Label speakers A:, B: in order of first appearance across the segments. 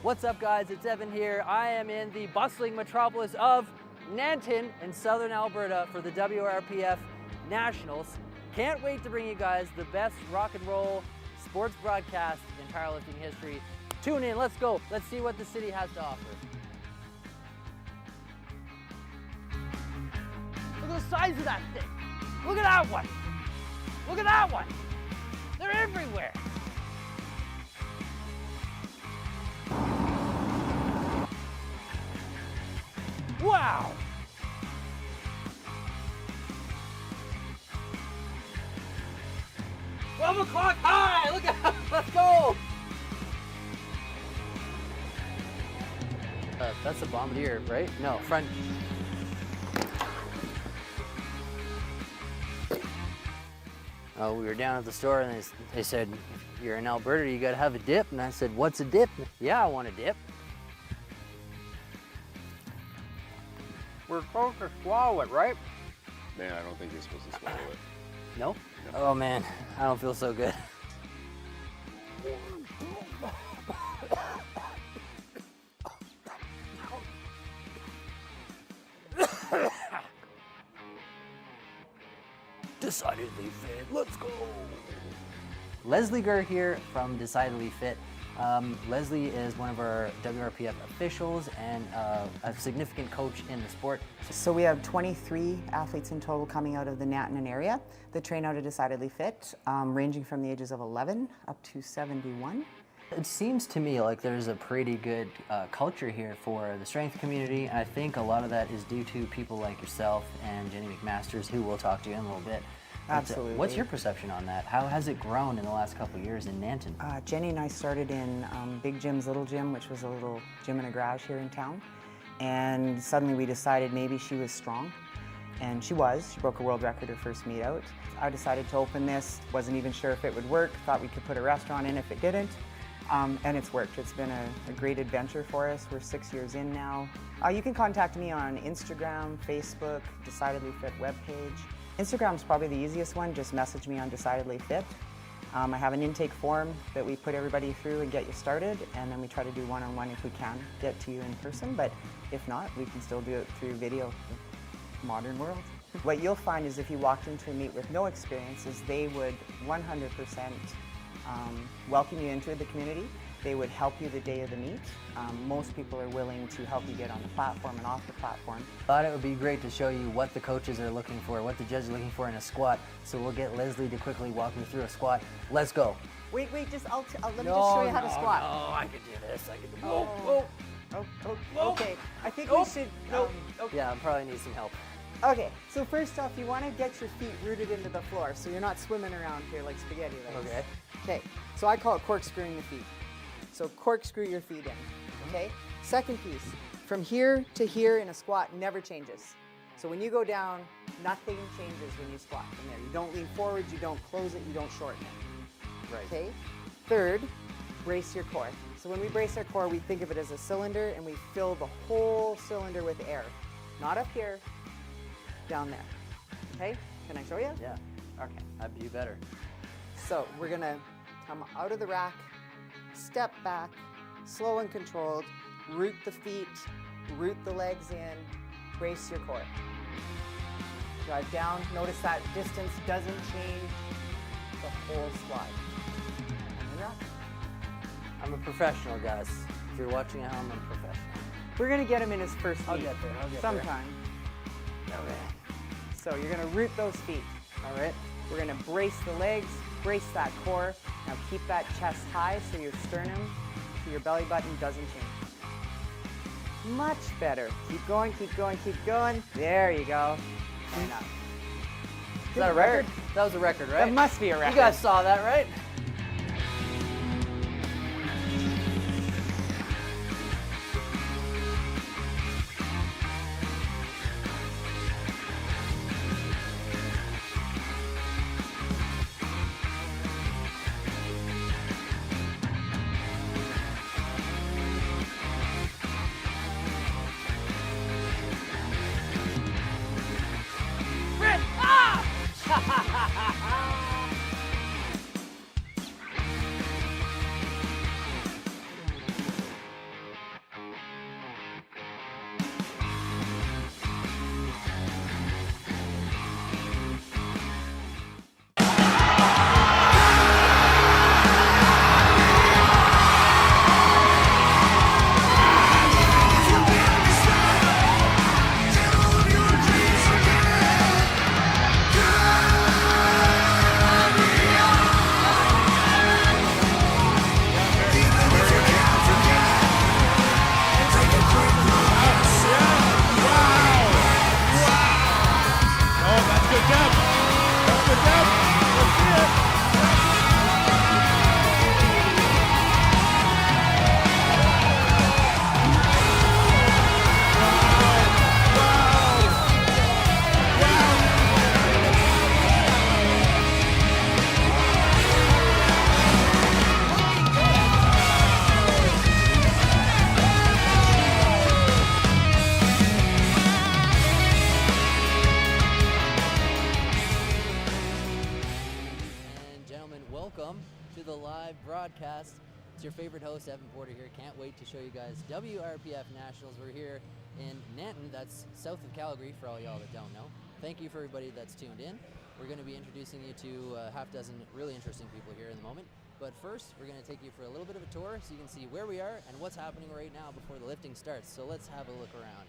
A: What's up guys, it's Evan here. I am in the bustling metropolis of Nanton in southern Alberta for the WRPF Nationals. Can't wait to bring you guys the best rock and roll sports broadcast in powerlifting history. Tune in, let's go. Let's see what the city has to offer. Look at the size of that thing. Look at that one. Look at that one. They're everywhere. Wow. 12 o'clock high. Look at that. Let's go. That's a bombardier, right? No, front. We were down at the store and they said, if you're in Alberta, you gotta have a dip. And I said, what's a dip? Yeah, I want a dip. We're supposed to swallow it, right?
B: Man, I don't think you're supposed to swallow it.
A: No? Oh man, I don't feel so good. Decidedly Fit, let's go! Leslie Gurr here from Decidedly Fit. Leslie is one of our WRPF officials and a significant coach in the sport.
C: So we have 23 athletes in total coming out of the Nanton area that train out of Decidedly Fit, ranging from the ages of 11 up to 71.
A: It seems to me like there's a pretty good culture here for the strength community, and I think a lot of that is due to people like yourself and Jenny McMasters, who we'll talk to in a little bit.
C: Absolutely.
A: What's your perception on that? How has it grown in the last couple of years in Nanton?
C: Jenny and I started in Big Jim's Little Gym, which was a little gym in a garage here in town. And suddenly we decided maybe she was strong. And she was. She broke a world record her first meet out. I decided to open this. Wasn't even sure if it would work. Thought we could put a restaurant in if it didn't. And it's worked. It's been a great adventure for us. We're 6 years in now. You can contact me on Instagram, Facebook, Decidedly Fit webpage. Instagram's probably the easiest one. Just message me on Decidedly Fit. I have an intake form that we put everybody through and get you started, and then we try to do one-on-one if we can get to you in person, but if not, we can still do it through video. Modern world. What you'll find is if you walked into a meet with no experience is they would 100% welcome you into the community. They would help you the day of the meet. Most people are willing to help you get on the platform and off the platform.
A: Thought it would be great to show you what the coaches are looking for, what the judges are looking for in a squat. So we'll get Leslie to quickly walk me through a squat. Let's go.
C: Wait, let me just show you how to squat.
A: No, I can do this. I can do.
C: Whoa. Okay. I think we should.
A: Yeah, I probably need some help.
C: Okay, so first off, you want to get your feet rooted into the floor, so you're not swimming around here like spaghetti legs.
A: Okay.
C: Okay, so I call it corkscrewing the feet. So corkscrew your feet in, okay? Second piece, from here to here in a squat never changes. So when you go down, nothing changes when you squat from there. You don't lean forwards, you don't close it, you don't shorten it.
A: Right.
C: Okay? Third, brace your core. So when we brace our core, we think of it as a cylinder and we fill the whole cylinder with air. Not up here, down there. Okay? Can I show you?
A: Yeah.
C: Okay.
A: That'd be better.
C: So we're gonna come out of the rack, step back, slow and controlled, root the feet, root the legs in, brace your core. Drive down, notice that distance doesn't change the whole squat. And you're up.
A: I'm a professional, guys. If you're watching at home, I'm a professional.
C: We're gonna get him in his first meet.
A: I'll get there.
C: Sometime.
A: Okay.
C: So you're gonna root those feet.
A: All right.
C: We're gonna brace the legs, brace that core. Now keep that chest high so your sternum to your belly button doesn't change. Much better. Keep going, keep going, keep going. There you go. Line up.
A: Is that a record? That was a record, right?
C: That must be a record.
A: You guys saw that, right? live broadcast. It's your favorite host, Evan Porter here. Can't wait to show you guys WRPF Nationals. We're here in Nanton, that's south of Calgary for all y'all that don't know. Thank you for everybody that's tuned in. We're going to be introducing you to a half dozen really interesting people here in the moment. But first, we're going to take you for a little bit of a tour so you can see where we are and what's happening right now before the lifting starts. So let's have a look around.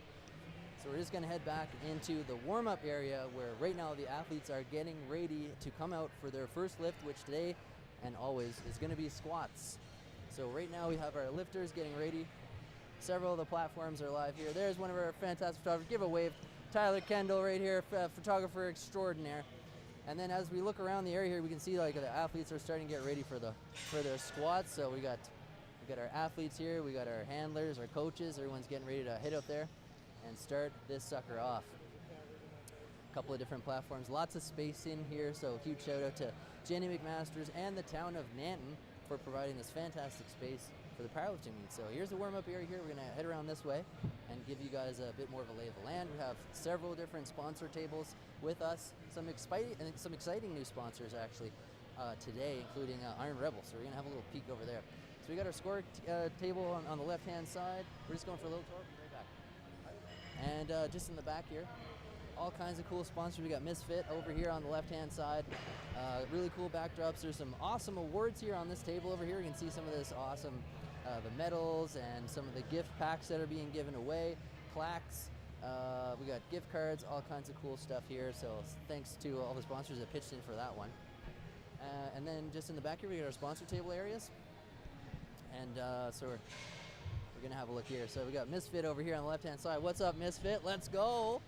A: So we're just going to head back into the warm-up area where right now the athletes are getting ready to come out for their first lift, which today and always is going to be squats. So right now we have our lifters getting ready. Several of the platforms are live here. There's one of our fantastic photographers. Give a wave. Tyler Kendall right here, photographer extraordinaire. And then as we look around the area here, we can see like the athletes are starting to get ready for their squats. So we got our athletes here, we got our handlers, our coaches. Everyone's getting ready to hit up there and start this sucker off. A couple of different platforms, lots of space in here. So huge shout out to Jenny McMasters and the town of Nanton for providing this fantastic space for the powerlifting meet. So here's the warm-up area here. We're gonna head around this way and give you guys a bit more of a lay of the land. We have several different sponsor tables with us. Some exciting new sponsors actually today, including Iron Rebel. So we're gonna have a little peek over there. So we got our score table on the left-hand side. We're just going for a little tour. We'll be right back. And just in the back here, all kinds of cool sponsors. We got Misfit over here on the left-hand side. Really cool backdrops. There's some awesome awards here on this table over here. You can see some of this awesome, the medals and some of the gift packs that are being given away, plaques. We got gift cards, all kinds of cool stuff here. So thanks to all the sponsors that pitched in for that one. And then just in the back here, we got our sponsor table areas. And so we're gonna have a look here. So we got Misfit over here on the left-hand side. What's up, Misfit? Let's go.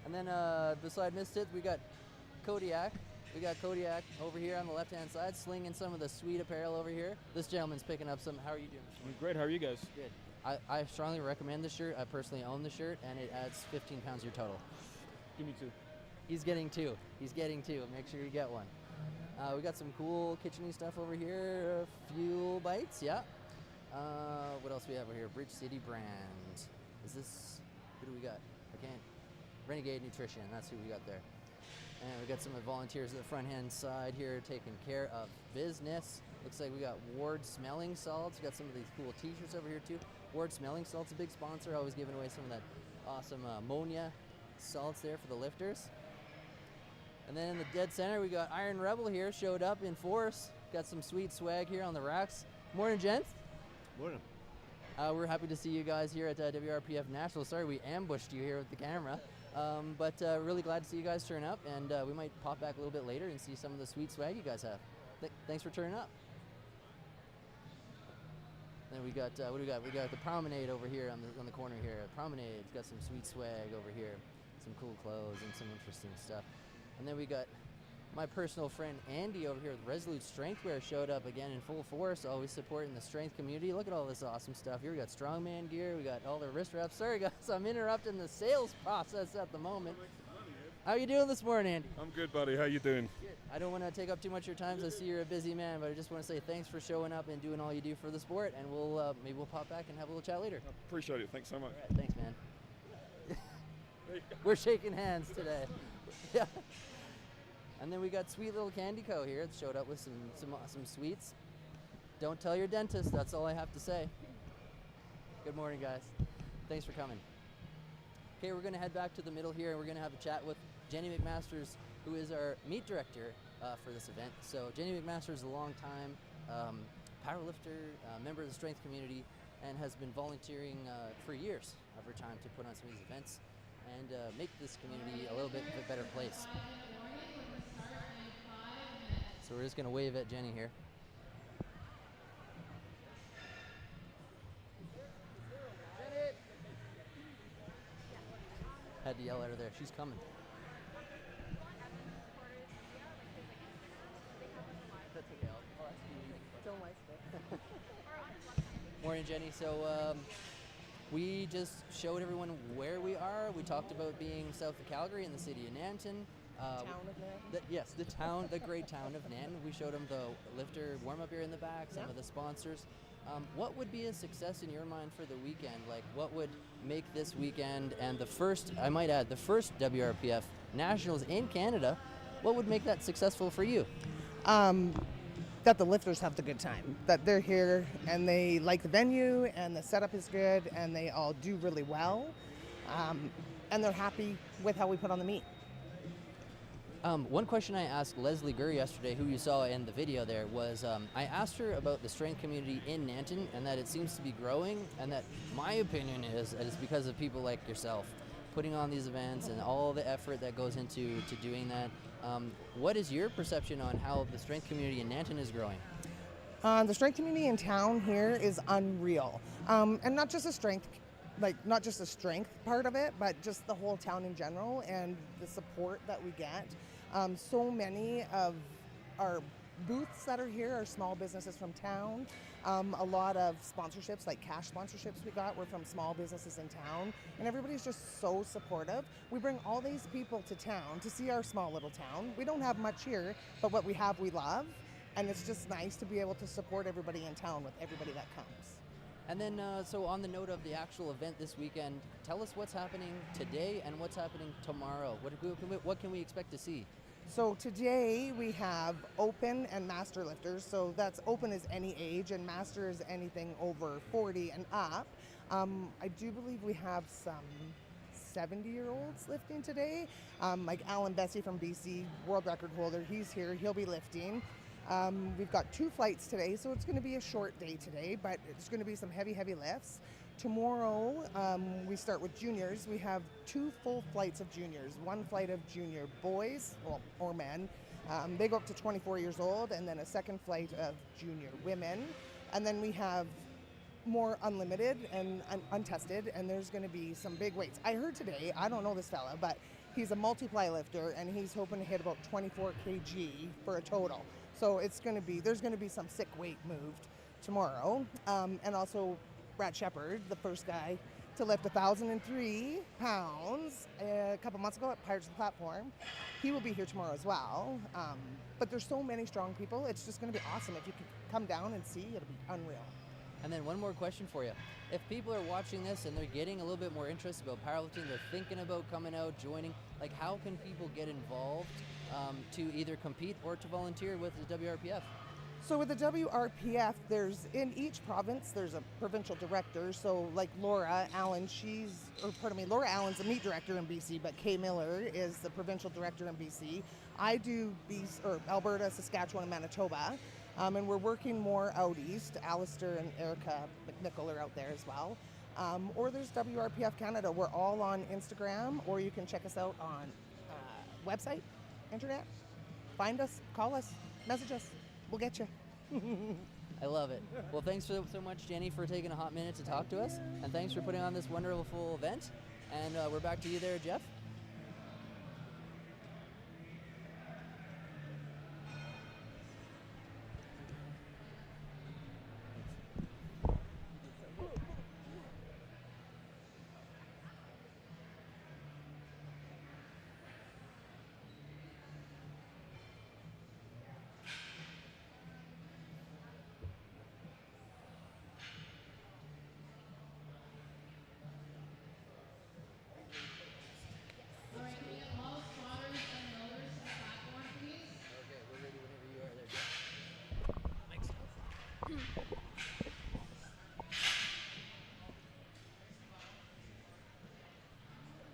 A: And then beside Misfit, we got Kodiak. We got Kodiak over here on the left-hand side, slinging some of the sweet apparel over here. This gentleman's picking up some. How are you doing?
D: I'm great. How are you guys?
A: Good. I strongly recommend this shirt. I personally own the shirt, and it adds 15 pounds to your total.
D: Give me 2.
A: He's getting 2. He's getting 2. Make sure you get one. We got some cool kitcheny stuff over here. Fuel bites, yeah. What else we have over here? Bridge City brand. Is this? Who do we got? I can't. Renegade Nutrition. That's who we got there. And we got some of the volunteers at the front hand side here taking care of business. Looks like we got Ward Smelling Salts. We got some of these cool t-shirts over here too. Ward Smelling Salts, a big sponsor, always giving away some of that awesome ammonia salts there for the lifters. And then in the dead center, we got Iron Rebel here, showed up in force. Got some sweet swag here on the racks. Morning, gents.
D: Morning.
A: We're happy to see you guys here at WRPF National. Sorry we ambushed you here with the camera. But really glad to see you guys turn up, and we might pop back a little bit later and see some of the sweet swag you guys have. Thanks for turning up. Then we got what do we got? We got the Promenade over here on the corner here. Promenade's got some sweet swag over here, some cool clothes and some interesting stuff. And then we got my personal friend Andy over here with Resolute Strengthwear showed up again in full force, always supporting the strength community. Look at all this awesome stuff here. We got strongman gear, we got all the wrist wraps. Sorry guys, I'm interrupting the sales process at the moment. How you doing this morning, Andy?
D: I'm good, buddy. How you doing?
A: Good. I don't want to take up too much of your time, so I see you're a busy man, but I just want to say thanks for showing up and doing all you do for the sport, and maybe we'll pop back and have a little chat later.
D: I appreciate it. Thanks so much.
A: All right, thanks, man. We're shaking hands today. Yeah. And then we got Sweet Little Candy Co. here. It showed up with some awesome sweets. Don't tell your dentist, that's all I have to say. Good morning, guys. Thanks for coming. Okay, we're gonna head back to the middle here and we're gonna have a chat with Jenny McMasters, who is our meet director for this event. So Jenny McMasters is a long-time powerlifter, member of the strength community, and has been volunteering for years of her time to put on some of these events and make this community a little bit of a better place. So we're just gonna wave at Jenny here. Had to yell at her there. She's coming. That's okay. Morning, Jenny. So we just showed everyone where we are. We talked about being south of Calgary in the city of Nanton.
E: Town of Nanton?
A: Yes, the town, the great town of Nanton. We showed them the lifter warm-up here in the back, some of the sponsors. What would be a success in your mind for the weekend? Like, what would make this weekend and the first, I might add, the first WRPF Nationals in Canada, what would make that successful for you?
E: that the lifters have the good time, that they're here and they like the venue and the setup is good and they all do really well, and they're happy with how we put on the meet.
A: One question I asked Leslie Gurr yesterday, who you saw in the video there, was I asked her about the strength community in Nanton and that it seems to be growing, and that my opinion is that it's because of people like yourself putting on these events and all the effort that goes into doing that. What is your perception on how the strength community in Nanton is growing?
E: The strength community in town here is unreal, and not just a strength, not just the strength part of it, but just the whole town in general and the support that we get. So many of our booths that are here are small businesses from town. A lot of sponsorships, like cash sponsorships we got, were from small businesses in town, and everybody's just so supportive. We bring all these people to town to see our small little town. We don't have much here, but what we have we love, and it's just nice to be able to support everybody in town with everybody that comes.
A: And then, so on the note of the actual event this weekend, tell us what's happening today and what's happening tomorrow. What can we expect to see?
E: So today we have open and master lifters. So that's open is any age and master is anything over 40 and up. I do believe we have some 70-year-olds lifting today. Like Alan Bessie from BC, world record holder, he's here, he'll be lifting. We've got 2 flights today, so it's going to be a short day today, but it's going to be some heavy lifts. Tomorrow, we start with juniors. We have 2 full flights of juniors. 1 flight of junior boys, or men. They go up to 24 years old, and then a 2nd flight of junior women. And then we have more unlimited and untested, and there's going to be some big weights. I heard today, I don't know this fella, but he's a multiply lifter, and he's hoping to hit about 24 kg for a total. So there's going to be some sick weight moved tomorrow, and also Brad Shepard, the first guy to lift 1,003 pounds a couple months ago at Pirates of the Platform. He will be here tomorrow as well. But there's so many strong people. It's just going to be awesome. If you can come down and see, it'll be unreal.
A: And then one more question for you. If people are watching this and they're getting a little bit more interest about powerlifting, they're thinking about coming out, joining, like how can people get involved to either compete or to volunteer with the WRPF?
E: So with the WRPF, in each province, there's a provincial director. So like Laura Allen's the meet director in BC, but Kay Miller is the provincial director in BC. I do Alberta, Saskatchewan, and Manitoba. And we're working more out east. Alistair and Erica McNichol are out there as well. Or there's WRPF Canada. We're all on Instagram, or you can check us out on website, internet. Find us, call us, message us. We'll get you.
A: I love it. Well, thanks so much, Jenny, for taking a hot minute to talk to us. And thanks for putting on this wonderful event. And we're back to you there, Jeff.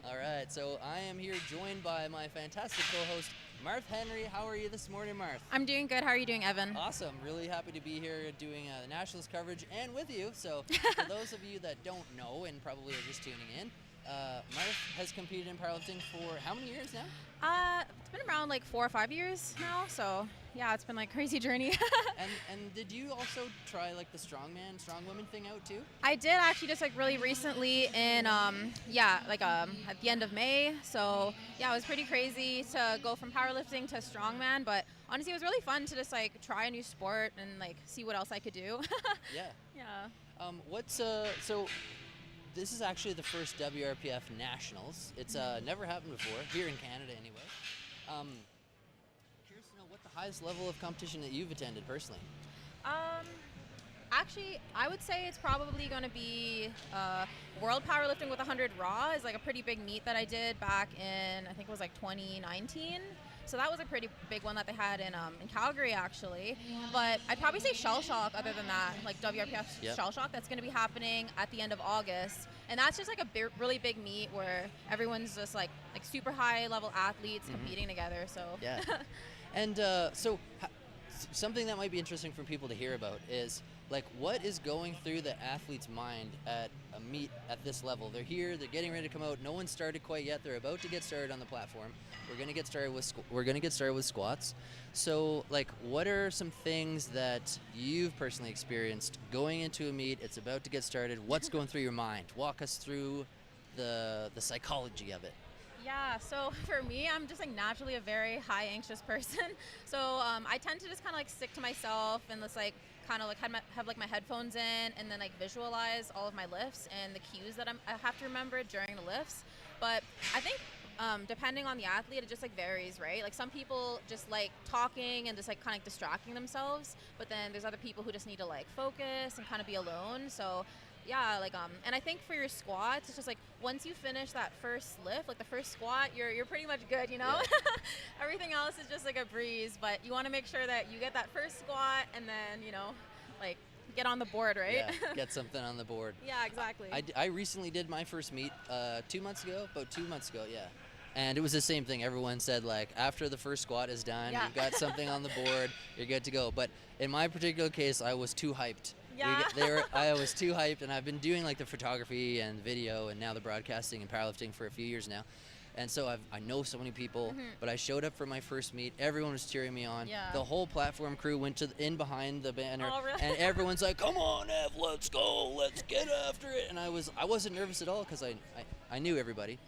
A: All right, so I am here joined by my fantastic co-host, Marth Henry. How are you this morning, Marth?
F: I'm doing good. How are you doing, Evan?
A: Awesome. Really happy to be here doing the Nationals coverage and with you. So for those of you that don't know and probably are just tuning in, Marth has competed in powerlifting for how many years now?
F: It's been around like 4 or 5 years now, so yeah, it's been like a crazy journey.
A: and did you also try like the strong women thing out too?
F: I did actually just like really recently in at the end of May. So yeah, it was pretty crazy to go from powerlifting to strongman, but honestly it was really fun to just like try a new sport and like see what else I could do.
A: Yeah.
F: Yeah.
A: So this is actually the first WRPF Nationals. It's never happened before, here in Canada anyway. Curious to know what the highest level of competition that you've attended personally?
F: Actually, I would say it's probably going to be World Powerlifting with 100 Raw is like a pretty big meet that I did back in, I think it was like 2019. So that was a pretty big one that they had in Calgary, actually. But I'd probably say Shell Shock other than that, like WRPF
A: Yep.
F: Shell Shock. That's going to be happening at the end of August. And that's just like a really big meet where everyone's just like super high level athletes competing together. So
A: Yeah. And something that might be interesting for people to hear about is like what is going through the athlete's mind at a meet at this level. They're here, they're getting ready to come out. No one's started quite yet. They're about to get started on the platform. We're going to get started with squats. So like what are some things that you've personally experienced going into a meet? It's about to get started. What's going through your mind? Walk us through the psychology of it.
F: Yeah, so for me, I'm just like naturally a very high anxious person. So I tend to just kind of like stick to myself and just like kind of like have like my headphones in and then like visualize all of my lifts and the cues that I have to remember during the lifts. But I think depending on the athlete, it just like varies, right? Like some people just like talking and just like kind of distracting themselves, but then there's other people who just need to like focus and kind of be alone. So yeah, like and I think for your squats, it's just like once you finish that first lift, like the first squat, you're pretty much good, you know?
A: Yeah.
F: Everything else is just like a breeze, but you want to make sure that you get that first squat and then, you know, like get on the board, right?
A: Yeah, get something on the board.
F: Yeah, exactly.
A: I recently did my first meet about 2 months ago, yeah. And it was the same thing. Everyone said, like, after the first squat is done,
F: Yeah.
A: you've got something on the board, you're good to go. But in my particular case, I was too hyped.
F: Yeah.
A: I was too hyped, and I've been doing, like, the photography and video and now the broadcasting and powerlifting for a few years now. And so I know so many people, but I showed up for my first meet. Everyone was cheering me on.
F: Yeah.
A: The whole platform crew went in behind the banner,
F: Oh, really?
A: and everyone's like, "Come on, Ev, let's go, let's get after it." And I wasn't nervous at all because I knew everybody,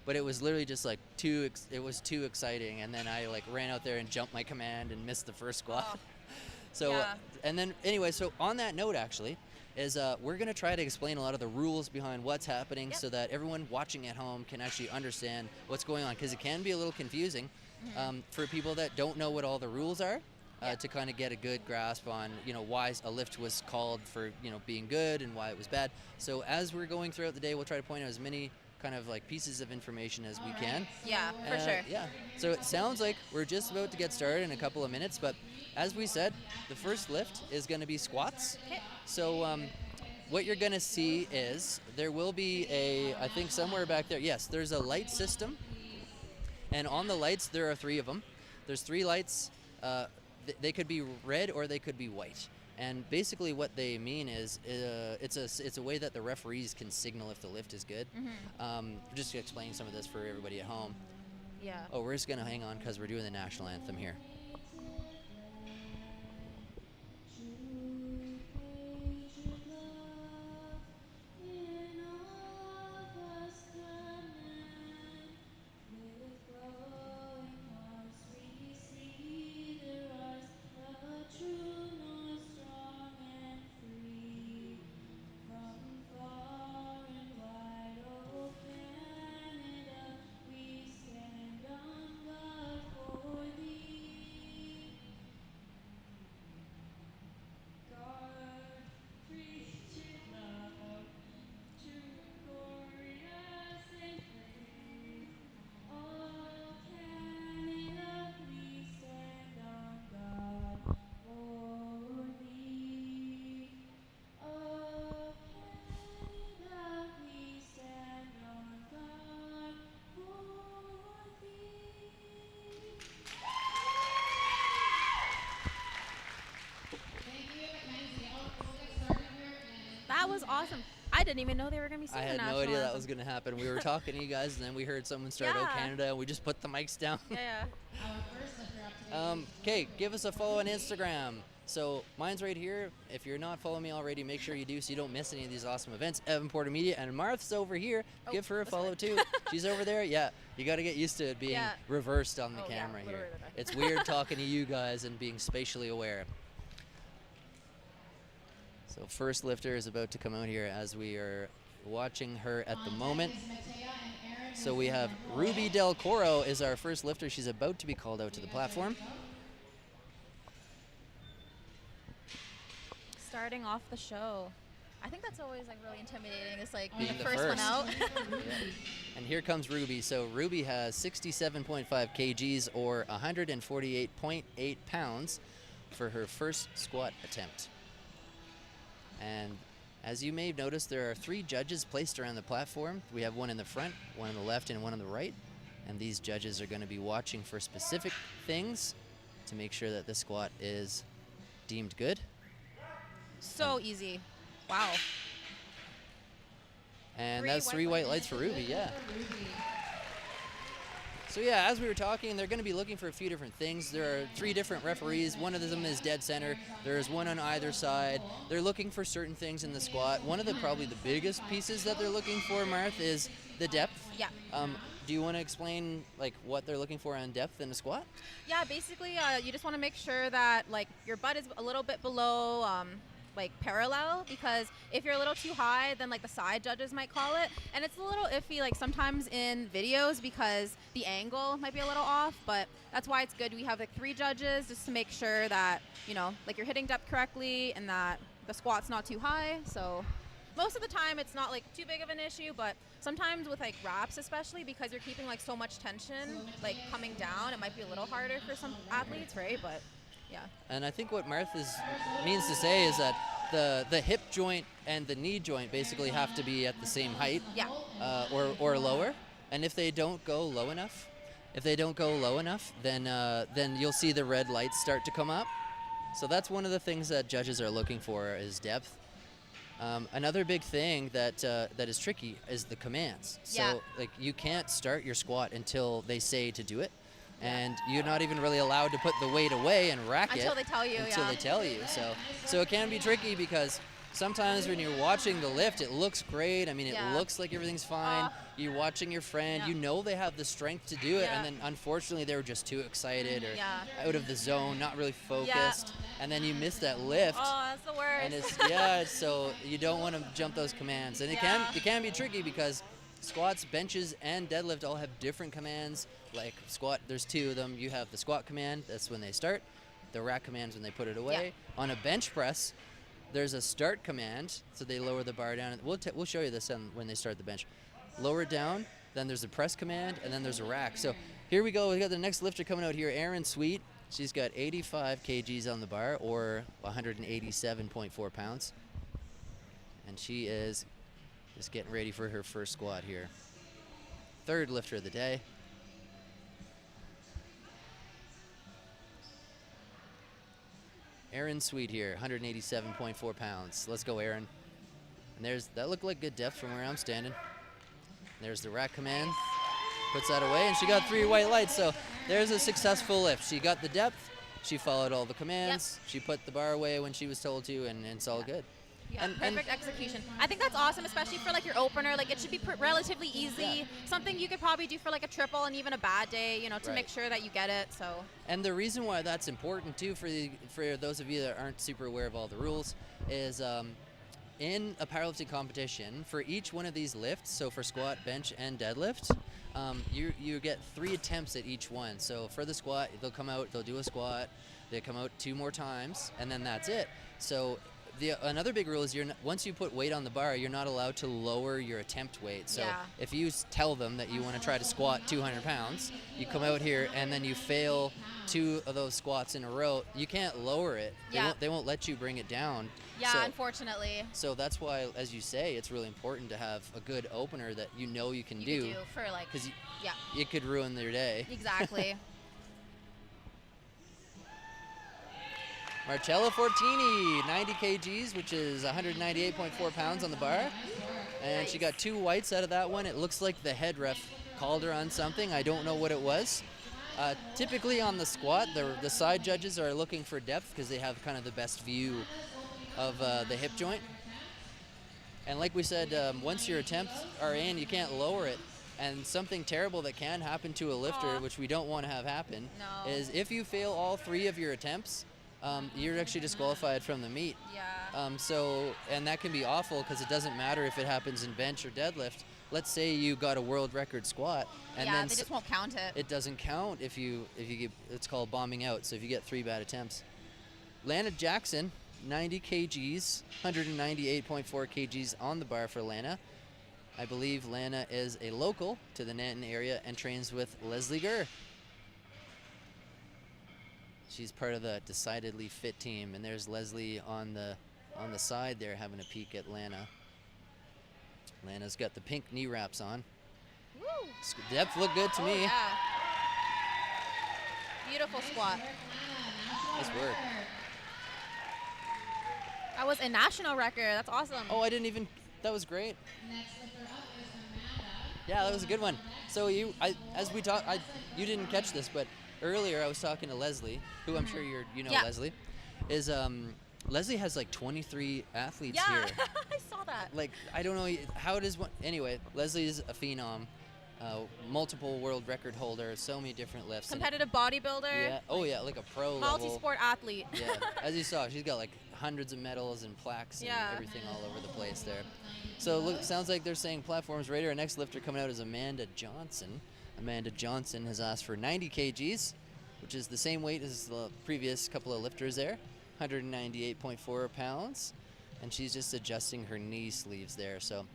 A: but it was literally just like it was too exciting. And then I like ran out there and jumped my command and missed the first squat.
F: Oh.
A: So
F: Yeah.
A: and then anyway, so on that note, actually. We're going to try to explain a lot of the rules behind what's happening so that everyone watching at home can actually understand what's going on, because it can be a little confusing for people that don't know what all the rules are to kind of get a good grasp on, you know, why a lift was called for, you know, being good and why it was bad. So as we're going throughout the day, we'll try to point out as many kind of like pieces of information as we can.
F: Yeah, for sure.
A: Yeah. So it sounds like we're just about to get started in a couple of minutes, but as we said, the first lift is going to be squats.
F: Okay.
A: So what you're going to see is there will be I think somewhere back there, yes, there's a light system. And on the lights, there are 3 of them. There's 3 lights. They could be red or they could be white. And basically what they mean is it's a way that the referees can signal if the lift is good. Just to explain some of this for everybody at home.
F: Yeah.
A: Oh, we're just going to hang on because we're doing the national anthem here.
F: That was awesome. I didn't even know they were going to be
A: I
F: singing
A: had
F: the
A: no
F: national
A: idea that
F: anthem.
A: was going to happen. We were talking to you guys, and then we heard someone start "Oh
F: Yeah.
A: Canada," and we just put the mics down.
F: Yeah.
A: Okay, give us a follow on Instagram. So mine's right here. If you're not following me already, make sure you do so you don't miss any of these awesome events. Evan Porter Media, and Marth's over here.
F: Oh,
A: Give her a
F: this
A: follow
F: way.
A: too. She's over there. Yeah, you got to get used to it being
F: Yeah.
A: reversed on the
F: Oh, yeah,
A: camera here.
F: literally that.
A: It's weird talking to you guys and being spatially aware. So first lifter is about to come out here as we are watching her at the moment. So we have Ruby Del Coro is our first lifter. She's about to be called out to the platform.
F: Starting off the show. I think that's always like really intimidating. It's like
A: Being
F: being the
A: the
F: first one
A: first.
F: out.
A: Yeah. And here comes Ruby. So Ruby has 67.5 kgs or 148.8 pounds for her first squat attempt. And as you may have noticed, there are 3 judges placed around the platform. We have one in the front, one on the left, and one on the right. And these judges are going to be watching for specific things to make sure that the squat is deemed good.
F: So easy. Wow.
A: And that's 3 white lights for Ruby, yeah. So yeah, as we were talking, they're going to be looking for a few different things. There are 3 different referees. One of them is dead center. There's one on either side. They're looking for certain things in the squat. One of the probably the biggest pieces that they're looking for, Marth, is the depth.
F: Yeah.
A: Do you want to explain like what they're looking for on depth in a squat?
F: Yeah, basically, you just want to make sure that like your butt is a little bit below like parallel, because if you're a little too high, then like the side judges might call it, and it's a little iffy like sometimes in videos because the angle might be a little off, but that's why it's good we have like 3 judges just to make sure that, you know, like you're hitting depth correctly and that the squat's not too high. So most of the time it's not like too big of an issue, but sometimes with like wraps, especially because you're keeping like so much tension like coming down, it might be a little harder for some athletes, right? But yeah.
A: And I think what Marth means to say is that the hip joint and the knee joint basically have to be at the same height,
F: Yeah.
A: or lower. And if they don't go low enough, then you'll see the red lights start to come up. So that's one of the things that judges are looking for is depth. Another big thing that is tricky is the commands. So
F: Yeah.
A: like you can't start your squat until they say to do it. And you're not even really allowed to put the weight away and rack it
F: Until they tell you,
A: until
F: yeah.
A: they tell you. So it can be tricky because sometimes when you're watching the lift, it looks great. I mean, it
F: Yeah.
A: looks like everything's fine. You're watching your friend.
F: Yeah.
A: You know they have the strength to do it,
F: Yeah.
A: and then unfortunately they were just too excited or
F: Yeah.
A: out of the zone, not really focused, and then you miss that lift.
F: Oh, that's the worst.
A: And it's so you don't want to jump those commands, and it
F: Yeah.
A: can be tricky because squats, benches, and deadlift all have different commands. Like squat, there's 2 of them. You have the squat command, that's when they start. The rack command's when they put it away. On a bench press, there's a start command, so they lower the bar down. We'll show you this when they start the bench. Lower it down, then there's a press command, and then there's a rack. So here we go. We got the next lifter coming out here, Erin Sweet. She's got 85 kgs on the bar, or 187.4 pounds. And she is just getting ready for her first squat here. 3rd lifter of the day. Erin Sweet here, 187.4 pounds. Let's go, Erin. And that looked like good depth from where I'm standing. There's the rack command. Puts that away, and she got 3 white lights. So there's a successful lift. She got the depth. She followed all the commands. She put the bar away when she was told to, and it's all good.
F: Yeah,
A: And
F: perfect execution. I think that's awesome, especially for like your opener. Like it should be relatively easy.
A: Yeah.
F: Something you could probably do for like a triple and even a bad day, you know, to
A: Right.
F: make sure that you get it. So.
A: And the reason why that's important too for those of you that aren't super aware of all the rules is in a powerlifting competition, for each one of these lifts, so for squat, bench, and deadlift, you get 3 attempts at each one. So for the squat, they'll come out, they'll do a squat, they come out 2 more times, and then that's it. So another big rule is once you put weight on the bar, you're not allowed to lower your attempt weight. So
F: Yeah.
A: if you tell them that you want to try to squat 200 pounds, you come out here and then you fail 2 of those squats in a row, you can't lower it.
F: Yeah.
A: They won't let you bring it down.
F: Yeah, unfortunately.
A: So that's why, as you say, it's really important to have a good opener that you know you can
F: You
A: do.
F: could do for like.
A: Because
F: Yeah.
A: it could ruin their day.
F: Exactly.
A: Marcella Fortini, 90 kgs, which is 198.4 pounds on the bar. And she got 2 whites out of that one. It looks like the head ref called her on something. I don't know what it was. Typically on the squat, the side judges are looking for depth because they have kind of the best view of the hip joint. And like we said, once your attempts are in, you can't lower it. And something terrible that can happen to a lifter, which we don't want to have happen,
F: No.
A: is if you fail all 3 of your attempts, you're actually disqualified from the meet.
F: Yeah.
A: And that can be awful because it doesn't matter if it happens in bench or deadlift. Let's say you got a world record squat, and
F: Yeah,
A: then
F: they just won't count it.
A: it doesn't count if you get, it's called bombing out. So if you get 3 bad attempts. Lana Jackson, 90 kgs, 198.4 kgs on the bar for Lana. I believe Lana is a local to the Nanton area and trains with Leslie Gurr. She's part of the Decidedly Fit team, and there's Leslie on the side there having a peek at Lana. Lana's got the pink knee wraps on.
F: Woo.
A: Depth looked good to me.
F: Yeah. Beautiful squat.
A: Nice work.
F: That was a national record. That's awesome.
A: Oh, that was great. Yeah, that was a good one. So you didn't catch this, but earlier I was talking to Leslie, who I'm sure you know.
F: Yeah.
A: Leslie Leslie has like 23 athletes
F: Yeah,
A: here.
F: I saw that.
A: Like, I don't know how it is. Anyway, Leslie is a phenom, multiple world record holder, so many different lifts.
F: Competitive bodybuilder.
A: Yeah. Oh yeah, like a pro level.
F: Multi-sport athlete.
A: Yeah. As you saw, she's got like hundreds of medals and plaques and everything all over the place there. So look, sounds like they're saying platforms ready. Our next lifter coming out is Amanda Johnson. Amanda Johnson has asked for 90 kgs, which is the same weight as the previous couple of lifters there, 198.4 pounds, and she's just adjusting her knee sleeves there. So.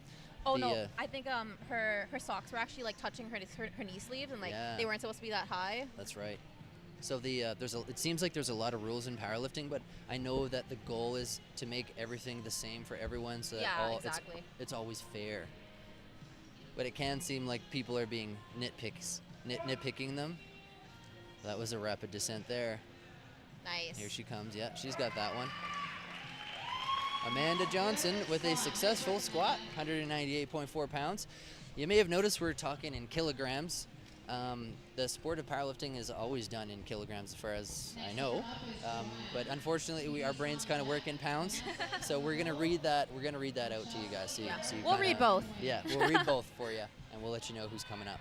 F: Oh no! I think her socks were actually like touching her knee sleeves, and like they weren't supposed to be that high.
A: That's right. So it seems like there's a lot of rules in powerlifting, but I know that the goal is to make everything the same for everyone, so that it's always fair. But it can seem like people are being nitpicking them. That was a rapid descent there.
F: Nice.
A: Here she comes. Yeah, she's got that one. Amanda Johnson with a successful squat, 198.4 pounds. You may have noticed we're talking in kilograms. The sport of powerlifting is always done in kilograms as far as I know. But unfortunately, our brains kind of work in pounds. So we're going to read that. We're going to read that out to you guys. So
F: we'll read both.
A: Yeah, we'll read both for you, and we'll let you know who's coming up.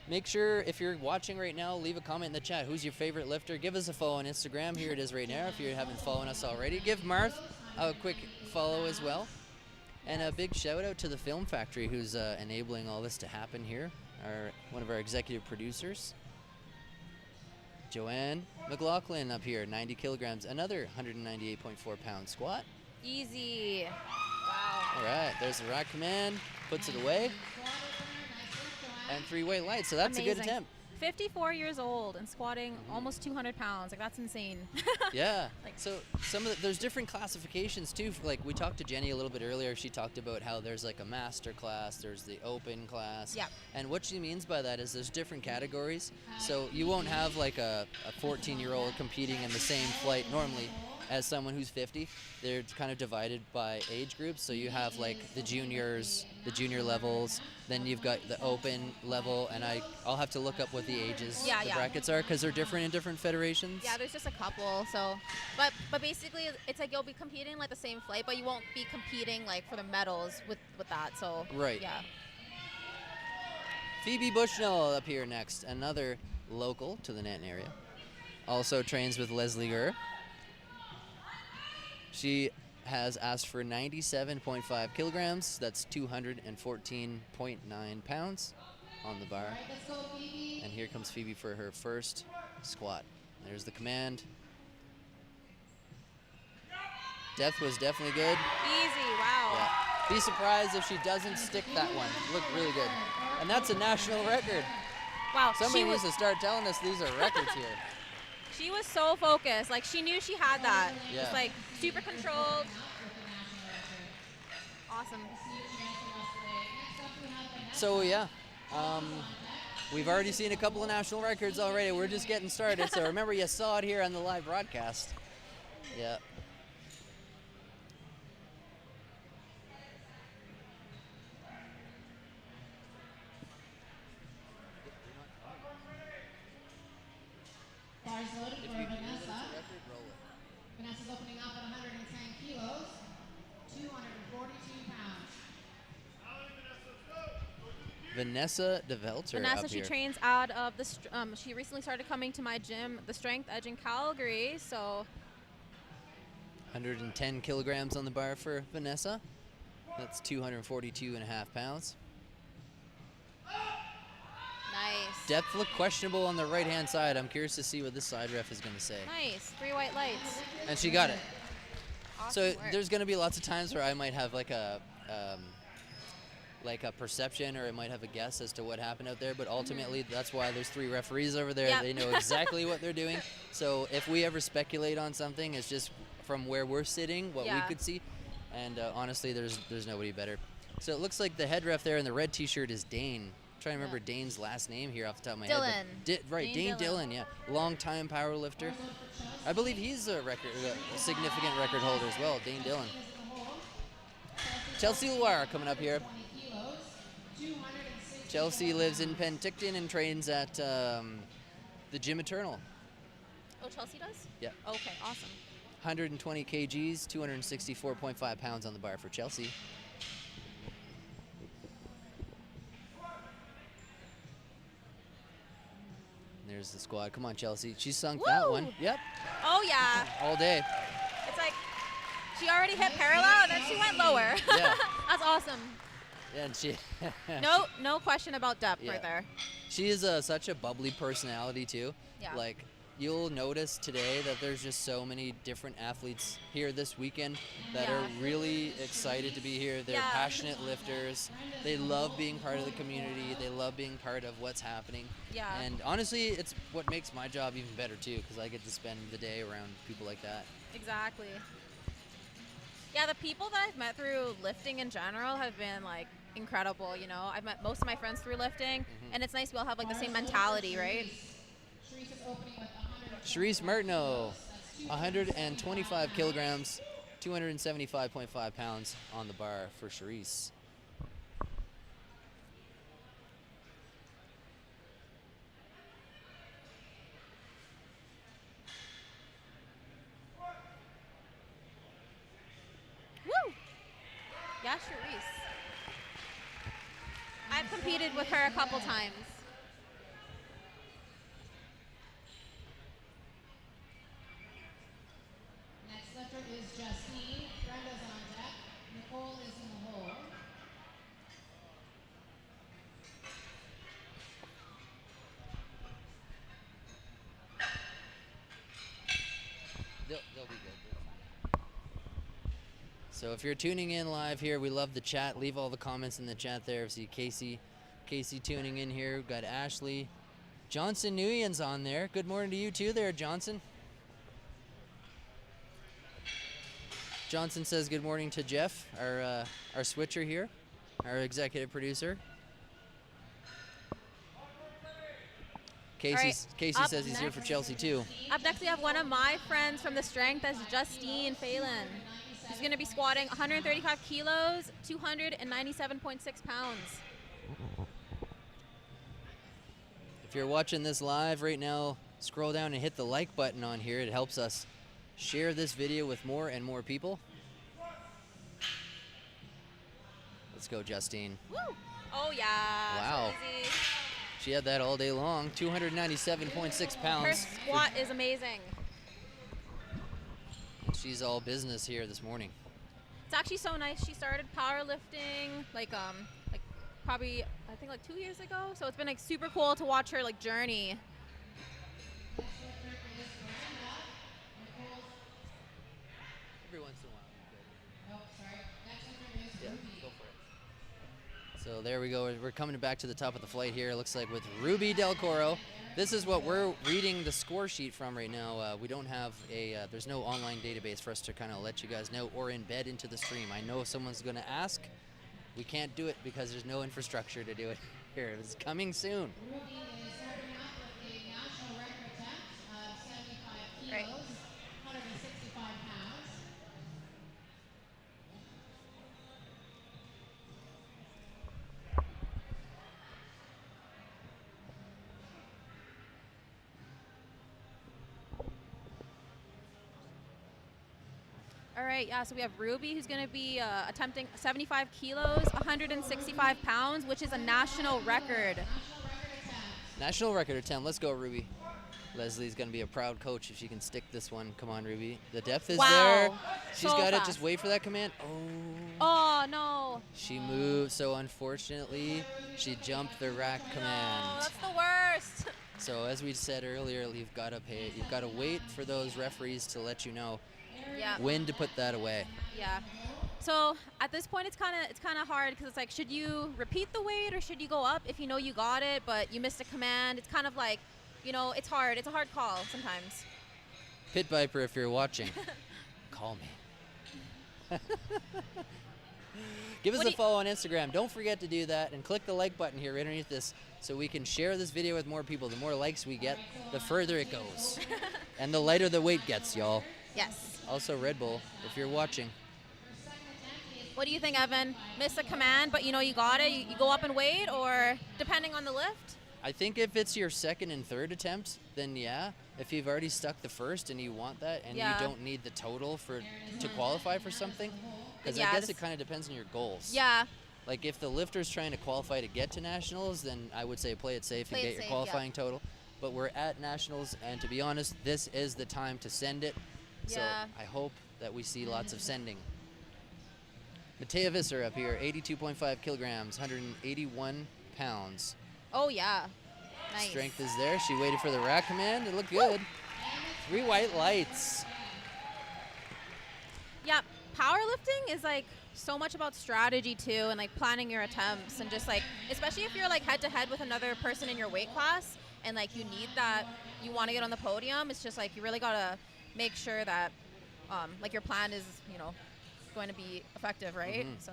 A: Make sure, if you're watching right now, leave a comment in the chat. Who's your favorite lifter? Give us a follow on Instagram. Here it is right now if you haven't followed us already. Give Marth a quick follow as well. And a big shout out to the Film Factory who's enabling all this to happen here. One of our executive producers. Joanne McLaughlin up here, 90 kilograms. Another 198.4 pound squat.
F: Easy. Wow.
A: All right, there's the rack command. Puts it away. And 3-weight light, so that's
F: amazing.
A: A good attempt.
F: 54 years old and squatting almost 200 pounds. Like, that's insane.
A: Yeah. So there's different classifications too. Like, we talked to Jenny a little bit earlier. She talked about how there's like a master class, there's the open class.
F: Yeah.
A: And what she means by that is there's different categories. So you won't have like a 14-year-old competing in the same flight normally as someone who's 50. They're kind of divided by age groups. So you have like the juniors, the junior levels, then you've got the open level, and I'll have to look up what the ages, the brackets are, because they're different in different federations.
F: Yeah, there's just a couple. So, but basically, it's like you'll be competing like the same flight, but you won't be competing like for the medals with that. So
A: right.
F: Yeah.
A: Phoebe Bushnell up here next, another local to the Nanton area. Also trains with Leslie Gurr. She has asked for 97.5 kilograms. That's 214.9 pounds on the bar. And here comes Phoebe for her first squat. There's the command. Depth was definitely good.
F: Easy, wow.
A: Yeah. Be surprised if she doesn't stick that one. Looked really good. And that's a national record.
F: Wow.
A: Somebody needs to start telling us these are records here.
F: She was so focused. Like, she knew she had that.
A: Yeah.
F: Just like super controlled. Awesome.
A: So yeah, we've already seen a couple of national records already. We're just getting started. So remember, you saw it here on the live broadcast. Yeah.
G: Bars loaded for Vanessa. Vanessa's opening up at 110 kilos, 242 pounds.
A: Vanessa DeVelter.
F: Vanessa,
A: up
F: she
A: here.
F: trains out of the. She recently started coming to my gym, the Strength Edge in Calgary. So
A: 110 kilograms on the bar for Vanessa. That's 242.5 pounds.
F: nice.
A: Depth looked questionable on the right-hand side. I'm curious to see what this side ref is going to say.
F: Nice. 3 white lights.
A: And she got it.
F: Awesome
A: So
F: work.
A: there's going to be lots of times where I might have like a like a perception, or it might have a guess as to what happened out there, but ultimately that's why there's 3 referees over there.
F: Yep.
A: They know exactly what they're doing. So if we ever speculate on something, it's just from where we're sitting, what we could see, and honestly there's nobody better. So it looks like the head ref there in the red t-shirt is Dane. I'm trying to remember Dane's last name here off the top of my head. Right, Dane Dillon, yeah. Long-time power lifter. I believe he's a significant record holder as well, Dane Dillon. Chelsea Loire coming up here. Chelsea lives in Penticton and trains at the Gym Eternal.
F: Oh, Chelsea does?
A: Yeah.
F: Okay, awesome.
A: 120 kgs, 264.5 pounds on the bar for Chelsea. There's the squad. Come on, Chelsea. She sunk that one. Yep.
F: Oh, yeah.
A: All day.
F: It's like she already hit parallel, and then she went lower.
A: Yeah.
F: That's awesome.
A: And she.
F: No question about depth right there.
A: She is such a bubbly personality too.
F: Yeah.
A: Like, you'll notice today that there's just so many different athletes here this weekend that are really excited to be here. They're passionate lifters. They love being part of the community. They love being part of what's happening.
F: Yeah.
A: And honestly, it's what makes my job even better too, because I get to spend the day around people like that.
F: Exactly. Yeah, the people that I've met through lifting in general have been like incredible, you know. I've met most of my friends through lifting, and it's nice we all have like the same mentality, right?
A: Charisse Martineau, 125 kilograms, 275.5 pounds on the bar for Charisse.
F: Woo! Yeah, Charisse. I've competed with her a couple times.
G: Next lifter is Justine. Brenda's on deck. Nicole is in the hole.
A: They'll be good. So if you're tuning in live here, we love the chat. Leave all the comments in the chat there. See Casey tuning in here. We've got Ashley. Johnson Nguyen's on there. Good morning to you too there, Johnson. Johnson says good morning to Jeff, our switcher here, our executive producer. Casey says he's here for Chelsea too.
F: Up next we have one of my friends from the strength, that's Justine Phelan. She's going to be squatting 135 kilos, 297.6 pounds.
A: If you're watching this live right now, scroll down and hit the like button on here. It helps us share this video with more and more people. Let's go, Justine.
F: Woo! Oh yeah.
A: Wow.
F: So easy.
A: She had that all day long. 297.6 pounds.
F: Her squat is amazing.
A: She's all business here this morning.
F: It's actually so nice. She started powerlifting like probably I think like 2 years ago. So it's been like super cool to watch her like journey.
A: Every once in a while. Yeah, go for it. So there we go. We're coming back to the top of the flight here. It looks like with Ruby Del Coro. This is what we're reading the score sheet from right now. We don't have there's no online database for us to kind of let you guys know or embed into the stream. I know if someone's going to ask. We can't do it because there's no infrastructure to do it here. It's coming soon.
G: Ruby is starting out with a national record attempt of 75 kilos,
F: Right.
G: 165 pounds.
F: All right, yeah, so we have Ruby who's going to be attempting 75 kilos, 165 pounds, which is a national record.
A: National record attempt. Let's go, Ruby. Leslie's going to be a proud coach if she can stick this one. Come on, Ruby. The depth is there. She's
F: So
A: got it.
F: fast.
A: Just wait for that command.
F: Oh, no.
A: She moved, so unfortunately, she jumped the rack
F: No,
A: command.
F: that's the worst.
A: So as we said earlier, you've got to wait for those referees to let you know
F: Yeah.
A: when to put that away.
F: Yeah. So at this point, it's kind of hard because it's like, should you repeat the weight or should you go up if you know you got it, but you missed a command? It's kind of like, you know, it's hard. It's a hard call sometimes.
A: Pit Viper, if you're watching, call me. Give us a follow on Instagram. Don't forget to do that and click the like button here underneath this so we can share this video with more people. The more likes we get, the further it goes. And the lighter the weight gets, y'all.
F: Yes.
A: Also, Red Bull, if you're watching.
F: What do you think, Evan? Miss a command, but you know you got it? You go up in weight, or depending on the lift?
A: I think if it's your second and third attempt, then yeah. If you've already stuck the first and you want that and you don't need the total to qualify for something, because I guess it kind of depends on your goals.
F: Yeah.
A: Like if the lifter's trying to qualify to get to nationals, then I would say play it safe and get your qualifying total. But we're at nationals, and to be honest, this is the time to send it. So I hope that we see lots of sending. Matea Visser up here, 82.5 kilograms, 181 pounds.
F: Oh, yeah. Nice.
A: Strength is there. She waited for the rack command. It looked good. 3 white lights.
F: Yeah, powerlifting is like so much about strategy too, and like planning your attempts, and just like, especially if you're like head to head with another person in your weight class and like you need that, you want to get on the podium, it's just like you really got to make sure that like your plan is, you know, going to be effective, right? So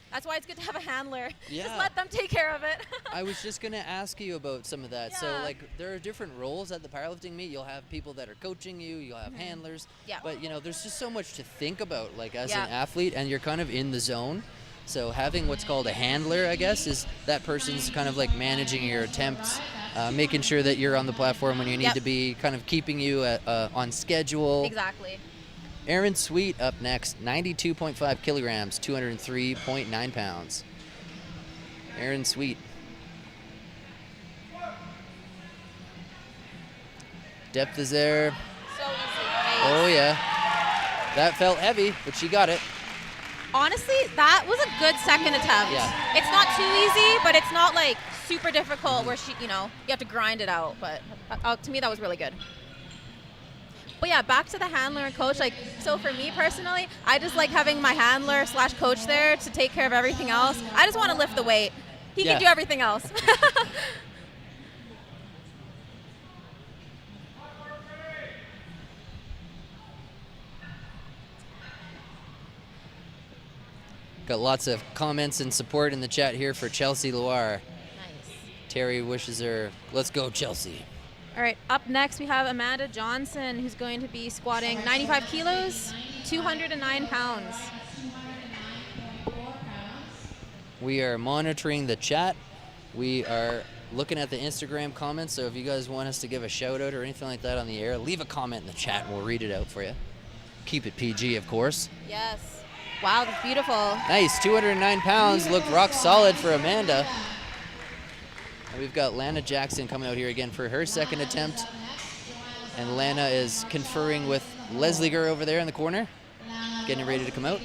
F: that's why it's good to have a handler.
A: Yeah.
F: Just let them take care of it.
A: I was just going to ask you about some of that. So, like, there are different roles at the powerlifting meet. You'll have people that are coaching you. You'll have handlers.
F: Yeah.
A: But, you know, there's just so much to think about, like, as an athlete, and you're kind of in the zone. So having what's called a handler, I guess, is that person's kind of like managing your attempts, making sure that you're on the platform when you need to be, kind of keeping you on schedule.
F: Exactly.
A: Erin Sweet up next, 92.5 kilograms, 203.9 pounds. Erin Sweet. Depth is there.
F: So easy.
A: Oh, yeah. That felt heavy, but she got it.
F: Honestly, that was a good second attempt.
A: Yeah.
F: It's not too easy, but it's not like super difficult where she, you know, you have to grind it out. But to me, that was really good. But yeah, back to the handler and coach. Like, so for me personally, I just like having my handler / coach there to take care of everything else. I just want to lift the weight. He can do everything else.
A: Got lots of comments and support in the chat here for Chelsea Loire.
F: Nice.
A: Terry wishes her, let's go, Chelsea.
F: All right, up next we have Amanda Johnson, who's going to be squatting 95 kilos, 209 pounds.
A: We are monitoring the chat. We are looking at the Instagram comments, so if you guys want us to give a shout out or anything like that on the air, leave a comment in the chat and we'll read it out for you. Keep it PG, of course.
F: Yes. Wow, that's beautiful.
A: Nice, 209 pounds, looked rock solid for Amanda. And we've got Lana Jackson coming out here again for her second attempt. And Lana is conferring with Leslie Gurr over there in the corner, getting ready to come out.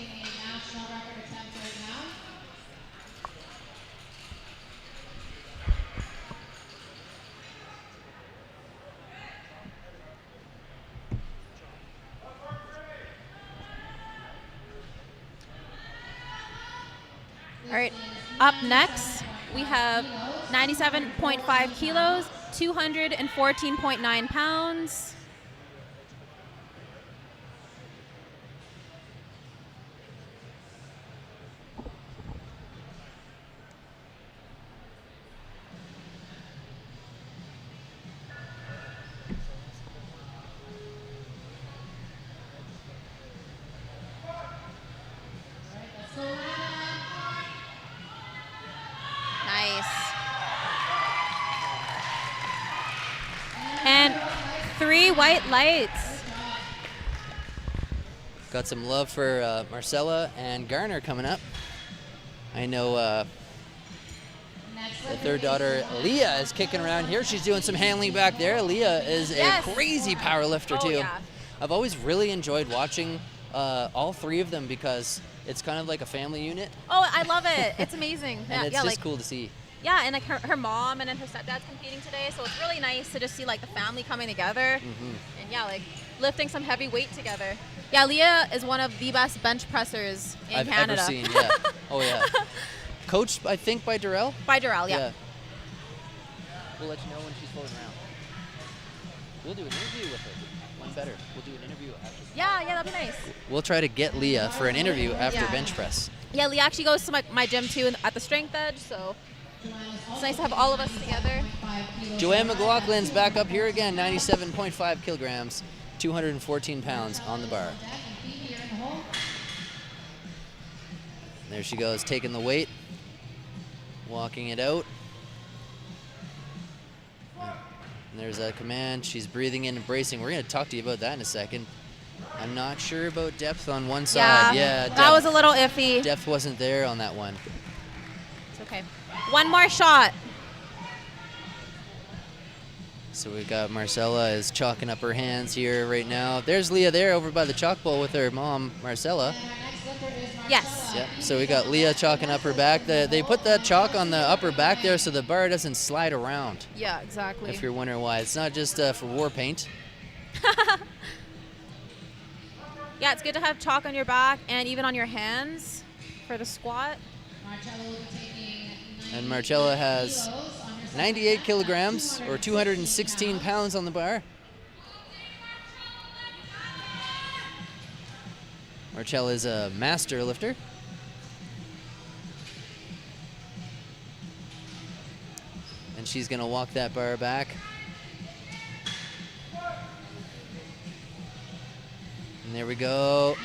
F: All right, up next we have 97.5 kilos, 214.9 pounds. Nice. And 3 white lights.
A: Got some love for Marcella and Garner coming up. I know the third daughter, Leah, is kicking around here. She's doing some handling back there. Leah is a crazy power lifter too.
F: Yeah.
A: I've always really enjoyed watching all 3 of them because it's kind of like a family unit.
F: Oh, I love it. It's amazing.
A: And it's just cool to see.
F: Yeah, and like her mom and then her stepdad's competing today, so it's really nice to just see like the family coming together and yeah, like lifting some heavy weight together. Yeah, Leah is one of the best bench pressers in
A: I've
F: Canada.
A: ever seen. Yeah. Oh yeah. Coached, I think, by Darrell.
F: By Darrell, yeah.
A: We'll let you know when she's floating around. We'll do an interview with her. One better. We'll do an interview after.
F: Yeah, that'd be nice.
A: We'll try to get Leah for an interview after
F: Yeah.
A: bench press.
F: Yeah, Leah actually goes to my gym too at the Strength Edge, so it's nice to have all of us together.
A: Joanne McLaughlin's back up here again, 97.5 kilograms, 214 pounds on the bar. There she goes, taking the weight, walking it out. And there's that command. She's breathing in and bracing. We're going to talk to you about that in a second. I'm not sure about depth on one side. Yeah,
F: that was a little iffy.
A: Depth wasn't there on that one.
F: It's okay. One more shot.
A: So we've got Marcella is chalking up her hands here right now. There's Leah there over by the chalk bowl with her mom, Marcella.
F: Yes.
A: Yeah. So we got Leah chalking up her back. They put that chalk on the upper back there so the bar doesn't slide around.
F: Yeah, exactly.
A: If you're wondering why. It's not just for war paint.
F: Yeah, it's good to have chalk on your back and even on your hands for the squat.
A: And Marcella has 98 kilograms or 216 pounds on the bar. Marcella is a master lifter. And she's going to walk that bar back. And there we go.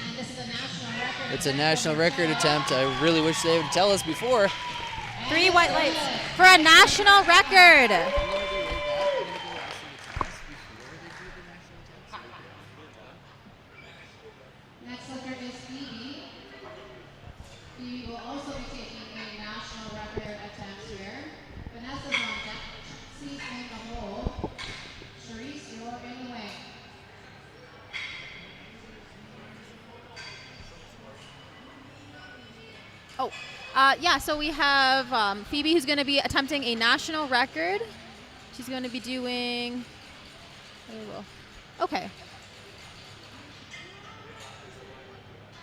A: It's a national record attempt. I really wish they would tell us before.
F: 3 white lights for a national record.
G: Next lifter is Phoebe. Phoebe will also be taking a national record attempt here. Vanessa's on deck. Seat in the hole. Charisse, you're in the way.
F: Oh, yeah, so we have Phoebe who's going to be attempting a national record. She's going to be doing, okay.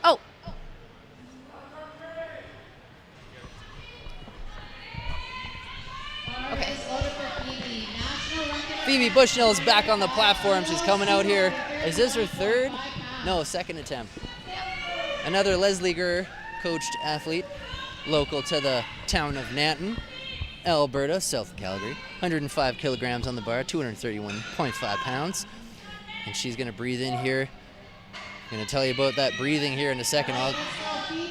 F: Oh. Okay.
A: Phoebe Bushnell is back on the platform. She's coming out here. Is this her third? No, second attempt. Another Leslie Gurr coached athlete, local to the town of Nanton, Alberta, south of Calgary. 105 kilograms on the bar, 231.5 pounds. And she's going to breathe in here. I'm going to tell you about that breathing here in a second.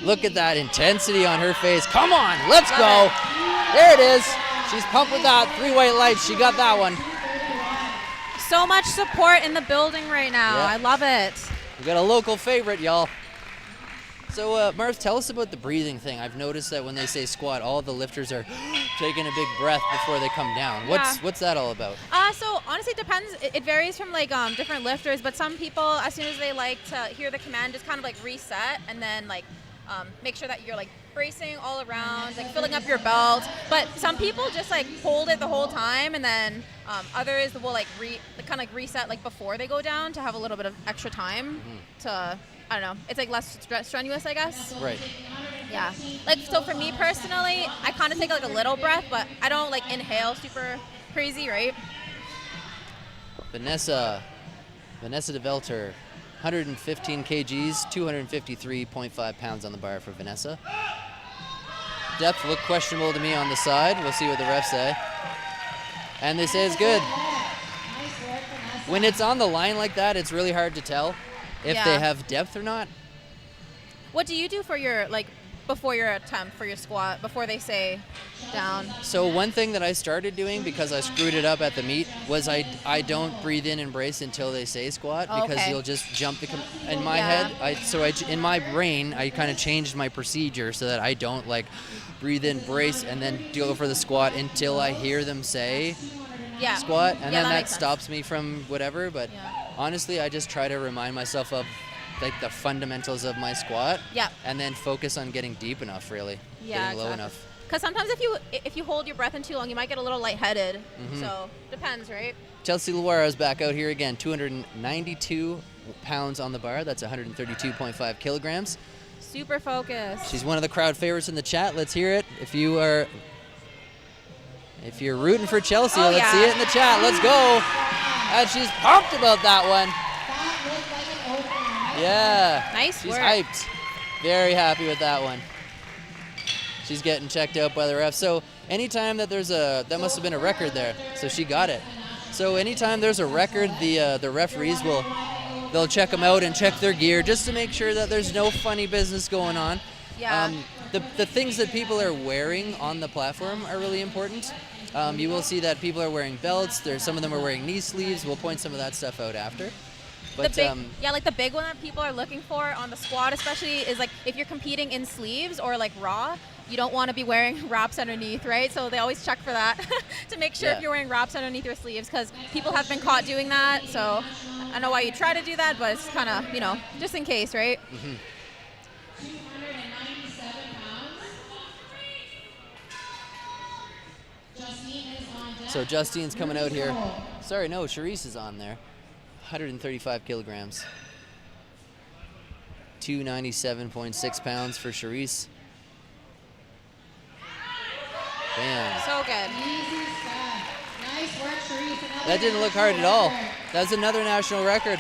A: Look at that intensity on her face. Come on, let's go. There it is. She's pumped with that. 3 white lights. She got that one.
F: So much support in the building right now.
A: Yeah.
F: I love it.
A: We got a local favorite, y'all. So, Marv, tell us about the breathing thing. I've noticed that when they say squat, all the lifters are taking a big breath before they come down. What's that all about?
F: So honestly, it depends. It varies from like different lifters, but some people, as soon as they like to hear the command, just kind of like reset and then like make sure that you're like bracing all around, like filling up your belt. But some people just like hold it the whole time, and then others will like kind of like reset like before they go down to have a little bit of extra time to. I don't know. It's like less strenuous, I guess.
A: Right.
F: Yeah. Like, so for me personally, I kind of take like a little breath, but I don't like inhale super crazy, right?
A: Vanessa DeVelter, 115 kgs, 253.5 pounds on the bar for Vanessa. Depth looked questionable to me on the side. We'll see what the refs say. And they say it's good. When it's on the line like that, it's really hard to tell if they have depth or not.
F: What do you do for your, like, before your attempt, for your squat, before they say down?
A: So one thing that I started doing, because I screwed it up at the meet, was I don't breathe in and brace until they say squat, because you'll just jump in my head. In my brain, I kind of changed my procedure so that I don't like breathe in, brace, and then go for the squat until I hear them say squat, and then that stops me from whatever. But honestly, I just try to remind myself of like the fundamentals of my squat, and then focus on getting deep enough, really, getting low enough.
F: Because sometimes if you hold your breath in too long, you might get a little lightheaded. So depends, right?
A: Chelsea Luara's back out here again, 292 pounds on the bar. That's 132.5 kilograms.
F: Super focused.
A: She's one of the crowd favorites in the chat. Let's hear it. If you're rooting for Chelsea,
F: Oh,
A: let's
F: yeah.
A: see it in the chat. Let's go. And she's pumped about that one.
G: That looked like an opener.
A: Yeah.
F: Nice
A: She's
F: work.
A: hyped. Very happy with that one. She's getting checked out by the ref. So anytime that that must have been a record there. So she got it. So anytime there's a record, the referees they'll check them out and check their gear just to make sure that there's no funny business going on.
F: Yeah.
A: The things that people are wearing on the platform are really important. You will see that people are wearing belts. Some of them are wearing knee sleeves. We'll point some of that stuff out after. But
F: like the big one that people are looking for on the squat especially is like if you're competing in sleeves or like raw, you don't want to be wearing wraps underneath, right? So they always check for that to make sure
A: Yeah.
F: if you're wearing wraps underneath your sleeves, because people have been caught doing that. So I don't know why you try to do that, but it's kind of, just in case, right?
G: 297 pounds. Justine is on deck.
A: So Justine's coming out here. Sorry, no, Charisse is on there. 135 kilograms. 297.6 pounds for Charisse. Bam.
F: So good.
G: Easy stuff. Nice work, Charisse. Another
A: That didn't look hard at all.
G: record.
A: That's another national record.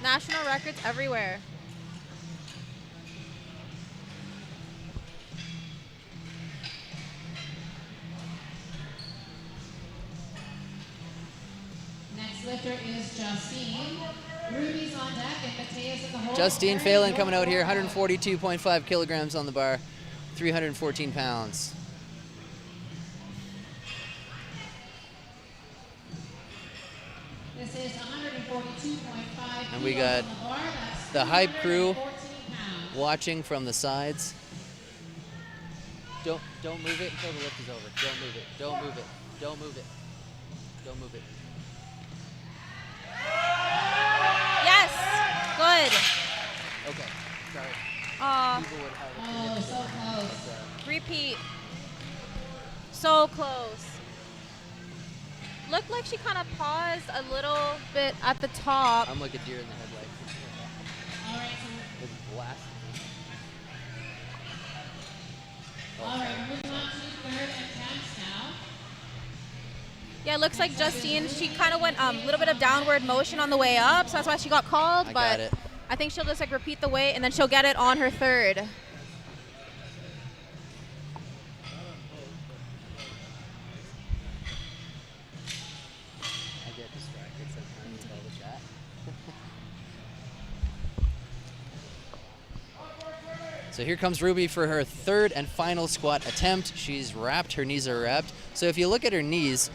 F: National records everywhere.
G: Next lifter is Justine. Ruby's on deck and Mateus in the hole.
A: Justine
G: Very
A: Phelan
G: good.
A: coming out here, 142.5 kilograms on the bar, 314 pounds.
G: This is 142.5
A: And we
G: kilos
A: got
G: on the bar. That's
A: the hype crew
G: 314 pounds.
A: watching from the sides. Don't move it until the lift is over. Don't move it. Don't move it. Don't move it. Don't move it.
F: Yes. Good.
A: Okay. Sorry.
F: Aw.
A: People would have
G: Oh, so close.
F: Repeat. So close. Looked like she kind of paused a little bit at the top.
A: I'm like a deer in the headlights.
G: All right,
A: It's blasting.
G: all right, moving on to third attempts now.
F: Yeah, it looks like Justine, she kind of went a little bit of downward motion on the way up, so that's why she got called.
A: I
F: but
A: got it.
F: I think she'll just like repeat the weight and then she'll get it on her third.
A: I get distracted sometimes with all the chat. So here comes Ruby for her third and final squat attempt. She's wrapped, her knees are wrapped. So if you look at her knees,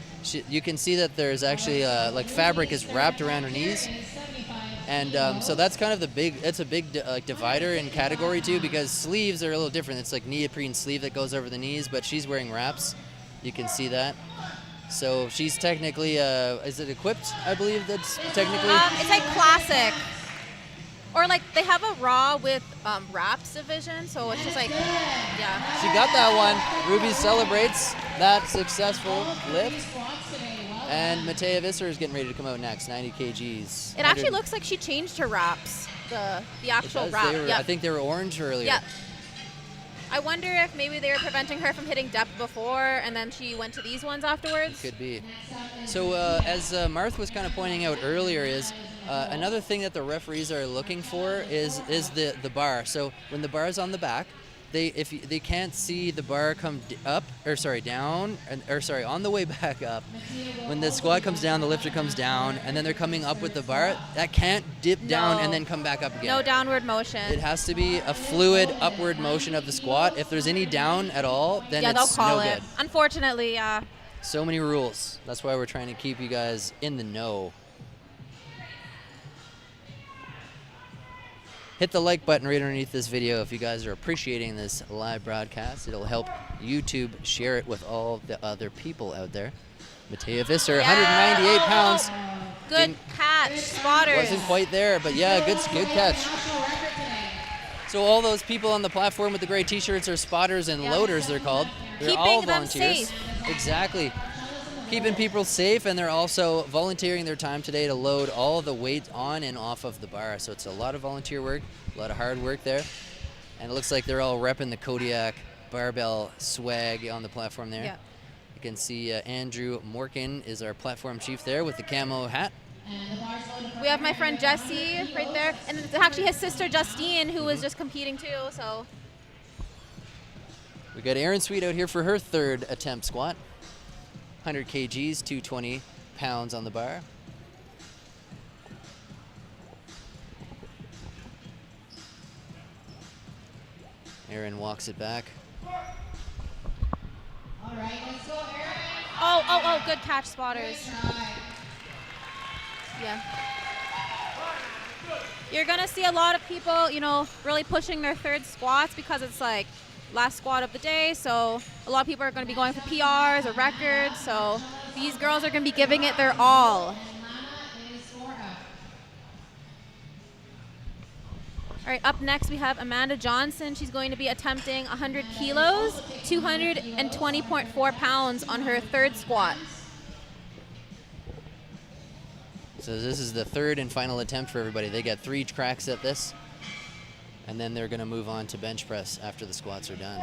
A: you can see that there's actually like fabric is wrapped around her knees. And so that's kind of it's a big divider in category too, because sleeves are a little different. It's like neoprene sleeve that goes over the knees, but she's wearing wraps. You can see that. So she's technically, is it equipped? I believe that's technically.
F: It's like classic. Or like they have a raw with wraps division, so it's just like, yeah.
A: She got that one. Ruby celebrates that successful lift. And Matea Visser is getting ready to come out next, 90 kgs.
F: It actually looks like she changed her wraps, the actual
A: It does.
F: wrap.
A: I think they were orange earlier.
F: Yeah. I wonder if maybe they were preventing her from hitting depth before, and then she went to these ones afterwards.
A: Could be. So as Marth was kind of pointing out earlier, is another thing that the referees are looking for is the bar. So when the bar is on the back, they can't see the bar come down, on the way back up. When the squat comes down, the lifter comes down, and then they're coming up with the bar. That can't dip down and then come back up again.
F: No downward motion.
A: It has to be a fluid upward motion of the squat. If there's any down at all, then
F: they'll
A: it's
F: call
A: no
F: it.
A: good.
F: Unfortunately, yeah.
A: So many rules. That's why we're trying to keep you guys in the know. Hit the like button right underneath this video if you guys are appreciating this live broadcast. It'll help YouTube share it with all the other people out there. Matea Visser, 198 pounds.
F: Good
A: Didn't-
F: catch, spotters.
A: Wasn't quite there, but yeah, good catch. So all those people on the platform with the gray t-shirts are spotters and loaders, they're called. They're all
F: Keeping them
A: volunteers.
F: safe.
A: Exactly. keeping people safe, and they're also volunteering their time today to load all the weight on and off of the bar. So it's a lot of volunteer work, a lot of hard work there. And it looks like they're all repping the Kodiak barbell swag on the platform there.
F: Yeah.
A: You can see Andrew Morkin is our platform chief there with the camo hat.
F: We have my friend Jesse right there, and it's actually his sister Justine who was just competing too. So
A: We got Erin Sweet out here for her third attempt squat. 100 kgs, 220 pounds on the bar. Erin walks it back.
G: All right, let's go, Erin.
F: oh, good catch, spotters. Yeah. You're gonna see a lot of people, you know, really pushing their third squats because it's like last squat of the day. So a lot of people are gonna be going for PRs or records. So these girls are gonna be giving it their all.
G: And Lana is 4 up.
F: All right, up next we have Amanda Johnson. She's going to be attempting 100 kilos, 220.4 pounds on her third squat.
A: So this is the third and final attempt for everybody. They got 3 cracks at this, and then they're gonna move on to bench press after the squats are done.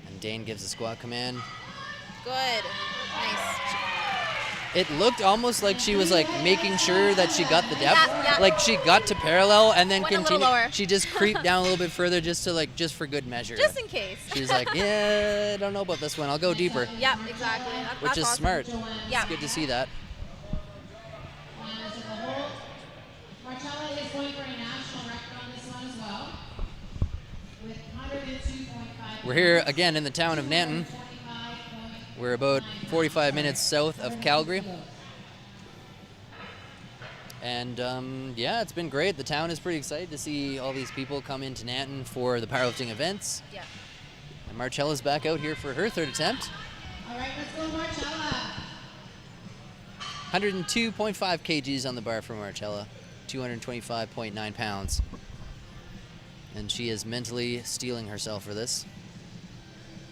A: And Dane gives the squat command.
F: Good, nice.
A: It looked almost like she was like making sure that she got the depth.
F: Yeah.
A: Like she got to parallel and then
F: Went a little
A: continued.
F: lower.
A: She just creeped down a little bit further just for good measure.
F: Just in case.
A: She's like, yeah, I don't know about this one. I'll go deeper,
F: Yep, exactly.
A: which
F: That's
A: is
F: awesome.
A: smart.
F: Yeah.
A: It's good to see that.
G: Lana's in the hold. Marcella is going for a national record on this one as well. With 102.5.
A: We're here again in the town of Nanton.
G: 25.9.
A: We're about 45 minutes south of Calgary. And yeah, it's been great. The town is pretty excited to see all these people come into Nanton for the powerlifting events.
F: Yeah.
A: And Marcella's back out here for her third attempt.
G: All right, let's go, Marcella.
A: 102.5 kgs on the bar for Marcella, 225.9 pounds. And she is mentally steeling herself for this.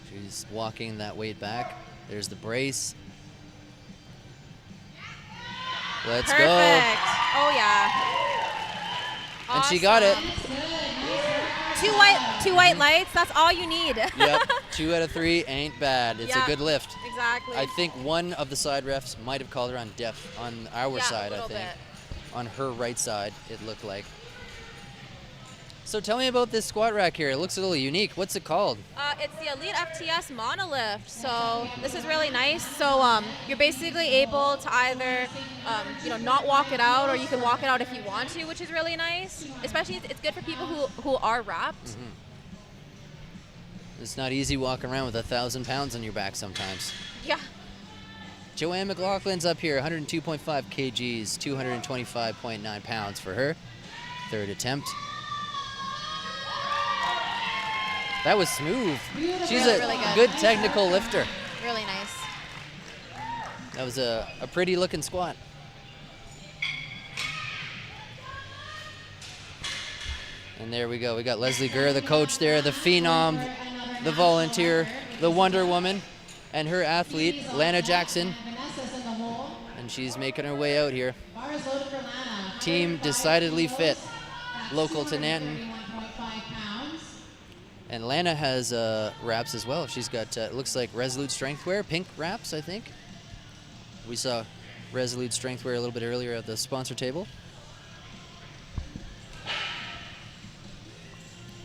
A: She's walking that weight back. There's the brace. Let's
F: Perfect.
A: go.
F: Oh yeah.
A: And she got it.
F: Two white lights. That's all you need.
A: Yep, 2 out of 3 ain't bad. It's
F: Yeah.
A: a good lift.
F: Exactly.
A: I think one of the side refs might have called her on depth on our
F: Yeah, a
A: side, I
F: little
A: think.
F: bit.
A: On her right side, it looked like. So tell me about this squat rack here. It looks a little unique. What's it called?
F: It's the Elite FTS monolift. So this is really nice. So you're basically able to either, not walk it out, or you can walk it out if you want to, which is really nice. Especially it's good for people who are wrapped.
A: It's not easy walking around with 1,000 pounds on your back sometimes.
F: Yeah.
A: Joanne McLaughlin's up here, 102.5 kgs, 225.9 pounds for her third attempt. That was smooth. She's a
F: Really good.
A: good technical lifter.
F: Really nice.
A: That was a pretty looking squat. And there we go. We got Leslie Gurr, the coach there, the phenom, the volunteer, the Wonder Woman, and her athlete, Lana Jackson.
G: Vanessa's in the hole.
A: And she's making her way out here.
G: Bar is loaded for Lana.
A: Team decidedly fit, local to Nanton.
G: 31.5 pounds.
A: And Lana has wraps as well. She's got, it looks like Resolute Strength Wear, pink wraps, I think. We saw Resolute Strength Wear a little bit earlier at the sponsor table.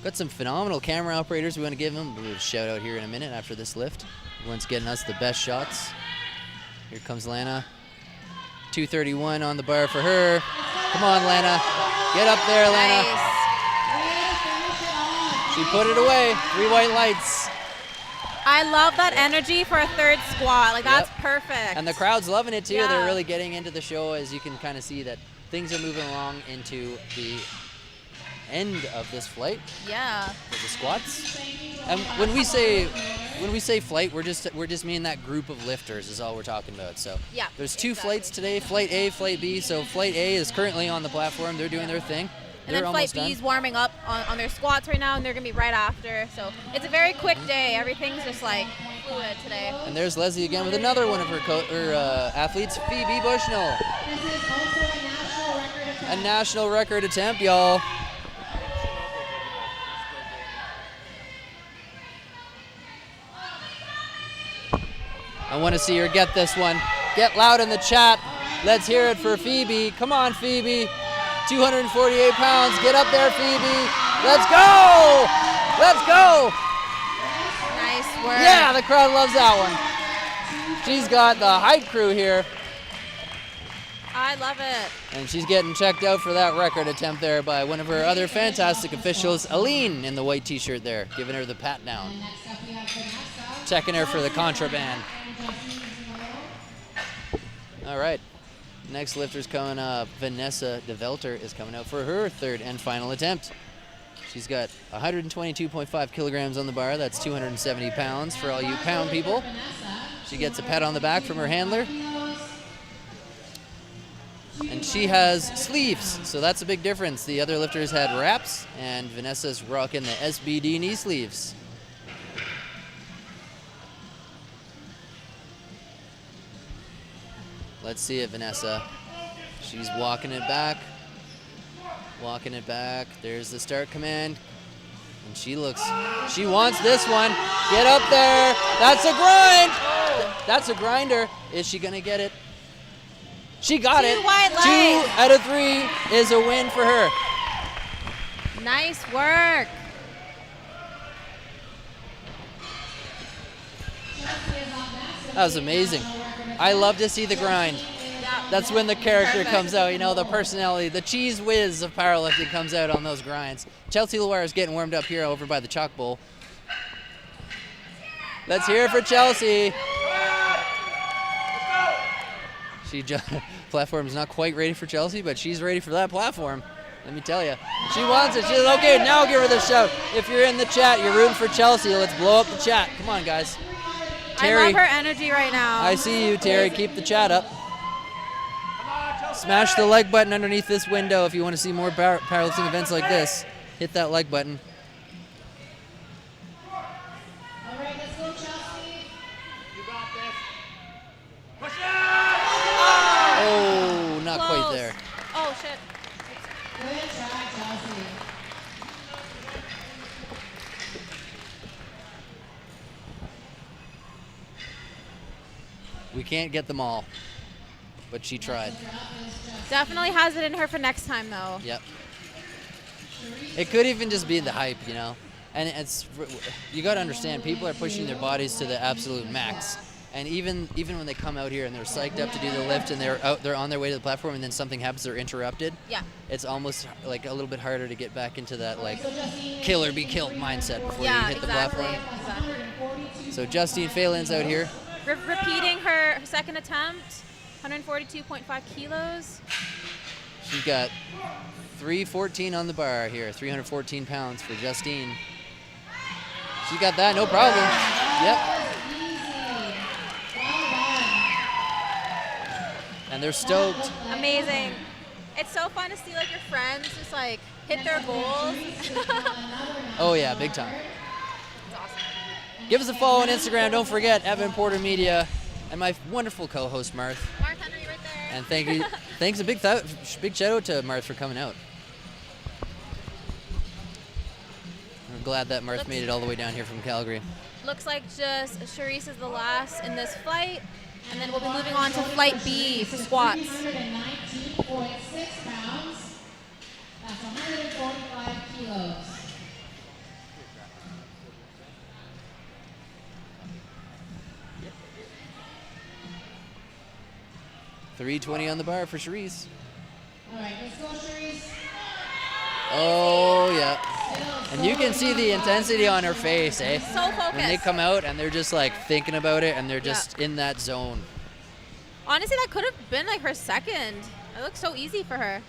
A: Got some phenomenal camera operators. We want to give them a shout out here in a minute after this lift. Everyone's getting us the best shots. Here comes Lana. 231 on the bar for her. Come on, Lana. Get up there, Lana.
F: Nice.
A: She put it away. 3 white lights.
F: I love that energy for a third squat. Like, that's
A: Yep.
F: perfect.
A: And the crowd's loving it too.
F: Yeah.
A: They're really getting into the show, as you can kind of see that things are moving along into the end of this flight
F: Yeah.
A: with the squats. And when we say flight, we're just meaning that group of lifters is all we're talking about. So
F: Yeah,
A: there's 2
F: exactly.
A: flights today, Flight A, Flight B. So Flight A is currently on the platform. They're doing their thing.
F: And
A: They're
F: then Flight
A: almost
F: B
A: done.
F: is warming up on their squats right now, and they're going to be right after. So it's a very quick day. Everything's just like fluid today.
A: And there's Leslie again with another one of her athletes, Phoebe Bushnell.
G: This is also a national record attempt.
A: A national record attempt, y'all. I want to see her get this one. Get loud in the chat. Let's hear it for Phoebe. Come on, Phoebe. 248 pounds. Get up there, Phoebe. Let's go! Let's go!
F: Nice work.
A: Yeah, the crowd loves that one. She's got the height crew here,
F: I love it.
A: and she's getting checked out for that record attempt there by one of her other fantastic officials, Aline, in the white t-shirt there, giving her the pat down.
G: And next up we have Vanessa.
A: Checking her for the contraband. All right. Next lifter's coming up. Vanessa DeVelter is coming out for her third and final attempt. She's got 122.5 kilograms on the bar. That's 270 pounds for all you pound people. She gets a pat on the back from her handler. And she has sleeves, so that's a big difference. The other lifters had wraps, and Vanessa's rocking the SBD knee sleeves. Let's see it, Vanessa. She's walking it back. Walking it back. There's the start command. And she wants this one. Get up there. That's a grind. That's a grinder. Is she going to get it? She got it. 2 out of 3 is a win for her.
F: Nice work.
A: That was amazing. I love to see the grind. That's when the character comes out, you know, the personality, the cheese whiz of powerlifting comes out on those grinds. Chelsea Loire is getting warmed up here over by the chalk bowl. Let's hear it for Chelsea. Platform's not quite ready for Chelsea, but she's ready for that platform. Let me tell you. She wants it. She's okay, now give her the shout. If you're in the chat, you're rooting for Chelsea. Let's blow up the chat. Come on, guys. Terry,
F: I love her energy right now.
A: I see you, Terry. Keep the chat up. Smash the like button underneath this window if you want to see more powerlifting events like this. Hit that like button.
G: All right, let's go, Chelsea.
A: Oh, not quite
F: Close.
A: there.
F: Oh, shit.
G: Good try, Chelsea.
A: We can't get them all, but she tried.
F: Definitely has it in her for next time, though.
A: Yep. It could even just be the hype, you know? And you got to understand, people are pushing their bodies to the absolute max. And even when they come out here and they're psyched up to do the lift and they're on their way to the platform and then something happens, they're interrupted.
F: Yeah.
A: It's almost like a little bit harder to get back into that like kill or be killed mindset before you hit the platform.
F: Exactly.
A: So Justine Phelan's out here.
F: Repeating her second attempt, 142.5 kilos.
A: She's got 314 on the bar here, 314 pounds for Justine. She got that, no problem. Yep. And they're stoked.
F: Amazing. It's so fun to see like your friends just like hit their goals.
A: Oh yeah, big time.
F: It's awesome.
A: Give us a follow on Instagram. Don't forget Evan Porter Media and my wonderful co-host Marth.
F: Marth Henry right there.
A: And thank you. Thanks a big shout out to Marth for coming out. I'm glad that Marth made it all the way down here from Calgary.
F: Looks like just Charisse is the last in this flight, and then we'll be moving on to flight B for squats.
G: 319.6 pounds. That's 145 kilos.
A: $320 on the bar for Charisse.
G: All right, let's go, Charisse.
A: Oh yeah. And you can see the intensity on her face, eh?
F: So focused.
A: When they come out and they're just like thinking about it and they're just in that zone.
F: Honestly, that could have been like her second. It looks so easy for her.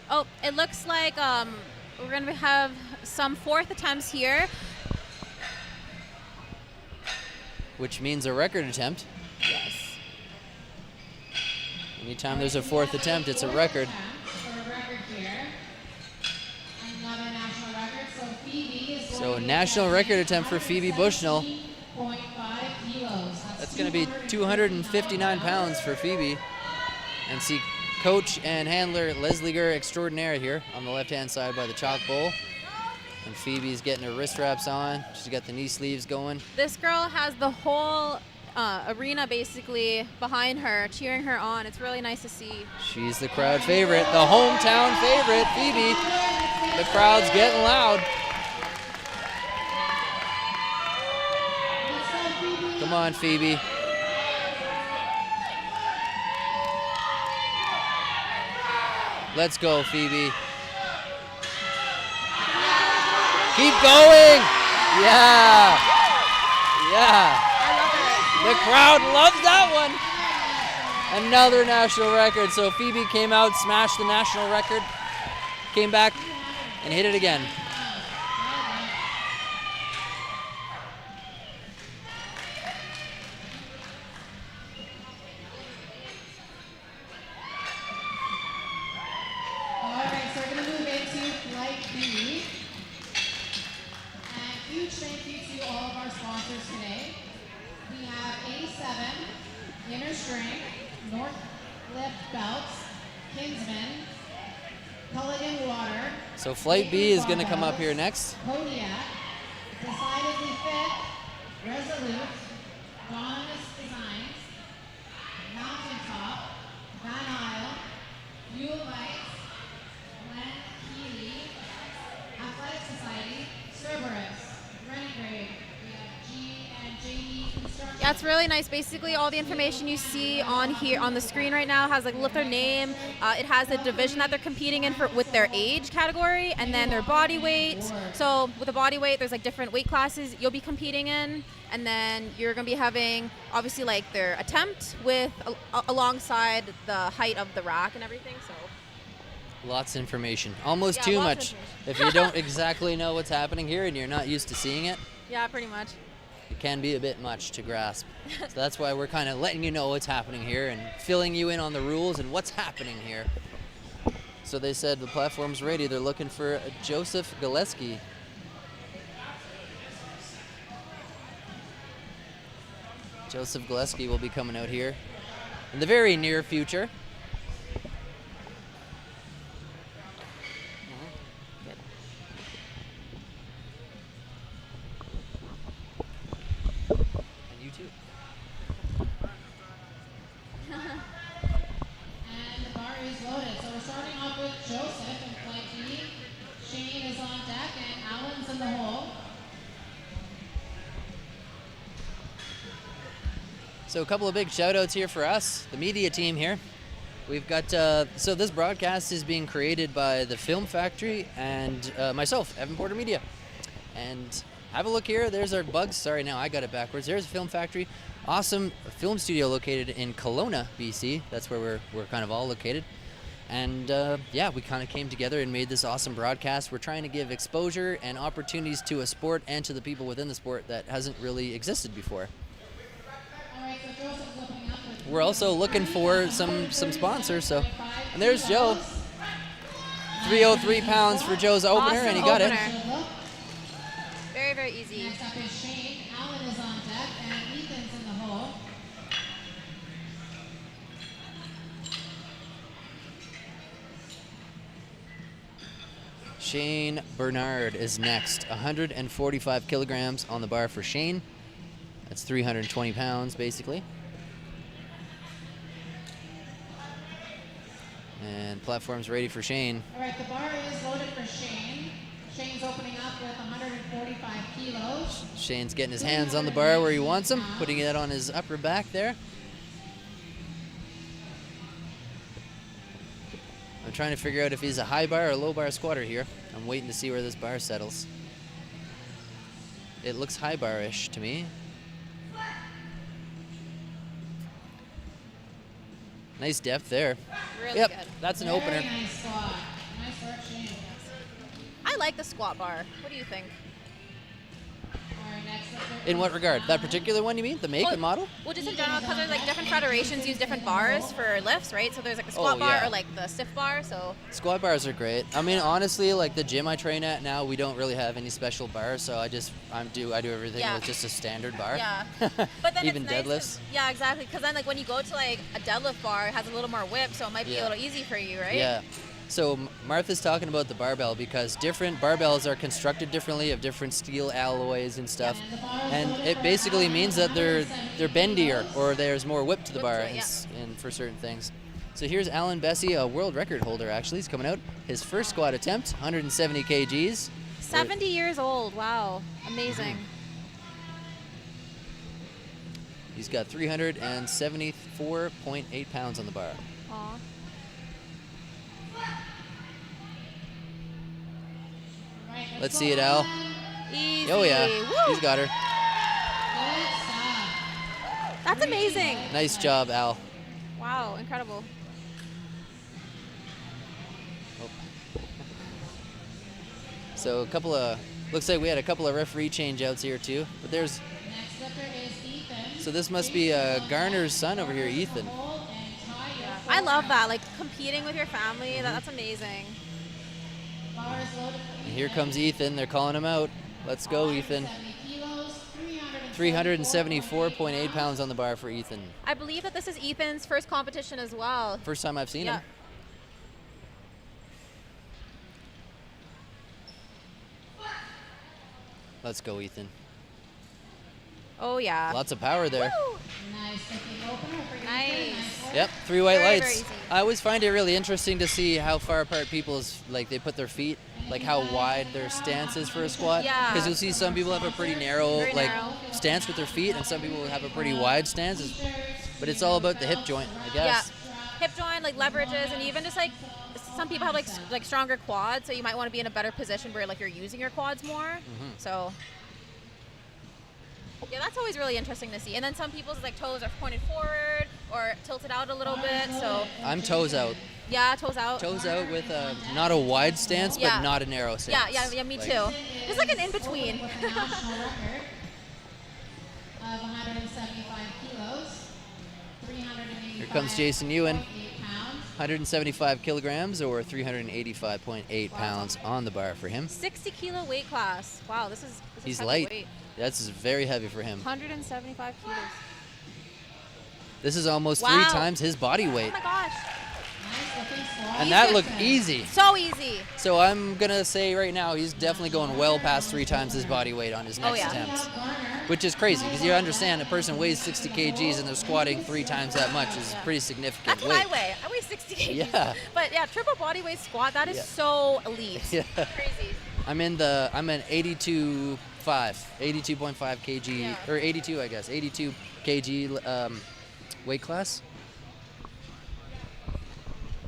F: Oh, it looks like we're going to have some fourth attempts here.
A: Which means a record attempt.
F: Yes.
A: Anytime there's a fourth attempt, it's a record.
G: For a record here.
A: So national record attempt for Phoebe Bushnell.
G: 17.5 kilos.
A: That's going to be 259 pounds for Phoebe. And see coach and handler Leslie Gurr extraordinaire here on the left-hand side by the chalk bowl. And Phoebe's getting her wrist wraps on. She's got the knee sleeves going.
F: This girl has the whole arena basically behind her, cheering her on. It's really nice to see.
A: She's the crowd favorite, the hometown favorite, Phoebe. The crowd's getting loud. Come on, Phoebe. Let's go, Phoebe. Keep going. Yeah. Yeah. The crowd loves that one. Another national record. So Phoebe came out, smashed the national record, came back and hit it again. So Flight B is going to come up here next.
G: Kodiak, Decidedly Fit, Resolute, Autonomous Designs, Mountain Top, Van Isle, Fuel Lights, Glen Keely, Athletic Society, Cerberus, Renegade, we have G and JE Construction.
F: Yeah, it's really nice. Basically, all the information you see on here on the screen right now has like their name. It has the division that they're competing in with their age category, and then their body weight. So with the body weight, there's like different weight classes you'll be competing in, and then you're gonna be having obviously like their attempt with alongside the height of the rack and everything. So
A: lots of information, almost
F: Yeah,
A: too
F: lots of
A: much.
F: information.
A: If you don't exactly know what's happening here and you're not used to seeing it,
F: yeah, pretty much.
A: it can be a bit much to grasp. So that's why we're kind of letting you know what's happening here and filling you in on the rules and what's happening here. So they said the platform's ready. They're looking for Joseph Galeski. Joseph Galeski will be coming out here in the very near future.
G: And the bar is loaded. So we're starting off with Joseph in Flight B. Shane is on deck and Alan's in the hole.
A: So a couple of big shout outs here for us, the media team here. We've got, so this broadcast is being created by the Film Factory and myself, Evan Porter Media. And have a look here, there's our bugs. Sorry, now I got it backwards. There's Film Factory. Awesome film studio located in Kelowna, BC. That's where we're kind of all located. And yeah, we kind of came together and made this awesome broadcast. We're trying to give exposure and opportunities to a sport and to the people within the sport that hasn't really existed before. We're also looking for some sponsors. So, and there's Joe. 303 pounds for Joe's opener,
F: Awesome
A: and he got
F: opener.
A: it.
F: Very, very easy.
G: Next up is Shane. Alan is on deck and Ethan's in the hole.
A: Shane Bernard is next. 145 kilograms on the bar for Shane. That's 320 pounds, basically. And platform's ready for Shane.
G: All right, the bar is loaded for Shane. Shane's opening up with 145 kilos.
A: Shane's getting his hands on the bar where he wants them, putting it on his upper back there. I'm trying to figure out if he's a high bar or a low bar squatter here. I'm waiting to see where this bar settles. It looks high bar-ish to me. Nice depth there.
F: Really
A: Yep,
F: good.
A: that's an
G: Very
A: opener.
G: nice squat. Nice work, Shane.
F: I like the squat bar. What do you think?
G: All right,
A: In what regard? That particular one, you mean? The make and model?
F: Well, just in general, because there's like different federations use different bars for lifts, right? So there's like the squat bar
A: yeah.
F: or like the stiff bar. So
A: Squat bars are great. I mean, honestly, like the gym I train at now, we don't really have any special bars, so I do everything
F: Yeah.
A: with just a standard bar.
F: yeah, but then
A: Even
F: it's nice
A: deadlifts.
F: Yeah, exactly. Because then like when you go to like a deadlift bar, it has a little more whip, so it might be
A: Yeah.
F: a little easy for you, right?
A: Yeah. So Martha's talking about the barbell because different barbells are constructed differently, of different steel alloys and stuff, and it basically means that they're bendier or there's more whip to the
F: Whip
A: bar
F: to it,
A: and for certain things. So here's Alan Bessie, a world record holder actually. He's coming out. His first squat attempt, 170 kgs.
F: 70 years old. Wow, amazing.
A: He's got 374.8 pounds on the bar.
F: Aw.
A: Let's see it, Al.
F: Easy.
A: Oh yeah,
F: Woo.
A: he's got her.
G: Good stuff.
F: That's amazing.
A: Nice job, Al.
F: Wow, incredible.
A: So looks like we had a couple of referee changeouts here too. But there's,
G: Next lifter is Ethan.
A: so this must be Garner's son over here, Ethan.
G: Hold and tie your
F: I love that, like competing with your family. That's amazing.
G: bar is loaded for
A: And here comes Ethan. They're calling him out. Let's go, Ethan.
G: 70 kilos,
A: 374.8 pounds on the bar for Ethan.
F: I believe that this is Ethan's first competition as well.
A: First time I've seen
F: Yeah.
A: him. Let's go, Ethan.
F: Oh yeah.
A: Lots of power there.
F: Woo!
G: Nice lifting opener for Ethan.
F: Nice.
A: Yep, 3 white
F: Very,
A: lights.
F: very easy.
A: I always find it really interesting to see how far apart people's, like they put their feet, like how wide their stance is for a squat.
F: Yeah.
A: Because you'll see some people have a pretty narrow,
F: Very
A: like
F: narrow.
A: stance with their feet, and some people have a pretty wide stance. But it's all about the hip joint, I guess.
F: Yeah. Hip joint, like leverages, and even just like some people have like stronger quads, so you might want to be in a better position where like you're using your quads more.
A: Mm-hmm.
F: So yeah, that's always really interesting to see. And then some people's like toes are pointed forward or tilted out a little bit. So
A: I'm toes out.
F: yeah, toes out.
A: Toes out with not a wide stance,
F: Yeah.
A: but not a narrow stance.
F: Yeah, me
A: Like,
F: too. Just like an in between.
G: National record of 175 kilos, 385.
A: Here comes Jason Ewan.
G: pounds.
A: 175 kilograms or 385.8 pounds on the bar for him.
F: 60 kilo weight class. Wow, this is
A: He's
F: heavy
A: light.
F: weight.
A: That's very heavy for him.
F: 175 kilos.
A: This is almost
F: Wow.
A: 3 times his body
F: Oh
A: weight.
F: my gosh.
G: Nice looking squat.
A: And that looked easy.
F: So easy.
A: So I'm going to say right now he's definitely going well past 3 times his body weight on his next
F: yeah.
A: attempt. Which is crazy because you understand a person weighs 60 kgs and they're squatting 3 times that much is pretty significant
F: That's
A: weight.
F: what I weigh. I weigh 60 kgs.
A: Yeah.
F: But yeah, triple body weight squat, that is
A: Yeah.
F: so elite.
A: Yeah.
F: Crazy.
A: I'm an 82.5 kg,
F: Yeah.
A: or 82 I guess, 82 kg weight class.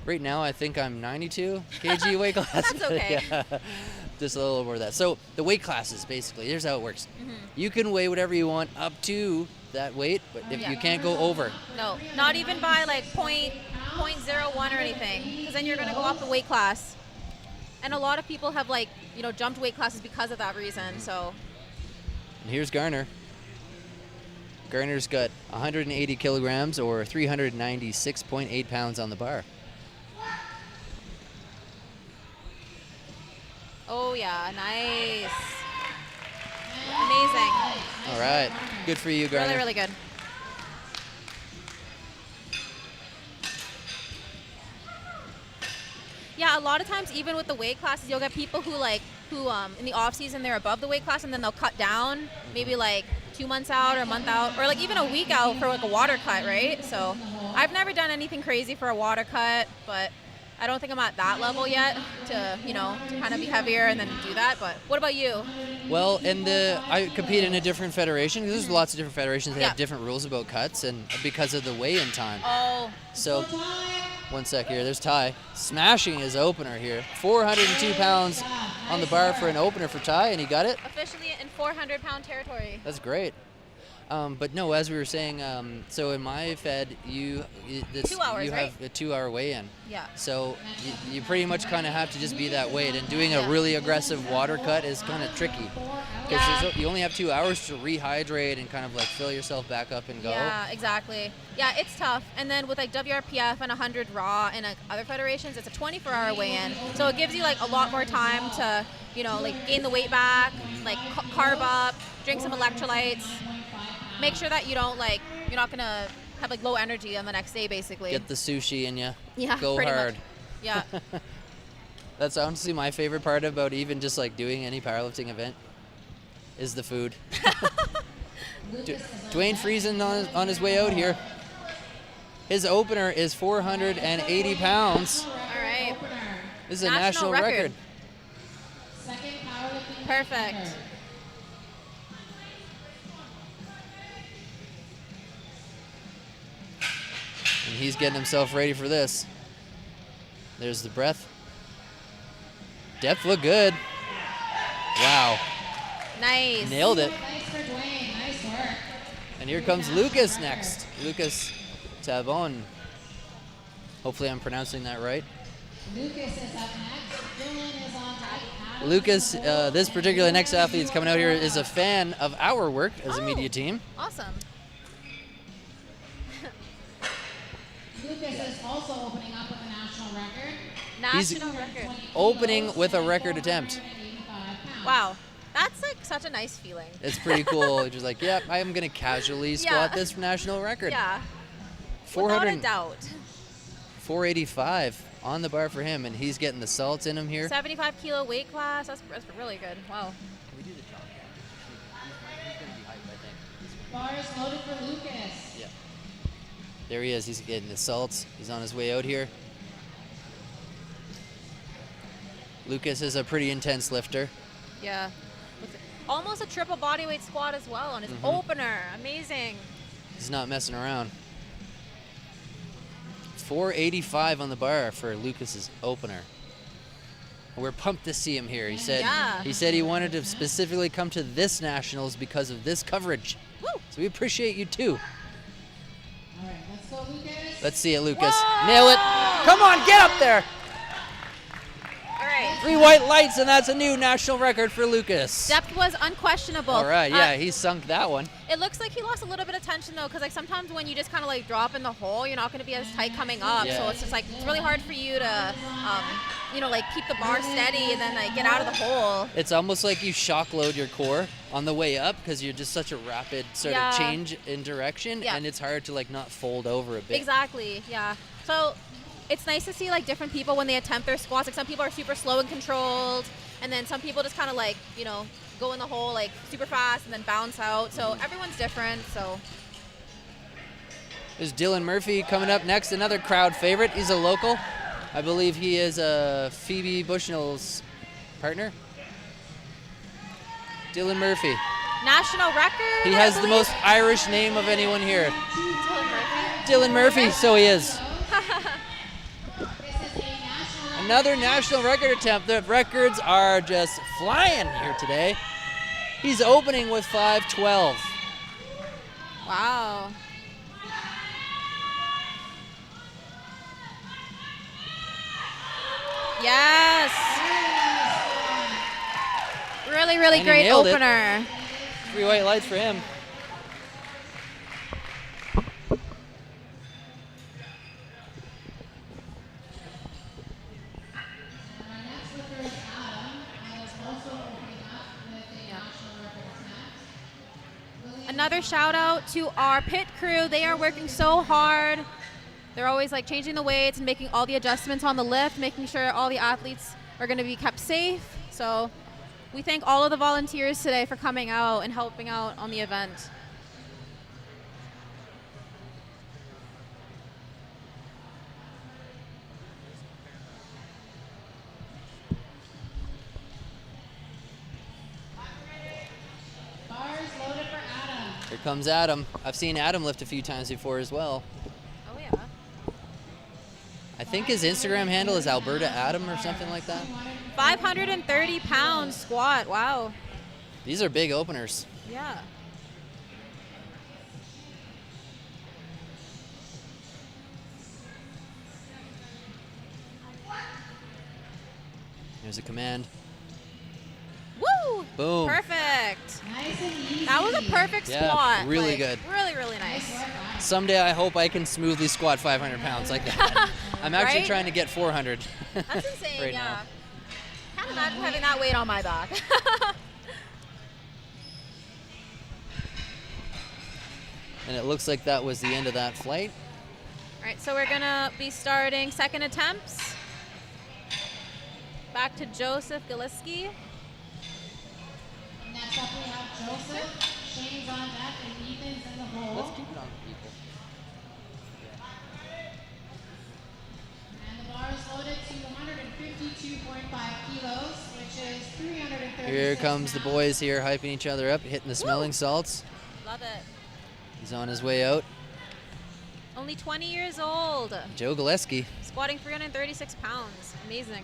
A: Right now I think I'm 92 kg weight class.
F: That's okay.
A: Yeah. Just a little over that. So the weight classes basically, here's how it works.
F: Mm-hmm.
A: You can weigh whatever you want up to that weight, but if
F: Yeah.
A: you can't go over.
F: No, not even by like 0.01 or anything, because then you're going to go up the weight class. And a lot of people have like, jumped weight classes because of that reason. So
A: And here's Garner. Garner's got 180 kilograms or 396.8 pounds on the bar.
F: oh yeah, nice. Amazing.
A: All right, good for you, Garner.
F: Really, really good. Yeah, a lot of times, even with the weight classes, you'll get people who in the off season they're above the weight class, and then they'll cut down, maybe like 2 months out or a month out, or like even a week out for like a water cut, right? So I've never done anything crazy for a water cut, but I don't think I'm at that level yet to kind of be heavier and then do that. But what about you?
A: Well, I compete in a different federation. 'Cause there's lots of different federations that
F: Yeah.
A: have different rules about cuts, and because of the weigh-in time.
F: Oh,
A: So, one sec here. There's Ty smashing his opener here. 402 pounds on the bar for an opener for Ty, and he got it.
F: officially in 400-pound territory.
A: That's great. But no, as we were saying, so in my fed, you
F: 2 hours,
A: you
F: right?
A: have a 2-hour weigh-in.
F: Yeah.
A: So you pretty much kind of have to just be that weight, and doing a
F: Yeah.
A: really aggressive water cut is kind of tricky. Because you only have 2 hours to rehydrate and kind of like fill yourself back up and go.
F: Yeah, exactly. Yeah, it's tough. And then with like WRPF and 100 raw and like other federations, it's a 24-hour weigh-in. So it gives you like a lot more time to, you know, like gain the weight back, like carb up, drink some electrolytes. Make sure that you don't like, you're not gonna have like low energy on the next day, basically.
A: Get the sushi in you.
F: Yeah,
A: Go
F: pretty
A: hard.
F: much. Yeah.
A: That's honestly my favorite part about even just like doing any powerlifting event is the food. Dwayne Friesen on his way out here. His opener is 480 pounds.
F: All right.
A: This is a national record.
G: Second powerlifting
F: Perfect.
G: record.
A: And he's getting himself ready for this. There's the breath. Depth look good. Wow.
F: Nice.
A: Nailed it.
G: Nice for Dwayne. Nice work.
A: And here comes Lucas next. Lucas Tabon. Hopefully I'm pronouncing that right.
G: Lucas is up next. Dylan is on deck. Adam
A: Lucas,
G: is on
A: this particular next athlete that's coming out here is a fan of our work as a
F: Oh.
A: media team.
F: Awesome.
G: Lucas is also opening up with a national record.
F: National record.
A: Opening with a record attempt.
G: 485 pounds.
F: Wow. That's like such a nice feeling.
A: It's pretty cool. Just like, yep, I am going to casually squat
F: Yeah.
A: this national record.
F: Yeah.
A: 400
F: Without a doubt.
A: 485 on the bar for him, and he's getting the salts in him here.
F: 75 kilo weight class. That's really good. Wow.
A: Can we do the chalk? He's going to be hyped, I think.
G: Bars loaded for Lucas.
A: Yeah. There he is. He's getting the salts. He's on his way out here. Lucas is a pretty intense lifter.
F: Yeah. With almost a triple bodyweight squat as well on his opener. Amazing.
A: He's not messing around. 485 on the bar for Lucas's opener. We're pumped to see him here. He said
F: Yeah.
A: he wanted to specifically come to this nationals because of this coverage.
F: Woo.
A: So we appreciate you too.
G: All right, let's go, Lucas.
A: Let's see it, Lucas.
F: Whoa!
A: Nail it. Come on, get up there.
F: All right.
A: 3 white lights, and that's a new national record for Lucas.
F: Depth was unquestionable.
A: All right, yeah, he sunk that one.
F: It looks like he lost a little bit of tension though, because like sometimes when you just kind of like drop in the hole, you're not going to be as tight coming up.
A: Yeah.
F: So it's just like it's really hard for you to, you know, like keep the bar steady and then like get out of the hole.
A: It's almost like you shock load your core on the way up because you're just such a rapid sort
F: Yeah.
A: of change in direction,
F: Yeah.
A: and it's hard to like not fold over a bit.
F: Exactly. Yeah. So it's nice to see like different people when they attempt their squats. Like some people are super slow and controlled, and then some people just kind of like, you know, go in the hole like super fast and then bounce out. So everyone's different. So
A: There's Dylan Murphy coming up next, another crowd favorite. He's a local. I believe he is Phoebe Bushnell's partner. Dylan Murphy.
F: national record.
A: He
F: I
A: has the
F: believe?
A: most Irish name of anyone here.
F: Dylan Murphy.
A: Dylan Murphy, so he is.
G: This is a national
A: Another national record attempt. The records are just flying here today. He's opening with 512.
F: Wow. Yes. Really, really
A: And he
F: great
A: nailed it.
F: opener.
A: 3 white lights for him.
G: Our next lifter is Adam. Is also opening up with a national record attempt.
F: Another shout out to our pit crew. They are working so hard. They're always like changing the weights and making all the adjustments on the lift, making sure all the athletes are going to be kept safe. So we thank all of the volunteers today for coming out and helping out on the event.
G: Bars loaded for Adam.
A: Here comes Adam. I've seen Adam lift a few times before as well.
F: Oh yeah.
A: I think his Instagram handle is Alberta Adam or something like that.
F: 530 pounds squat. Wow.
A: These are big openers.
F: Yeah.
A: There's a command.
F: Woo!
A: Boom.
F: Perfect.
G: Nice and easy.
F: That was a perfect
A: Yeah,
F: squat.
A: really
F: like,
A: good.
F: Really, really nice.
A: Someday I hope I can smoothly squat 500 pounds like that. I'm actually
F: Right?
A: trying to get 400.
F: That's insane,
A: right
F: yeah.
A: now.
F: Can't imagine having that weight on my back.
A: And it looks like that was the end of that flight.
F: All right, so we're gonna be starting second attempts. Back to Joseph Galiski.
G: Next up we have Joseph. Shane's on deck and Ethan's in the hole.
A: Let's keep it on people.
G: And the bar is loaded to 152.5 kilos, which is 336
A: Here comes the
G: pounds.
A: boys here hyping each other up, hitting the smelling salts.
F: Love it.
A: He's on his way out.
F: Only 20 years old.
A: Joe Gillespie.
F: Squatting 336 pounds. Amazing.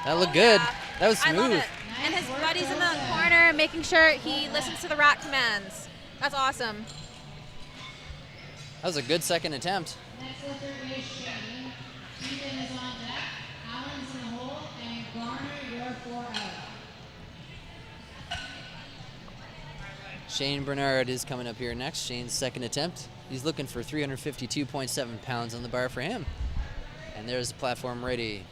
A: That looked good.
F: Yeah.
A: That was
F: I love
A: smooth.
F: it. And his buddy's in the corner making sure he listens to the rack commands. That's awesome.
A: That was a good second attempt.
G: Next lifter is Shane. Ethan is on deck. Alan's in the hole. And Garner, you're 4 out.
A: Shane Bernard is coming up here next. Shane's second attempt. He's looking for 352.7 pounds on the bar for him. And there's the platform ready.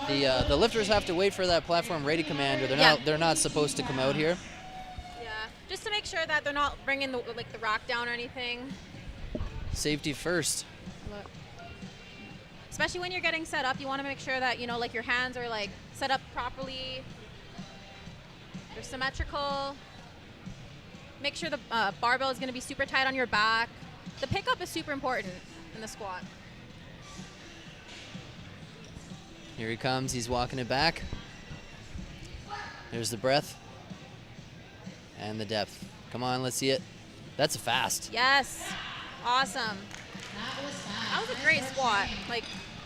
A: The lifters have to wait for that platform ready command, or they're not supposed to come out here.
F: Yeah. Just to make sure that they're not bringing the rack down or anything.
A: Safety first.
F: Look. Especially when you're getting set up, you want to make sure that, your hands are set up properly. They're symmetrical. Make sure the barbell is going to be super tight on your back. The pickup is super important in the squat.
A: Here he comes. He's walking it back. There's the breath and the depth. Come on, let's see it. That's fast.
F: Yes. Awesome.
G: That was fast.
F: That was a great squat.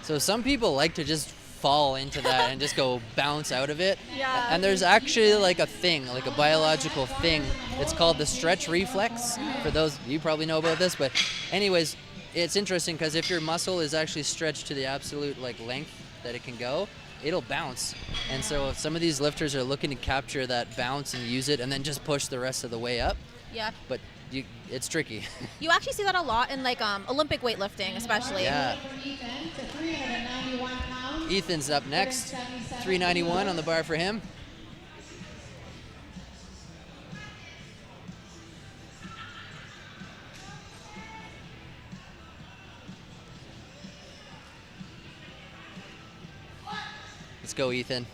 A: So some people like to just fall into that and just go bounce out of it.
F: Yeah.
A: And there's actually a thing, a biological thing. It's called the stretch reflex. For those, you probably know about this, but anyways, it's interesting because if your muscle is actually stretched to the absolute length that it can go, it'll bounce. And so some of these lifters are looking to capture that bounce and use it and then just push the rest of the way up.
F: Yeah.
A: But it's tricky.
F: You actually see that a lot in Olympic weightlifting, especially.
A: Yeah.
G: For Ethan to 391 pounds.
A: Ethan's up next. 391 on the bar for him. Let's go, Ethan.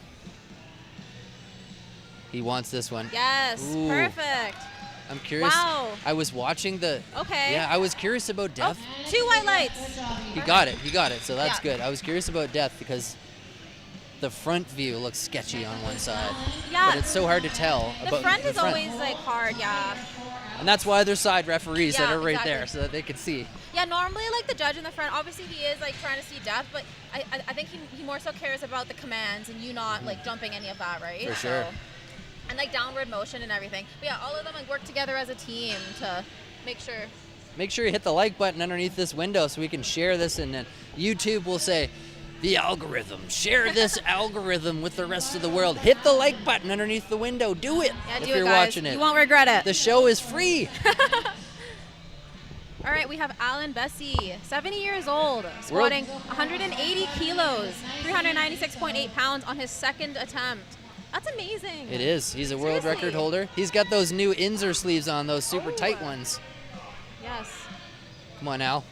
A: He wants this one.
F: Yes.
A: Ooh.
F: Perfect.
A: I'm curious.
F: Wow.
A: I was watching the.
F: Okay.
A: Yeah, I was curious about depth.
F: Oh, 2 white lights.
A: He got it. So that's
F: Yeah.
A: good. I was curious about depth because the front view looks sketchy on one side.
F: Yeah.
A: But it's so hard to tell.
F: The
A: about
F: front
A: the
F: is always hard, yeah.
A: And that's why there's side referees that
F: Yeah,
A: are right
F: exactly.
A: there so that they can see.
F: Yeah, normally the judge in the front, obviously he is trying to see depth, but I think he more so cares about the commands and you not jumping any of that, right?
A: For sure.
F: And downward motion and everything. But yeah, all of them work together as a team to make sure.
A: Make sure you hit the like button underneath this window so we can share this, and then YouTube will say, the algorithm, share this algorithm with the rest of the world. Hit the like button underneath the window. Do it
F: Yeah,
A: if
F: do it,
A: you're
F: guys.
A: watching it.
F: You won't regret it.
A: The show is free.
F: All right, we have Alan Bessie, 70 years old, squatting 180 kilos, 396.8 pounds on his second attempt. That's amazing.
A: It is. He's a world
F: Seriously.
A: record holder. He's got those new Inzer sleeves on, those super tight ones.
F: Yes.
A: Come on, Al.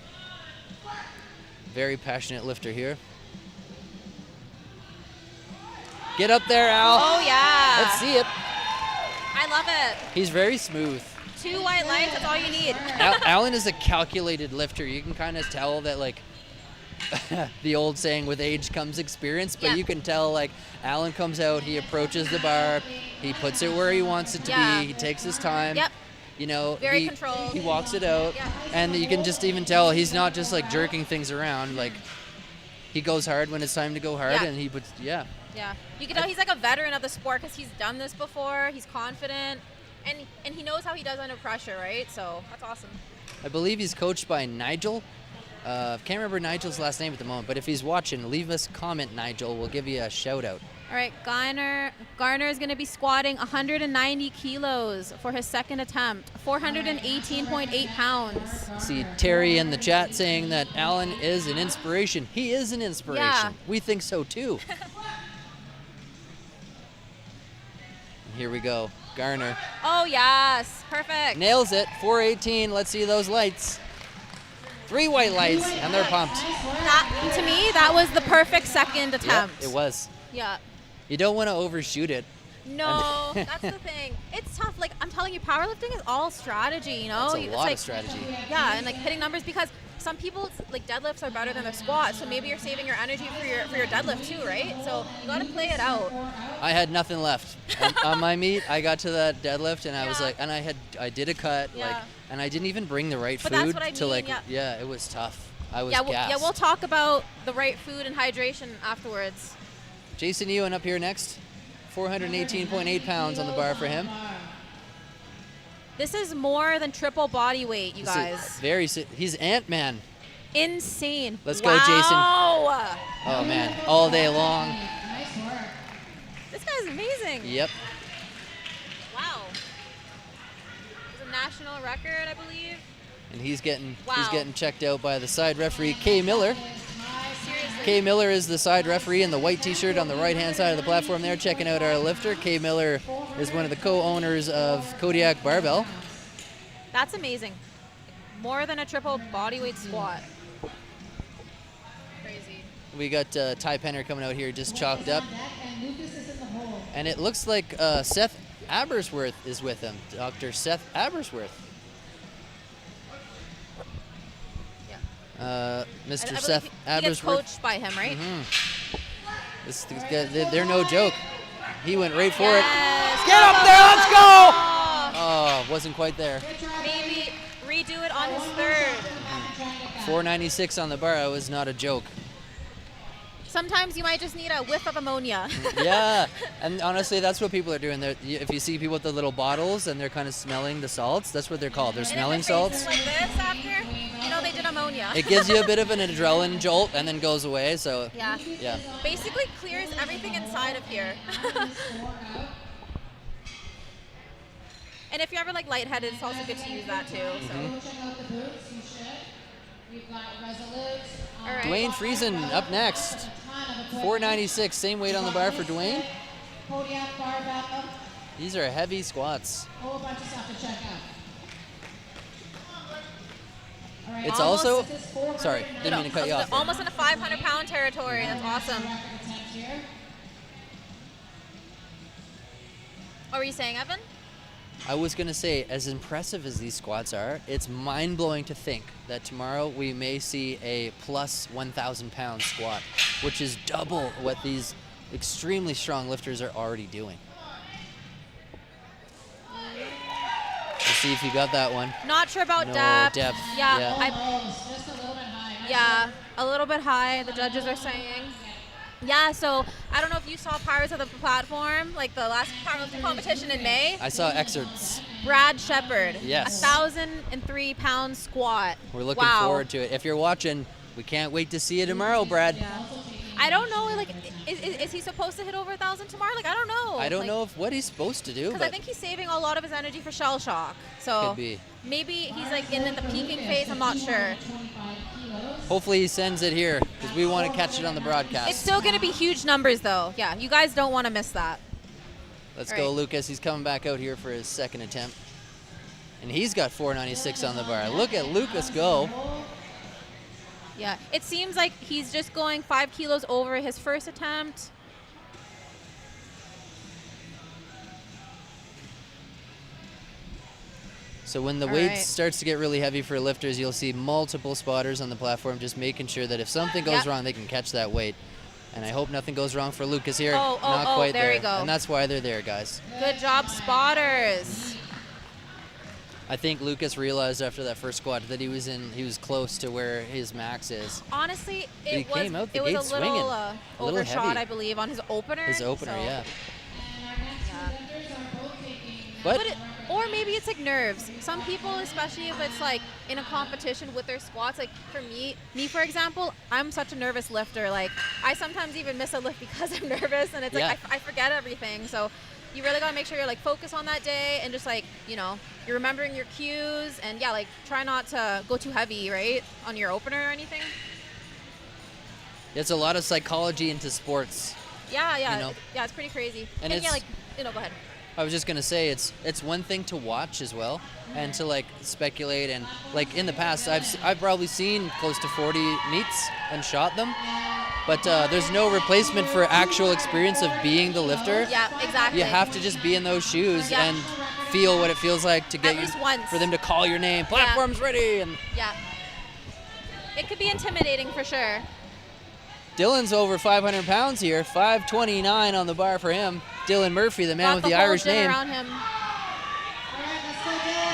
A: Very passionate lifter here. Get up there, Al.
F: Oh, yeah.
A: Let's see it.
F: I love it.
A: He's very smooth.
F: 2 white lights, that's all you need.
A: Alan is a calculated lifter. You can kind of tell that, the old saying, with age comes experience, but
F: Yeah.
A: you can tell, Alan comes out, he approaches the bar, he puts it where he wants it to
F: Yeah.
A: be, he takes his time.
F: Yep. Very
A: he,
F: controlled.
A: He walks it out,
F: Yeah.
A: and you can just even tell he's not just jerking things around. He goes hard when it's time to go hard,
F: Yeah.
A: and he puts,
F: Yeah. You can tell he's a veteran of the sport because he's done this before, he's confident, and he knows how he does under pressure, right? So that's awesome.
A: I believe he's coached by Nigel. Can't remember Nigel's last name at the moment, but if he's watching, leave us a comment, Nigel. We'll give you a shout out.
F: All right, Garner is going to be squatting 190 kilos for his second attempt, 418.8 pounds.
A: See Terry in the chat saying that Alan is an inspiration. He is an inspiration.
F: Yeah.
A: We think so too. Here we go, Garner.
F: Oh, yes, perfect.
A: Nails it, 418. Let's see those lights. 3 white lights, and they're pumped.
F: That, to me, that was the perfect second attempt.
A: Yep, it was.
F: Yeah.
A: You don't want to overshoot it.
F: No, that's the thing. It's tough. Like, I'm telling you, powerlifting is all strategy, you know?
A: It's a lot of strategy.
F: Yeah, and like hitting numbers, because some people, like, deadlifts are better than their squats, so maybe you're saving your energy for your deadlift too, right? So you got to play it out.
A: I had nothing left. And on my meet, I got to that deadlift, and I was
F: Yeah.
A: like, and I did a cut,
F: Yeah.
A: like, and I didn't even bring the right
F: But
A: food
F: that's what I
A: to
F: mean,
A: like,
F: yeah.
A: it was tough. I was
F: Yeah,
A: gassed.
F: we'll talk about the right food and hydration afterwards.
A: Jason Ewan up here next. 418.8 pounds on the bar for him.
F: This is more than triple body weight, you
A: This
F: guys.
A: is he's Ant-Man.
F: Insane.
A: Let's go, Jason.
F: Wow.
A: Oh man, all day long.
G: Nice work.
F: This guy's amazing.
A: Yep.
F: Wow. It's a national record, I believe.
A: And he's getting
F: Wow.
A: checked out by the side referee, Kay Miller.
F: Seriously.
A: Kay Miller is the side referee in the white t-shirt on the right-hand side of the platform there, checking out our lifter. Kay Miller is one of the co-owners of Kodiak Barbell.
F: That's amazing. More than a triple body weight squat. Crazy.
A: We got Ty Penner coming out here just chalked up.
G: And Lucas is in the hole.
A: And it looks like Seth Abersworth is with him, Dr. Seth Abersworth. Mr.
F: I
A: Seth
F: believe he gets
A: Abersworth.
F: coached by him, right?
A: These guys, they're no joke. He went right for it.
F: Yes.
A: Get up there, let's go! Oh, wasn't quite there.
F: Maybe redo it on his third.
A: 496 on the bar, it was not a joke.
F: Sometimes you might just need a whiff of ammonia.
A: Yeah, and honestly, that's what people are doing. If you see people with the little bottles and they're kind of smelling the salts, that's what they're called. They're smelling
F: And if their face
A: salts.
F: is like this after, you know they did ammonia.
A: It gives you a bit of an adrenaline jolt and then goes away, so
F: Yeah.
A: yeah.
F: Basically clears everything inside of here. And if you're ever like lightheaded, it's also good to use that too. So.
G: Check out the boots, you should. We've got Resolute.
F: All right.
A: Dwayne Friesen up next. 496, same weight on the bar for Dwayne.
G: Kodiak barbell up.
A: These are heavy squats.
G: Whole bunch of stuff to check out. All right.
A: It's
F: Almost-
A: also, sorry, didn't mean to cut you off. there.
F: Almost in a 500-pound territory. That's awesome.
G: Record attempt here.
F: What were you saying, Evan?
A: I was going to say, as impressive as these squats are, it's mind-blowing to think that tomorrow we may see a plus 1,000 pound squat, which is double what these extremely strong lifters are already doing. Let's see if you got that one.
F: Not sure about
A: No
F: depth.
A: depth,
F: Yeah,
A: yeah.
G: Just a little bit high.
F: yeah, a little bit high, the judges are saying. Yeah, so I don't know if you saw Pirates of the Platform, like the last powerlifting competition in May.
A: I saw excerpts.
F: Brad Shepard,
A: Yes.
F: 1,003 pound squat.
A: We're looking
F: Wow.
A: forward to it. If you're watching, we can't wait to see you tomorrow, Brad.
F: Yeah. I don't know, like, is he supposed to hit over 1,000 tomorrow? Like, I don't know.
A: I don't know what he's supposed to do,
F: Because I
A: but
F: think he's saving a lot of his energy for shell shock. So
A: could be.
F: maybe he's like in the peaking phase. I'm not sure.
A: Hopefully he sends it here because we want to catch it on the broadcast.
F: It's still going to be huge numbers, though. Yeah, you guys don't want to miss that.
A: Let's
F: All
A: go,
F: right.
A: Lucas. He's coming back out here for his second attempt. And he's got 496 on the bar. Look at Lucas go.
F: Yeah, it seems like he's just going 5 kilos over his first attempt.
A: So when the
F: All
A: weight
F: right.
A: starts to get really heavy for lifters, you'll see multiple spotters on the platform just making sure that if something goes
F: Yep.
A: wrong, they can catch that weight. And I hope nothing goes wrong for Lucas here.
F: Oh,
A: Not
F: oh,
A: quite
F: there
A: there.
F: you go.
A: And that's why they're there, guys.
F: Good job, spotters.
A: I think Lucas realized after that first squat that he was close to where his max is.
F: Honestly,
A: But he
F: it was
A: came out the
F: it was
A: gate
F: a little,
A: swinging. A little
F: overshot,
A: heavy.
F: I believe, on his opener.
A: His opener,
F: so-
A: yeah.
F: Yeah.
A: But
F: But it, or or maybe it's like nerves. Some people, especially if it's like in a competition with their squats, like for me for example, I'm such a nervous lifter. Like I sometimes even miss a lift because I'm nervous, and it's like I forget everything. So you really gotta make sure you're like focused on that day, and just like, you know, you're remembering your cues, and yeah, like try not to go too heavy, right, on your opener or anything.
A: It's a lot of psychology into sports.
F: Yeah,
A: you know?
F: Yeah, it's pretty crazy.
A: And
F: yeah,
A: it's-
F: like, you know, go ahead.
A: I was just gonna say it's one thing to watch as well, and to like speculate, and like in the past I've probably seen close to 40 meets and shot them, but there's no replacement for actual experience of being the lifter.
F: Yeah, exactly.
A: You have to just be in those shoes
F: Yeah.
A: and feel what it feels like to get
F: At least once.
A: for them to call your name. Platform's ready. And
F: Yeah. It could be intimidating for sure.
A: Dylan's over 500 pounds here, 529 on the bar for him. Dylan Murphy, the man
F: Got
A: with the
F: whole
A: Irish
F: gym
A: name,
F: around him.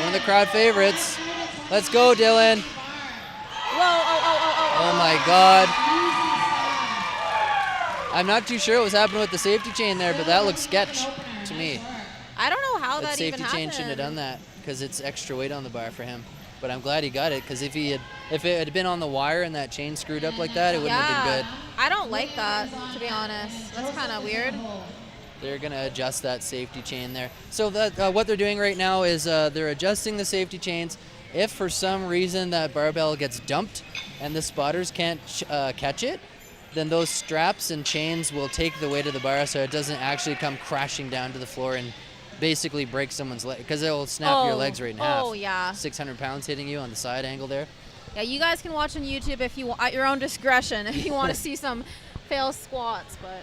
A: one of the crowd favorites. Let's go, Dylan.
F: Whoa, oh.
A: Oh my God. I'm not too sure what was happening with the safety chain there, but that looks sketch to me.
F: I don't know how
A: That
F: that even
A: safety
F: happened.
A: chain shouldn't have done that, because it's extra weight on the bar for him. But I'm glad he got it, because if it had been on the wire and that chain screwed up like that, it wouldn't have been good.
F: I don't like that, to be honest. That's kind of weird.
A: They're going to adjust that safety chain there. So that what they're doing right now is they're adjusting the safety chains. If for some reason that barbell gets dumped and the spotters can't catch it, then those straps and chains will take the weight of the bar, so it doesn't actually come crashing down to the floor and basically break someone's leg, because it will snap your legs right in half.
F: Oh, yeah.
A: 600 pounds hitting you on the side angle there.
F: Yeah, you guys can watch on YouTube if you at your own discretion if you want to see some fail squats, but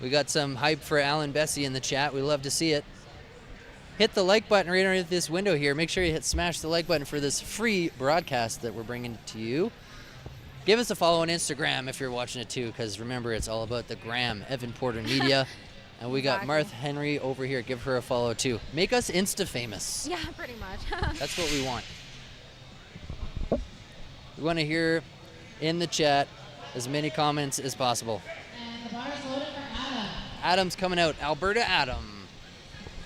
A: We got some hype for Alan Bessie in the chat. We love to see it. Hit the like button right underneath this window here. Make sure you smash the like button for this free broadcast that we're bringing to you. Give us a follow on Instagram if you're watching it too, because remember, it's all about the gram. Evan Porter Media. And we got
F: Exactly.
A: Martha Henry over here. Give her a follow too. Make us Insta famous.
F: yeah, pretty much.
A: That's what we want. We want to hear in the chat as many comments as possible.
G: And the bar is loaded for Adam.
A: Adam's coming out. Alberta Adam.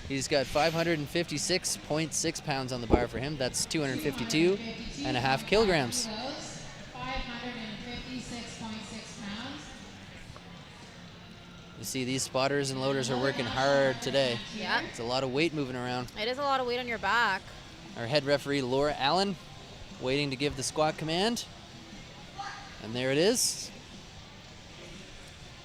A: He's got 556.6 pounds on the bar for him. That's 252.5 kilograms.
G: 556.6 pounds.
A: You see, these spotters and loaders are working hard today.
F: Yeah,
A: It's a lot of weight moving around.
F: it is a lot of weight on your back.
A: Our head referee, Laura Allen, waiting to give the squat command. And there it is.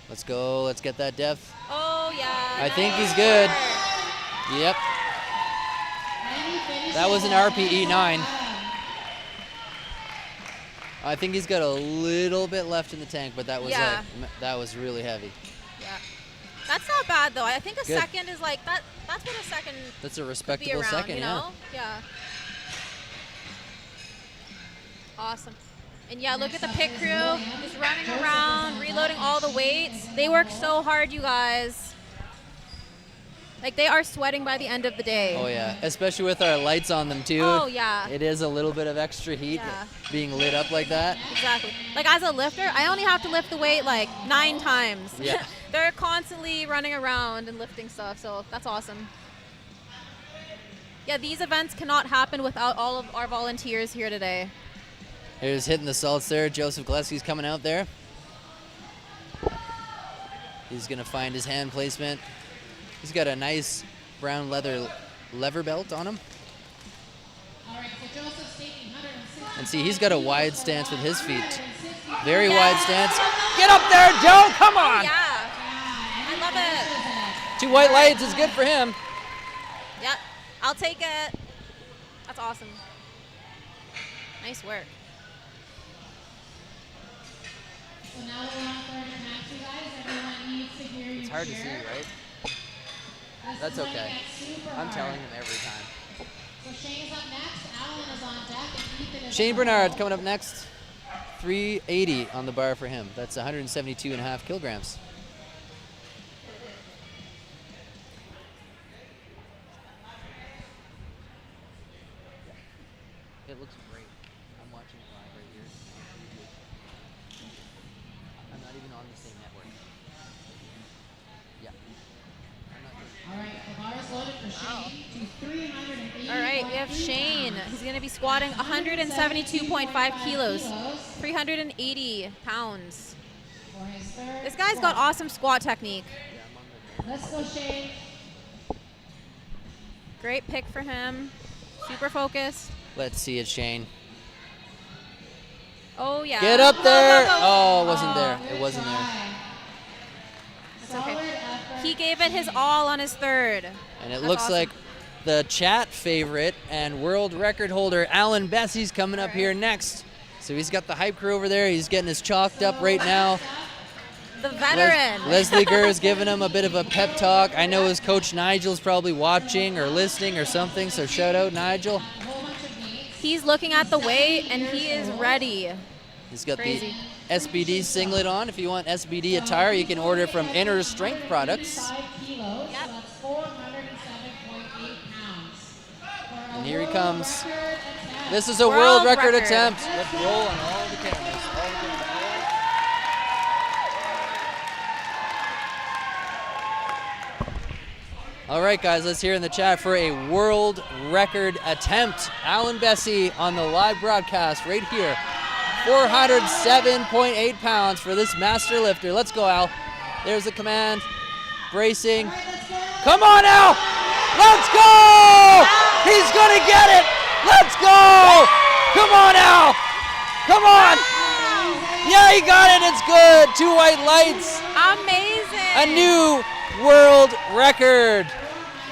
A: Let's go. Let's get that depth.
F: Oh, yeah.
A: I think he's
F: nice
A: good.
F: work.
A: Yep.
G: And he finishes
A: That was an
G: at
A: RPE 9.
G: 97.
A: I think he's got a little bit left in the tank, but that was
F: Yeah.
A: that was really heavy.
F: Yeah. That's not bad, though. I think a
A: Good.
F: second is like, that's what a second
A: That's a
F: could be
A: respectable
F: around,
A: second,
F: you
A: yeah.
F: know? Yeah. Awesome. And yeah, look at the pit crew just running around, reloading all the weights. They work so hard, you guys. Like, they are sweating by the end of the day.
A: Oh yeah, especially with our lights on them too.
F: Oh, yeah.
A: It is a little bit of extra heat
F: Yeah.
A: being lit up like that.
F: Exactly. Like, as a lifter, I only have to lift the weight like 9 times.
A: Yeah.
F: They're constantly running around and lifting stuff, so that's awesome. Yeah, these events cannot happen without all of our volunteers here today.
A: Here's hitting the salts there. Joseph Gillespie's coming out there. He's gonna find his hand placement. He's got a nice brown leather belt on him.
G: All right, so Joseph's taking 160.
A: And see, he's got a wide stance with his feet. Very wide stance. Get up there, Joe! Come on!
F: Yeah, I love it.
A: 2 white lights is good for him.
F: Yep, I'll take it. That's awesome. Nice work.
G: So now we're on third and match, you guys. Everyone needs to hear you
A: It's hard to see,
G: cheer.
A: right?
G: This
A: That's
G: is when it
A: okay.
G: gets super
A: I'm
G: hard.
A: telling him every time.
G: So Shane is up next. Alan is on deck, and Ethan is
A: Shane
G: on the
A: Bernard
G: roll.
A: coming up next. 380 on the bar for him. That's 172.5 kilograms. It looks great. I'm watching it live right here on YouTube. I'm not even on the same network. Yeah. I'm not
G: All right, the bar is loaded for Shane to 380.
F: All right, we have Shane. He's going to be squatting 172.5 kilos, 380 pounds.
G: For his third
F: This guy's got awesome squat technique.
G: Let's go, Shane.
F: Great pick for him. Super focused.
A: Let's see it, Shane.
F: Oh, yeah.
A: Get up
F: Go,
A: there.
F: go, go.
A: Oh, it wasn't there. It wasn't there.
F: It's okay. He gave it his all on his third.
A: And it
F: That's
A: looks
F: awesome.
A: like the chat favorite and world record holder Alan Bessie's coming up here next. So he's got the hype crew over there. He's getting his chalked up right now.
F: The veteran.
A: Leslie Gurr is giving him a bit of a pep talk. I know his coach Nigel's probably watching or listening or something, so shout out Nigel.
F: He's looking at the weight, and he is ready.
A: He's got
F: Crazy.
A: the SBD singlet on. If you want SBD attire, you can order from Inner Strength Products.
G: 5 kilos, so that's 407.8 pounds.
A: And here he comes.
G: Record attempt.
A: This is a world record attempt. Let's roll on all the cameras. All right, guys, let's hear in the chat for a world record attempt. Alan Bessie on the live broadcast right here. 407.8 pounds for this master lifter. Let's go, Al. There's the command. Bracing. Come on, Al! Let's go! He's gonna get it! Let's go! Come on, Al! Come on! Yeah, he got it. It's good. 2 white lights.
F: Amazing.
A: A new world record.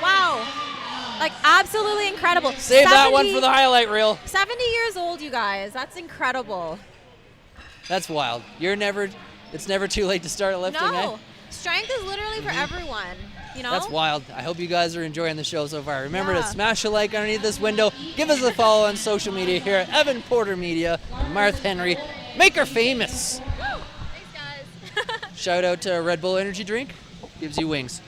F: Wow. Like, absolutely incredible.
A: Save that one for the highlight reel.
F: 70 years old, you guys. That's incredible.
A: That's wild. It's never too late to start lifting,
F: No.
A: eh?
F: Strength is literally for everyone, you know?
A: That's wild. I hope you guys are enjoying the show so far. Remember to
F: Yeah.
A: smash a like underneath this window. Give us a follow on social media here at Evan Porter Media and Marth Henry. Make her famous.
F: Woo! Thanks, guys.
A: Shout out to Red Bull Energy Drink. Gives you wings.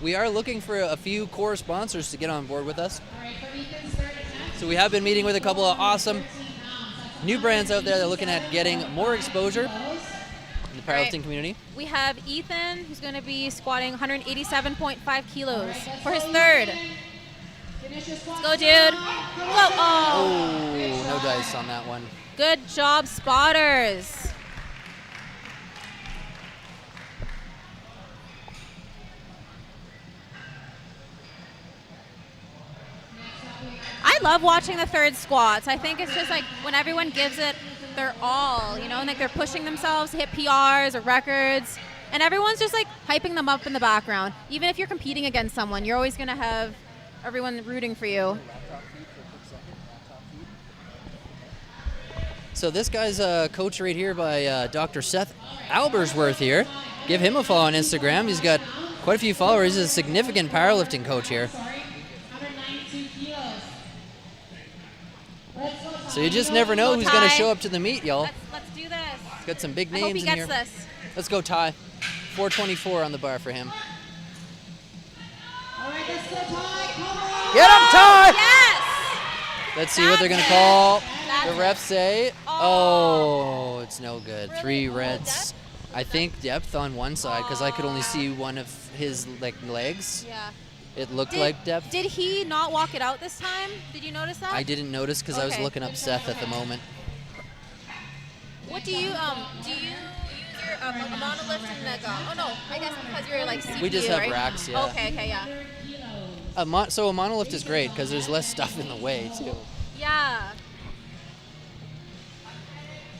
A: We are looking for a few core sponsors to get on board with us.
G: All right, for Ethan's third attempt.
A: So we have been meeting with a couple of awesome new brands out there that are looking at getting more exposure in the powerlifting
F: Right.
A: community.
F: We have Ethan, who's going to be squatting 187.5 kilos for his third.
G: Finish your squat.
F: Let's go, dude. Whoa. Oh.
A: Oh, no dice on that one.
F: Good job, spotters. I love watching the third squats. I think it's just like when everyone gives it their all, you know, and like they're pushing themselves to hit PRs or records, and everyone's just like hyping them up in the background. Even if you're competing against someone, you're always gonna have everyone rooting for you.
A: So this guy's coach right here by Dr. Seth Albersworth here. Give him a follow on Instagram. He's got quite a few followers. He's a significant powerlifting coach here.
G: 192 kilos. Let's go.
A: So you just never know
F: Go
A: who's going to
F: Ty.
A: show up to the meet, y'all.
F: Let's do this.
A: He's got some big
F: I hope
A: names
F: he
A: in
F: gets
A: here.
F: this.
A: Let's go, Ty. 424 on the bar for him.
G: All right, let's go, Ty. Come on.
A: Get him, Ty!
F: Yes!
A: Let's see what they're going to
F: That's it.
A: call.
F: That's
A: The refs say, oh, it's no good.
F: Really?
A: 3
F: Oh,
A: reds. I think depth on one side because I could only see one of his legs.
F: Yeah.
A: It looked like depth.
F: Did he not walk it out this time? Did you notice that?
A: I didn't notice because I was
F: Okay.
A: looking up Seth at the moment.
F: What do you use your monolift and like oh no, I guess because you're like CPU,
A: We just have
F: right?
A: racks, yeah.
F: Okay, yeah.
A: So a monolift is great because there's less stuff in the way too.
F: Yeah.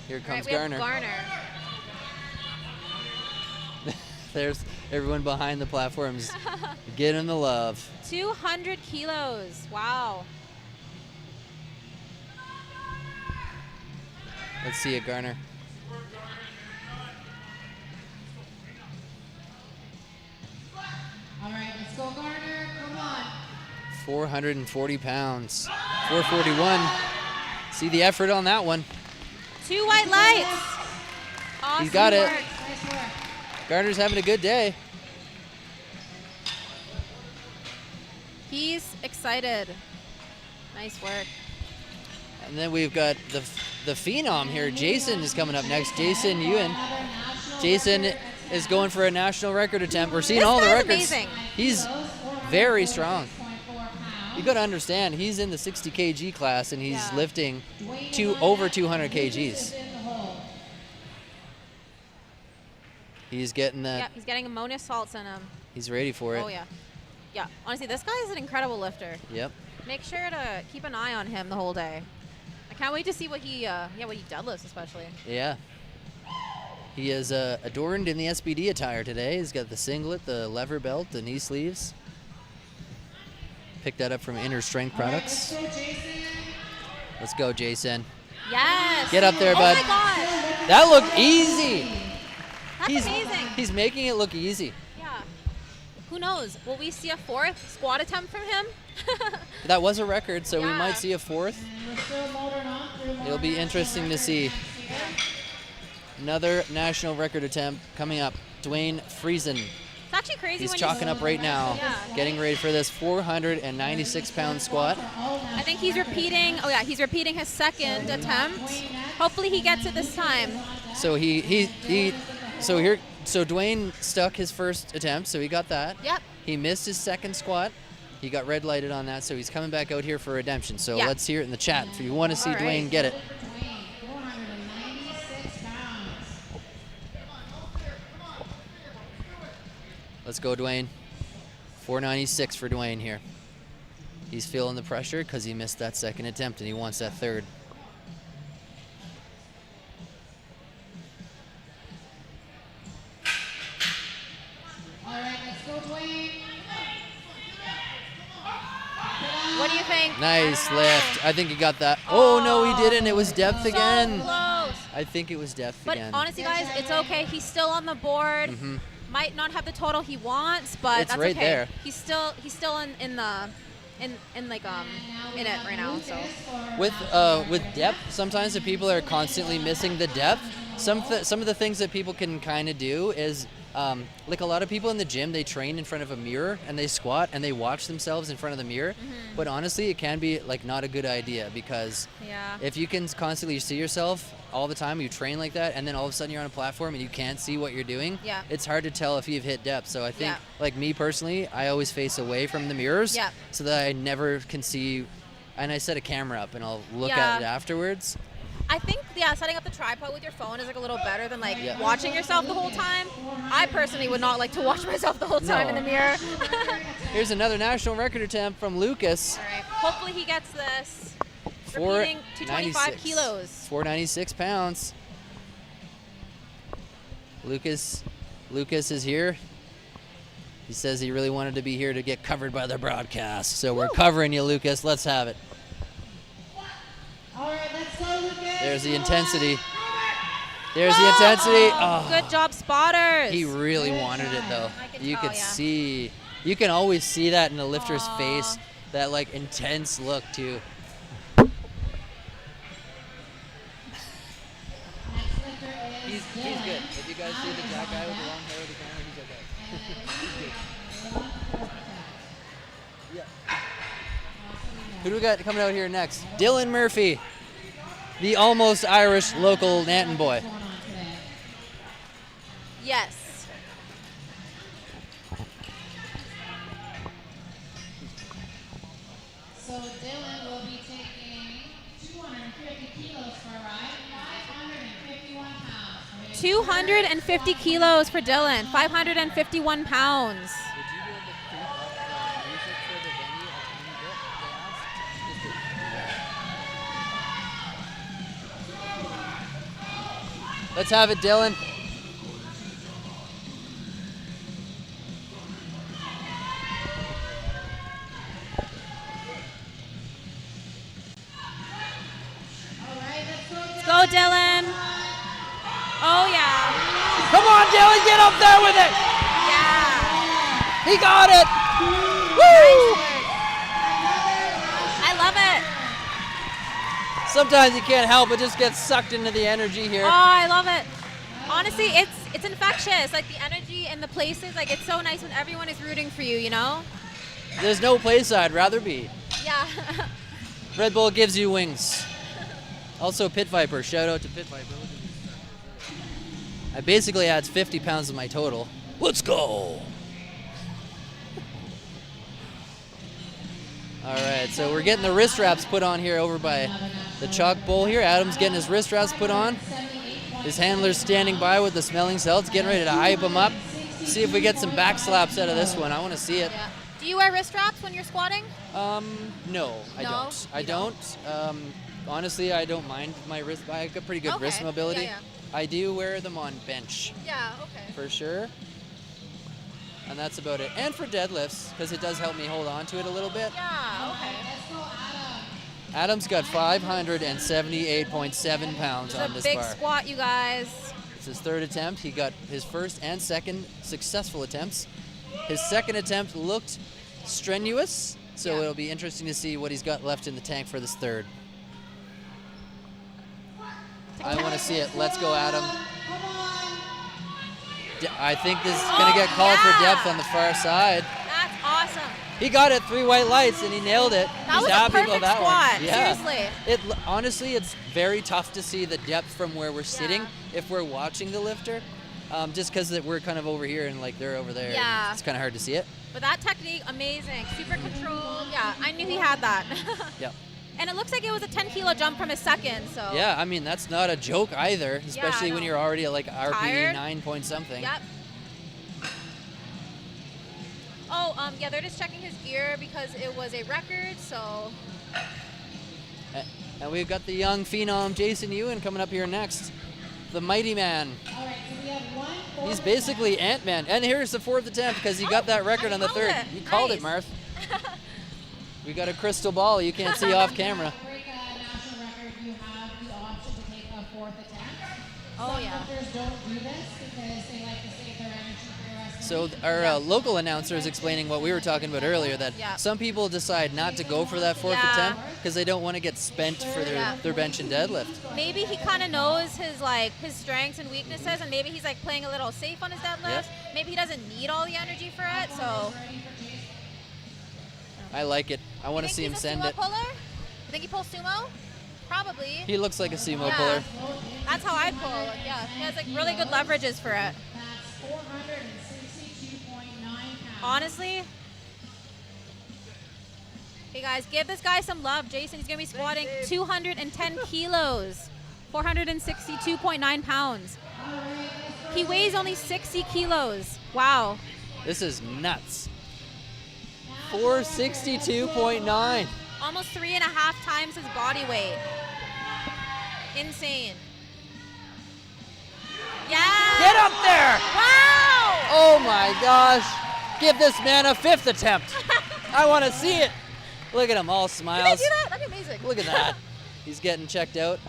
A: Here
F: Right,
A: comes
F: we have
A: Garner.
F: Garner.
A: There's everyone behind the platforms. Get him the love.
F: 200 kilos. Wow.
A: Let's see it, Garner.
G: All right, let's go, Garner. Come on.
A: 440 pounds. 441. See the effort on that one.
F: 2 white lights. Awesome
A: He's got it.
F: work.
G: Nice work.
A: Garner's having a good day.
F: He's excited. Nice work.
A: And then we've got the phenom here. Jason is coming up next. Jason Ewan. Jason is going for a national record attempt. We're seeing
F: This
A: all the
F: guy's
A: records.
F: amazing.
A: He's very strong. You got to understand, he's in the 60 kg class and he's lifting over 200 kgs. He's getting that.
F: Yeah, he's getting ammonia salts in him.
A: He's ready for it.
F: Oh yeah. Yeah, honestly, this guy is an incredible lifter.
A: Yep.
F: Make sure to keep an eye on him the whole day. I can't wait to see what he deadlifts, especially.
A: Yeah. He is adorned in the SBD attire today. He's got the singlet, the lever belt, the knee sleeves. Picked that up from Inner Strength Products. Let's go, Jason.
F: Yes.
A: Get up there, bud.
F: Oh my gosh.
A: That looked easy.
F: That's amazing.
A: He's making it look easy.
F: Yeah. Who knows? Will we see a 4th squat attempt from him?
A: That was a record, so we
F: Yeah.
A: might see a 4th. It'll be interesting to see. Another national record attempt coming up. Dwayne Friesen.
F: It's actually crazy
A: He's
F: when
A: chalking up right now,
F: Yeah.
A: getting ready for this 496-pound squat.
F: I think he's repeating. Oh yeah, he's repeating his 2nd attempt. Hopefully he gets it this time.
A: So so Dwayne stuck his first attempt, so he got that.
F: Yep.
A: He missed his 2nd squat. He got red lighted on that, so he's coming back out here for redemption. So
F: Yeah.
A: let's hear it in the chat if you want to see
F: All right.
A: Dwayne get it.
G: 496 pounds.
A: Let's go, Dwayne. 496 for Dwayne here. He's feeling the pressure because he missed that 2nd attempt and he wants that 3rd.
G: All right, let's go, Dwayne.
F: What do you think?
A: Nice lift. I think he got that. Oh, no, he didn't. It was depth
F: So
A: again.
F: close.
A: I think it was depth
F: But
A: again.
F: honestly, guys, it's okay. He's still on the board. Might not have the total he wants, but
A: It's
F: that's
A: right
F: okay.
A: there.
F: He's still in it right now. So
A: With depth, sometimes the people are constantly missing the depth. Some of the things that people can kind of do is like a lot of people in the gym, they train in front of a mirror and they squat and they watch themselves in front of the mirror. But honestly, it can be like not a good idea because
F: yeah.
A: if you can constantly see yourself all the time, you train like that, and then all of a sudden you're on a platform and you can't see what you're doing,
F: Yeah.
A: it's hard to tell if you've hit depth. So I think,
F: Yeah.
A: like me personally, I always face away from the mirrors
F: Yeah.
A: so that I never can see, and I set a camera up and I'll look
F: Yeah.
A: at it afterwards.
F: I think, setting up the tripod with your phone is like a little better than like
A: Yeah.
F: watching yourself the whole time. I personally would not like to watch myself the whole time in the mirror.
A: Here's another national record attempt from Lucas.
F: All right. Hopefully he gets this. Repeating 225 kilos.
A: 496 pounds. Lucas is here. He says he really wanted to be here to get covered by the broadcast. So we're covering you, Lucas. Let's have it.
G: All right, let's go, Lucas.
A: There's the intensity. There's the intensity. Oh,
F: Good job, spotters.
A: he really wanted it though.
F: I could
A: You
F: tell,
A: could
F: yeah.
A: see, you can always see that in a lifter's face, that like intense look too.
G: Next lifter is
A: He's good. If you guys see the black guy with the long hair with the camera, he's okay. Yeah. Who do we got coming out here next? Dylan Murphy, the almost Irish local Nanton boy.
G: going on today.
F: Yes.
G: So Dylan will be taking 250 kilos for a ride, 551 pounds.
F: 250 kilos for Dylan, 551 pounds.
A: Let's have it, Dylan.
F: Go, Dylan. Oh, yeah.
A: Come on, Dylan, get up there with it.
F: Yeah.
A: He got it.
F: Woo! I love it.
A: Sometimes you can't help but just get sucked into the energy here.
F: Oh, I love it. Honestly, it's infectious. Like the energy in the places, like it's so nice when everyone is rooting for you, you know?
A: There's no place I'd rather be.
F: Yeah.
A: Red Bull gives you wings. Also, Pit Viper. Shout out to Pit Viper. It basically adds 50 pounds to my total. Let's go! All right, so we're getting the wrist wraps put on here over by the chalk bowl here. Adam's getting his wrist wraps put on. His handler's standing by with the smelling salts, getting ready to hype him up. See if we get some back slaps out of this one. I want to see it.
F: Yeah. Do you wear wrist wraps when you're squatting?
A: No, I don't. I don't. Honestly, I don't mind my wrist. I got pretty good wrist mobility.
F: Yeah.
A: I do wear them on bench.
F: Yeah, okay.
A: For sure. And that's about it. And for deadlifts, because it does help me hold on to it a little bit.
F: Yeah, okay.
A: Adam's got 578.7 pounds on this
F: It's a big
A: bar.
F: squat, you guys.
A: It's his third attempt. He got his first and second successful attempts. His second attempt looked strenuous, so it'll be interesting to see what he's got left in the tank for this third. I want to see it. Let's go, Adam. I think this is going to get called for depth on the far side.
F: That's awesome.
A: He got it 3 white lights and he nailed it.
F: That
A: He's
F: was
A: happy
F: a perfect
A: about that
F: squat.
A: one. Yeah.
F: Seriously.
A: Honestly, it's very tough to see the depth from where we're sitting if we're watching the lifter, just because we're kind of over here and like they're over there.
F: Yeah.
A: It's kind of hard to see it.
F: But that technique, amazing. Super controlled. Yeah, I knew he had that.
A: Yep.
F: And it looks like it was a 10-kilo jump from his second, so.
A: Yeah, I mean, that's not a joke either, especially when you're already at like RP
F: Tired.
A: 9 point something.
F: Yep. Oh, yeah, they're just checking his gear because it was a record, so.
A: And we've got the young phenom Jason Ewan coming up here next. The mighty man.
G: All right, so we have one.
A: He's basically Ant-Man. And here's the fourth attempt because he got that record on the third. You called it, Marth. We got a crystal ball you can't see off camera.
G: Break a national record, you have the option to take a fourth attempt.
F: Oh,
G: Some
F: yeah.
G: lifters don't do this because they like to save their energy for the rest
A: So
G: of the week.
A: our local announcer is explaining what we were talking about earlier, that some people decide not to go for that fourth attempt because they don't want to get spent for their bench and deadlift.
F: Maybe he kind of knows his strengths and weaknesses, and maybe he's like playing a little safe on his deadlift. Maybe he doesn't need all the energy for it, so.
A: I like it. I want to see him send it.
F: Puller? You think he pulls sumo? Probably.
A: He looks like a sumo puller.
F: That's how I'd pull. Yeah, he has like really good leverages for it.
G: That's 462.9 pounds.
F: Honestly, hey guys, give this guy some love. Jason, he's gonna be squatting 210 kilos, 462.9 pounds. He weighs only 60 kilos. Wow.
A: This is nuts. 462.9.
F: Almost 3.5 times his body weight. Insane. Yeah.
A: Get up there!
F: Wow!
A: Oh my gosh. Give this man a fifth attempt. I want to see it. Look at him, all
F: Can I
A: smiles.
F: do that? That'd be amazing.
A: Look at that. He's getting checked out.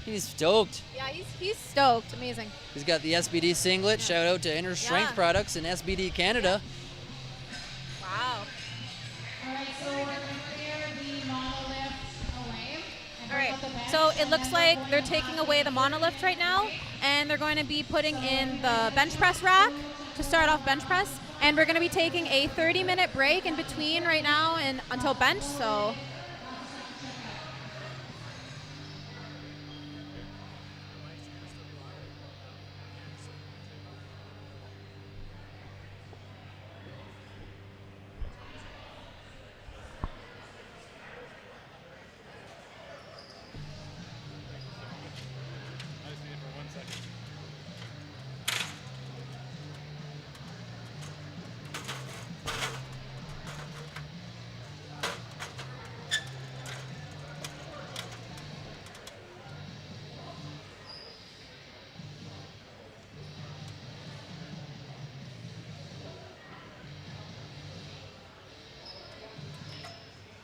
A: He's stoked.
F: Yeah, he's stoked. Amazing.
A: He's got the SBD singlet. Shout out to Inner Strength Products and SBD Canada.
F: Wow.
G: All right, so we're going to clear the monolift away.
F: All right, so it looks like they're taking away the monolift right now, and they're going to be putting in the bench press rack to start off bench press. And we're going to be taking a 30-minute break in between right now and until bench, so.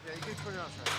H: Yeah, you can put it on track.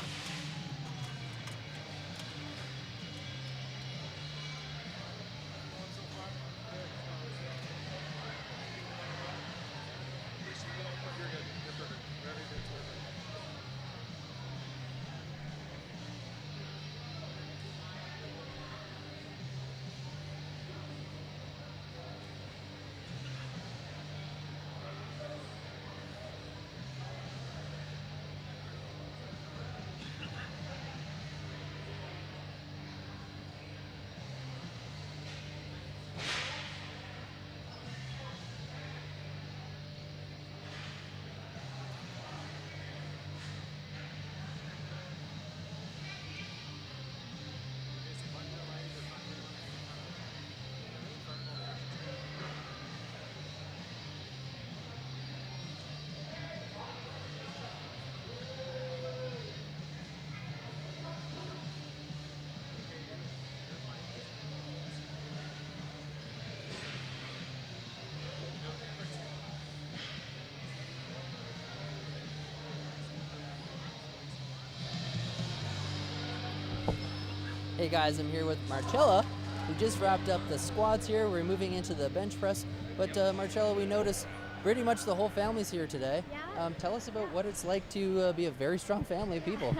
A: Hey guys, I'm here with Marcella, who just wrapped up the squats here. We're moving into the bench press. But Marcella, we noticed pretty much the whole family's here today.
I: Yeah.
A: Tell us about what it's like to be a very strong family of people.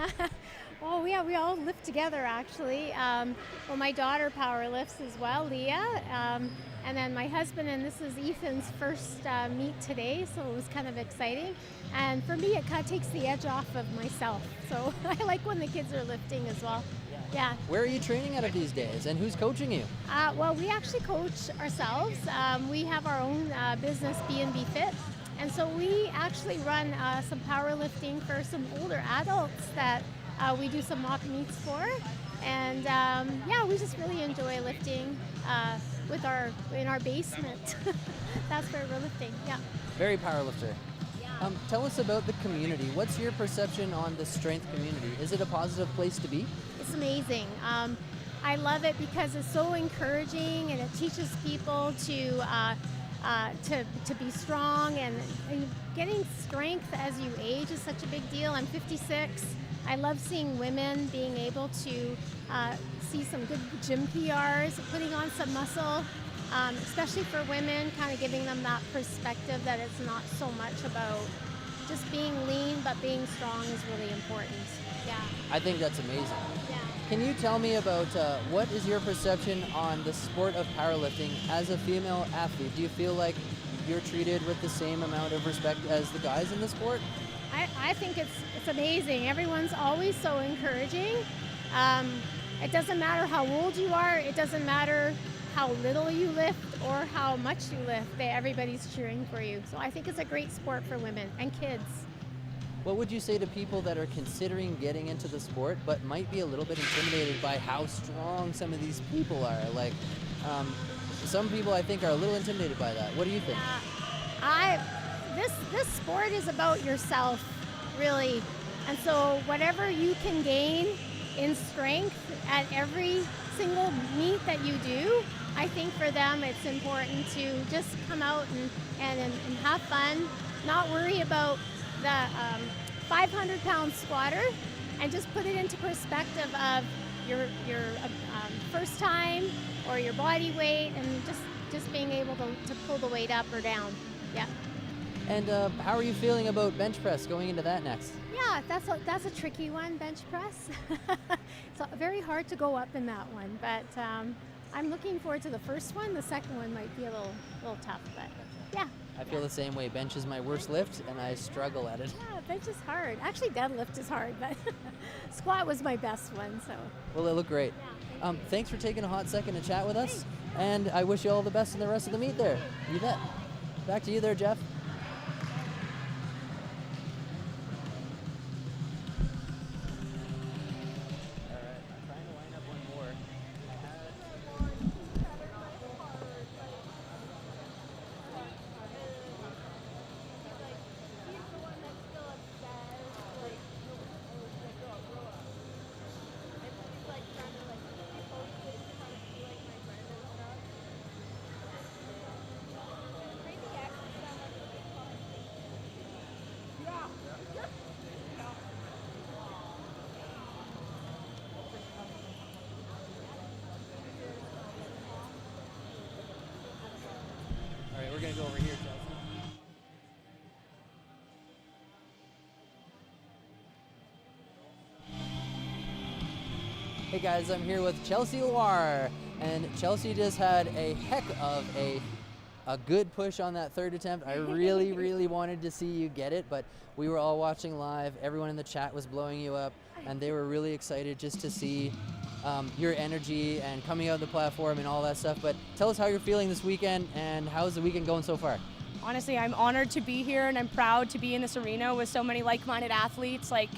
I: Well, yeah, we all live together actually. Well, my daughter power lifts as well, Leah. And then my husband, and this is Ethan's first meet today, so it was kind of exciting. And for me, it kind of takes the edge off of myself. So I like when the kids are lifting as well. Yeah.
A: Where are you training out of these days, and who's coaching you?
I: Well, we actually coach ourselves. We have our own business, B&B Fit. And so we actually run some powerlifting for some older adults that we do some mock meets for. And yeah, we just really enjoy lifting in our basement. That's where we're lifting, yeah.
A: Very powerlifter. Tell us about the community. What's your perception on the strength community? Is it a positive place to be?
I: It's amazing. I love it because it's so encouraging and it teaches people to be strong, and getting strength as you age is such a big deal. I'm 56. I love seeing women being able to see some good gym PRs, putting on some muscle, especially for women, kind of giving them that perspective that it's not so much about just being lean, but being strong is really important. Yeah.
A: I think that's amazing.
I: Yeah.
A: Can you tell me about what is your perception on the sport of powerlifting as a female athlete? Do you feel like you're treated with the same amount of respect as the guys in the sport?
I: I think it's amazing. Everyone's always so encouraging. It doesn't matter how old you are. It doesn't matter how little you lift or how much you lift. Everybody's cheering for you. So I think it's a great sport for women and kids.
A: What would you say to people that are considering getting into the sport but might be a little bit intimidated by how strong some of these people are? Like, some people I think are a little intimidated by that. What do you think?
I: This sport is about yourself, really. And so whatever you can gain in strength at every single meet that you do, I think for them it's important to just come out and have fun, not worry about the 500-pound squatter, and just put it into perspective of your first time or your body weight, and just being able to pull the weight up or down. Yeah.
A: And how are you feeling about bench press going into that next?
I: Yeah, that's a tricky one, bench press. It's very hard to go up in that one, but I'm looking forward to the first one. The second one might be a little tough, but yeah.
A: I feel the same way. Bench is my worst lift, and I struggle at it.
I: Yeah, bench is hard. Actually, deadlift is hard, but squat was my best one. So.
A: Well, it looked great.
I: Yeah,
A: thanks for taking a hot second to chat with us, and I wish you all the best in the rest of the meet there. You bet. Back to you there, Jeff. All right, we're gonna go over here, Chelsea. Hey guys, I'm here with Chelsea Loire, and Chelsea just had a heck of a good push on that third attempt. I really, really wanted to see you get it, but we were all watching live. Everyone in the chat was blowing you up, and they were really excited just to see your energy and coming out of the platform and all that stuff. But tell us how you're feeling this weekend, and how's the weekend going so far?
J: Honestly, I'm honored to be here, and I'm proud to be in this arena with so many like-minded athletes. Like,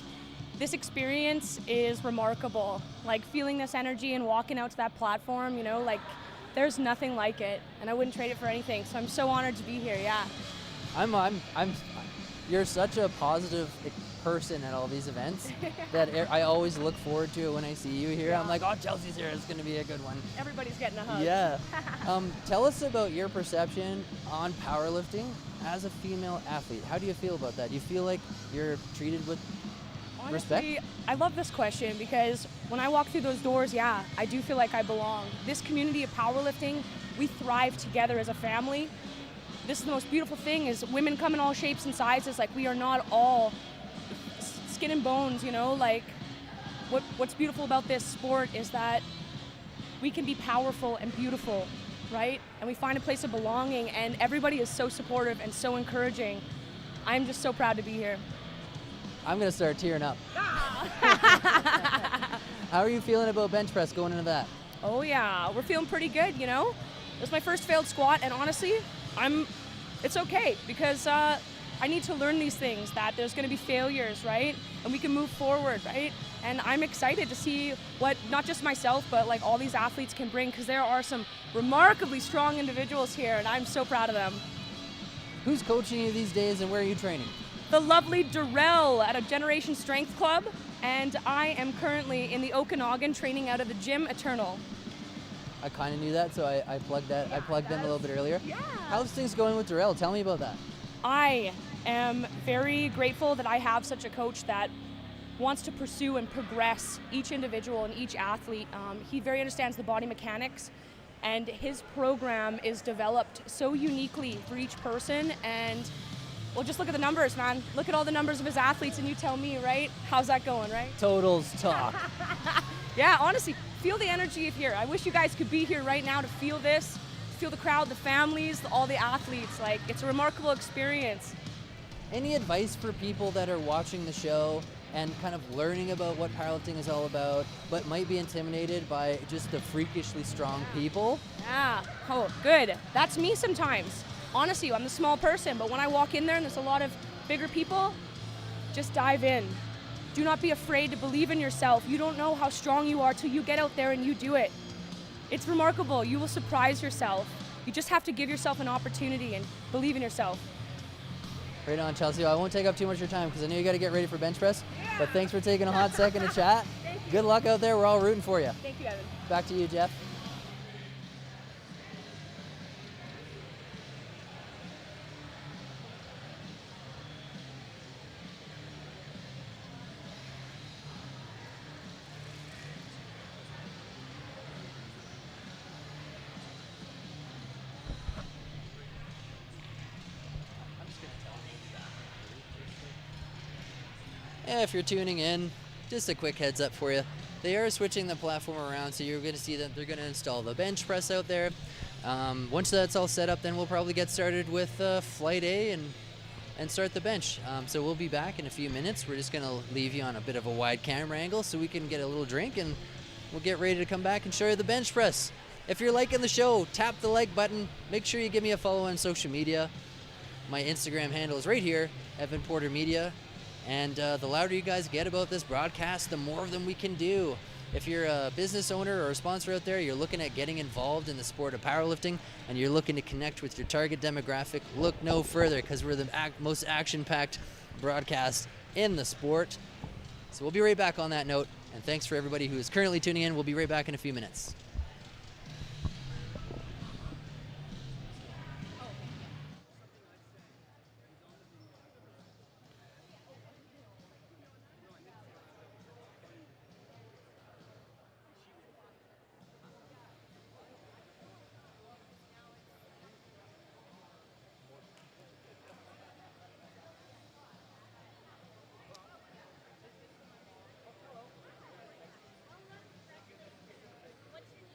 J: this experience is remarkable. Like, feeling this energy and walking out to that platform, you know, like, there's nothing like it, and I wouldn't trade it for anything. So I'm so honored to be here. Yeah.
A: You're such a positive person at all these events that I always look forward to it when I see you here.
J: Yeah.
A: I'm like, oh, Chelsea's here. It's going to be a good one.
J: Everybody's getting a hug.
A: Yeah. Tell us about your perception on powerlifting as a female athlete. How do you feel about that? Do you feel like you're treated with respect?
J: Honestly, I love this question because when I walk through those doors, yeah, I do feel like I belong. This community of powerlifting, we thrive together as a family. This is the most beautiful thing is women come in all shapes and sizes. Like, we are not all skin and bones, you know? Like, what's beautiful about this sport is that we can be powerful and beautiful, right? And we find a place of belonging, and everybody is so supportive and so encouraging. I'm just so proud to be here.
A: I'm gonna start tearing up. How are you feeling about bench press going into that?
J: Oh yeah, we're feeling pretty good, you know? It was my first failed squat, and honestly, it's okay because I need to learn these things, that there's gonna be failures, right? And we can move forward, right? And I'm excited to see what, not just myself, but like all these athletes can bring, because there are some remarkably strong individuals here, and I'm so proud of them.
A: Who's coaching you these days and where are you training?
J: The lovely Darrell at a Generation Strength Club, and I am currently in the Okanagan training out of the Gym Eternal.
A: I kind of knew that, so I plugged that. I plugged in a little bit earlier.
J: Yeah.
A: How's things going with Darrell? Tell me about that.
J: I am very grateful that I have such a coach that wants to pursue and progress each individual and each athlete. He very understands the body mechanics, and his program is developed so uniquely for each person. And well, just look at the numbers, man. Look at all the numbers of his athletes and you tell me, right? How's that going, right?
A: Totals talk.
J: Yeah, honestly, feel the energy of here. I wish you guys could be here right now to feel this, feel the crowd, the families, all the athletes. Like, it's a remarkable experience.
A: Any advice for people that are watching the show and kind of learning about what powerlifting is all about, but might be intimidated by just the freakishly strong people?
J: Yeah, oh, good. That's me sometimes. Honestly, I'm the small person, but when I walk in there and there's a lot of bigger people, just dive in. Do not be afraid to believe in yourself. You don't know how strong you are till you get out there and you do it. It's remarkable. You will surprise yourself. You just have to give yourself an opportunity and believe in yourself.
A: Right on, Chelsea. I won't take up too much of your time because I know you got to get ready for bench press, but thanks for taking a hot second to chat. Good luck out there. We're all rooting for you.
J: Thank you, Evan.
A: Back to you, Jeff. If you're tuning in, just a quick heads up for you. They are switching the platform around, so you're going to see that they're going to install the bench press out there. Once that's all set up, then we'll probably get started with Flight A and start the bench. So we'll be back in a few minutes. We're just going to leave you on a bit of a wide camera angle so we can get a little drink, and we'll get ready to come back and show you the bench press. If you're liking the show, tap the like button. Make sure you give me a follow on social media. My Instagram handle is right here, Evan Porter Media. And the louder you guys get about this broadcast, the more of them we can do. If you're a business owner or a sponsor out there, you're looking at getting involved in the sport of powerlifting, and you're looking to connect with your target demographic, look no further, because we're the most action-packed broadcast in the sport. So we'll be right back on that note, and thanks for everybody who is currently tuning in. We'll be right back in a few minutes.
K: What's your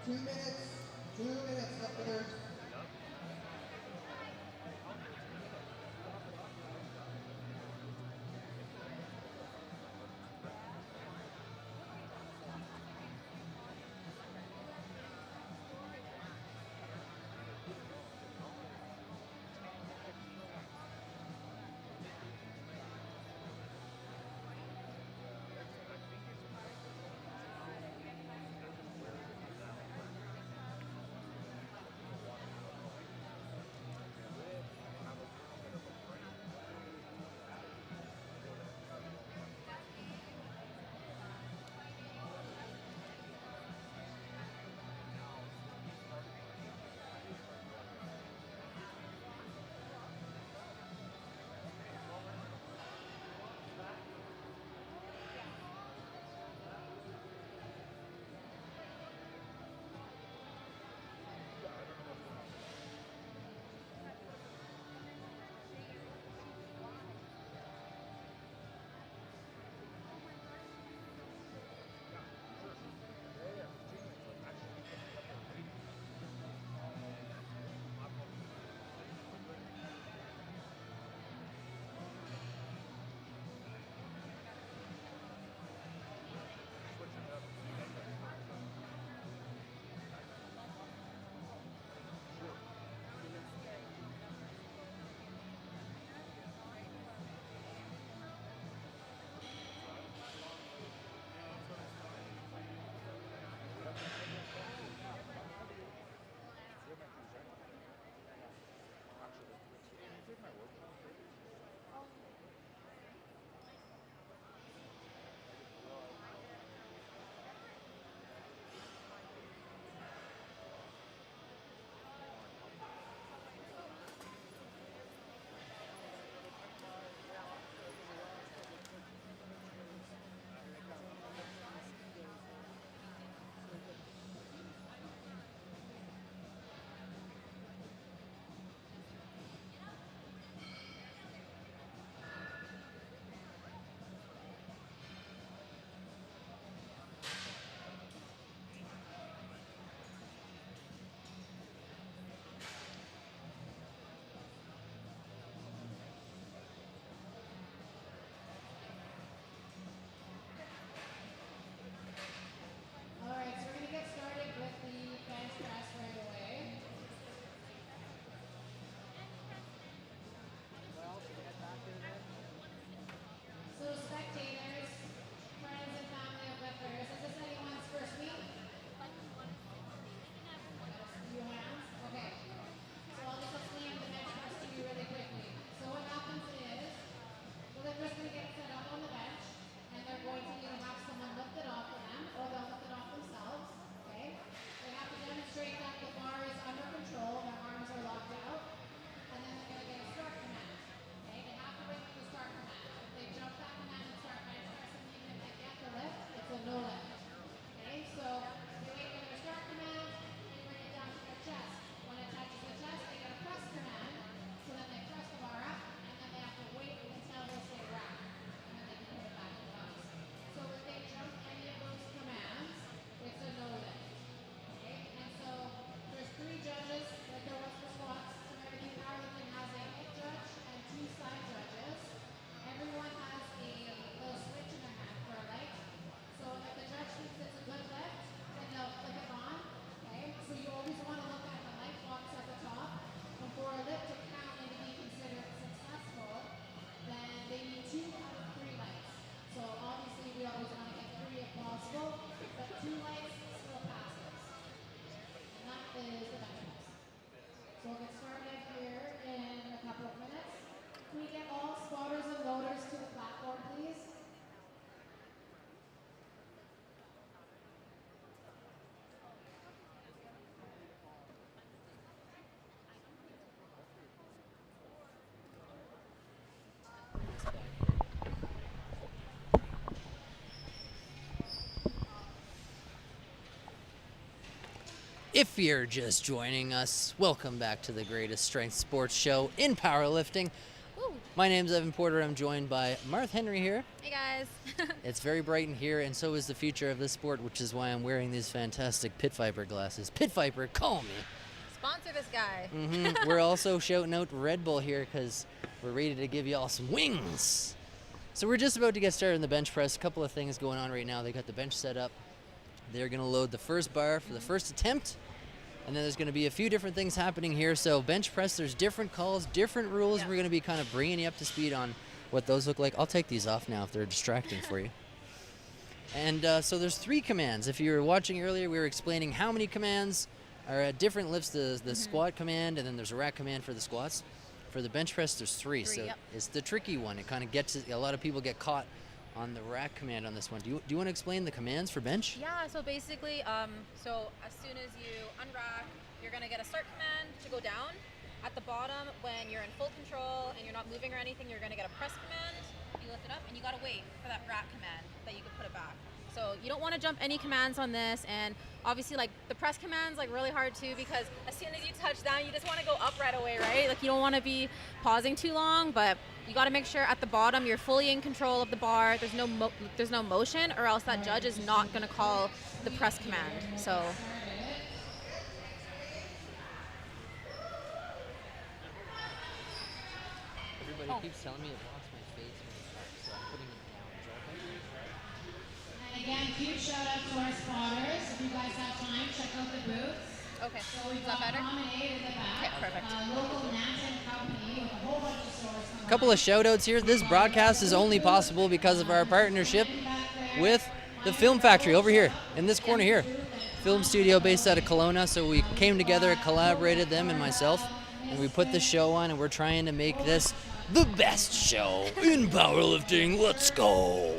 E: 2 minutes, lifters.
A: If you're just joining us, welcome back to the greatest strength sports show in powerlifting. My name's Evan Porter. I'm joined by Marth Henry here.
F: Hey guys.
A: It's very bright in here, and so is the future of this sport, which is why I'm wearing these fantastic Pit Viper glasses. Pit Viper, call me.
F: Sponsor this guy.
A: We're also shouting out Red Bull here because we're ready to give you all some wings. So we're just about to get started in the bench press. A couple of things going on right now. They got the bench set up. They're going to load the first bar for the first attempt. And then there's going to be a few different things happening here. So bench press, there's different calls, different rules.
F: Yeah.
A: We're going to be kind of bringing you up to speed on what those look like. I'll take these off now if they're distracting for you. And so there's 3 commands. If you were watching earlier, we were explaining how many commands are at different lifts. The squat command, and then there's a rack command for the squats. For the bench press, there's 3. So
F: yep.
A: it's the tricky one. It kind of gets a lot of people get caught on the rack command on this one. Do you want to explain the commands for bench?
F: Yeah, so basically, so as soon as you unrack, you're gonna get a start command to go down. At the bottom, when you're in full control and you're not moving or anything, you're gonna get a press command. You lift it up, and you gotta wait for that rack command that you can put it back. So you don't want to jump any commands on this, and obviously like the press command's like really hard too, because as soon as you touch down, you just want to go up right away, right? Like you don't want to be pausing too long, but you got to make sure at the bottom you're fully in control of the bar. There's no motion, or else that judge is not going to call the press command. So
A: Everybody keeps telling me it blocks my face when it starts, so I'm putting it down. Is that okay?
G: And again, huge shout out to our spotters. If you guys have time, check out the booths.
F: okay,
G: So we've
F: is that
G: got
F: better?
G: Promenade in the back.
F: Okay, perfect.
G: Local Nanton company with a whole bunch of stores.
A: Couple of shout outs here. This broadcast is only possible because of our partnership with the Film Factory over here in this corner here. Film studio based out of Kelowna. So we came together, collaborated, them and myself, and we put the show on, and we're trying to make this the best show in powerlifting. Let's go.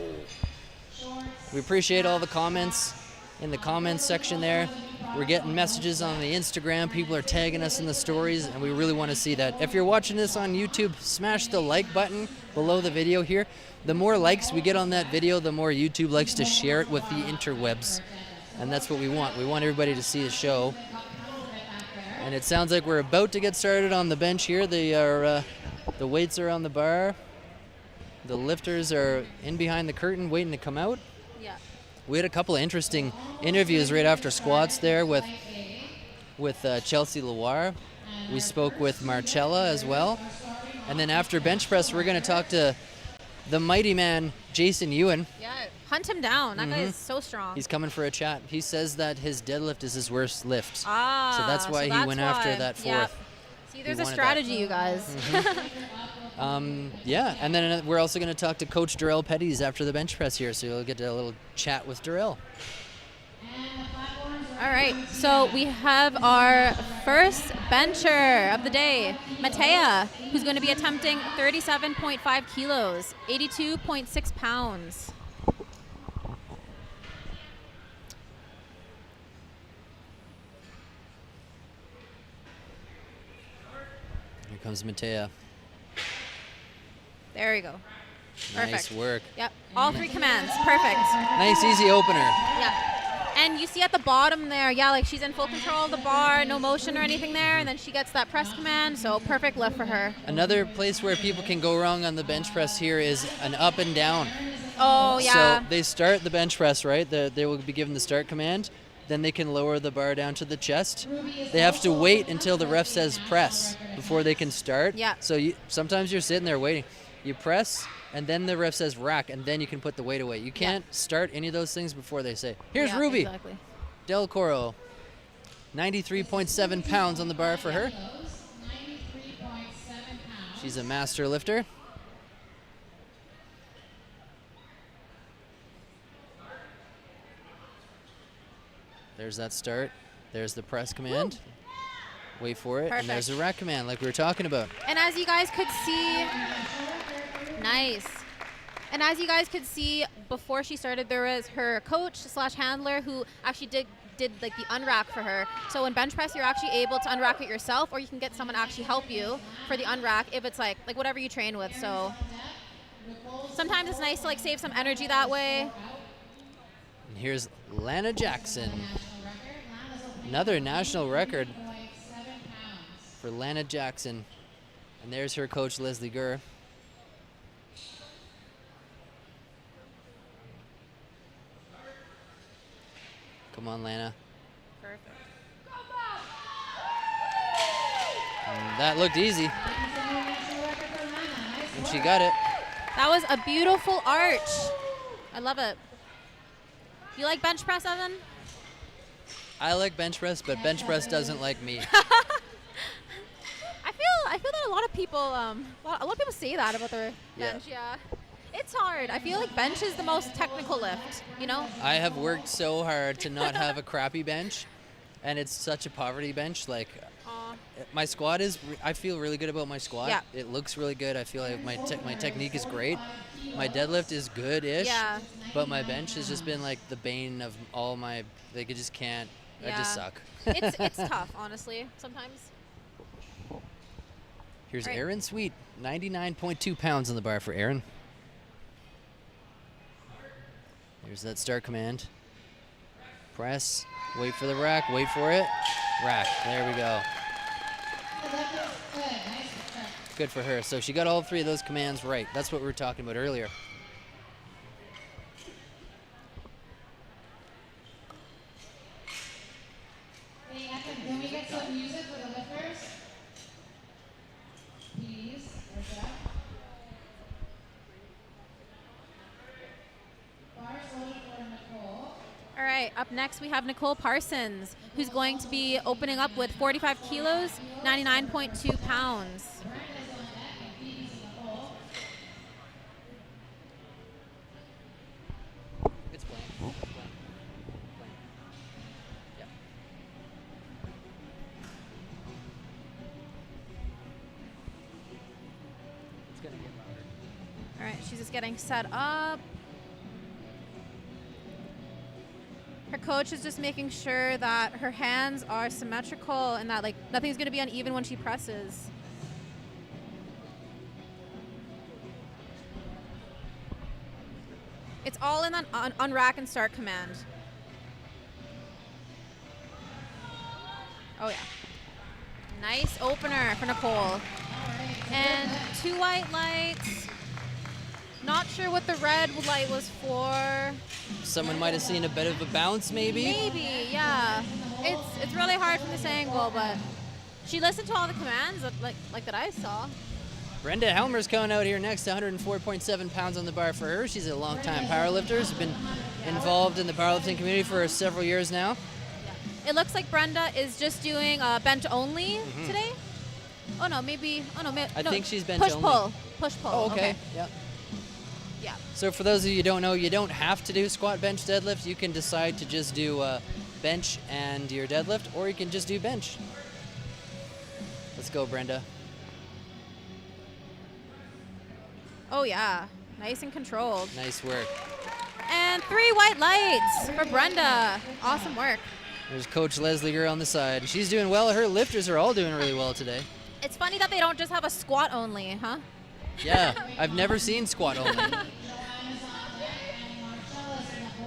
A: We appreciate all the comments in the comments section there. We're getting messages on the Instagram. People are tagging us in the stories, and we really want to see that. If you're watching this on YouTube, smash the like button below the video here. The more likes we get on that video, the more YouTube likes to share it with the interwebs. And that's what we want. We want everybody to see the show. And it sounds like we're about to get started on the bench here. The weights are on the bar. The lifters are in behind the curtain waiting to come out.
F: Yeah.
A: We had a couple of interesting interviews right after squats there with Chelsea Loire. We spoke with Marcella as well. And then after bench press, we're going to talk to the mighty man, Jason Ewan.
F: Yeah, hunt him down. That guy is so strong.
A: He's coming for a chat. He says that his deadlift is his worst lift. So that's why he went after that fourth.
F: Yeah. See, there's a strategy, you guys.
A: Yeah, and then we're also going to talk to Coach Darrell Petties after the bench press here, so you'll get a little chat with Darrell.
F: All right, so we have our first bencher of the day, Matea, who's going to be attempting 37.5 kilos, 82.6 pounds.
A: Here comes Matea.
F: There you go. Perfect.
A: Nice work.
F: Yep, all 3 commands, perfect.
A: Nice, easy opener.
F: Yeah. And you see at the bottom there, yeah, like she's in full control of the bar, no motion or anything there, and then she gets that press command, so perfect lift for her.
A: Another place where people can go wrong on the bench press here is an up and down.
F: Oh, yeah.
A: So they start the bench press, right? They will be given the start command. Then they can lower the bar down to the chest. They have to wait until the ref says press before they can start.
F: Yeah.
A: So sometimes you're sitting there waiting. You press, and then the ref says rack, and then you can put the weight away. You can't start any of those things before they say. Here's Ruby.
F: Exactly.
A: Del Coro. 93.7 pounds on the bar for her. She's a master lifter. There's that start. There's the press command.
F: Woo.
A: Wait for it.
F: Perfect.
A: And there's the rack command like we were talking about.
F: And as you guys could see, nice. And as you guys could see, before she started, there was her coach / handler who actually did like the unrack for her. So in bench press, you're actually able to unrack it yourself, or you can get someone to actually help you for the unrack if it's like whatever you train with. So sometimes it's nice to like save some energy that way.
A: And here's Lana Jackson. Another national record for Lana Jackson. And there's her coach, Leslie Gurr. Come on, Lana.
F: Perfect.
A: And that looked easy. And she got it.
F: That was a beautiful arch. I love it. You like bench press, Evan?
A: I like bench press, but bench press doesn't like me.
F: I feel that a lot of people a lot of people say that about their bench. Yeah. It's hard. I feel like bench is the most technical lift, you know?
A: I have worked so hard to not have a crappy bench, and it's such a poverty bench. Like, my squat is, I feel really good about my squat.
F: Yeah.
A: It looks really good. I feel like my technique is great. My deadlift is good-ish,
F: Yeah.
A: but my bench has just been like the bane of all my, like, I just can't, I just suck.
F: It's tough, honestly, sometimes.
A: Here's
F: All right.
A: Erin Sweet, 99.2 pounds on the bar for Erin. Here's that start command. Press, wait for the rack, wait for it. Rack, there we go. Good for her. So she got all three of those commands right. That's what we were talking about earlier.
G: Can we get some music for the lifters? Please.
F: All right, up next we have Nicole Parsons, who's going to be opening up with 45 kilos, 99.2 pounds.
A: It's playing. Yep. It's gonna get louder.
F: All right, she's just getting set up. Her coach is just making sure that her hands are symmetrical and that like nothing's going to be uneven when she presses. It's all in that on rack and start command. Oh yeah. Nice opener for Nicole. And 2 white lights. Not sure what the red light was for.
A: Someone might have seen a bit of a bounce, maybe?
F: Maybe, yeah. It's really hard from this angle, but she listened to all the commands that I saw.
A: Brenda Helmer's coming out here next, 104.7 pounds on the bar for her. She's a longtime powerlifter. She's been involved in the powerlifting community for several years now.
F: Yeah. It looks like Brenda is just doing bench only today. Oh no, maybe. Oh no,
A: I think she's bench
F: push
A: only.
F: pull. Push pull.
A: Oh, okay. Yep.
F: Yeah.
A: So for those of you who don't know, you don't have to do squat, bench, deadlift. You can decide to just do bench and your deadlift, or you can just do bench. Let's go, Brenda.
F: Oh yeah, nice and controlled.
A: Nice work.
F: And 3 white lights for Brenda. Awesome work.
A: There's Coach Leslie Greer on the side. She's doing well. Her lifters are all doing really well today.
F: It's funny that they don't just have a squat only, huh?
A: Yeah, I've never seen squat only.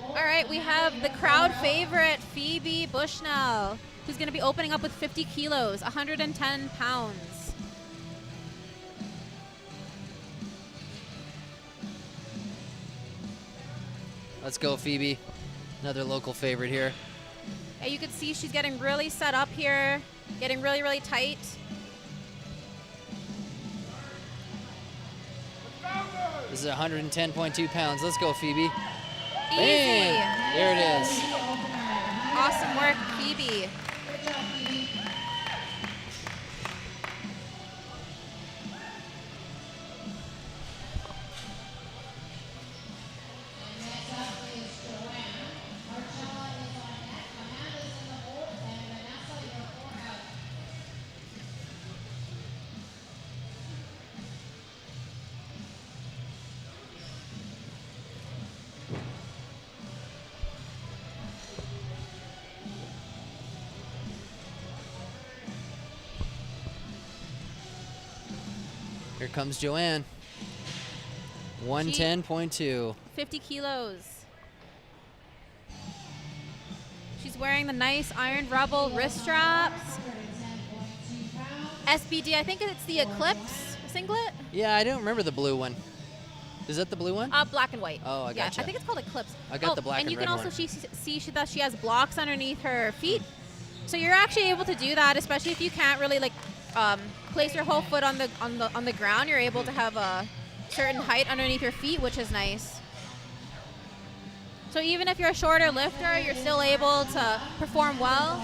F: All right, we have the crowd favorite, Phoebe Bushnell, who's going to be opening up with 50 kilos, 110 pounds.
A: Let's go, Phoebe. Another local favorite here.
F: And you can see she's getting really set up here, getting really, really tight.
A: This is 110.2 pounds. Let's go, Phoebe.
F: Easy.
A: Bam! There it is.
F: Awesome work, Phoebe.
A: Here comes Joanne. 110.2.
F: 50 kilos. She's wearing the nice Iron Rebel wrist straps. SBD, I think it's the Eclipse singlet.
A: Yeah, I don't remember the blue one. Is that the blue one?
F: Black and white.
A: Oh, I
F: Yeah,
A: gotcha.
F: I think it's called Eclipse.
A: I got the black and
F: you
A: red
F: can also
A: one.
F: see that she has blocks underneath her feet. So you're actually able to do that, especially if you can't really like place your whole foot on the ground. You're able to have a certain height underneath your feet, which is nice. So even if you're a shorter lifter, you're still able to perform well.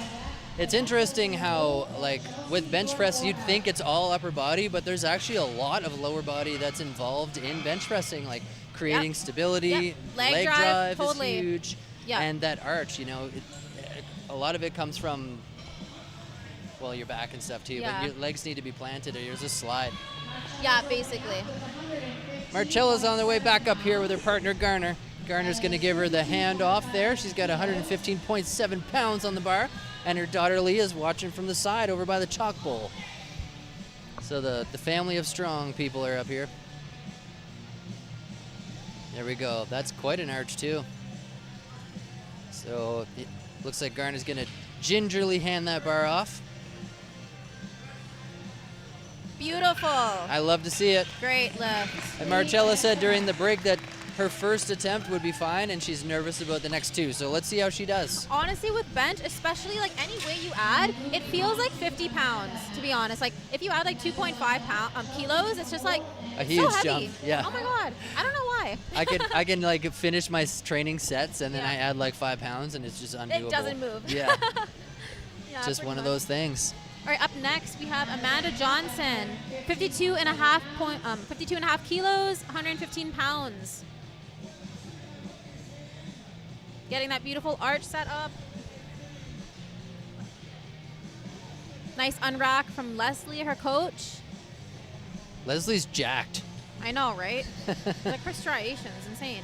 A: It's interesting how, like, with bench press, you'd think it's all upper body, but there's actually a lot of lower body that's involved in bench pressing, like creating stability.
F: Yep. Leg drive, totally.
A: is huge.
F: Yeah.
A: And that arch, you know, a lot of it comes from, well, your back and stuff too,
F: Yeah.
A: but your legs need to be planted or yours just slide.
F: Yeah, basically.
A: Marcella's on the way back up here with her partner, Garner. Garner's going to give her the hand off there. She's got 115.7 pounds on the bar. And her daughter Leah's watching from the side over by the chalk bowl. So the family of strong people are up here. There we go. That's quite an arch too. So it looks like Garner's gonna gingerly hand that bar off.
F: Beautiful.
A: I love to see it.
F: Great lift.
A: And Marcella said during the break that her first attempt would be fine and she's nervous about the next two. So let's see how she does.
F: Honestly, with bench, especially like any weight you add, it feels like 50 pounds, to be honest. Like if you add like 2.5 kilos, it's just like
A: A huge
F: so heavy.
A: jump, yeah.
F: Oh my God. I don't know why.
A: I can like finish my training sets and then
F: Yeah.
A: I add like 5 pounds and it's just undoable.
F: It doesn't move.
A: Yeah.
F: Yeah,
A: Just
F: pretty
A: one of
F: much.
A: those things.
F: All right, up next we have Amanda Johnson, 52.5 kilos, 115 pounds. Getting that beautiful arch set up. Nice unrack from Leslie, her coach.
A: Leslie's jacked.
F: I know, right? Like her striations, insane.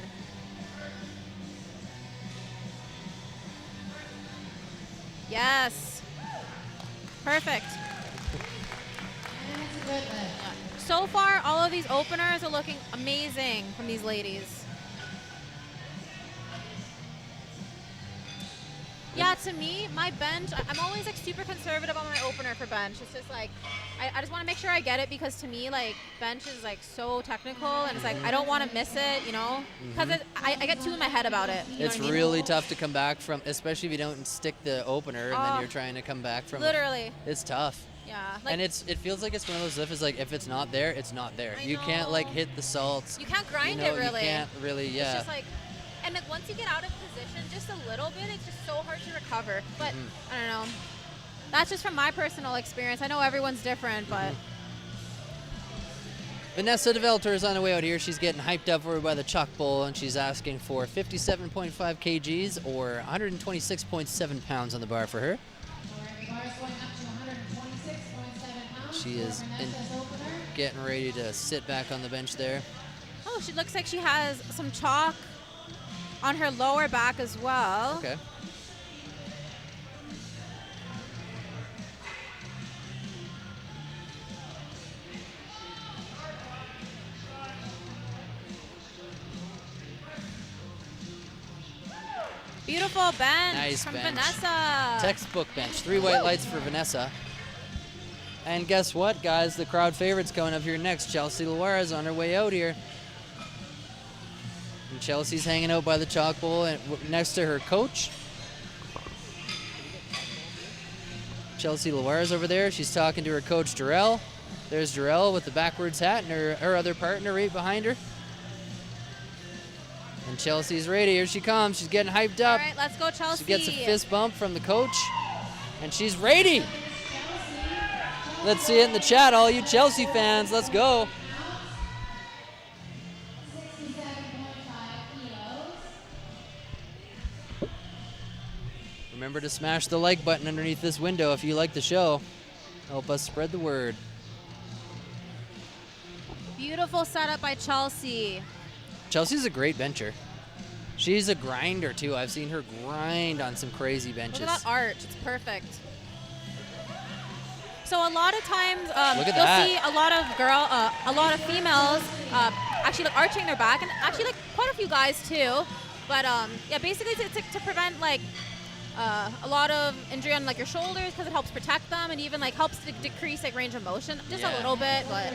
F: Yes. Perfect. So far, all of these openers are looking amazing from these ladies. Yeah, to me, my bench, I'm always like super conservative on my opener for bench. It's just like, I just want to make sure I get it because to me, like, bench is like so technical and it's like, I don't want to miss it, you know? Because I get too in my head about it. You know
A: It's
F: what I mean?
A: really tough to come back from, especially if you don't stick the opener and
F: Oh,
A: then you're trying to come back from
F: Literally.
A: It's tough.
F: Yeah. Like,
A: And it feels like it's one of those lifts, like if it's not there, it's not there.
F: I
A: You can't like
F: know.
A: hit the salts.
F: you can't grind
A: you know,
F: it really.
A: You can't really,
F: It's
A: yeah.
F: just like, and like once you get out of position just a little bit, it's just so hard to recover. But I don't know. That's just from my personal experience. I know everyone's different, but
A: Vanessa DeVelter is on the way out here. She's getting hyped up over by the chalk bowl and she's asking for 57.5 kgs or 126.7 pounds on the bar for her. She is getting ready to sit back on the bench there.
F: oh, she looks like she has some chalk on her lower back as well.
A: Okay.
F: Beautiful bench
A: Nice
F: from
A: bench.
F: Vanessa.
A: Textbook bench. 3 white lights for Vanessa. And guess what, guys? The crowd favorite's coming up here next. Chelsea Loira's on her way out here. And Chelsea's hanging out by the chalk bowl and next to her coach. Chelsea Loira's over there. She's talking to her coach, Darrell. There's Darrell with the backwards hat and her other partner right behind her. And Chelsea's ready. Here she comes. She's getting hyped
F: All
A: up.
F: right, let's go, Chelsea.
A: She gets a fist bump from the coach, and she's ready. Let's see it in the chat, all you Chelsea fans. Let's go. Remember to smash the like button underneath this window if you like the show. Help us spread the word.
F: Beautiful setup by Chelsea.
A: Chelsea's a great bencher. She's a grinder too. I've seen her grind on some crazy benches.
F: Look at that arch. It's perfect. So a lot of times
A: Look at
F: you'll
A: that.
F: see a lot of females actually like arching their back, and actually like quite a few guys too. But yeah, basically to prevent like a lot of injury on like your shoulders because it helps protect them and even like helps to decrease like range of motion just a
A: Yeah.
F: little bit. But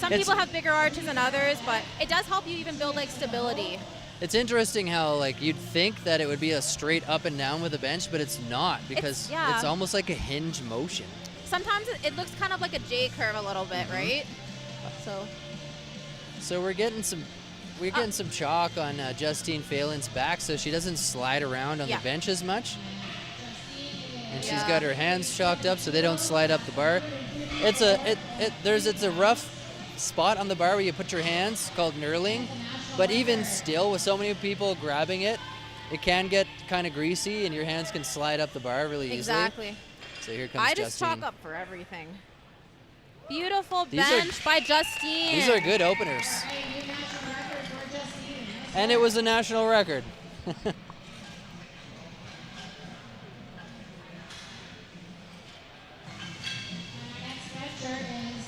F: Some people have bigger arches than others, but it does help you even build like stability.
A: It's interesting how like you'd think that it would be a straight up and down with a bench, but it's not, because it's almost like a hinge motion.
F: Sometimes it looks kind of like a J curve a little bit, right?
A: So we're getting some chalk on Justine Phelan's back, so she doesn't slide around on the bench as much. And she's got her hands chalked up so they don't slide up the bar. It's a rough spot on the bar where you put your hands called knurling, but even still, with so many people grabbing it, it can get kind of greasy and your hands can slide up the bar really easily.
F: Exactly.
A: So here comes Justine.
F: I just chalk up for everything. Beautiful bench by Justine.
A: These are good openers. And it was a national record.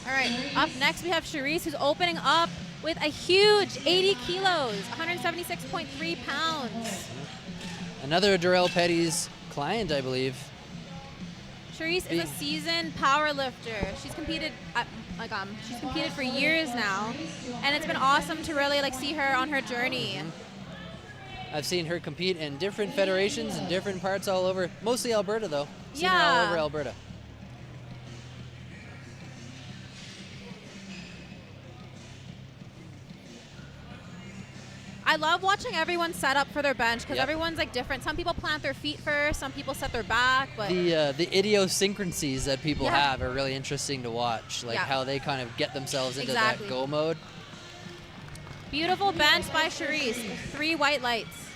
F: All right, up next we have Charisse, who's opening up with a huge 80 kilos, 176.3 pounds.
A: Another Darrell Petty's client, I believe.
F: Charisse is a seasoned power lifter. She's competed for years now, and it's been awesome to really like see her on her journey.
A: I've seen her compete in different federations in different parts all over, mostly Alberta though. Seen her all over Alberta.
F: I love watching everyone set up for their bench because everyone's like different. Some people plant their feet first, some people set their back. But
A: the idiosyncrasies that people have are really interesting to watch, like how they kind of get themselves into that go mode.
F: Beautiful bench by Charisse, 3 white lights.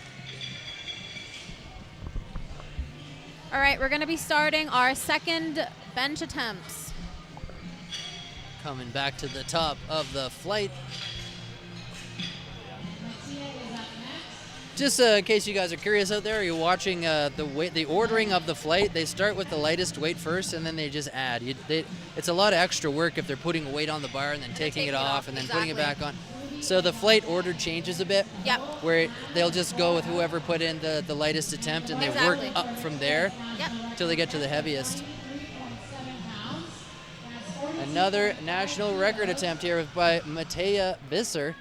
F: All right, we're gonna be starting our second bench attempts.
A: Coming back to the top of the flight. Just in case you guys are curious out there, you're watching the ordering of the flight. They start with the lightest weight first, and then they just add. It's a lot of extra work if they're putting a weight on the bar and then taking it off and then putting it back on. So the flight order changes a bit.
F: Yep.
A: Where they'll just go with whoever put in the lightest attempt, and they work up from there until they get to the heaviest. Another national record attempt here by Matea Visser.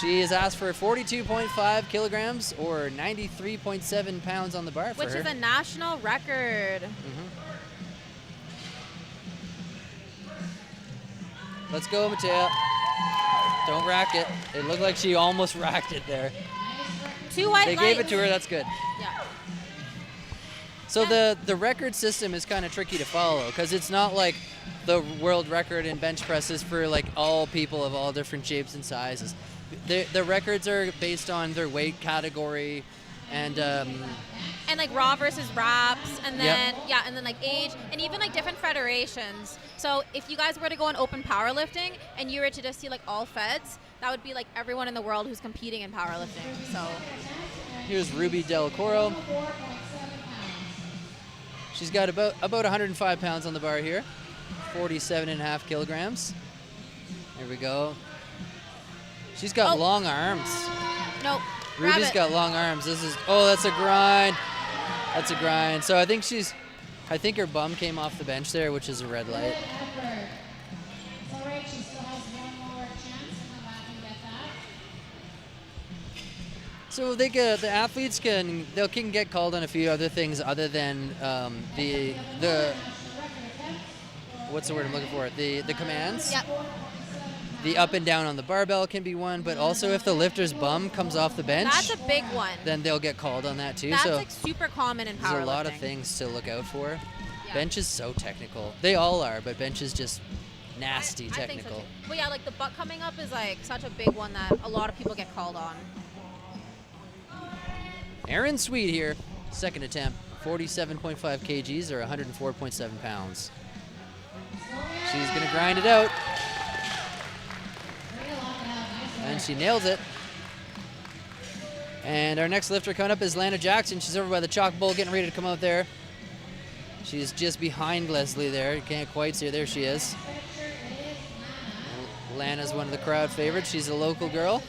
A: She has asked for 42.5 kilograms or 93.7 pounds on the bar for her.
F: Which is a national record.
A: Let's go, Matea. Don't rack it. It looked like she almost racked it there.
F: 2 white lights.
A: They gave it to her, that's good.
F: Yeah.
A: So the record system is kind of tricky to follow because it's not like the world record in bench presses for like all people of all different shapes and sizes. The records are based on their weight category and
F: like raw versus wraps, and then and then like age, and even like different federations. So if you guys were to go on open powerlifting and you were to just see like all feds, that would be like everyone in the world who's competing in powerlifting. So
A: here's Ruby Del Coro. She's got about 105 pounds on the bar here, 47.5 kilograms. There we go. She's got long arms.
F: Nope.
A: Ruby's got long arms. That's a grind. That's a grind. So I think her bum came off the bench there, which is a red light. So the athletes can get called on a few other things other than the what's the word I'm looking for? The commands.
F: Yep.
A: The up and down on the barbell can be one, but also if the lifter's bum comes off the bench,
F: that's a big one.
A: Then they'll get called on that too.
F: That's like super common in powerlifting.
A: There's a lot of things to look out for. Yeah. Bench is so technical. They all are, but bench is just nasty technical.
F: I think so too. But yeah, like the butt coming up is like such a big one that a lot of people get called on.
A: Erin Sweet here, second attempt, 47.5 kgs or 104.7 pounds. She's gonna grind it out. And she nails it. And our next lifter coming up is Lana Jackson. She's over by the chalk bowl getting ready to come out there. She's just behind Leslie there. You can't quite see her. There she is. Lana's one of the crowd favorites. She's a local girl.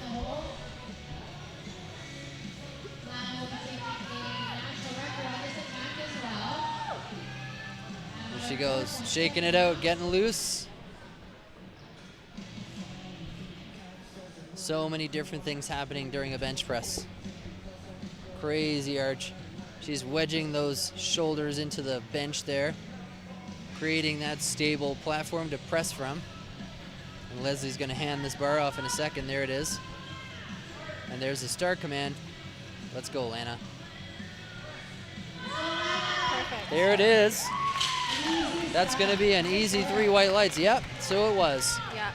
A: There she goes, shaking it out, getting loose. So many different things happening during a bench press. Crazy arch. She's wedging those shoulders into the bench there, creating that stable platform to press from. And Leslie's gonna hand this bar off in a second. There it is. And there's the start command. Let's go, Lana.
F: Perfect.
A: There it is. That's gonna be an easy 3 white lights. Yep, so it was.
F: Yeah.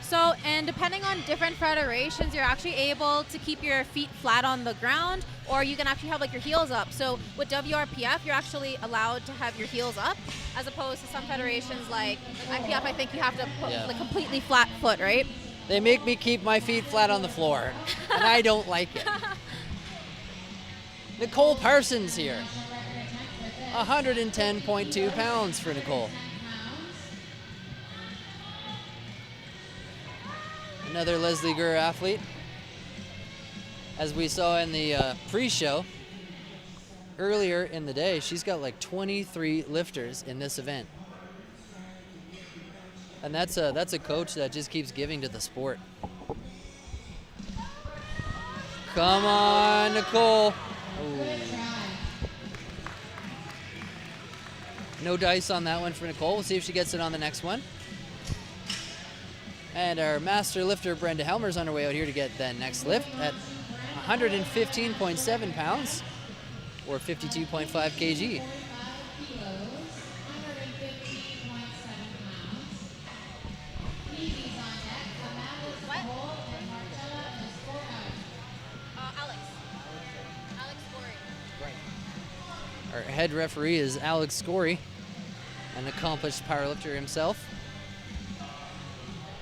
F: So, and depending on different federations, you're actually able to keep your feet flat on the ground, or you can actually have like your heels up. So with WRPF, you're actually allowed to have your heels up, as opposed to some federations like IPF, I think you have to put like completely flat foot, right?
A: They make me keep my feet flat on the floor, and I don't like it. Nicole Parsons here. 110.2 pounds for Nicole. Another Leslie Gurr athlete. As we saw in the pre-show earlier in the day, she's got like 23 lifters in this event. And that's a coach that just keeps giving to the sport. Come on, Nicole. Ooh. No dice on that one for Nicole. We'll see if she gets it on the next one. And our master lifter, Brenda Helmer's on her way out here to get the next lift at 115.7 pounds, or 52.5 kg. Our head referee is Alex Scory, an accomplished powerlifter himself.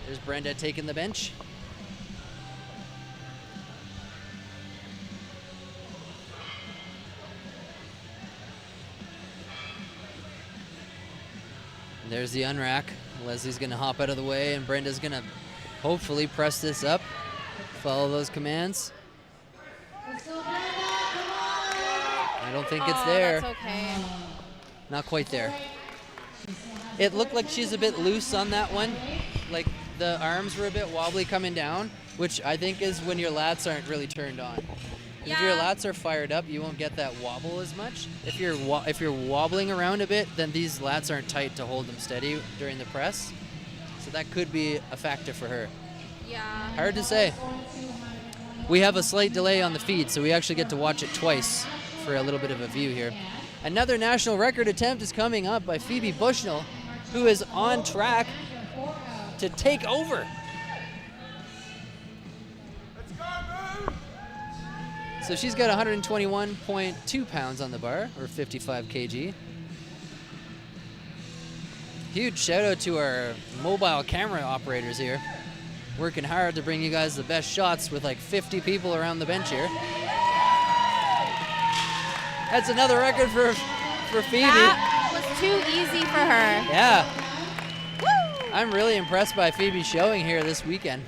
A: There's Brenda taking the bench. And there's the unrack. Leslie's gonna hop out of the way, and Brenda's gonna hopefully press this up. Follow those commands. I don't think it's there.
F: That's okay.
A: Not quite there. It looked like she's a bit loose on that one. Like the arms were a bit wobbly coming down, which I think is when your lats aren't really turned on.
F: Yeah.
A: If your lats are fired up, you won't get that wobble as much. If you're wobbling around a bit, then these lats aren't tight to hold them steady during the press. So that could be a factor for her.
F: Yeah.
A: Hard to say. We have a slight delay on the feed, so we actually get to watch it twice for a little bit of a view here. Another national record attempt is coming up by Phoebe Bushnell, who is on track to take over. So she's got 121.2 pounds on the bar, or 55 kg. Huge shout out to our mobile camera operators here, working hard to bring you guys the best shots with like 50 people around the bench here. That's another record for Phoebe.
F: That was too easy for her.
A: Yeah.
F: Woo!
A: I'm really impressed by Phoebe's showing here this weekend.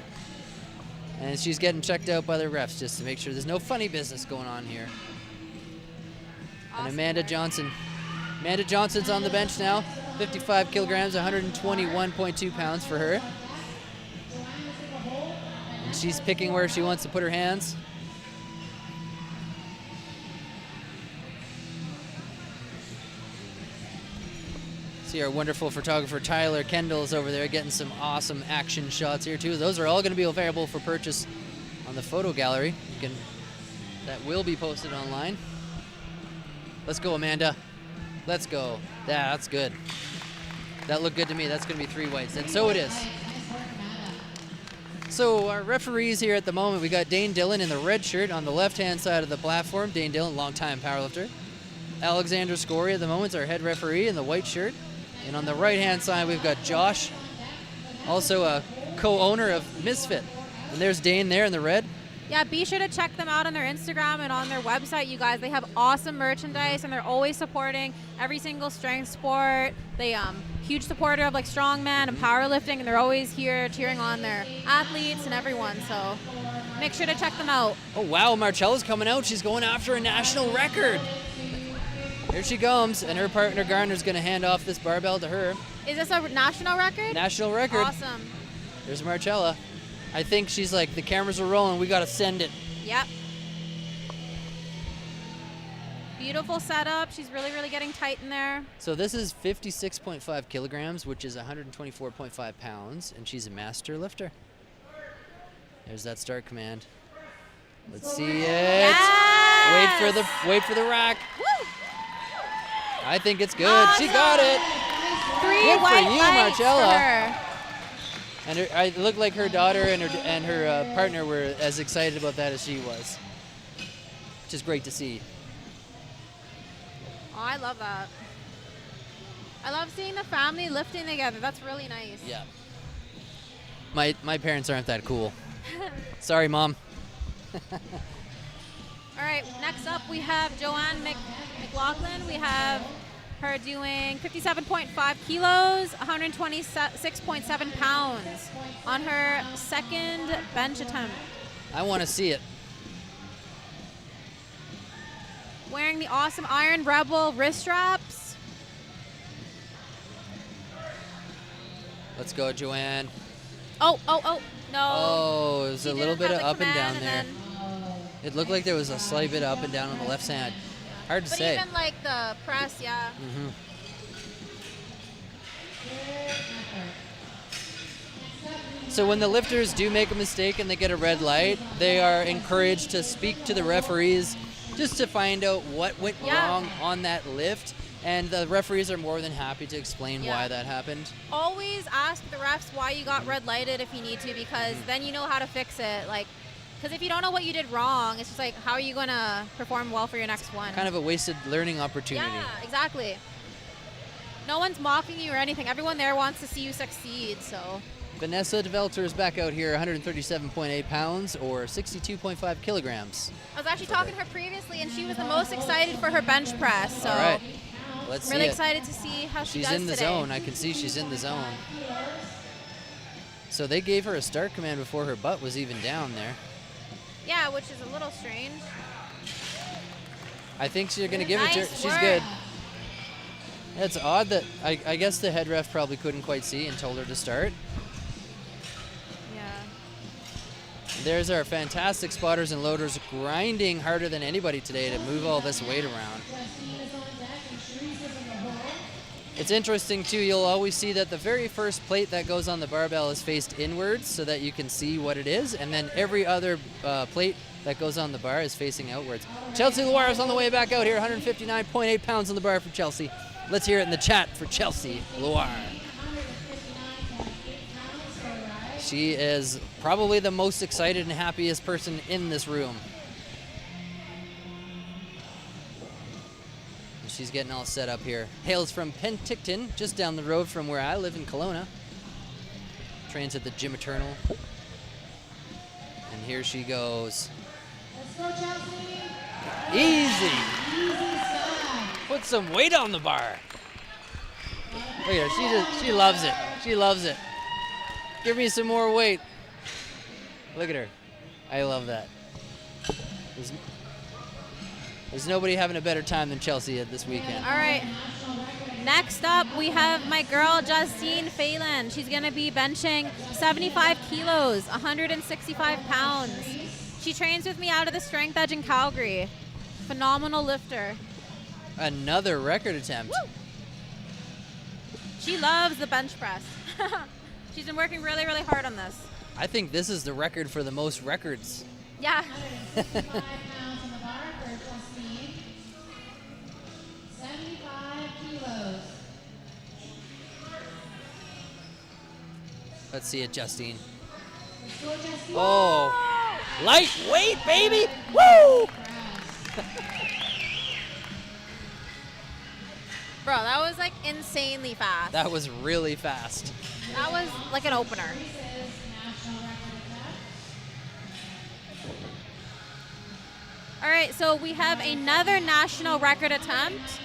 A: And she's getting checked out by the refs just to make sure there's no funny business going on here.
F: Awesome
A: and Amanda
F: work.
A: Johnson. Amanda Johnson's on the bench now. 55 kilograms, 121.2 pounds for her. And she's picking where she wants to put her hands. See our wonderful photographer Tyler Kendall is over there getting some awesome action shots here too. Those are all going to be available for purchase on the photo gallery. That will be posted online. Let's go, Amanda. Let's go. Yeah, that's good. That looked good to me. That's going to be 3 whites, and so it is. So our referees here at the moment, we got Dane Dillon in the red shirt on the left-hand side of the platform. Dane Dillon, longtime powerlifter. Alexander Scory at the moment is our head referee in the white shirt. And on the right-hand side, we've got Josh, also a co-owner of Misfit. And there's Dane there in the red.
F: Yeah, be sure to check them out on their Instagram and on their website, you guys. They have awesome merchandise, and they're always supporting every single strength sport. They huge supporter of like strongman and powerlifting, and they're always here cheering on their athletes and everyone. So make sure to check them out.
A: Oh, wow, Marcella's coming out. She's going after a national record. Here she comes, and her partner Garner's going to hand off this barbell to her.
F: Is this a national record?
A: National record.
F: Awesome.
A: There's Marcella. I think she's like, the cameras are rolling, we gotta send it.
F: Yep. Beautiful setup. She's really, really getting tight in there.
A: So this is 56.5 kilograms, which is 124.5 pounds, and she's a master lifter. There's that start command. Let's see it.
F: Yes!
A: Wait for the rack.
F: Woo!
A: I think it's good.
F: Awesome.
A: She got it.
F: 3
A: Good for
F: white
A: you,
F: lights
A: Marcella.
F: for her.
A: And it looked like her daughter and her partner were as excited about that as she was, which is great to see.
F: Oh, I love that. I love seeing the family lifting together. That's really nice.
A: Yeah. My parents aren't that cool. Sorry, Mom.
F: All right, next up we have Joanne McLaughlin. We have her doing 57.5 kilos, 126.7 pounds on her second bench attempt.
A: I want to see it.
F: Wearing the awesome Iron Rebel wrist straps.
A: Let's go, Joanne.
F: Oh, no.
A: Oh, it was
F: She
A: a little
F: didn't
A: bit
F: have
A: of
F: the
A: up and down
F: command,
A: there. It looked like there was a slight bit of up and down on the left side. Hard to
F: But
A: say.
F: even like the press, yeah.
A: Mm-hmm. So when the lifters do make a mistake and they get a red light, they are encouraged to speak to the referees just to find out what went wrong on that lift. And the referees are more than happy to explain why that happened.
F: Always ask the refs why you got red lighted if you need to, because then you know how to fix it. Like, because if you don't know what you did wrong, it's just like, how are you going to perform well for your next one?
A: Kind of a wasted learning opportunity.
F: Yeah, exactly. No one's mocking you or anything. Everyone there wants to see you succeed, so.
A: Vanessa DeVelter is back out here, 137.8 pounds or 62.5 kilograms.
F: I was actually talking to her previously, and she was the most excited for her bench press. So
A: All right, let's see
F: really
A: it.
F: excited to see how she
A: She's
F: does
A: in the
F: today.
A: zone. I can see she's in the zone. So they gave her a start command before her butt was even down there.
F: Yeah, which is a little strange.
A: I think she's going to give it to her.
F: Nice
A: She's
F: work.
A: good. It's odd that I guess the head ref probably couldn't quite see and told her to start.
F: Yeah.
A: There's our fantastic spotters and loaders grinding harder than anybody today to move all this weight around. It's interesting too, you'll always see that the very first plate that goes on the barbell is faced inwards so that you can see what it is, and then every other plate that goes on the bar is facing outwards. Chelsea Loire is on the way back out here, 159.8 pounds on the bar for Chelsea. Let's hear it in the chat for Chelsea Loire. She is probably the most excited and happiest person in this room. And she's getting all set up here. Hails from Penticton, just down the road from where I live in Kelowna. Trains at the Gym Eternal. And here she goes.
G: Let's go, Chelsea.
A: Easy.
G: Easy stuff.
A: Put some weight on the bar. Look at her, she loves it. She loves it. Give me some more weight. Look at her. I love that. There's nobody having a better time than Chelsea at this weekend.
F: All right. Next up, we have my girl, Justine Phelan. She's going to be benching 75 kilos, 165 pounds. She trains with me out of the Strength Edge in Calgary. Phenomenal lifter.
A: Another record attempt.
F: Woo! She loves the bench press. She's been working really, really hard on this.
A: I think this is the record for the most records.
F: Yeah.
G: 65 pounds on the bar for Justine. 75 kilos.
A: Let's see it, Justine.
G: Let's go, Justine.
A: Oh, lightweight, baby. Woo!
F: Bro, that was like insanely fast.
A: That was really fast.
F: That was like an opener. All right, so we have another national record attempt.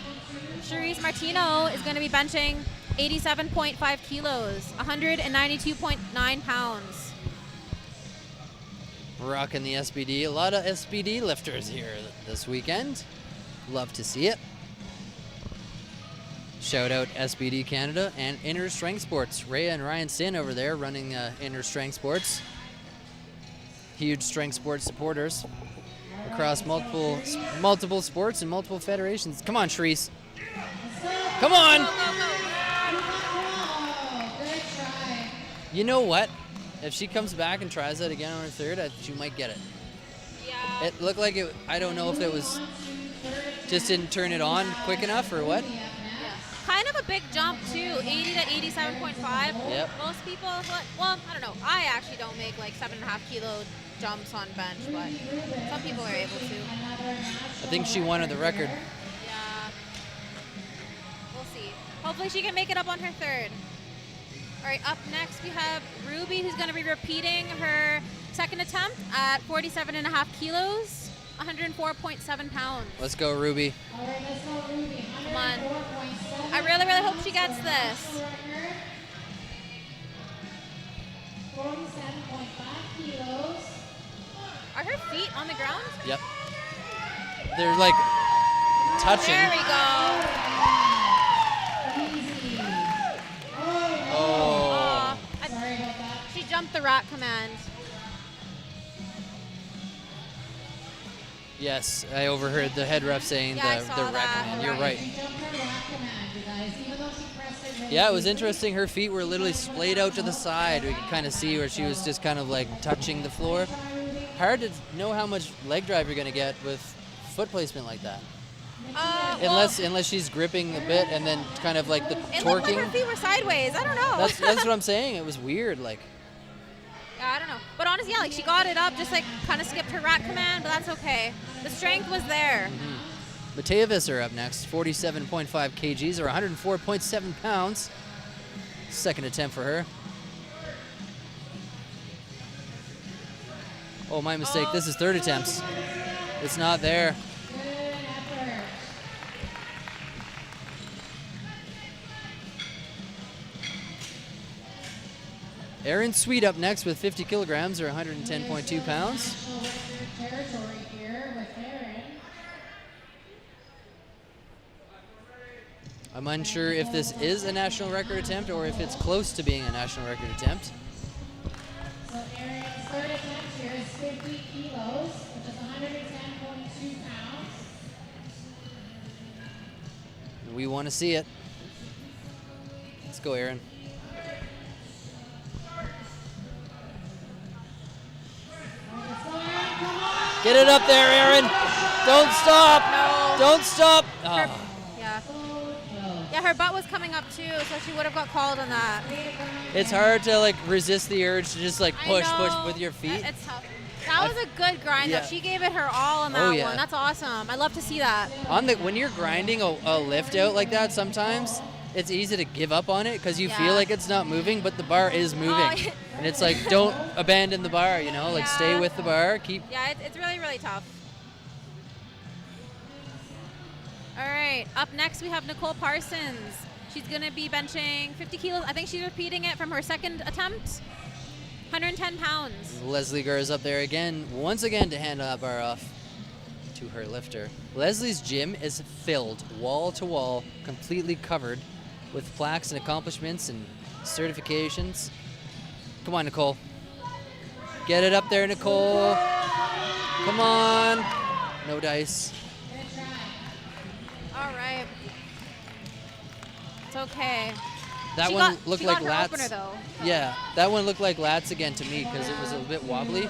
F: Cherise Martino is going to be benching 87.5 kilos, 192.9 pounds.
A: Rocking the SBD. A lot of SBD lifters here this weekend. Love to see it. Shout out SBD Canada and Inner Strength Sports. Rhea and Ryan Sin over there running Inner Strength Sports. huge strength sports supporters across multiple sports and multiple federations. Come on, Shreese. Come on!
G: Good try.
A: You know what? If she comes back and tries that again on her third, she might get it.
F: Yeah.
A: It looked like it. I don't know if it was just didn't turn it on quick enough or what.
F: Kind of a big jump too, 80 to 87.5.
A: Yep.
F: Most people, well, I don't know. I actually don't make like 7.5 kilo jumps on bench, but some people are able to.
A: I think she wanted the record.
F: Yeah. We'll see. Hopefully she can make it up on her third. All right, up next we have Ruby, who's going to be repeating her second attempt at 47.5 kilos, 104.7 pounds.
A: Let's go, Ruby.
G: All right, let's go, Ruby.
F: Come on.
G: 104.7.
F: I really, really hope she gets this.
G: 47.5 kilos.
F: Are her feet on the ground?
A: Yep. They're like touching.
F: There we go.
G: Easy.
A: Oh.
G: Sorry about that.
F: She jumped the rack command.
A: Yes, I overheard the head ref saying
F: Yeah, I
A: the
F: saw that.
A: recommend. You're right.
G: She jumped her rack command, you guys. Even though she pressed it really
A: Yeah, it was
G: easy.
A: interesting. Her feet were literally splayed out to the side. We could kind of see where she was just kind of like touching the floor. Hard to know how much leg drive you're going to get with foot placement like that. Unless she's gripping a bit and then kind of like the
F: It looked like her
A: torquing.
F: feet were sideways. I don't know.
A: That's what I'm saying. It was weird. Like,
F: Yeah, I don't know. But honestly, yeah, like she got it up, just like kind of skipped her rack command, but that's okay. The strength was there.
A: Matea Visser up next, 47.5 kgs or 104.7 pounds. Second attempt for her. Oh, my mistake. This is third attempts. It's not there.
G: Good effort.
A: Erin Sweet up next with 50 kilograms or 110.2 pounds.
G: National record territory here with Erin.
A: I'm unsure if this is a national record attempt or if it's close to being a national record attempt.
G: So Erin's third attempt here is 50 kilos, which is 110.2 pounds.
A: We want to see it. Let's go, Erin. Get it up there, Erin. Don't stop.
F: No.
A: Don't stop.
F: Her,
A: Oh.
F: yeah. Yeah, her butt was coming up too, so she would have got called on that.
A: It's hard to like resist the urge to just like
F: I
A: push
F: know.
A: with your feet.
F: It's tough. That was a good grind
A: Yeah.
F: though. She gave it her all on that
A: Oh, yeah.
F: one. That's awesome. I love to see that.
A: When you're grinding a lift out like that, sometimes it's easy to give up on it because you
F: Yeah.
A: feel like it's not moving, but the bar is moving.
F: Oh, yeah.
A: And it's like, don't abandon the bar, you know, like stay
F: Yeah.
A: with the bar, keep.
F: Yeah, it's really, really tough. All right, up next we have Nicole Parsons. She's gonna be benching 50 kilos. I think she's repeating it from her second attempt. 110 pounds.
A: Leslie Gurr is up there again, once again to hand that bar off to her lifter. Leslie's gym is filled wall to wall, completely covered with plaques and accomplishments and certifications. Come on, Nicole. Get it up there, Nicole. Come on. No dice.
F: All right. It's okay.
A: That
F: She
A: one
F: got-
A: looked
F: she
A: like
F: got her
A: lats.
F: opener, though.
A: Yeah, that one looked like lats again to me because it was a bit wobbly.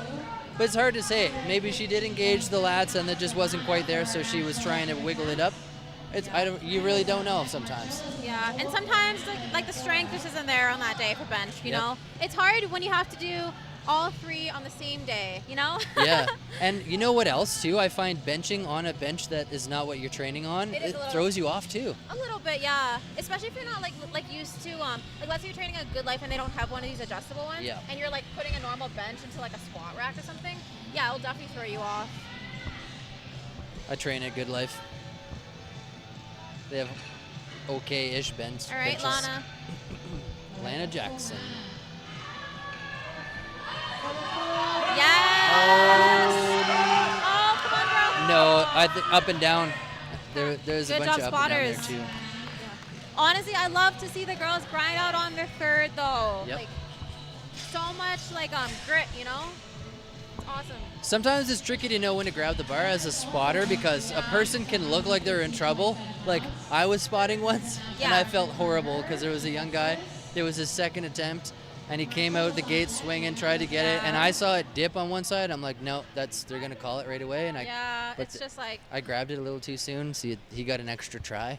A: But it's hard to say. Maybe she did engage the lats and it just wasn't quite there, so she was trying to wiggle it up. You really don't know sometimes.
F: Yeah, and sometimes like the strength just isn't there on that day for bench, you
A: Yep.
F: know? It's hard when you have to do all three on the same day, you know?
A: Yeah, and you know what else too? I find benching on a bench that is not what you're training on,
F: It is
A: it
F: a little-
A: throws you off too.
F: A little bit, yeah. Especially if you're not like used to like let's say you're training a Good Life and they don't have one of these adjustable ones,
A: Yeah.
F: and you're like putting a normal bench into like a squat rack or something. Yeah, it'll definitely throw you off.
A: I train at Good Life. They have okay-ish bench.
F: All right,
A: benches.
F: Lana.
A: Lana Jackson.
F: Yes. Oh, come on, girl.
A: No, up and down. There's a
F: Good
A: bunch
F: job,
A: of up and down there
F: spotters.
A: too.
F: Honestly, I love to see the girls grind out on their third though.
A: Yep.
F: Like so much like grit, you know? It's awesome.
A: Sometimes it's tricky to know when to grab the bar as a spotter because a person can look like they're in trouble. Like I was spotting once and I felt horrible because there was a young guy. It was his second attempt and he came out the gate swinging, tried to get it, and I saw it dip on one side. I'm like, no, they're gonna call it right away. And
F: it's just like
A: I grabbed it a little too soon, so he got an extra try.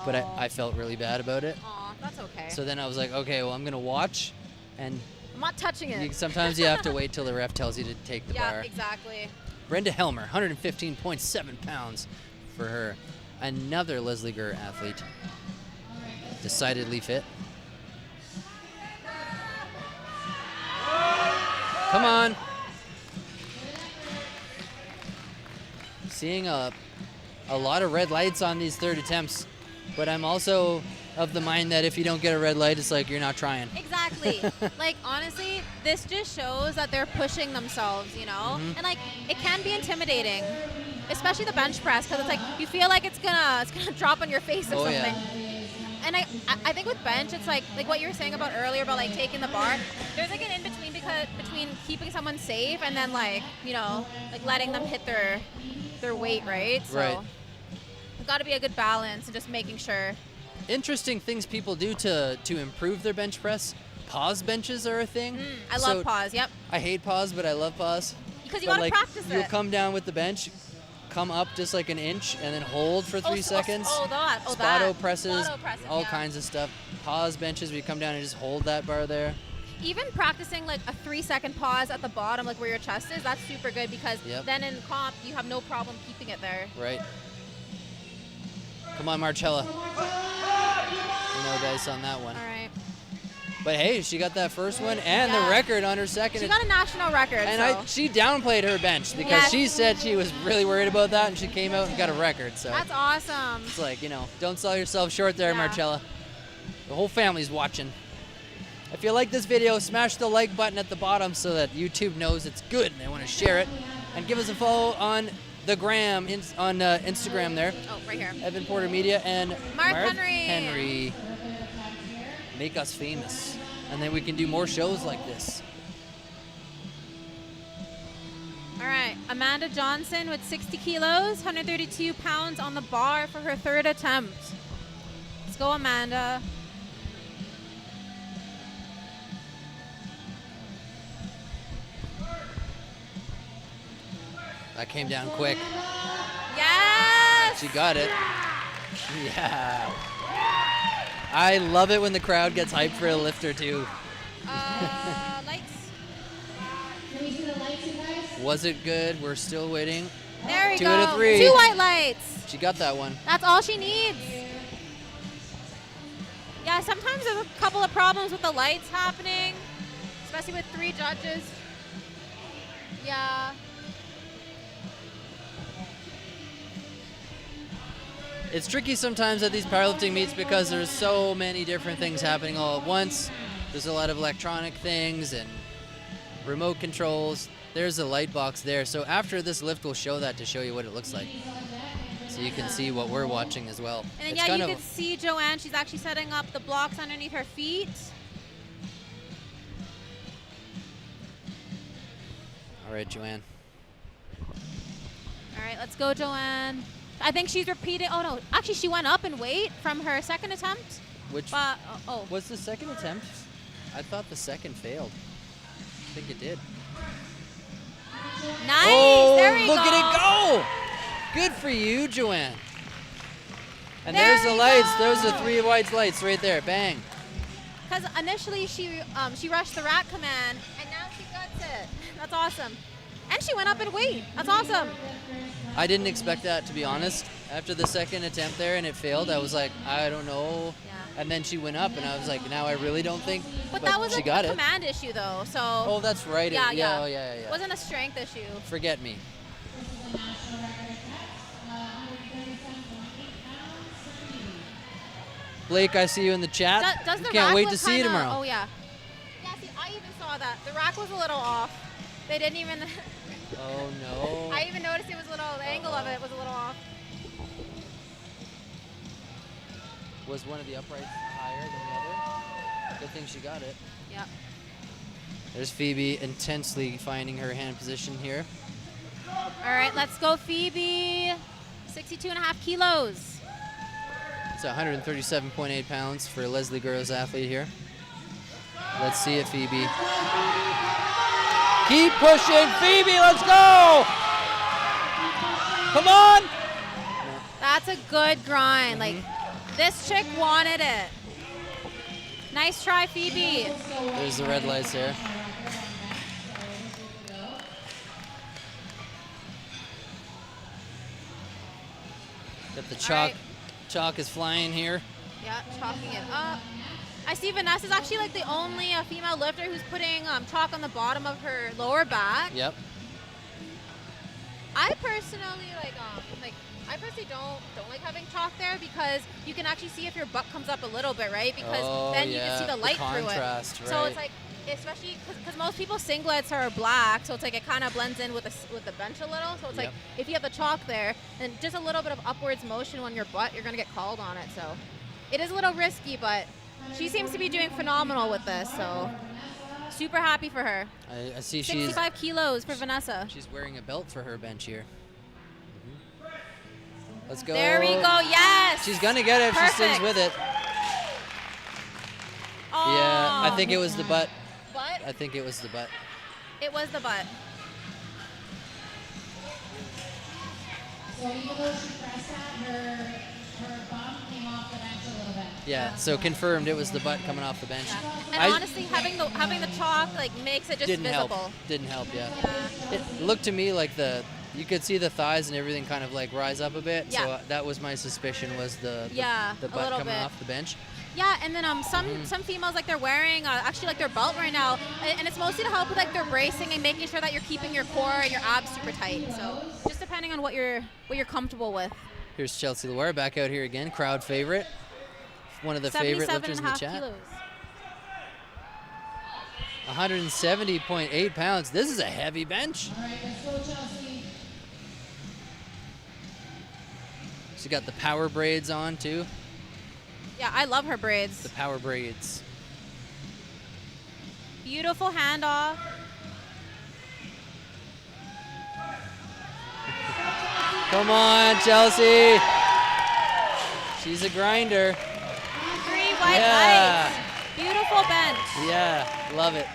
A: But I felt really bad about it.
F: Aw, that's okay.
A: So then I was like, okay, well I'm gonna watch, and
F: I'm not touching it.
A: sometimes you have to wait till the ref tells you to take the bar.
F: Yeah, exactly.
A: Brenda Helmer, 115.7 pounds for her. Another Leslie Gurr athlete. Decidedly fit. Come on. Seeing a lot of red lights on these third attempts, but I'm also of the mind that if you don't get a red light, it's like you're not trying.
F: Exactly. Like, honestly, this just shows that they're pushing themselves, you know? And, like, it can be intimidating, especially the bench press, because it's like you feel like it's gonna drop on your face or something.
A: Yeah.
F: And I think with bench, it's like what you were saying about earlier about, like, taking the bar. There's, like, an in-between between keeping someone safe and then, like, you know, like, letting them hit their weight, right? So
A: Right.
F: It's got to be a good balance and just making sure.
A: Interesting things people do to improve their bench press. Pause benches are a thing.
F: I love pause, yep.
A: I hate pause, but I love pause.
F: Because you
A: But,
F: got to
A: like,
F: practice
A: you'll
F: it.
A: come down with the bench, come up just like an inch, and then hold for 3 seconds.
F: That.
A: Spotto presses,
F: Spotto presses,
A: all
F: yeah.
A: kinds of stuff. Pause benches, where you come down and just hold that bar there.
F: Even practicing like a 3-second pause at the bottom, like where your chest is, that's super good because then in comp, you have no problem keeping it there.
A: Right. Come on, Marcella. No dice on that one.
F: All right.
A: But hey, she got that first one and the record on her second.
F: She got a national record.
A: And she downplayed her bench because she said she was really worried about that, and she came out and got a record. So
F: that's awesome.
A: it's like, you know, don't sell yourself short there, Marcella. The whole family's watching. If you like this video, smash the like button at the bottom so that YouTube knows it's good and they want to share it. And give us a follow on the gram, on Instagram there.
F: Oh, right here.
A: Evan Porter Media and
F: Mark
A: Henry. Make us famous. And then we can do more shows like this.
F: All right, Amanda Johnson with 60 kilos, 132 pounds on the bar for her third attempt. Let's go, Amanda.
A: That came down quick.
F: Yes!
A: She got it. Yeah. I love it when the crowd gets hyped for a lifter too.
F: Lights.
G: Can we see the lights, you guys?
A: Was it good? We're still waiting.
F: There we
A: 2
F: go.
A: out of 3.
F: 2 white lights.
A: She got that one.
F: That's all she needs. Yeah, sometimes there's a couple of problems with the lights happening, especially with 3 judges. Yeah.
A: It's tricky sometimes at these powerlifting meets because there's so many different things happening all at once. There's a lot of electronic things and remote controls. There's a light box there. So after this lift, we'll show that to show you what it looks like. So you can see what we're watching as well.
F: And then, you can see Joanne. She's actually setting up the blocks underneath her feet.
A: All right, Joanne.
F: All right, let's go, Joanne. I think she's repeated. Oh, no. Actually, she went up in weight from her second attempt.
A: Which was the second attempt? I thought the second failed. I think it did.
F: Nice.
A: Oh,
F: there we
A: look
F: go.
A: at it go. Good for you, Joanne. And there's the lights. Those are 3 white lights right there. Bang.
F: Because initially she rushed the rack command, and now she guts it. That's awesome. And she went up in weight. That's awesome.
A: I didn't expect that, to be honest. After the second attempt there and it failed, I was like, I don't know. Yeah. And then she went up, and I was like, now I really don't think.
F: But that was
A: she
F: a
A: got it.
F: command issue, though. So.
A: Oh, that's right.
F: Yeah.
A: Yeah.
F: Wasn't a strength issue.
A: Forget me. Blake, I see you in the chat.
F: Does the
A: Can't
F: rack
A: wait
F: look
A: to see you
F: kinda-
A: tomorrow.
F: Oh, yeah. Yeah, see, I even saw that. The rack was a little off. They didn't even...
A: Oh, no.
F: I even noticed it was a little... The angle of it was a little off.
A: Was one of the uprights higher than the other? Good thing she got it.
F: Yep.
A: There's Phoebe intensely finding her hand position here.
F: All right, let's go, Phoebe. 62.5 kilos.
A: It's 137.8 pounds for Leslie Guerrero's athlete here. Let's see it, Phoebe. Keep pushing, Phoebe, let's go! Come on!
F: That's a good grind. Like, this chick wanted it. Nice try, Phoebe.
A: There's the red lights there. Got the chalk.
F: right.
A: Chalk is flying here.
F: Yeah, chalking it up. I see Vanessa's actually like the only female lifter who's putting chalk on the bottom of her lower back.
A: Yep.
F: I personally I personally don't like having chalk there because you can actually see if your butt comes up a little bit, right? Because then you can see the light through it.
A: Contrast, right.
F: So it's like, especially because most people's singlets are black, so it's like it kind of blends in with the bench a little. So it's like if you have the chalk there, and just a little bit of upwards motion on your butt, you're gonna get called on it. So it is a little risky, but she seems to be doing phenomenal with this. So super happy for her.
A: I see
F: 65 kilos for Vanessa.
A: She's wearing a belt for her bench here. Let's go.
F: There we go. Yes.
A: She's gonna get it if she stays with it.
F: Oh.
A: Yeah, I think it was the butt.
F: Butt?
A: I think it was the butt.
F: It was the butt.
G: So even though she pressed that, her bum came off the bench a little bit.
A: Yeah, so confirmed it was the butt coming off the bench.
F: Yeah. And honestly, having the chalk like makes it just
A: didn't
F: visible.
A: help. Didn't help, yeah. It looked to me like you could see the thighs and everything kind of like rise up a bit.
F: Yeah.
A: So that was my suspicion, was the butt coming off the bench.
F: Yeah, and then some females, like, they're wearing actually like their belt right now, and it's mostly to help with like their bracing and making sure that you're keeping your core and your abs super tight. So just depending on what you're comfortable with.
A: Here's Chelsea Loire back out here again, crowd favorite, one of the favorite lifters in the chat.
F: Kilos.
A: 170.8 pounds. This is a heavy bench.
G: All right, let's go, Chelsea.
A: She got the power braids on too.
F: Yeah, I love her braids.
A: The power braids.
F: Beautiful handoff.
A: Come on, Chelsea. She's a grinder.
F: 3 white lights. Beautiful bench.
A: Yeah, love it.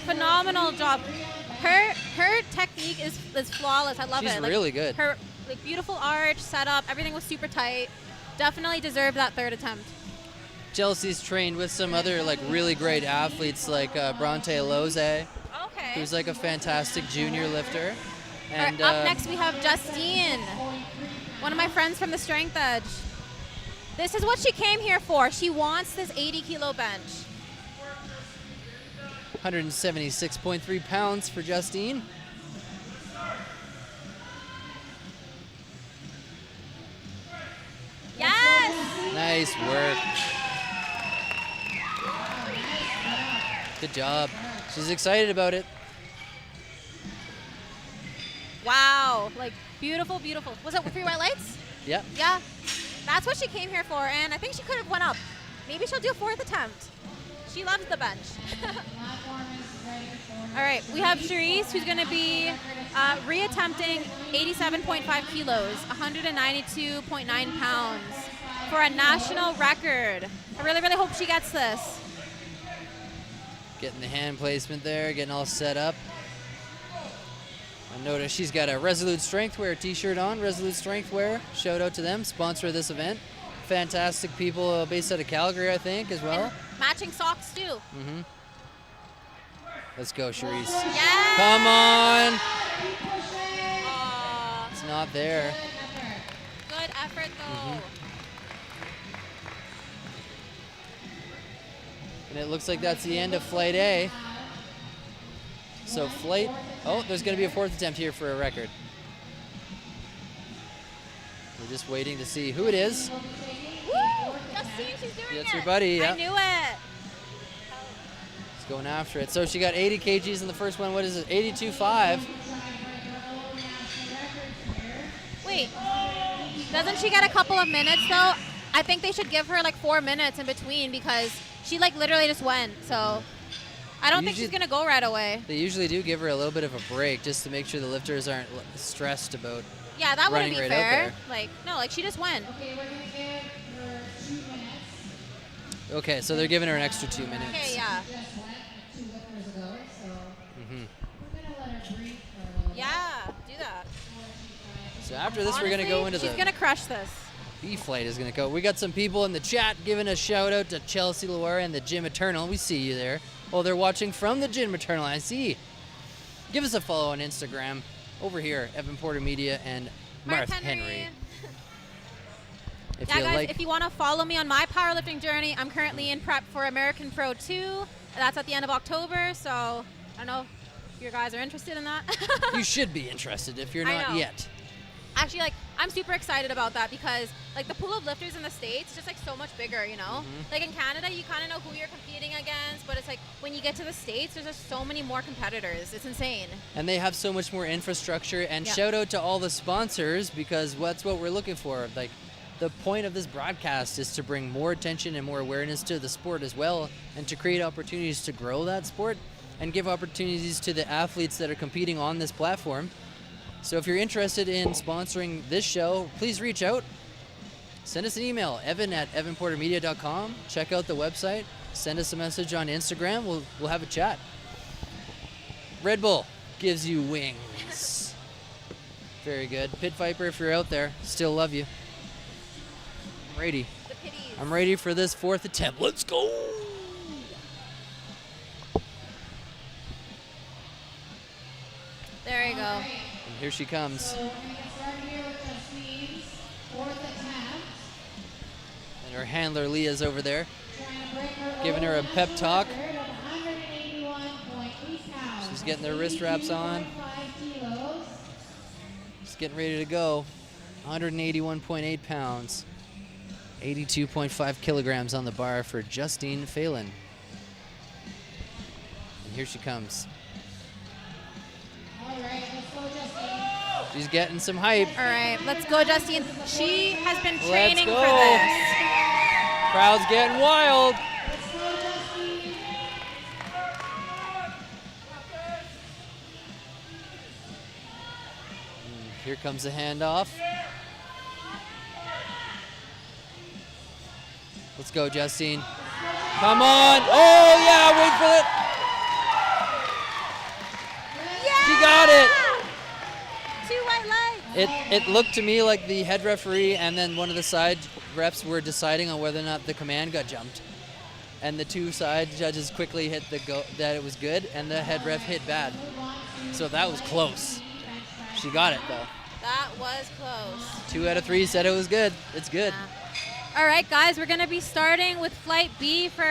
F: Phenomenal job. Her technique is flawless. I love it.
A: She's really good.
F: Her beautiful arch, setup, everything was super tight. Definitely deserved that third attempt.
A: Chelsea's trained with some other really great athletes like Bronte Loze, who's like a fantastic junior lifter. And
F: up next we have Justine, one of my friends from the Strength Edge. This is what she came here for. She wants this 80 kilo bench.
A: 176.3 pounds for Justine.
F: Yes!
A: Nice work. Good job. She's excited about it.
F: Wow, beautiful, beautiful. Was it 3 white lights?
A: Yep.
F: Yeah, that's what she came here for, and I think she could have went up. Maybe she'll do a 4th attempt. She loves the bench. All right, we have Charisse, who's gonna be reattempting 87.5 kilos, 192.9 pounds for a national record. I really, really hope she gets this.
A: Getting the hand placement there, getting all set up. I noticed she's got a Resolute Strengthwear t-shirt on. Resolute Strengthwear, shout out to them, sponsor of this event. Fantastic people based out of Calgary, I think, as well.
F: And matching socks too.
A: Mm-hmm. Let's go, Charisse.
F: Yes!
A: Come on!
F: Aw.
A: It's not there.
F: Good effort though.
A: And it looks like that's the end of Flight A. So there's going to be a 4th attempt here for a record. We're just waiting to see who it is.
F: Woo! Justine, she's doing it.
A: That's your buddy, yeah.
F: I knew it.
A: She's going after it. So she got 80 kgs in the first one. What is it? 82.5.
F: Wait, doesn't she get a couple of minutes though? I think they should give her 4 minutes in between because she literally just went. So I don't think she's going to go right away.
A: They usually do give her a little bit of a break just to make sure the lifters aren't stressed about
F: Yeah, that wouldn't
A: running
F: be
A: right out
F: fair.
A: there.
F: Like, no, like she just went.
G: Okay, we're going to give her 2 minutes.
A: Okay, so they're giving her an extra 2 minutes.
F: Okay, yeah.
G: Just went 2 lifters ago, so
A: Mm-hmm.
G: we're going to let her breathe for a little bit.
F: Yeah, do that.
A: So after this, we're going to go into
F: she's
A: the
F: going to crush this.
A: B flight is going to go. We got some people in the chat giving a shout out to Chelsea Loire and the Gym Eternal. We see you there. Oh, they're watching from the Gym Eternal. I see. Give us a follow on Instagram. Over here, Evan Porter Media and Marth Henry. If
F: Yeah,
A: you
F: guys,
A: like,
F: if you want to follow me on my powerlifting journey, I'm currently in prep for American Pro 2. That's at the end of October, so I don't know if you guys are interested in that.
A: you should be interested if you're
F: I
A: not
F: know.
A: yet.
F: Actually, like, I'm super excited about that because, like, the pool of lifters in the States is just, like, so much bigger, you know? Like, in Canada, you kind of know who you're competing against, but it's, like, when you get to the States, there's just so many more competitors. It's insane.
A: And they have so much more infrastructure. And
F: Yeah.
A: shout out to all the sponsors because that's what we're looking for. Like, the point of this broadcast is to bring more attention and more awareness to the sport as well, and to create opportunities to grow that sport and give opportunities to the athletes that are competing on this platform. So if you're interested in sponsoring this show, please reach out. Send us an email, evan@evanportermedia.com. Check out the website. Send us a message on Instagram. We'll have a chat. Red Bull gives you wings. Very good. Pit Viper, if you're out there, still love you. I'm ready.
F: The pitties.
A: I'm ready for this 4th attempt. Let's go.
F: There you go.
A: And here she comes.
G: So we're going to get started here with Justine's 4th attempt.
A: And her handler Leah's over there,
G: Trying to break her
A: giving her a
G: old
A: pep
G: national
A: talk.
G: record of 181.8 pounds.
A: She's getting her wrist wraps on.
G: 82.5 kilos.
A: She's getting ready to go. 181.8 pounds. 82.5 kilograms on the bar for Justine Phelan. And here she comes.
G: All right, let's go, Justine.
A: She's getting some hype.
F: All right, let's go, Justine. She has been
A: Let's
F: training
A: go.
F: for this.
A: Crowd's getting wild.
G: Let's go, Justine.
A: Here comes the handoff. Let's go, Justine. Come on. Oh, yeah, wait for it. She got it.
F: 2 white lights.
A: It looked to me like the head referee and then one of the side reps were deciding on whether or not the command got jumped. And the 2 side judges quickly hit the go that it was good, and the head ref hit bad. So that was close. She got it, though.
F: That was close.
A: 2 out of 3 said it was good. It's good.
F: All right, guys, we're going to be starting with Flight B for,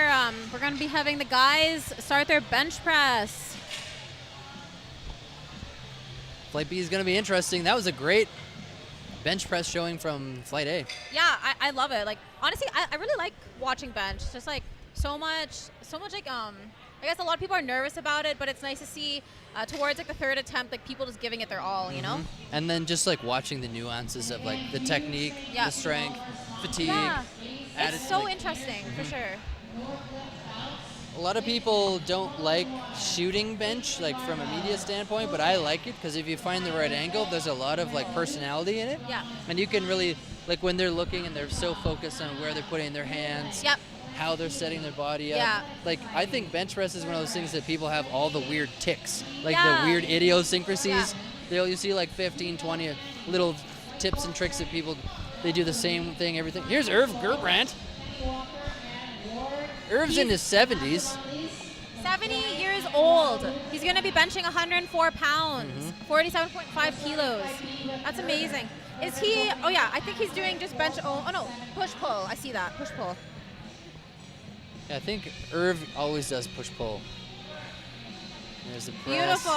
F: we're going to be having the guys start their bench press.
A: Flight B is going to be interesting. That was a great bench press showing from Flight A.
F: Yeah, I love it. Like, honestly, I really like watching bench. It's just like so much like, I guess a lot of people are nervous about it, but it's nice to see towards like the 3rd attempt, like people just giving it their all, you know?
A: And then just like watching the nuances of like the technique,
F: Yeah.
A: the strength, fatigue.
F: Yeah,
A: added-
F: it's so
A: like,
F: interesting, for sure.
A: a lot of people don't like shooting bench like from a media standpoint, but I like it because if you find the right angle, there's a lot of like personality in it.
F: Yeah.
A: And you can really, like when they're looking and they're so focused on where they're putting their hands,
F: Yep.
A: how they're setting their body up.
F: Yeah.
A: Like I think bench press is one of those things that people have all the weird ticks, like
F: Yeah.
A: the weird idiosyncrasies.
F: Yeah.
A: You see like 15, 20 little tips and tricks that people, they do the same thing, everything. Here's Irv Gerbrandt. Irv's in his 70s.
F: 70 years old. He's going to be benching 104 pounds,
A: Mm-hmm.
F: 47.5 kilos. That's amazing. Is he, oh yeah, I think he's doing just bench, oh no, push-pull. I see that, push-pull.
A: Yeah, I think Irv always does push-pull. There's the press.
F: Beautiful.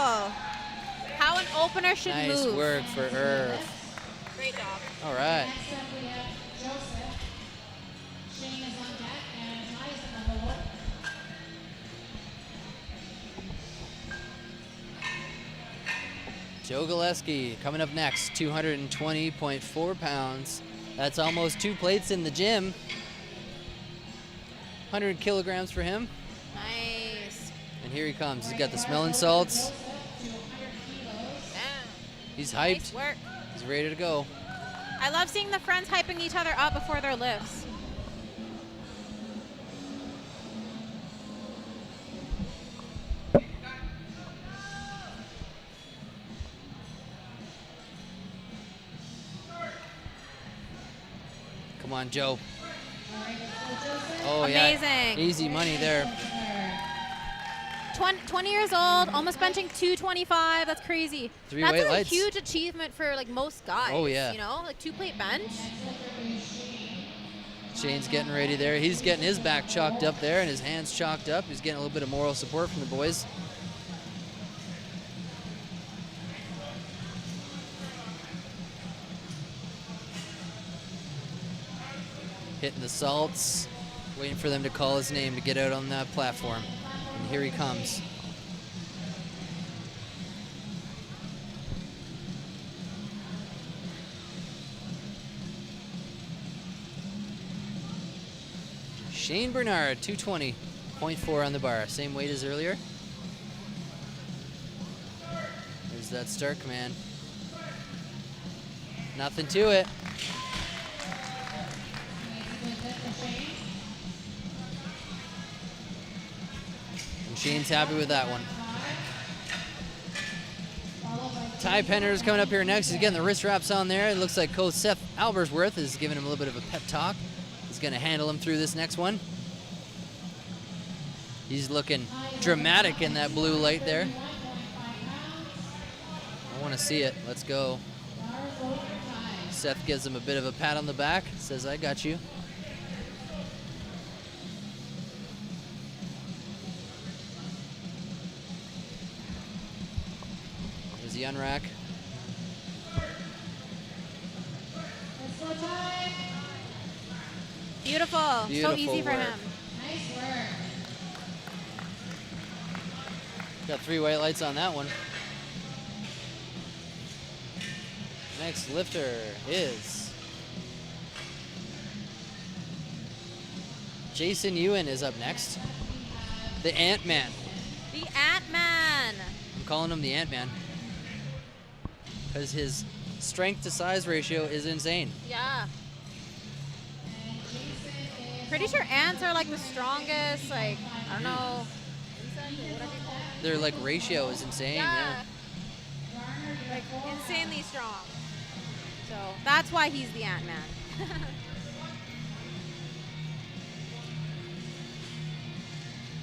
F: How an opener should
A: Nice
F: move.
A: work for Irv.
F: Great job.
A: All right.
G: Next up, we have Joseph. Shane is on deck, and Ty's on the board.
A: Joe Gillespie coming up next, 220.4 pounds. That's almost 2 plates in the gym. 100 kilograms for him.
F: Nice.
A: And And here he comes. He's got the smelling salts. He's hyped.
F: Nice work.
A: He's ready to go.
F: I love seeing the friends hyping each other up before their lifts.
A: Come on, Joe. Oh,
F: Amazing.
A: yeah. Easy money there.
F: 20 years old, almost benching 225. That's crazy.
A: Three
F: That's
A: weight
F: a
A: lights.
F: huge achievement for like most guys.
A: Oh, yeah.
F: You know, like 2-plate bench.
A: Shane's getting ready there. He's getting his back chalked up there and his hands chalked up. He's getting a little bit of moral support from the boys. Hitting the salts, waiting for them to call his name to get out on that platform. And here he comes. Shane Bernard, 220.4 on the bar. Same weight as earlier. There's that start command. Nothing to it. And Shane's happy with that one. Ty Penner's coming up here next. He's getting the wrist wraps on there. It looks like Coach Seth Albersworth is giving him a little bit of a pep talk. He's going to handle him through this next one. He's looking dramatic in that blue light there. I want to see it. Let's go. Seth gives him a bit of a pat on the back. Says, I got you. There's the unrack.
F: Beautiful. So
A: Beautiful
F: easy for
A: work.
F: him.
G: Nice work.
A: Got 3 white lights on that one. Next lifter is Jason Ewan is up next. The Ant-Man.
F: The Ant-Man.
A: I'm calling him the Ant-Man because his strength to size ratio is insane.
F: Yeah. Pretty sure ants are like the strongest, like, I don't know, insect or whatever you call it.
A: Their like ratio is insane. Yeah.
F: Like insanely strong. So that's why he's the Ant-Man.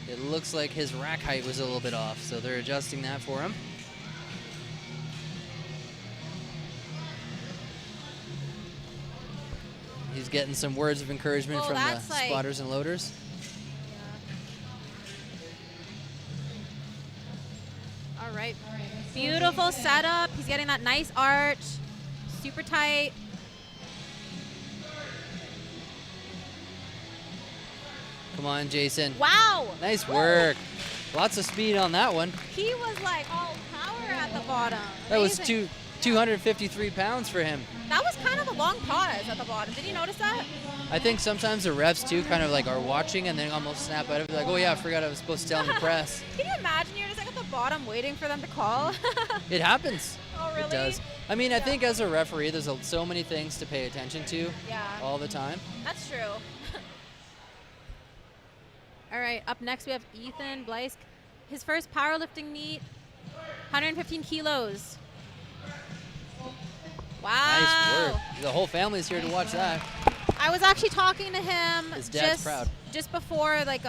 A: It looks like his rack height was a little bit off, so they're adjusting that for him. He's getting some words of encouragement from the
F: that's like-
A: spotters and loaders.
F: All right. Beautiful setup. He's getting that nice arch. Super tight.
A: Come on, Jason.
F: Wow.
A: Nice work. Lots of speed on that one.
F: He was like all power at the bottom.
A: That was
F: Amazing.
A: 253 pounds for him.
F: That was kind of a long pause at the bottom. Did you notice that?
A: I think sometimes the refs too kind of like are watching and then almost snap out of it like, oh yeah, I forgot I was supposed to tell him to press.
F: Can you imagine you're just like at the bottom waiting for them to call?
A: It happens.
F: Oh, really?
A: It does. I mean, I think as a referee, there's so many things to pay attention to
F: Yeah.
A: all the time.
F: That's true. All right, up next we have Ethan Blysk. His first powerlifting meet, 115 kilos. Wow.
A: Nice work. The whole family's here to watch that.
F: I was actually talking to him
A: His dad's proud.
F: just before, like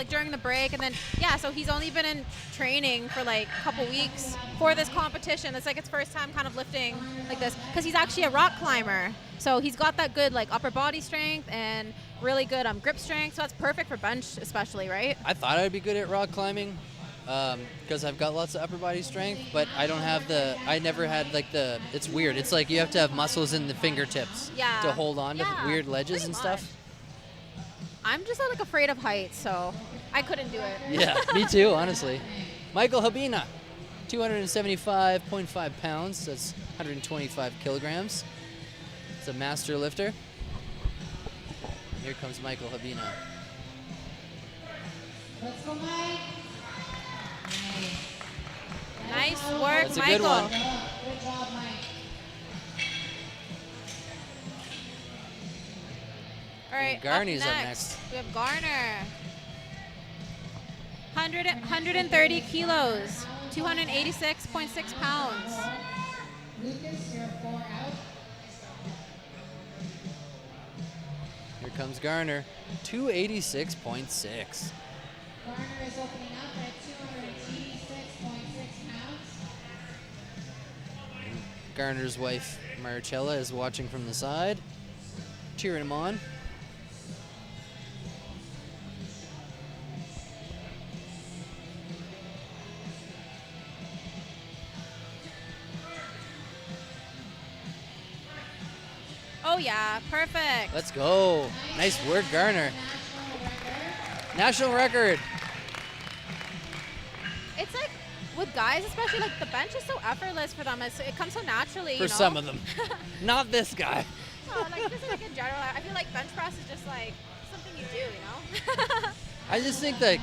F: during the break, and then yeah. So he's only been in training for like a couple weeks for this competition. It's like his first time kind of lifting like this because he's actually a rock climber. So he's got that good like upper body strength and really good grip strength. So that's perfect for bench, especially, right?
A: I thought I'd be good at rock climbing because I've got lots of upper body strength, but I don't have I never had like it's weird. It's like you have to have muscles in the fingertips to hold on to weird ledges and stuff.
F: I'm just like afraid of heights, so I couldn't do it.
A: Yeah, me too, honestly. Michael Habina, 275.5 pounds. That's 125 kilograms. It's a master lifter. Here comes Michael Habina.
G: Let's go, Mike.
F: Nice work,
A: That's a
F: Michael.
A: good one.
G: Good job, Mike.
F: All right,
A: Garney's up next.
F: We have Garner. 130 kilos, 286.6 pounds.
G: Lucas, you're 4 out.
A: Here comes Garner. 286.6.
G: Garner is opening up at 286.6 pounds.
A: Garner's wife, Marcella, is watching from the side, cheering him on.
F: Oh yeah, perfect.
A: Let's go. Nice work, Garner. National record.
F: It's like with guys, especially like the bench is so effortless for them. It comes so naturally.
A: For some of them. Not this guy.
F: No, like just like in general, I feel like bench press is just like something you do, you know?
A: I just think that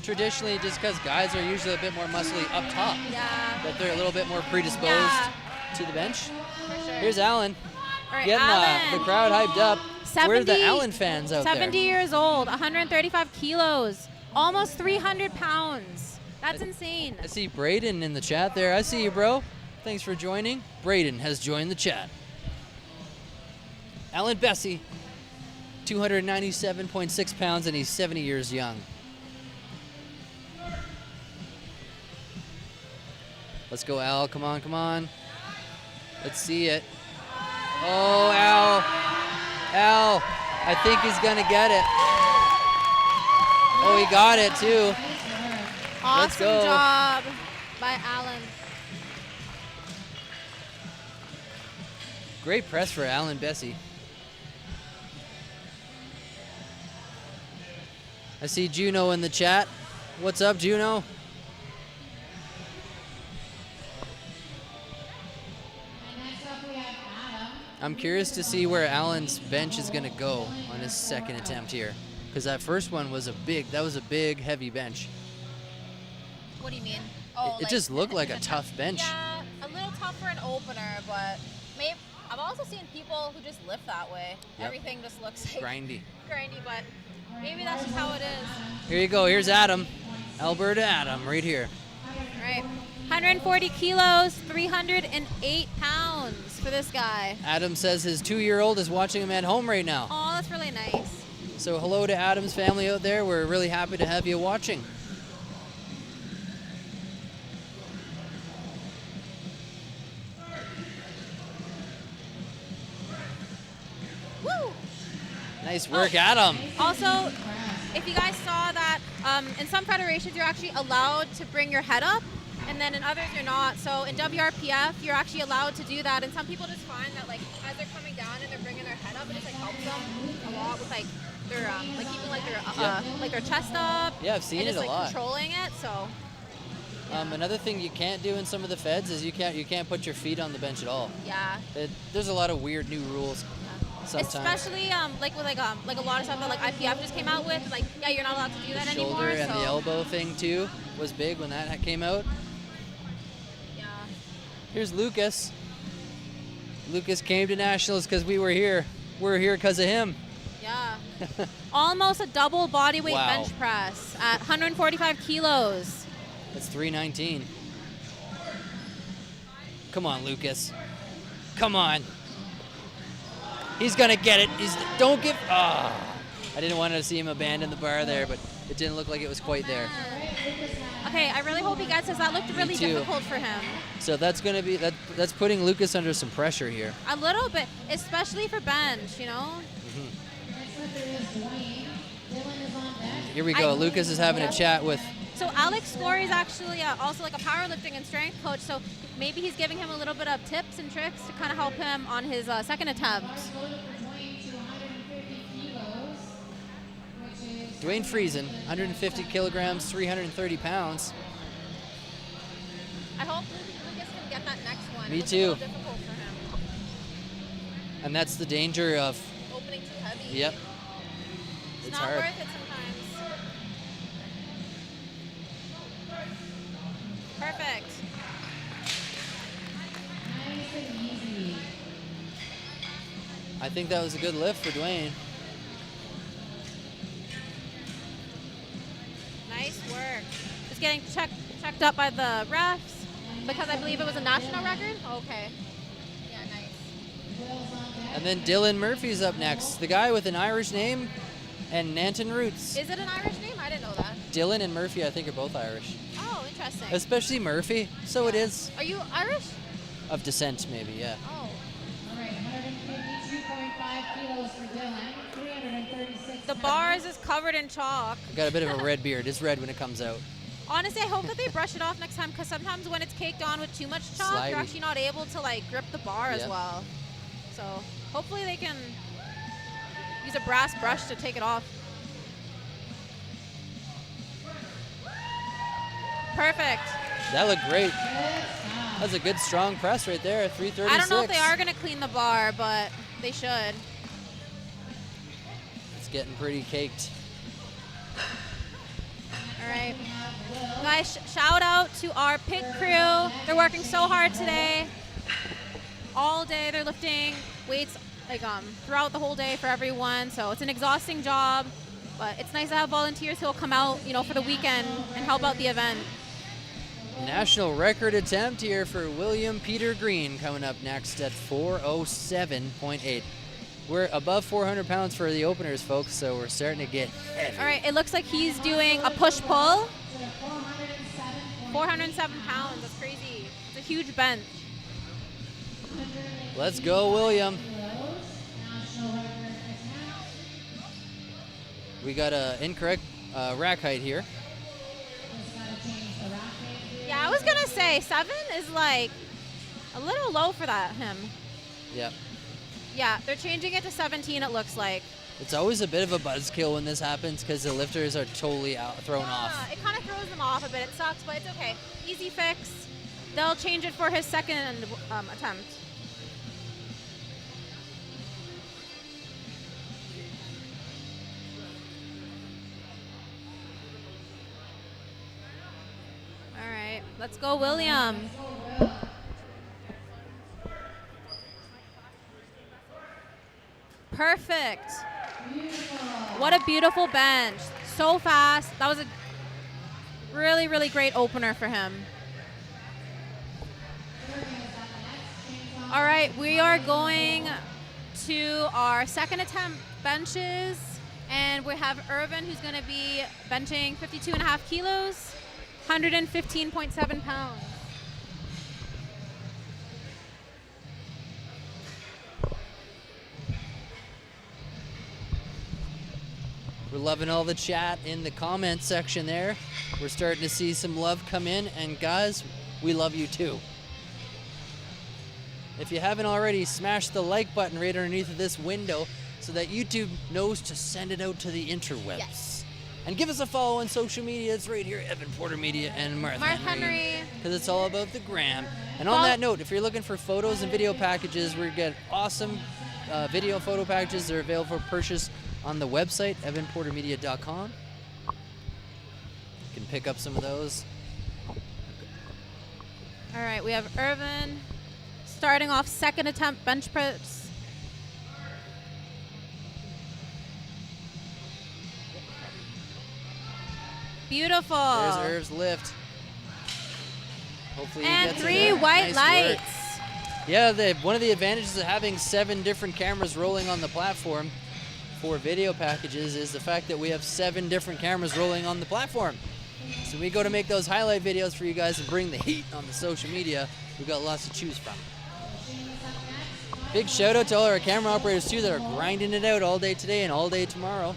A: traditionally, just because guys are usually a bit more muscly up top,
F: Yeah.
A: that they're a little bit more predisposed
F: Yeah.
A: to the bench.
F: For sure.
A: Here's Alan.
F: All right,
A: Getting
F: Alan.
A: the crowd hyped up. Where's the Allen fans out
F: 70
A: there?
F: years old, 135 kilos, almost 300 pounds. That's insane.
A: I see Braden in the chat there. I see you, bro. Thanks for joining. Braden has joined the chat. Alan Bessie, 297.6 pounds, and he's 70 years young. Let's go, Al. Come on, come on. Let's see it. Oh, Al. Al, I think he's going to get it. Oh, he got it, too. Let's
F: Awesome
A: go.
F: job by Alan.
A: Great press for Alan Bessie. I see Juno in the chat. What's up, Juno?
G: Next up we have Adam.
A: I'm curious to see where Alan's bench is going to go on his second attempt here, because that first one was a big heavy bench.
F: What do you mean? Oh,
A: It just looked like a tough bench.
F: Yeah, a little tough for an opener, but maybe I've also seen people who just lift that way.
A: Yep.
F: Everything just looks like
A: Grindy.
F: grindy, but maybe that's just how it is.
A: Here you go. Here's Adam. Alberta Adam right here.
F: All right, 140 kilos, 308 pounds for this guy.
A: Adam says his 2-year-old is watching him at home right now.
F: Oh, that's really nice.
A: So hello to Adam's family out there. We're really happy to have you watching.
F: Woo!
A: Nice work, Adam.
F: Also, if you guys saw that, in some federations you're actually allowed to bring your head up, and then in others you're not. So in WRPF, you're actually allowed to do that, and some people just find that like as they're coming down and they're bringing their head up, it just like helps them a lot with like their like keeping like their chest up.
A: Yeah, I've seen
F: and
A: it
F: just,
A: a
F: like,
A: lot.
F: controlling it. So
A: Another thing you can't do in some of the feds is you can't put your feet on the bench at all.
F: yeah.
A: There's a lot of weird new rules sometimes.
F: Especially like with like a lot of stuff that like IPF just came out with, like yeah, you're not allowed to do that
A: the
F: anymore.
A: shoulder and
F: so
A: the elbow thing too was big when that came out.
F: yeah.
A: Here's Lucas. Lucas came to Nationals because we were here. We're here because of him.
F: Yeah. Almost a double body weight
A: Wow.
F: bench press at 145 kilos.
A: That's 319. Come on, Lucas. Come on. He's gonna get it. Don't give. I didn't want to see him abandon the bar there, but it didn't look like it was quite there.
F: Okay, I really hope he gets this. That looked really
A: too.
F: difficult for him.
A: So that's gonna be that's putting Lucas under some pressure here.
F: A little bit, especially for bench, you know?
A: Here we go. Lucas is having a chat with.
F: So Alex Scory is actually also like a powerlifting and strength coach, so maybe he's giving him a little bit of tips and tricks to kind of help him on his second attempt.
A: Dwayne Friesen, 150 kilograms, 330 pounds.
F: I hope Lucas can get that next one.
A: Me
F: It was
A: too.
F: A little difficult for him.
A: And that's the danger of.
F: Opening too heavy.
A: Yep.
F: It's
A: It's
F: not
A: hard.
F: worth it sometimes.
A: I think that was a good lift for Dwayne.
F: Nice work. Just getting checked up by the refs because I believe it was a national record. Okay. Yeah, nice.
A: And then Dylan Murphy's up next. The guy with an Irish name and Nanton roots.
F: Is it an Irish name? I didn't know that.
A: Dylan and Murphy, I think, are both Irish.
F: Oh, interesting.
A: Especially Murphy. So it is.
F: Are you Irish?
A: Of descent, maybe, yeah.
F: Oh.
G: All right, 152.5 kilos for Dylan, 336.
F: The bars is covered in chalk.
A: I got a bit of a red beard. It's red when it comes out.
F: Honestly, I hope that they brush it off next time because sometimes when it's caked on with too much chalk,
A: Slidey.
F: you're actually not able to like grip the bar as well. So hopefully they can use a brass brush to take it off. Perfect.
A: That looked great. That's a good strong press right there, 336.
F: I don't know if they are going to clean the bar, but they should.
A: It's getting pretty caked.
F: All right. Guys, shout out to our pit crew. They're working so hard today. All day they're lifting weights like throughout the whole day for everyone. So it's an exhausting job, but it's nice to have volunteers who will come out, you know, for the weekend and help out the event.
A: National record attempt here for William Peter Green coming up next at 407.8. We're above 400 pounds for the openers, folks, so we're starting to get heavy.
F: All right, it looks like he's doing a push-pull. 407 pounds, that's crazy. It's a huge bench.
A: Let's go, William. We got an incorrect rack height here.
F: Yeah, I was gonna say 7 is like a little low for him.
A: Yep.
F: Yeah, they're changing it to 17, it looks like.
A: It's always a bit of a buzzkill when this happens because the lifters are totally thrown off.
F: It kind of throws them off a bit. It sucks, but it's okay. Easy fix. They'll change it for his second attempt. All right, let's go, William. Perfect. What a beautiful bench. So fast. That was a really, really great opener for him. All right, we are going to our second attempt benches, and we have Irvin, who's going to be benching 52.5 kilos, 115.7 pounds.
A: We're loving all the chat in the comment section there. We're starting to see some love come in, and guys, we love you too. If you haven't already, smash the like button right underneath of this window so that YouTube knows to send it out to the interwebs.
F: Yes.
A: And give us a follow on social media. It's right here, Evan Porter Media and Martha Henry. Because it's all about the gram. And on that note, if you're looking for photos and video packages, we get awesome video photo packages. They're available for purchase on the website, evanportermedia.com. You can pick up some of those.
F: All right, we have Irvin starting off second attempt bench press. Beautiful.
A: There's Irv's lift. Hopefully he
F: and
A: gets
F: 3 white
A: nice
F: lights.
A: Work. Yeah, one of the advantages of having 7 different cameras rolling on the platform for video packages is the fact that we have 7 different cameras rolling on the platform. So we go to make those highlight videos for you guys and bring the heat on the social media. We've got lots to choose from. Big shout out to all our camera operators too that are grinding it out all day today and all day tomorrow.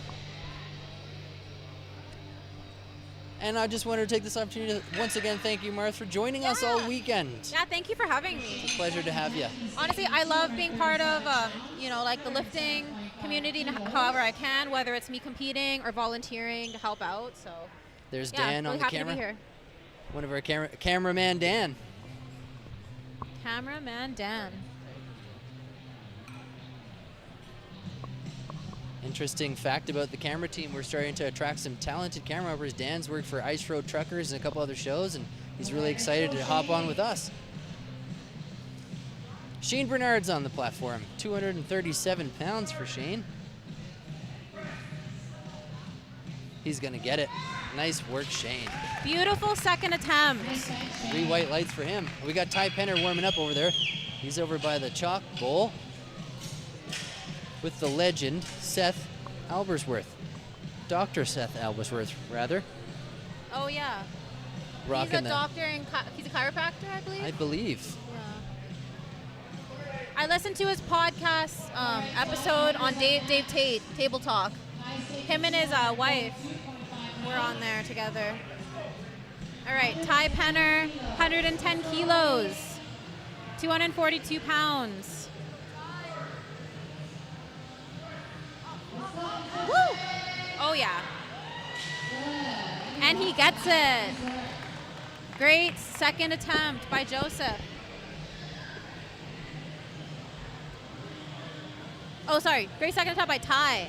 A: And I just wanted to take this opportunity to once again thank you, Martha, for joining us all weekend.
F: Yeah, thank you for having me.
A: It's a pleasure to have you.
F: Honestly, I love being part of, like the lifting community however I can, whether it's me competing or volunteering to help out. So
A: there's
F: yeah,
A: Dan
F: really
A: on the
F: happy
A: camera.
F: To be here.
A: One of our cameraman, Dan.
F: Cameraman Dan.
A: Interesting fact about the camera team, we're starting to attract some talented camera operators. Dan's worked for Ice Road Truckers and a couple other shows, and he's really excited to hop on with us. Shane Bernard's on the platform. 237 pounds for Shane. He's gonna get it. Nice work, Shane.
F: Beautiful second attempt.
A: 3 white lights for him. We got Ty Penner warming up over there. He's over by the chalk bowl with the legend, Seth Albersworth. Dr. Seth Albersworth, rather.
F: Oh yeah.
A: Rocking
F: He's a doctor and he's a chiropractor, I believe.
A: I believe.
F: Yeah. I listened to his podcast episode on Dave Tate, Table Talk. Him and his wife were on there together. All right, Ty Penner, 110 kilos, 242 pounds. Woo! Oh yeah. And he gets it. Great second attempt by Joseph. Oh, sorry. Great second attempt by Ty.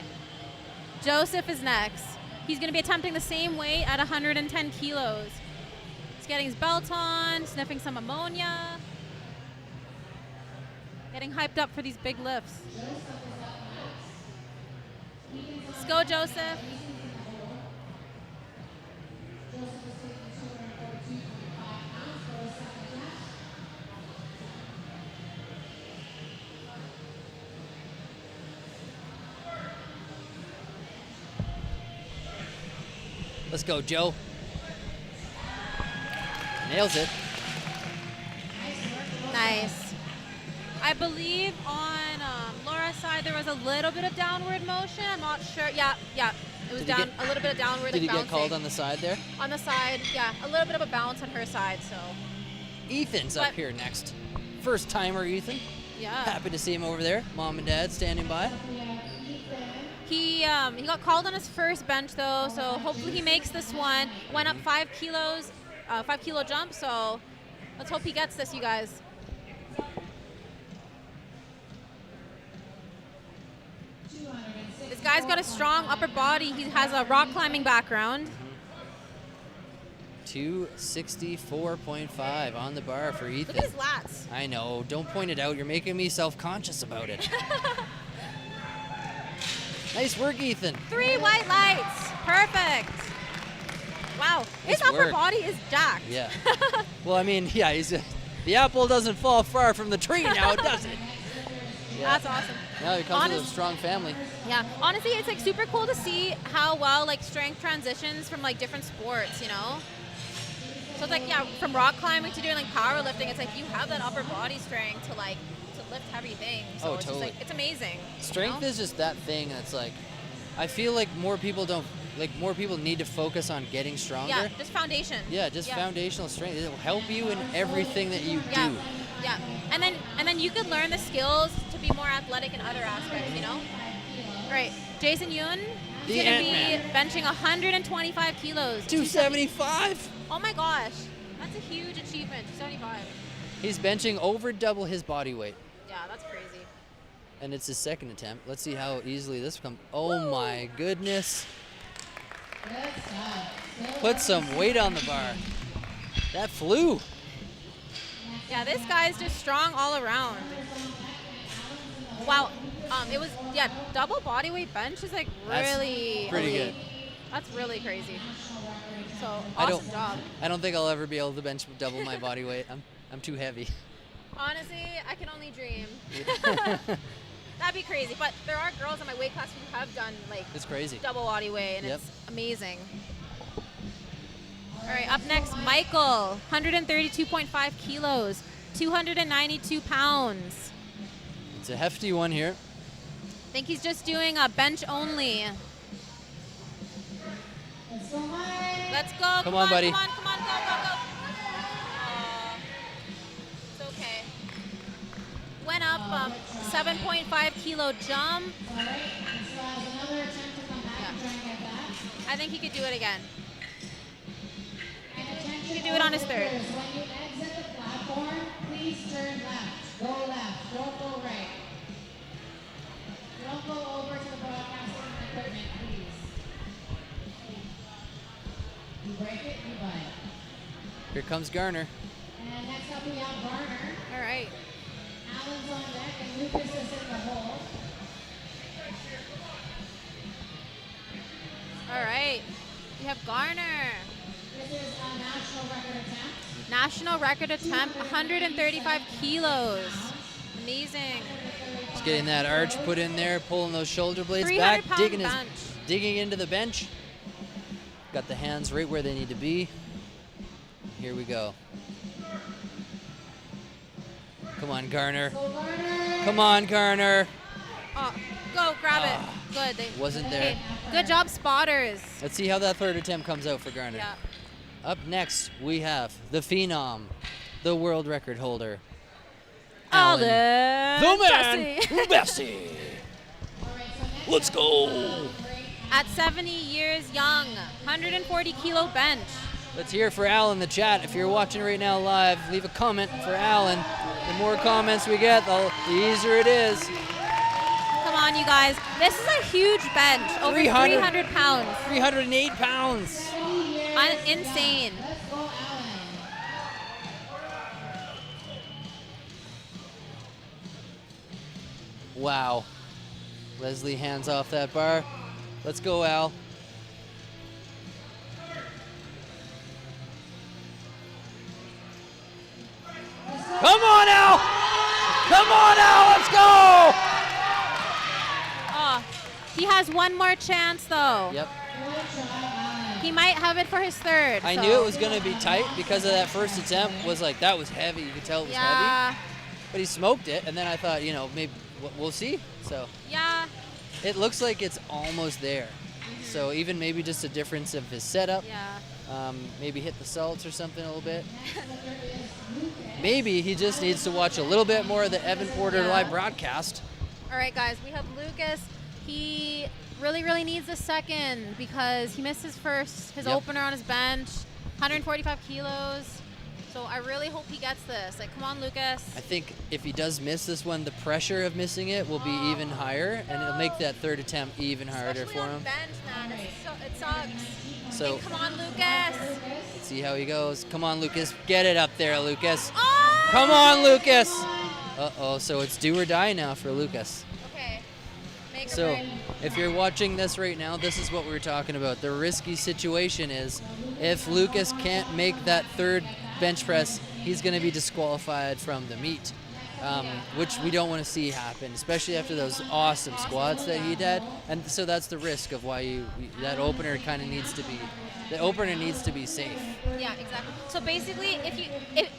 F: Joseph is next. He's going to be attempting the same weight at 110 kilos. He's getting his belt on, sniffing some ammonia. Getting hyped up for these big lifts. Let's go, Joseph.
A: Let's go, Joe. Nails it.
F: Nice. I believe on Laura's side there was a little bit of downward motion. I'm not sure. Yeah. It was a little bit of downward.
A: Did he
F: like
A: get called on the side there?
F: On the side, yeah. A little bit of a bounce on her side, so.
A: Ethan's up here next. First timer, Ethan.
F: Yeah.
A: Happy to see him over there. Mom and Dad standing by.
F: He got called on his first bench though, so hopefully he makes this one. Went up 5 kilos, 5 kilo jump. So let's hope he gets this, you guys. This guy's got a strong upper body. He has a rock climbing background.
A: 264.5 on the bar for Ethan.
F: Look at his lats.
A: I know. Don't point it out. You're making me self-conscious about it. Nice work, Ethan.
F: 3 white lights. Perfect. Wow. His upper body is jacked.
A: Yeah. Well, I mean, yeah, the apple doesn't fall far from the tree now, does it? Yeah.
F: That's awesome.
A: No, he comes with a strong family.
F: Yeah. Honestly, it's like super cool to see how well like strength transitions from like different sports, you know? So it's like, yeah, from rock climbing to doing like powerlifting, it's like you have that upper body strength to like lift heavy things. So it's
A: totally.
F: just like, it's amazing.
A: Strength is just that thing that's like, I feel like more people need to focus on getting stronger.
F: Yeah, just foundation.
A: Yeah, just foundational strength. It will help you in everything that you do.
F: Yeah. And then you could learn the skills to be more athletic in other aspects, you know? All right, Jason Yoon is going to be benching 125 kilos.
A: 275?
F: Oh my gosh. That's a huge achievement, 275.
A: He's benching over double his body weight.
F: Yeah, that's crazy.
A: And it's his second attempt. Let's see how easily this comes. Oh my goodness. Put some weight on the bar. That flew.
F: Yeah, this guy's just strong all around. Wow. It was, double body weight bench is like really
A: pretty
F: elite.
A: good.
F: That's really crazy. So, awesome job.
A: I don't think I'll ever be able to bench double my body weight. I'm too heavy.
F: Honestly, I can only dream. That'd be crazy. But there are girls in my weight class who have done like
A: it's crazy
F: double body weight, and it's amazing. All right, up next, Michael, 132.5 kilos, 292 pounds.
A: It's a hefty one here.
F: I think he's just doing a bench only. Let's go.
A: Come on, buddy.
F: Come on, go. It's okay. Went up 7.5 kilo jump. Yeah. I think he could do it again. He could do it on his third.
G: When you exit the platform, please turn left. Go left. Don't go right. Don't go over to the broadcasting equipment, please. You break it, you buy it.
A: Here comes Garner.
G: And next up we have Garner.
F: All right.
G: Allen's on deck and Lucas is in the hole.
F: All right. We have Garner.
G: This is a national record attempt.
F: National record attempt, 135 kilos. Amazing.
A: Just getting that arch put in there, pulling those shoulder blades back,
F: 300-pound
A: digging into the bench. Got the hands right where they need to be. Here we go. Come on, Garner. Come on, Garner.
F: Oh, go grab it. Good. They,
A: Wasn't there.
F: okay. Good job, spotters.
A: Let's see how that third attempt comes out for Garner.
F: Yeah.
A: Up next, we have the Phenom, the world record holder,
F: Alan
A: the man,
F: Bessie.
A: Bessie. Let's go.
F: At 70 years young, 140 kilo bench.
A: Let's hear for Al in the chat. If you're watching right now live, leave a comment for Alan. The more comments we get, the easier it is.
F: Come on, you guys. This is a huge bench, over 300 pounds.
A: 308 pounds.
F: Insane.
G: Let's go, Allen.
A: Wow. Leslie hands off that bar. Let's go, Al. Come on, Al! Come on, Al, let's go!
F: Oh, he has one more chance, though.
A: Yep.
F: He might have it for his third.
A: I
F: so.
A: knew it was going to be tight because of that first attempt. Was like, that was heavy. You could tell it was heavy. But he smoked it, and then I thought, maybe we'll see. So
F: Yeah.
A: it looks like it's almost there. So even maybe just a difference of his setup.
F: Yeah.
A: Maybe hit the salts or something a little bit. Maybe he just needs to watch a little bit more of the Evan Porter live broadcast.
F: All right, guys, we have Lucas. He really needs a second because he missed his
A: Yep.
F: opener on his bench, 145 kilos. So I really hope he gets this. Like, come on, Lucas.
A: I think if he does miss this one, the pressure of missing it will be even higher, and it'll make that third attempt even harder
F: Especially
A: for
F: on
A: him.
F: bench, man. It sucks.
A: So
F: Hey, come on, Lucas.
A: let's see how he goes. Come on, Lucas. Get it up there, Lucas.
F: Oh!
A: Come on, Lucas. Uh-oh, so it's do or die now for Lucas.
F: Okay. Make a
A: So
F: break.
A: if you're watching this right now, this is what we were talking about. The risky situation is if Lucas can't make that third bench press, he's going to be disqualified from the meet, which we don't want to see happen, especially after those awesome squats that he did. And so that's the risk of why that opener kind of needs to be. The opener needs to be safe.
F: Yeah, exactly. So basically,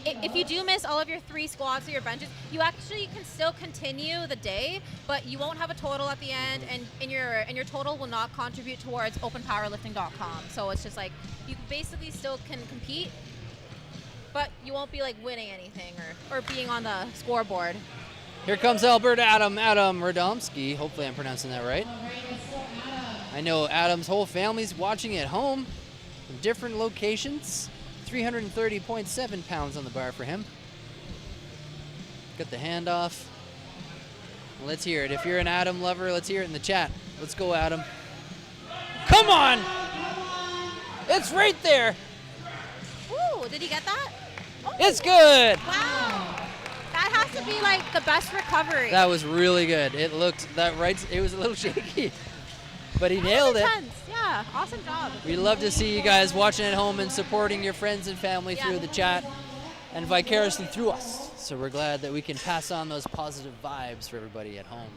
F: if you do miss all of your 3 squats or your benches, you actually can still continue the day, but you won't have a total at the end, and your total will not contribute towards openpowerlifting.com. So it's just like you basically still can compete, but you won't be like winning anything or being on the scoreboard.
A: Here comes Albert Adam Radomski. Hopefully I'm pronouncing that right. I know Adam's whole family's watching at home from different locations. 330.7 pounds on the bar for him. Got the handoff. Let's hear it. If you're an Adam lover, let's hear it in the chat. Let's go, Adam. Come on! It's right there.
F: Ooh, did he get that? Oh,
A: It's good.
F: wow. That has to be like the best recovery.
A: That was really good. It looked it was a little shaky, but he nailed it.
F: Intense. Yeah, awesome job.
A: We love to see you guys watching at home and supporting your friends and family
F: Yeah.
A: through the chat and vicariously through us. So we're glad that we can pass on those positive vibes for everybody at home.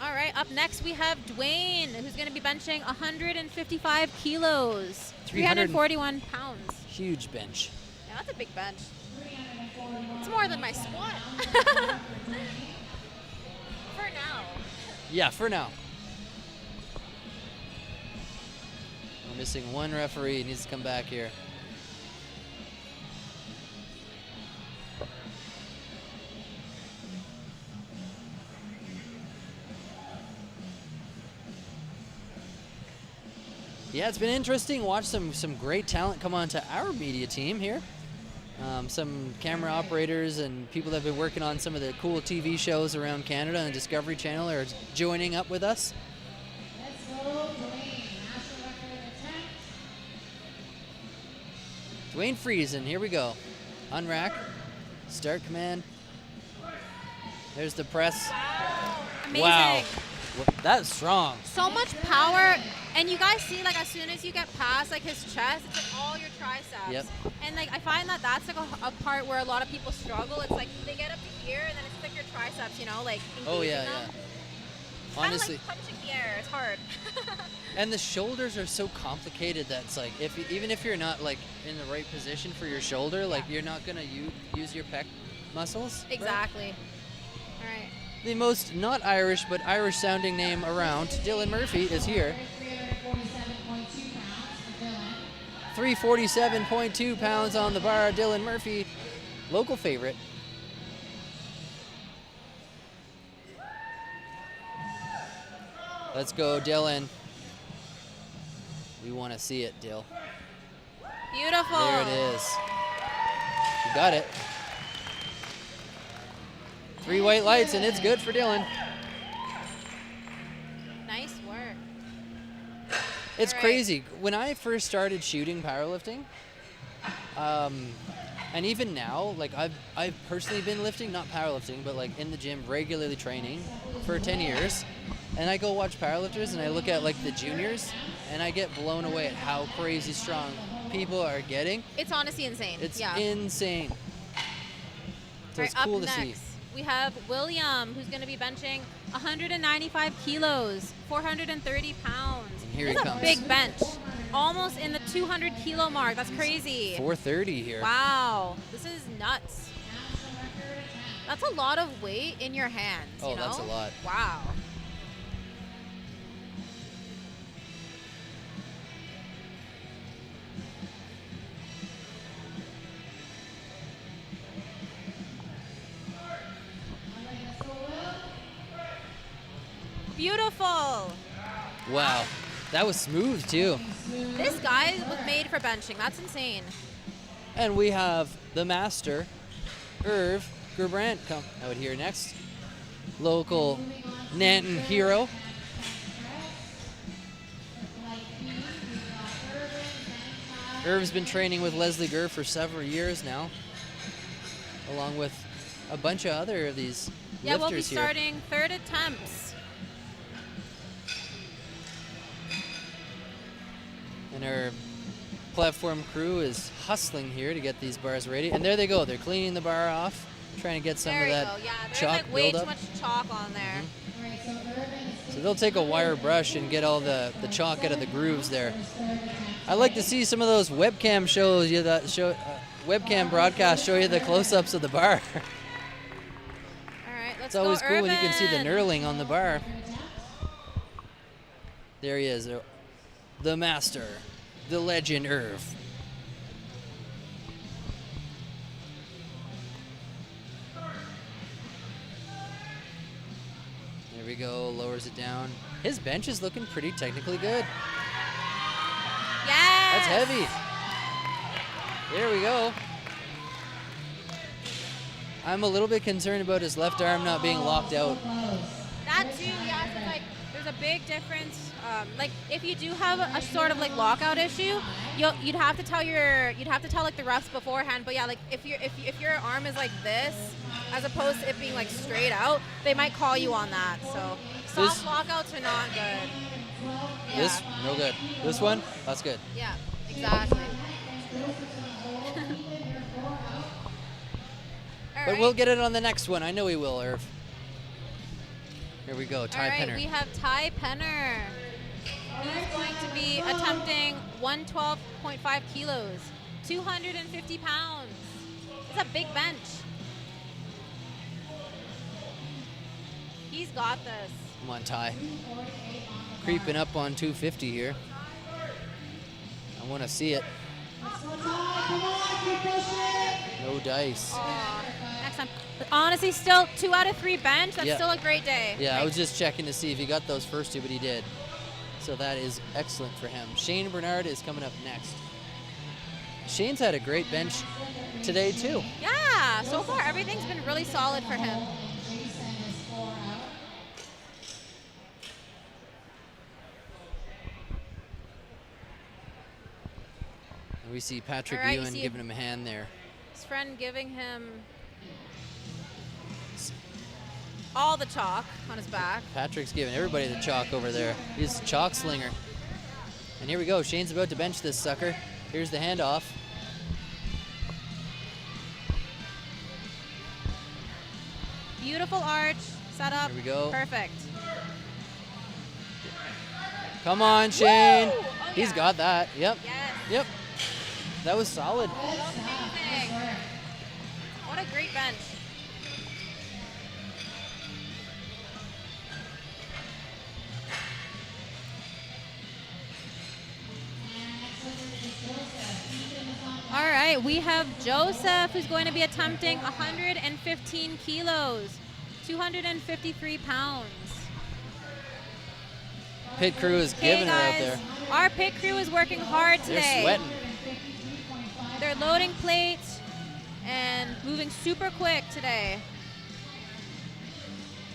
F: All right, up next we have Dwayne, who's going to be benching 155 kilos, 341 pounds.
A: Huge bench.
F: Yeah, that's a big bench. It's more than my squat. For now.
A: Yeah, for now. We're missing one referee. He needs to come back here. Yeah, it's been interesting. Watch some great talent come onto our media team here. Some camera operators and people that have been working on some of the cool TV shows around Canada and the Discovery Channel are joining up with us.
G: Let's go, Dwayne. National record attempt.
A: Dwayne Friesen, here we go. Unrack. Start command. There's the press.
F: Amazing.
A: Wow. That's strong.
F: So much power, and you guys see, like, as soon as you get past like his chest, it's like all your triceps.
A: Yep.
F: And like I find that that's like a part where a lot of people struggle. It's like they get up to here, and then it's like your triceps, you know, like engaging
A: Oh yeah,
F: them.
A: yeah.
F: Kinda
A: Honestly.
F: like punching the air. It's hard.
A: And the shoulders are so complicated that it's like even if you're not like in the right position for your shoulder, like you're not gonna use your pec muscles. right?
F: Exactly. All right.
A: The most not Irish but Irish sounding name around, Dylan Murphy, is here. 347.2 pounds on the bar. Dylan Murphy, local favorite. Let's go, Dylan. We want to see it, Dill.
F: Beautiful.
A: There it is. You got it. 3 white lights, and it's good for Dylan.
F: Nice work.
A: It's
F: All right.
A: crazy. When I first started shooting powerlifting, and even now, like I've personally been lifting, not powerlifting, but like in the gym regularly training for 10 years. And I go watch powerlifters and I look at like the juniors and I get blown away at how crazy strong people are getting.
F: It's honestly insane.
A: It's
F: yeah.
A: insane. So
F: All
A: it's
F: right,
A: cool
F: up
A: to
F: next,
A: see.
F: we have William, who's going to be benching 195 kilos, 430 pounds.
A: And here
F: That's
A: he
F: a
A: comes.
F: big bench. Almost in the 200 kilo mark. That's crazy.
A: 430 here.
F: Wow. This is nuts. That's a lot of weight in your hands.
A: Oh,
F: you know?
A: that's a lot.
F: Wow. Beautiful.
A: Wow. That was smooth too.
F: This guy was made for benching. That's insane.
A: And we have the master, Irv Gerbrandt, come out here next. Local Nanton hero. Irv's been training with Leslie Gurr for several years now, along with a bunch of other of these
F: Yeah, we'll be
A: lifters here.
F: starting third attempts.
A: And our platform crew is hustling here to get these bars ready. And there they go. They're cleaning the bar off, trying to get some
F: There
A: of
F: you
A: that
F: go. Yeah, there's
A: chalk
F: like way too
A: buildup.
F: much chalk on there.
A: So they'll take a wire brush and get all the chalk out of the grooves there. I like to see some of those webcam shows you that show webcam broadcasts show you the close-ups of the bar.
F: All right, let's
A: It's always
F: go,
A: cool when you can see the
F: Irvin.
A: knurling on the bar. There he is, the master, the legend Irv. There we go, lowers it down. His bench is looking pretty technically good.
F: Yes.
A: That's heavy. There we go. I'm a little bit concerned about his left arm not being locked out.
F: That too, yeah. So like, there's a big difference. Like, if you do have a sort of like lockout issue, you'd have to tell like the refs beforehand. But yeah, like if your arm is like this, as opposed to it being like straight out, they might call you on that. So soft lockouts are not good. Yeah.
A: This, no good. This one, that's good.
F: Yeah, exactly.
A: But we'll get it on the next one. I know we will, Irv. Here we go, Ty
F: All right,
A: Penner.
F: we have Ty Penner. He's going to be attempting 112.5 kilos, 250 pounds. It's a big bench. He's got this.
A: Come on, Ty. Creeping up on 250 here. I want to see it. No dice.
F: Oh, next time. But honestly, still 2 out of 3 bench. That's
A: Yeah.
F: still a great day.
A: Yeah, I
F: Like,
A: was just checking to see if he got those first 2, but he did. So that is excellent for him. Shane Bernard is coming up next. Shane's had a great bench today, too.
F: Yeah, so far everything's been really solid for him.
A: And we see Patrick
F: All right, you
A: Ewan
F: see
A: giving him a hand there.
F: His friend giving him all the chalk on his back.
A: Patrick's giving everybody the chalk over there. He's a chalk slinger. And here we go. Shane's about to bench this sucker. Here's the handoff.
F: Beautiful arch, set up.
A: Here we go.
F: Perfect.
A: Come on, Shane.
F: Woo! Oh,
A: He's
F: yeah.
A: got that. Yep.
F: Yes.
A: Yep. That was solid.
F: Amazing. What a great bench. All right, we have Joseph, who's going to be attempting 115 kilos, 253 pounds.
A: Pit crew is giving her out there.
F: Our pit crew is working hard today.
A: They're sweating.
F: They're loading plates and moving super quick today.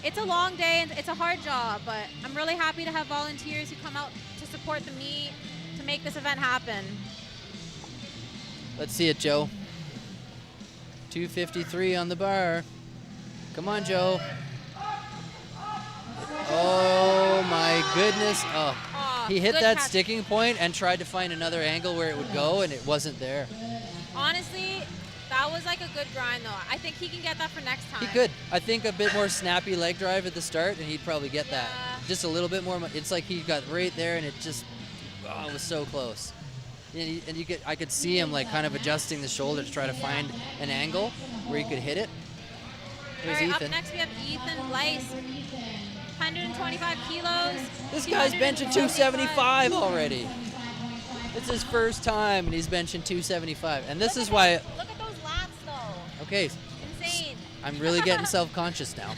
F: It's a long day and it's a hard job, but I'm really happy to have volunteers who come out to support the meet to make this event happen.
A: Let's see it, Joe. 253 on the bar. Come on, Joe. Oh my goodness. Oh, he hit
F: good
A: that
F: catch.
A: sticking point and tried to find another angle where it would go, and it wasn't there.
F: Honestly, that was like a good grind though. I think he can get that for next time.
A: He could. I think a bit more snappy leg drive at the start, and he'd probably get that. Just a little bit more. It's like he got right there, and it just, oh, it was so close. And I could see him like kind of adjusting the shoulder to try to find an angle where he could hit it. Here's
F: All right,
A: Ethan.
F: up next we have Ethan Blyce, 125 kilos.
A: This guy's benching 275 already. It's his first time, and he's benching 275. And this is why.
F: Look at those lats though.
A: Okay.
F: Insane.
A: I'm really getting self-conscious now.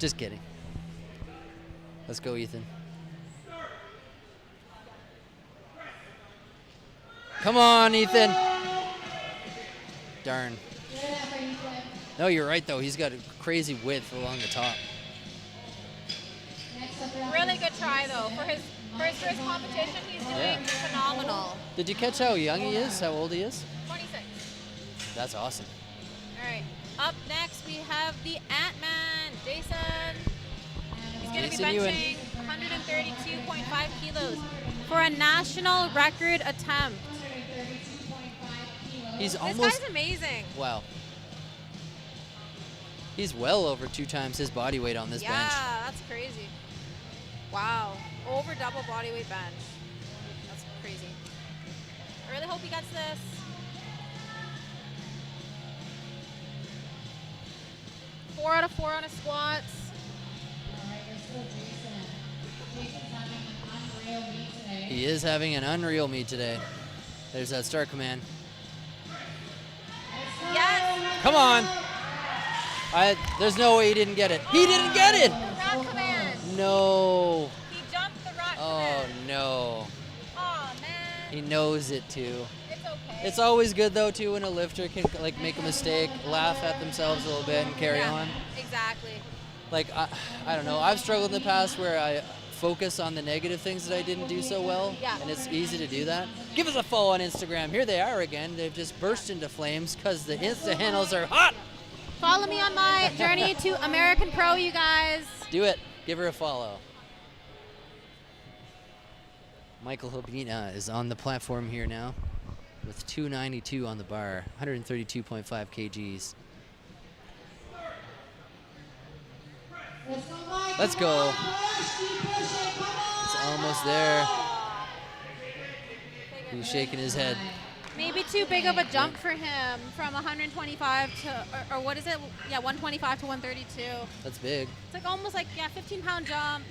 A: Just kidding. Let's go, Ethan. Come on, Ethan. Darn. No, you're right, though. He's got a crazy width along the top.
F: Really good try though. For his first competition, he's doing phenomenal.
A: Did you catch how young he is? How old he is?
F: 26.
A: That's awesome.
F: All right. Up next we have the Ant-Man, Jason. He's going to be
A: Jason Ewan.
F: benching 132.5 kilos for a national record attempt.
A: He's
F: This
A: almost.
F: guy's amazing.
A: Wow. He's well over 2 times his body weight on this bench.
F: Yeah, that's crazy. Wow. Over double body weight bench. That's crazy. I really hope he gets this. Four out of 4 on his squats.
A: He is having an unreal meet today. There's that start command.
F: Yes.
A: Come on. There's no way he didn't get it. He didn't get it.
F: Rock command.
A: No.
F: He jumped the rock
A: Oh,
F: command.
A: no.
F: Oh, man.
A: He knows it, too.
F: It's okay.
A: It's always good, though, too, when a lifter can, like, make a mistake, laugh at themselves a little bit, and carry on.
F: Exactly.
A: Like, I don't know. I've struggled in the past where I focus on the negative things that I didn't do so well.
F: Yeah.
A: And it's easy to do that. Give us a follow on Instagram. Here they are again. They've just burst into flames because the Insta handles are hot.
F: Follow me on my journey to American Pro, you guys.
A: Do it. Give her a follow. Michael Hobina is on the platform here now with 292 on the bar, 132.5 kgs. Let's go. It's almost there. He's shaking his head.
F: Maybe too big of a jump for him from 125 to, or what is it? Yeah, 125 to 132.
A: That's big.
F: It's like almost like, 15-pound jump.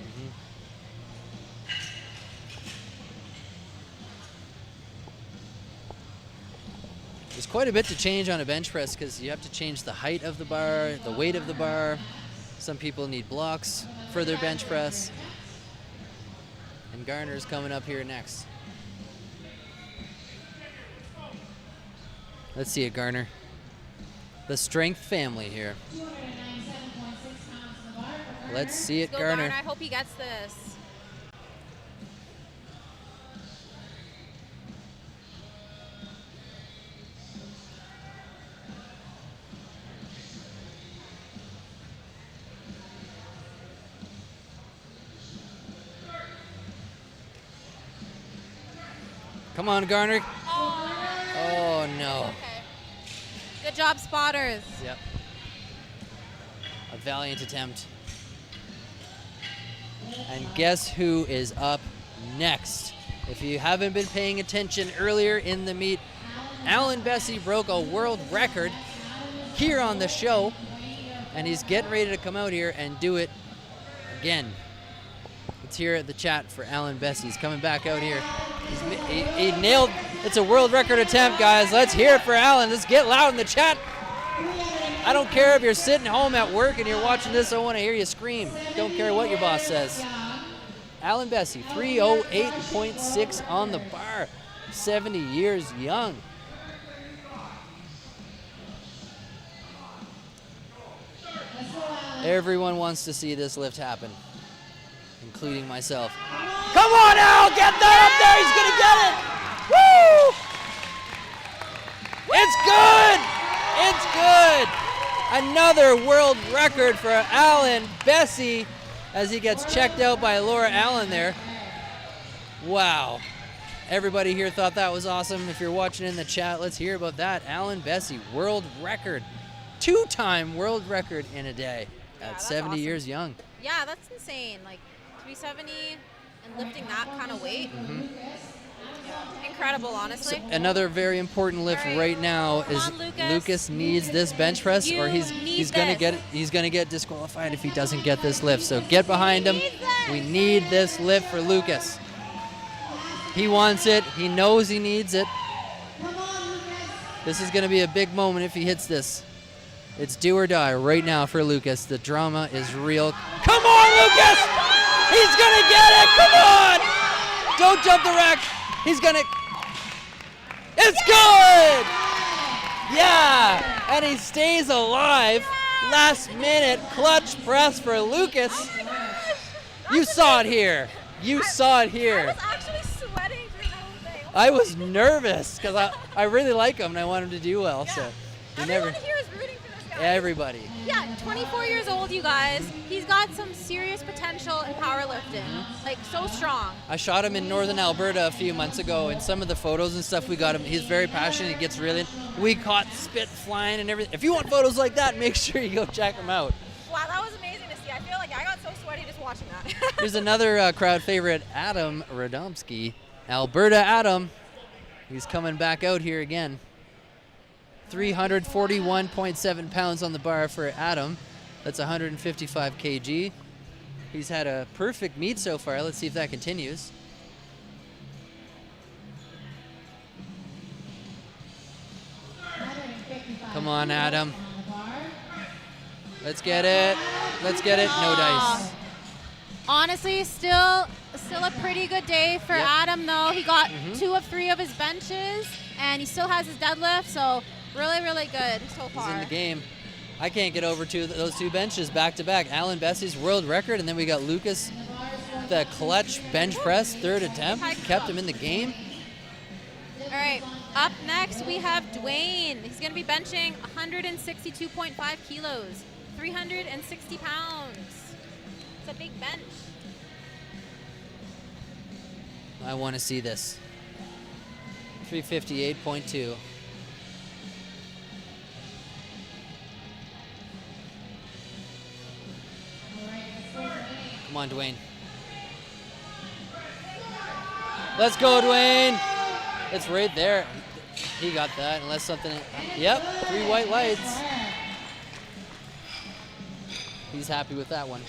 A: There's quite a bit to change on a bench press because you have to change the height of the bar, the weight of the bar. Some people need blocks for their bench press. And Garner's coming up here next. Let's see it, Garner. The strength family here. Let's see it,
F: Go
A: Garner.
F: I hope he gets this.
A: Come on, Garner. Oh, no.
F: Okay. Good job, spotters.
A: Yep. A valiant attempt. And guess who is up next? If you haven't been paying attention earlier in the meet, Alan Bessie broke a world record here on the show, and he's getting ready to come out here and do it again. Let's hear at the chat for Alan Bessie. He's coming back out here. He nailed, it's a world record attempt, guys. Let's hear it for Alan. Let's get loud in the chat. I don't care if you're sitting home at work and you're watching this, I want to hear you scream. Don't care what your boss says. Alan Bessie, 308.6 on the bar, 70 years young. Everyone wants to see this lift happen, including myself. Come on, Al, get that up there, he's gonna get it. Woo! It's good, it's good. Another world record for Alan Bessie as he gets checked out by Laura Allen there. Wow. Everybody here thought that was awesome. If you're watching in the chat, let's hear about that. Alan Bessie, world record. 2-time world record in a day at 70
F: awesome.
A: years young.
F: Yeah, that's insane. Like 370 and lifting that kind of weight. Incredible, honestly.
A: So another very important lift right now
F: Come
A: is
F: on,
A: Lucas needs this bench press, or he's gonna get disqualified if he doesn't get this lift. So get behind him. We need this lift for Lucas. He wants it. He knows he needs it. This is gonna be a big moment if he hits this. It's do or die right now for Lucas. The drama is real. Come on, Lucas! He's gonna get it! Come on! Don't jump the rack. He's gonna. It's good! Yeah! And he stays alive. Last minute clutch press for Lucas. You saw it here. You saw it here.
F: I was actually sweating through the whole thing.
A: I was nervous because I really like him and I want him to do well. So you
F: Everyone here is rooting for this guy.
A: Everybody.
F: Yeah, 24 years old, you guys. He's got some serious potential in powerlifting. Like, so strong.
A: I shot him in northern Alberta a few months ago, and some of the photos and stuff we got him, he's very passionate, he gets really, we caught spit flying and everything. If you want photos like that, make sure you go check him out.
F: Wow, that was amazing to see. I feel like I got so sweaty just watching that.
A: Here's another crowd favorite, Adam Radomski. Alberta Adam, he's coming back out here again. 341.7 pounds on the bar for Adam. That's 155 kg. He's had a perfect meet so far. Let's see if that continues. Come on, Adam. Let's get it. Let's get it. No dice.
F: Honestly, still a pretty good day for Adam, though. He got 2 of 3 of his benches, and he still has his deadlift, so really, really good so far.
A: He's in the game. I can't get over those 2 benches back to back. Alan Bessie's world record, and then we got Lucas, the clutch bench press, 3rd attempt, kept him in the game.
F: All right, up next we have Dwayne. He's going to be benching 162.5 kilos, 360 pounds. It's a big bench.
A: I want to see this. 358.2. Come on, Dwayne. Let's go, Dwayne. It's right there. He got that, unless something. Yep, 3 white lights. He's happy with that one.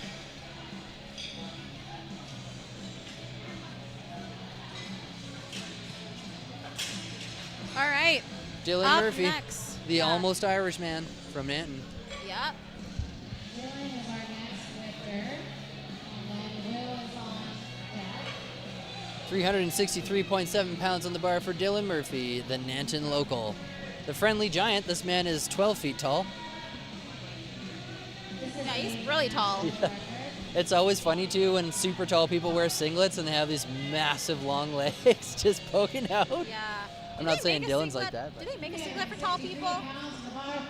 F: All right.
A: Dylan
F: up
A: Murphy,
F: next.
A: the almost Irish man from Nanton.
F: Yep.
A: 363.7 pounds on the bar for Dylan Murphy, the Nanton local. The friendly giant, this man is 12 feet tall.
F: Yeah, he's really tall.
A: Yeah. It's always funny too when super tall people wear singlets and they have these massive long legs just poking out.
F: Yeah.
A: I'm not saying Dylan's like that.
F: Do they make a singlet for tall people?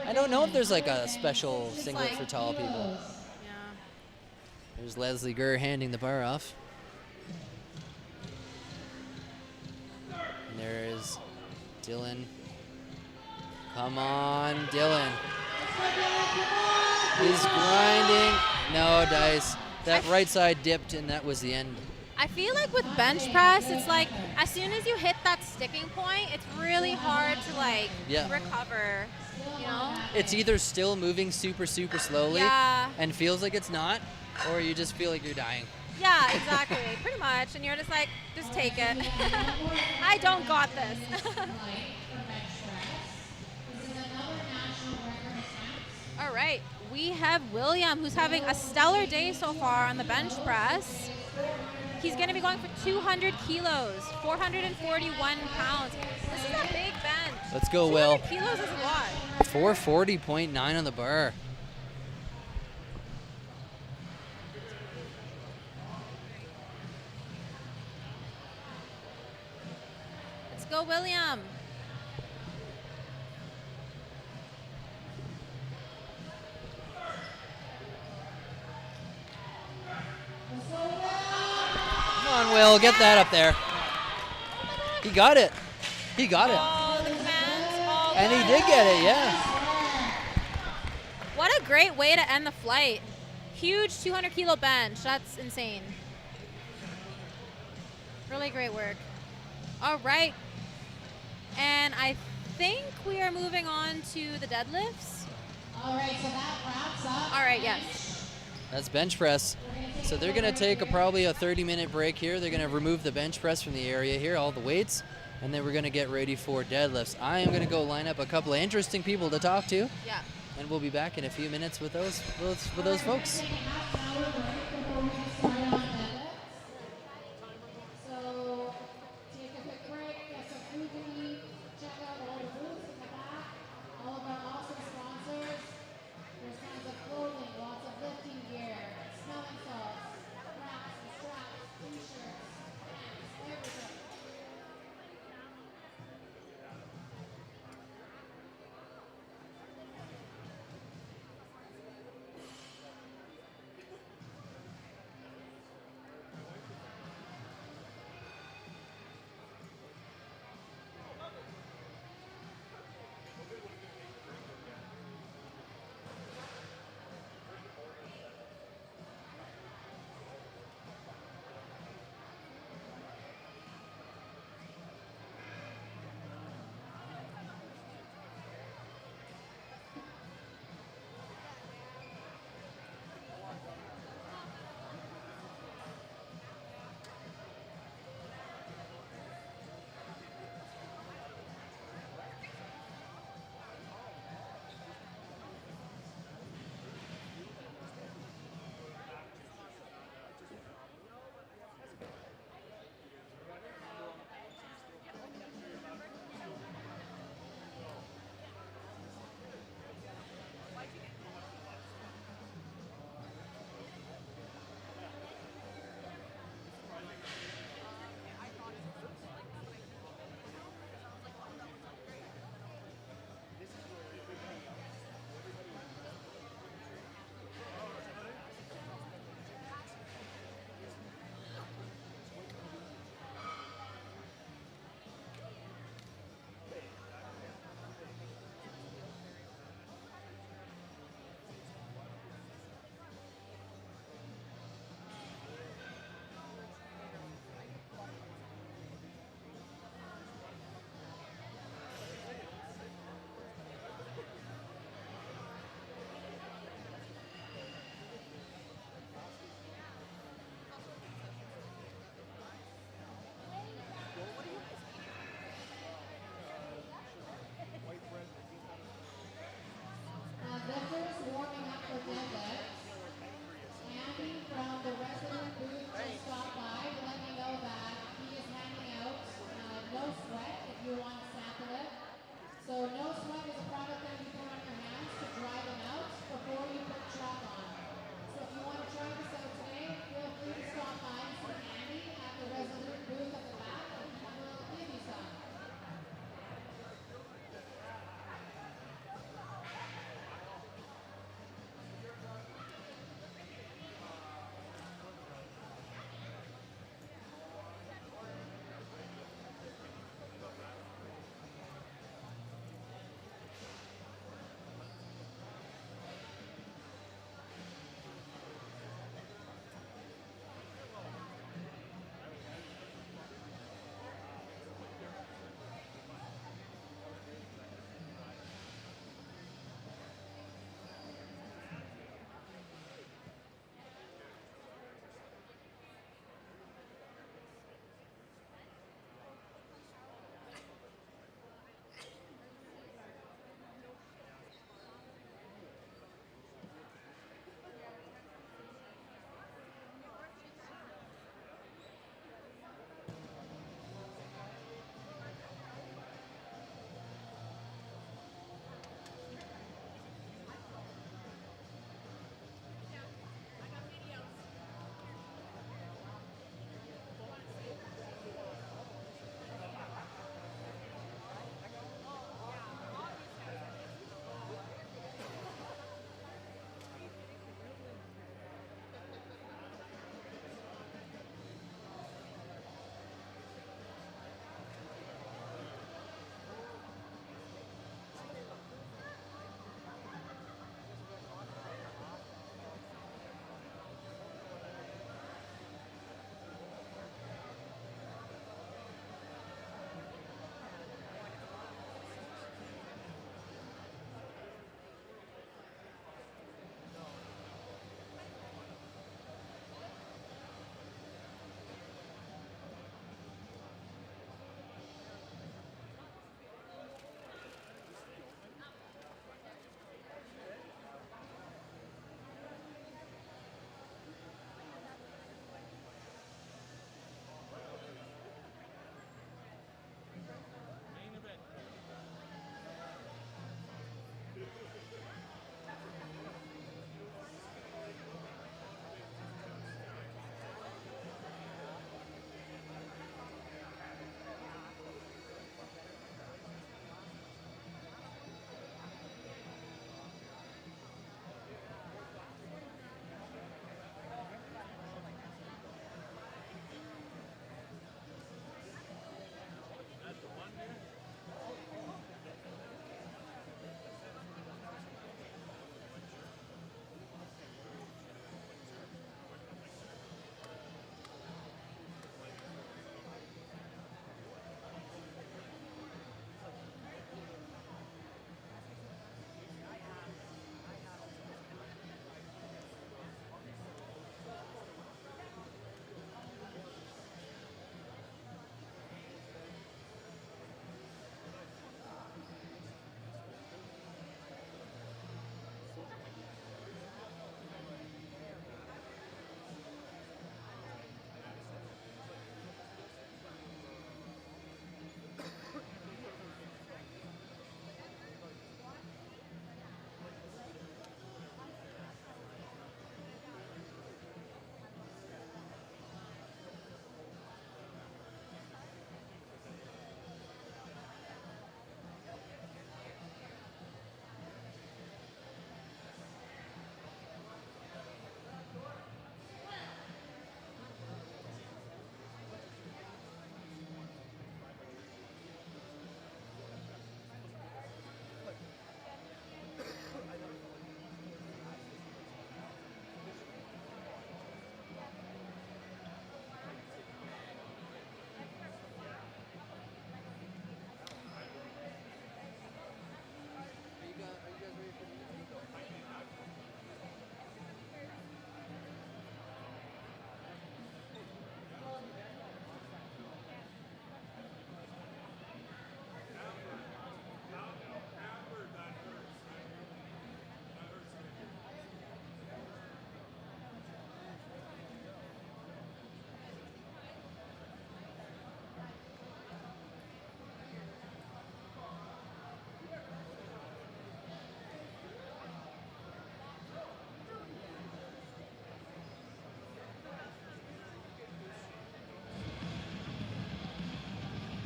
A: I don't know if there's like a special singlet for tall people.
F: Yeah.
A: There's Leslie Gurr handing the bar off. there is Dylan. Come on, Dylan. He's grinding. No, Dice. That right side dipped, and that was the end.
F: I feel like with bench press, it's like as soon as you hit that sticking point, it's really hard to like recover, you know?
A: It's either still moving super, super slowly and feels like it's not, or you just feel like you're dying.
F: Yeah, exactly. Pretty much. And you're just like, just take it. I don't got this. All right. We have William, who's having a stellar day so far on the bench press. He's going to be going for 200 kilos, 441 pounds. This is a big bench.
A: Let's go, Will.
F: 200 kilos is a lot.
A: 440.9 on the bar.
F: Let's go, William.
A: Come on, Will, get that up there. He got it. He got it.
F: Oh, the commands. Oh,
A: and he did get it, yeah.
F: What a great way to end the flight. Huge 200 kilo bench. That's insane. Really great work. All right. And I think we are moving on to the deadlifts.
G: All right, so that wraps up.
F: All right, yes.
A: That's bench press. So they're going to take probably a 30-minute break here. They're going to remove the bench press from the area here, all the weights, and then we're going to get ready for deadlifts. I am going to go line up a couple of interesting people to talk to.
F: Yeah.
A: And we'll be back in a few minutes with those folks.
G: So take a quick break, get some food to eat, check out all the booths in the back, all of our awesome sponsors. There's tons of clothing, lots of lifting gear, smelling salts, wraps and straps, t-shirts, pants, everything.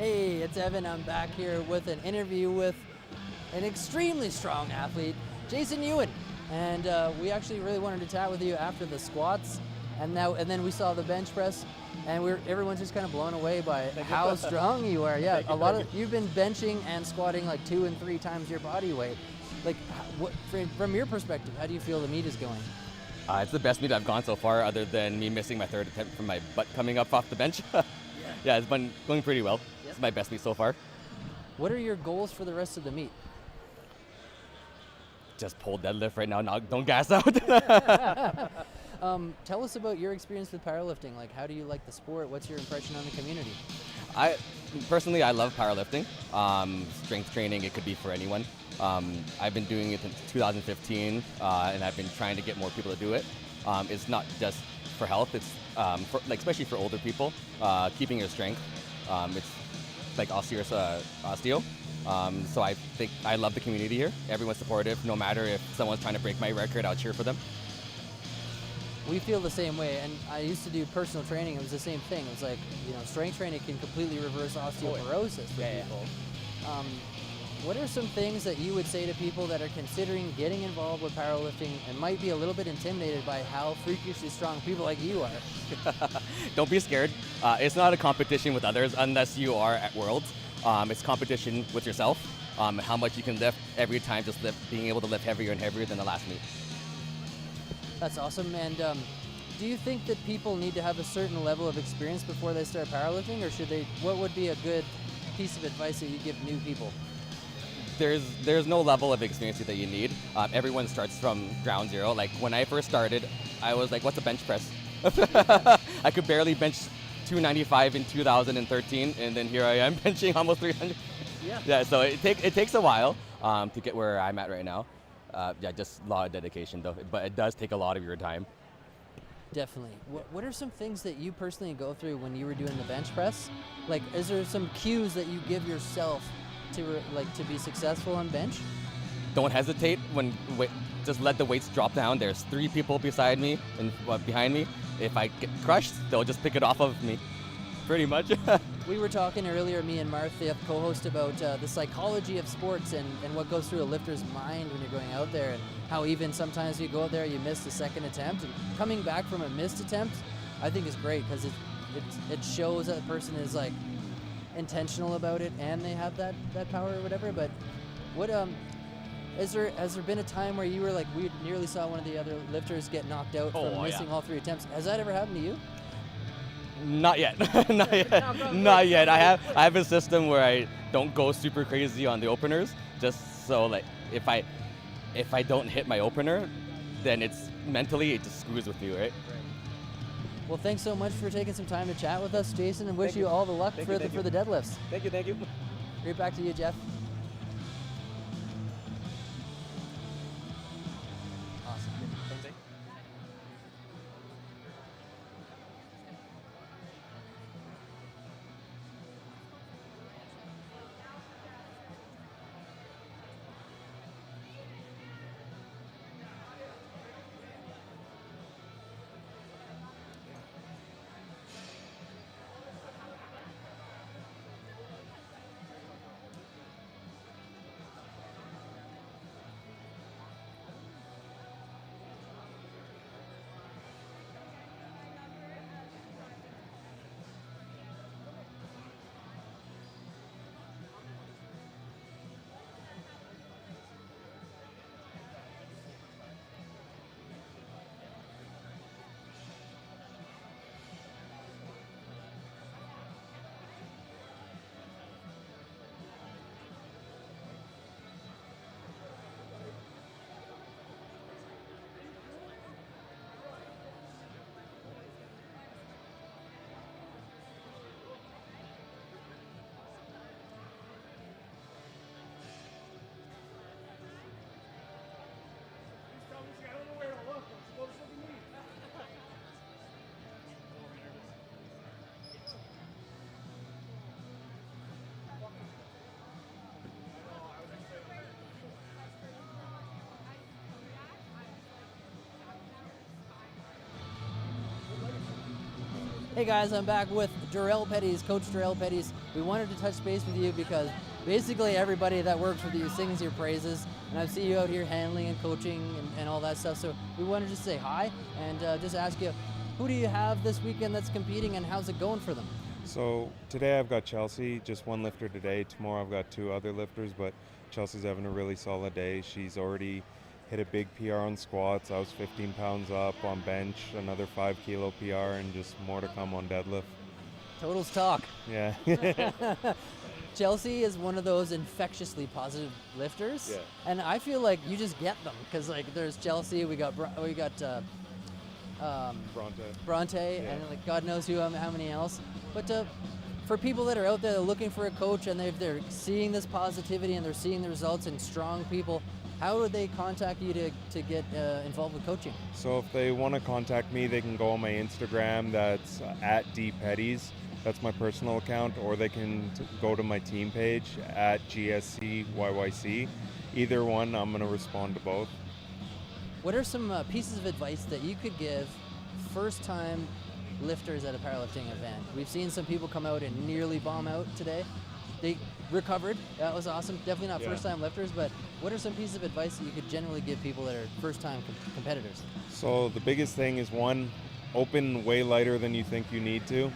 A: Hey, it's Evan. I'm back here with an interview with an extremely strong athlete, Jason Ewan. And we actually really wanted to chat with you after the squats, and then we saw the bench press, and everyone's just kind of blown away by how strong you are. Yeah, you've been benching and squatting like 2 and 3 times your body weight. Like, from your perspective, how do you feel the meet is going?
K: It's the best meet I've gone so far, other than me missing my 3rd attempt from my butt coming up off the bench. Yeah, it's been going pretty well. Yep. It's my best meet so far.
A: What are your goals for the rest of the meet?
K: Just pull deadlift right now. Don't gas out.
A: Tell us about your experience with powerlifting. Like, how do you like the sport? What's your impression on the community?
K: Personally, I love powerlifting. Strength training, it could be for anyone. I've been doing it since 2015, and I've been trying to get more people to do it. It's not just for health. It's especially for older people, keeping your strength. It's like osteo. So I think I love the community here. Everyone's supportive. No matter if someone's trying to break my record, I'll cheer for them.
A: We feel the same way, and I used to do personal training. It was the same thing. It was like, strength training can completely reverse osteoporosis for people. What are some things that you would say to people that are considering getting involved with powerlifting and might be a little bit intimidated by how freakishly strong people like you are?
K: Don't be scared. It's not a competition with others unless you are at Worlds. It's competition with yourself. How much you can lift every time, being able to lift heavier and heavier than the last meet.
A: That's awesome. And do you think that people need to have a certain level of experience before they start powerlifting, or what would be a good piece of advice that you give new people?
K: There's no level of experience that you need. Everyone starts from ground zero. Like when I first started, I was like, what's a bench press? I could barely bench 295 in 2013, and then here I am benching almost 300. Yeah, so it takes a while to get where I'm at right now. Just a lot of dedication though, but it does take a lot of your time.
A: Definitely. What are some things that you personally go through when you were doing the bench press? Like, is there some cues that you give yourself to be successful on bench?
K: Don't hesitate just let the weights drop down. There's 3 people beside me and behind me. If I get crushed, they'll just pick it off of me, pretty much.
A: We were talking earlier, me and Marth, the co-host, about the psychology of sports and what goes through a lifter's mind when you're going out there, and how even sometimes you go out there, you miss the 2nd attempt, and coming back from a missed attempt, I think is great, because it shows that the person is like intentional about it and they have that power or whatever. But what has there been a time where you were like, we nearly saw one of the other lifters get knocked out from missing all 3 attempts? Has that ever happened to you?
K: Not yet. Not yet. I have a system where I don't go super crazy on the openers, just so like if I don't hit my opener, then it just screws with you, right?
A: Well, thanks so much for taking some time to chat with us, Jason, and wish you all the luck for the deadlifts.
K: Thank you.
A: Right back to you, Jeff. Hey guys, I'm back with Darrell Petties, Coach Darrell Petties. We wanted to touch base with you because basically everybody that works with you sings your praises, and I see you out here handling and coaching and all that stuff. So we wanted to just say hi and just ask you, who do you have this weekend that's competing and how's it going for them?
L: So today I've got Chelsea, just one lifter today. Tomorrow I've got 2 other lifters, but Chelsea's having a really solid day. She's already hit a big PR on squats. I was 15 pounds up on bench, another 5 kilo PR, and just more to come on deadlift.
A: Totals talk.
L: Yeah.
A: Chelsea is one of those infectiously positive lifters,
L: Yeah.
A: and I feel like you just get them because like there's Chelsea, we got Bronte, and like God knows how many else. But for people that are out there looking for a coach and they're seeing this positivity and they're seeing the results in strong people, how would they contact you to get involved with coaching?
L: So if they want to contact me, they can go on my Instagram. That's at @dpetties. That's my personal account, or they can go to my team page at GSCYYC. Either one, I'm going to respond to both.
A: What are some pieces of advice that you could give first-time lifters at a powerlifting event? We've seen some people come out and nearly bomb out today. They recovered. That was awesome. Definitely not first-time lifters, but what are some pieces of advice that you could generally give people that are first-time competitors?
L: So the biggest thing is, one, open way lighter than you think you need to.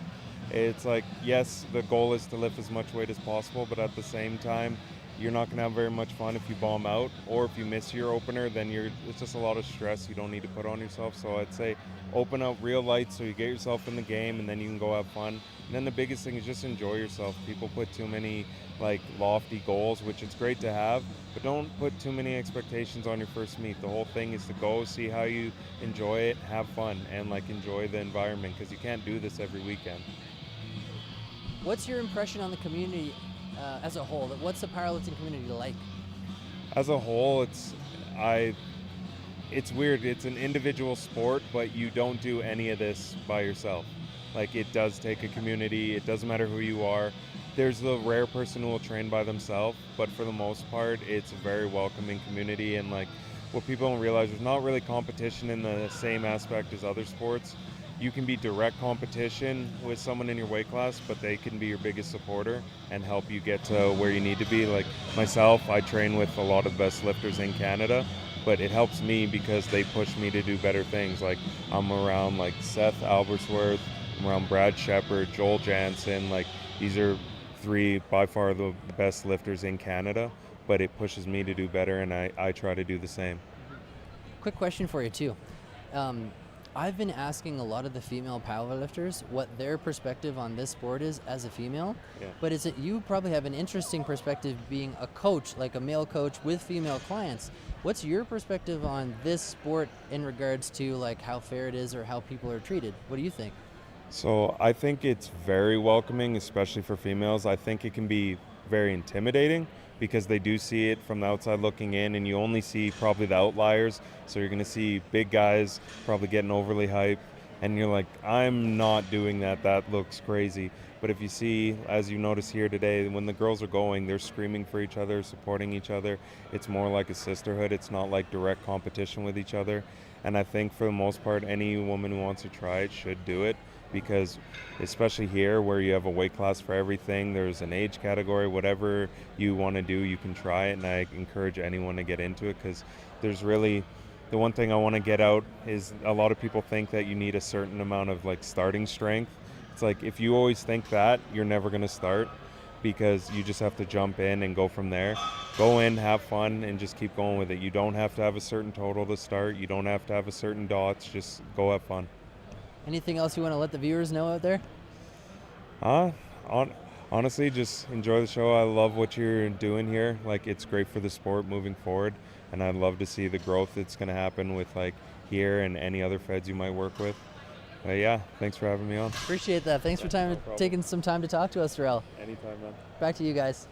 L: It's like, yes, the goal is to lift as much weight as possible, but at the same time, you're not going to have very much fun if you bomb out, or if you miss your opener, then it's just a lot of stress you don't need to put on yourself. So I'd say open up real light so you get yourself in the game, and then you can go have fun. And then the biggest thing is just enjoy yourself. People put too many like lofty goals, which it's great to have, but don't put too many expectations on your first meet. The whole thing is to go see how you enjoy it, have fun, and like enjoy the environment, because you can't do this every weekend.
A: What's your impression on the community as a whole? What's the powerlifting community like?
L: As a whole, it's weird. It's an individual sport, but you don't do any of this by yourself. Like, it does take a community. It doesn't matter who you are. There's the rare person who will train by themselves, but for the most part, it's a very welcoming community. And like, what people don't realize, there's not really competition in the same aspect as other sports. You can be direct competition with someone in your weight class, but they can be your biggest supporter and help you get to where you need to be. Like myself, I train with a lot of the best lifters in Canada, but it helps me because they push me to do better things. Like, I'm around like Seth Albersworth, I'm around Brad Shepard, Joel Jansen. Like, these are 3 by far the best lifters in Canada, but it pushes me to do better, and I try to do the same.
A: Quick question for you too. I've been asking a lot of the female powerlifters what their perspective on this sport is as a female, but you probably have an interesting perspective being a coach, like a male coach with female clients. What's your perspective on this sport in regards to like how fair it is or how people are treated? What do you think?
L: So I think it's very welcoming, especially for females. I think it can be very intimidating because they do see it from the outside looking in, and you only see probably the outliers. So you're going to see big guys probably getting overly hyped, and you're like, I'm not doing that. That looks crazy. But if you see, as you notice here today, when the girls are going, they're screaming for each other, supporting each other. It's more like a sisterhood. It's not like direct competition with each other. And I think for the most part, any woman who wants to try it should do it, because especially here where you have a weight class for everything, there's an age category, whatever you want to do, you can try it. And I encourage anyone to get into it, because there's really, the one thing I want to get out is a lot of people think that you need a certain amount of like starting strength. It's like, if you always think that, you're never going to start, because you just have to jump in and go from there. Go in, have fun, and just keep going with it. You don't have to have a certain total to start. You don't have to have a certain dots. Just go have fun.
A: Anything else you want to let the viewers know out there?
L: Honestly, just enjoy the show. I love what you're doing here. Like, it's great for the sport moving forward, and I'd love to see the growth that's going to happen with like here and any other feds you might work with. Yeah, thanks for having me on.
A: Appreciate that. Thanks for taking some time to talk to us, Darrell.
L: Anytime, man.
A: Back to you guys.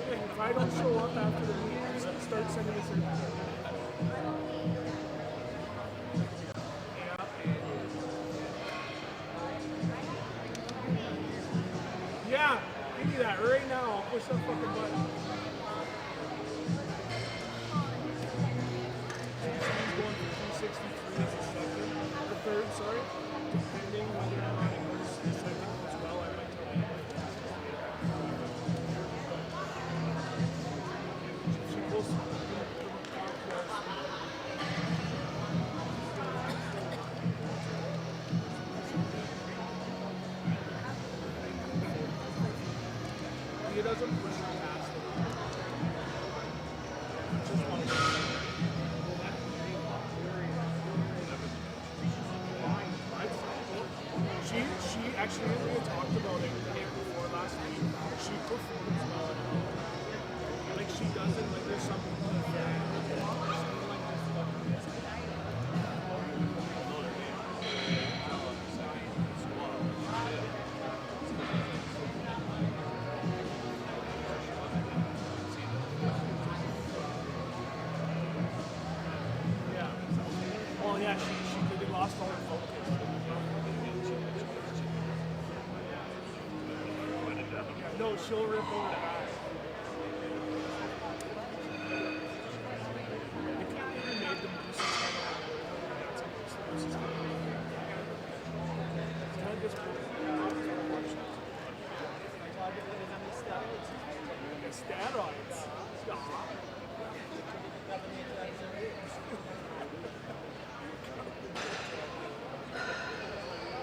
M: If I don't show up after the meeting, start sending me certificates. Yeah, give me that right now. I'll push that fucking button. He's going for 263 as a second. The third, sorry. Depending whether or not it goes to the second as well, I might tell you. She goes he doesn't push it past it. Just one. She actually, we had talked about it the day before last week. She performs well. Like she doesn't, like there's some people that yeah, she lost all her focus. No, she'll rip over the back. Steroids.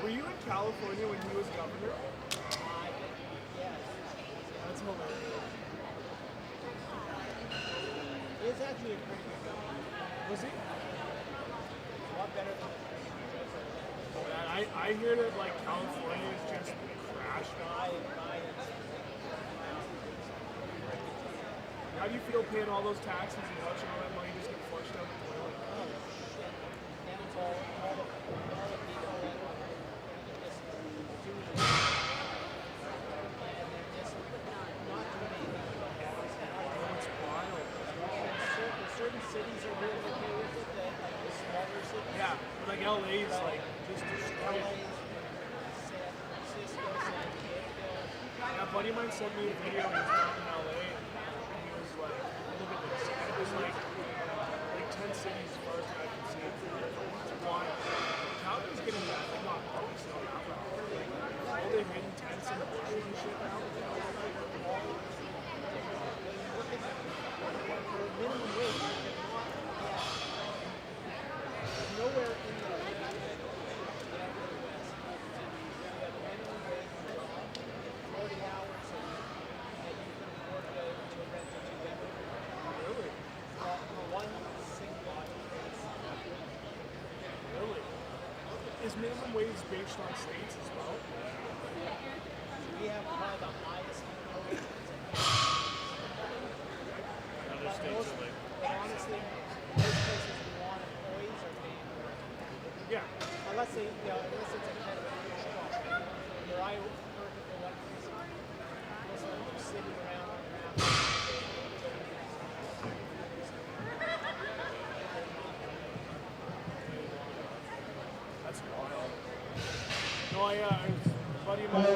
M: Were you in California when he was governor? That's hilarious.
H: He's actually a pretty good guy.
M: Was he?
H: A lot better than
M: I hear that like California is just crashed. How do you feel paying all those taxes and watching all that money just get flushed down the toilet? Certain cities are really okay with it, the smaller cities. Yeah, but like LA is like just destroyed. Yeah, a buddy of mine sent me a video. He was down in LA, and he was like, "Look at this." And it was like 10 cities as far as I can see. It's wild. Calgary's getting that. Like, not always not that well. All they've been tents in the bushes and shit now.
H: Minimum wage, nowhere in the minimum wage job, 40 hours a week, and you can afford to rent a two-bedroom.
M: Really?
H: For one single place.
M: Really? Is minimum wage based on states as well?
H: We have probably the highest minimum wage.
M: Other states are like.
H: Honestly, most places we want employees are paying more.
M: Yeah.
H: Unless they, unless it's a kind of a shop. Where I work at the one place, most of them are sitting around on their ass.
M: That's wild. No, I was a buddy of mine.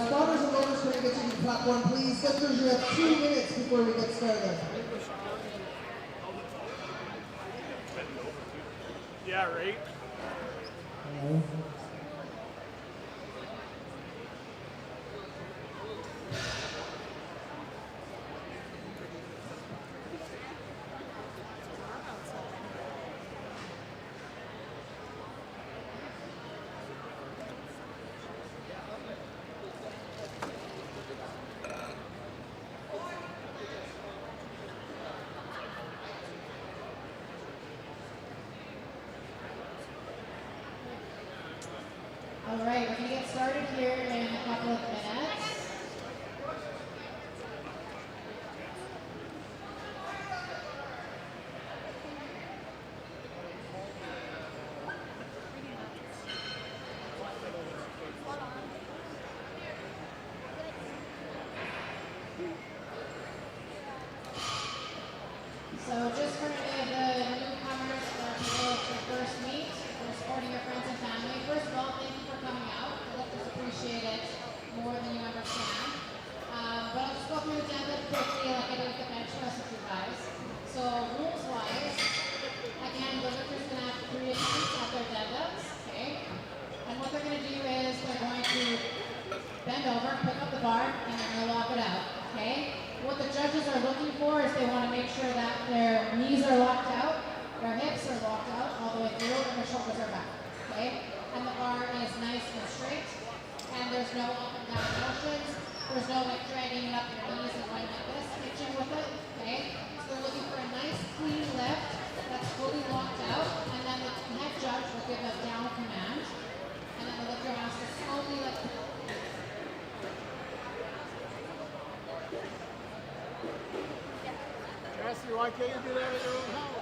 N: Spotters and loaders, can I get you to the platform, please? Lifters, you have 2 minutes before we get started.
M: Yeah, right?
G: All right, we're going to get started here in a couple of minutes. So just for any of the newcomers or people to first meet, or supporting your friends and family, first of all, thank you for coming out. The lifters appreciate it more than you understand. But I'll just go through the deadlift quickly like I did with the bench press with you guys. So rules-wise, again, the lifters can have 3 attempts at their deadlifts, okay? And what they're going to do is they're going to bend over, pick up the bar, and they're going to walk it out, okay? What the judges are looking for is they want to make sure that their knees are locked out, their hips are locked out all the way through, and their shoulders are back, okay? And the bar is nice and straight, and there's no up and down motions. There's no like dragging it up your knees and going like this, hitching with it, okay? So they're looking for a nice clean lift that's fully locked out, and then the head judge will give a down command, and then the lifter has to slowly like
H: Jesse, why can't you do that at your own house?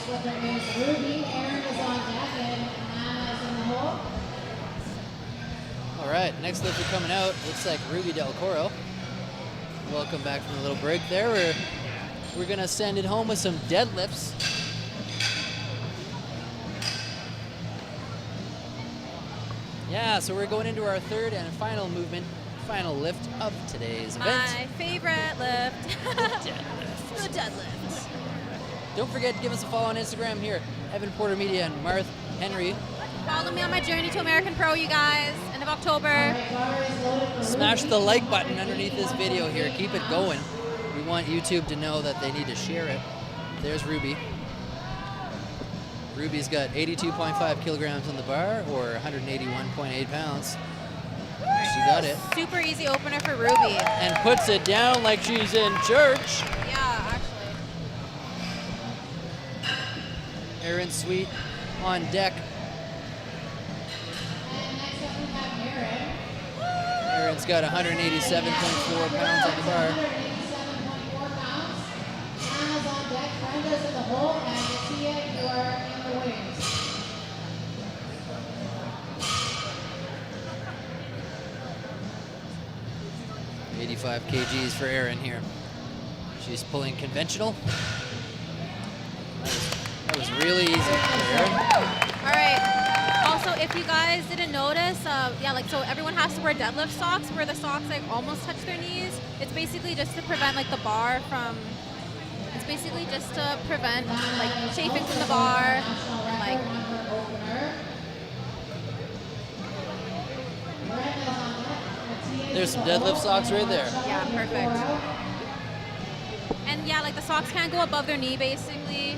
G: next lifter is Ruby. Aaron is on deck and Nana is in the hole.
A: All right, next lifter coming out looks like Ruby Del Coro. Welcome back from a little break there. We're gonna send it home with some deadlifts. Yeah, so we're going into our third and final movement, final lift of today's event.
F: My favorite lift.
A: Deadlift.
F: The deadlift.
A: Don't forget to give us a follow on Instagram here, Evan Porter Media and Marth Henry.
F: Follow me on my journey to American Pro, you guys, end of October.
A: Smash the like button underneath this video here. Keep it going. We want YouTube to know that they need to share it. There's Ruby. Ruby's got 82.5 kilograms on the bar, or 181.8 pounds. She got it.
F: Super easy opener for Ruby.
A: And puts it down like she's in church.
F: Yeah, actually.
A: Aaron Sweet on deck.
G: And next up we have Aaron.
A: Aaron's got 187.4 pounds on the bar.
G: 187.4 pounds. Nana's on deck. Brenda's in the hole. And Tia, you are in the wings.
A: $85 kgs for Aaron here. She's pulling conventional. That was really easy for Aaron.
F: All right. Also, if you guys didn't notice, yeah, like, so everyone has to wear deadlift socks where the socks like almost touch their knees. It's basically just to prevent like the bar from, it's basically just to prevent like chafing from the bar. And, like,
A: there's some deadlift socks right there.
F: yeah, perfect. And yeah, like the socks can't go above their knee basically.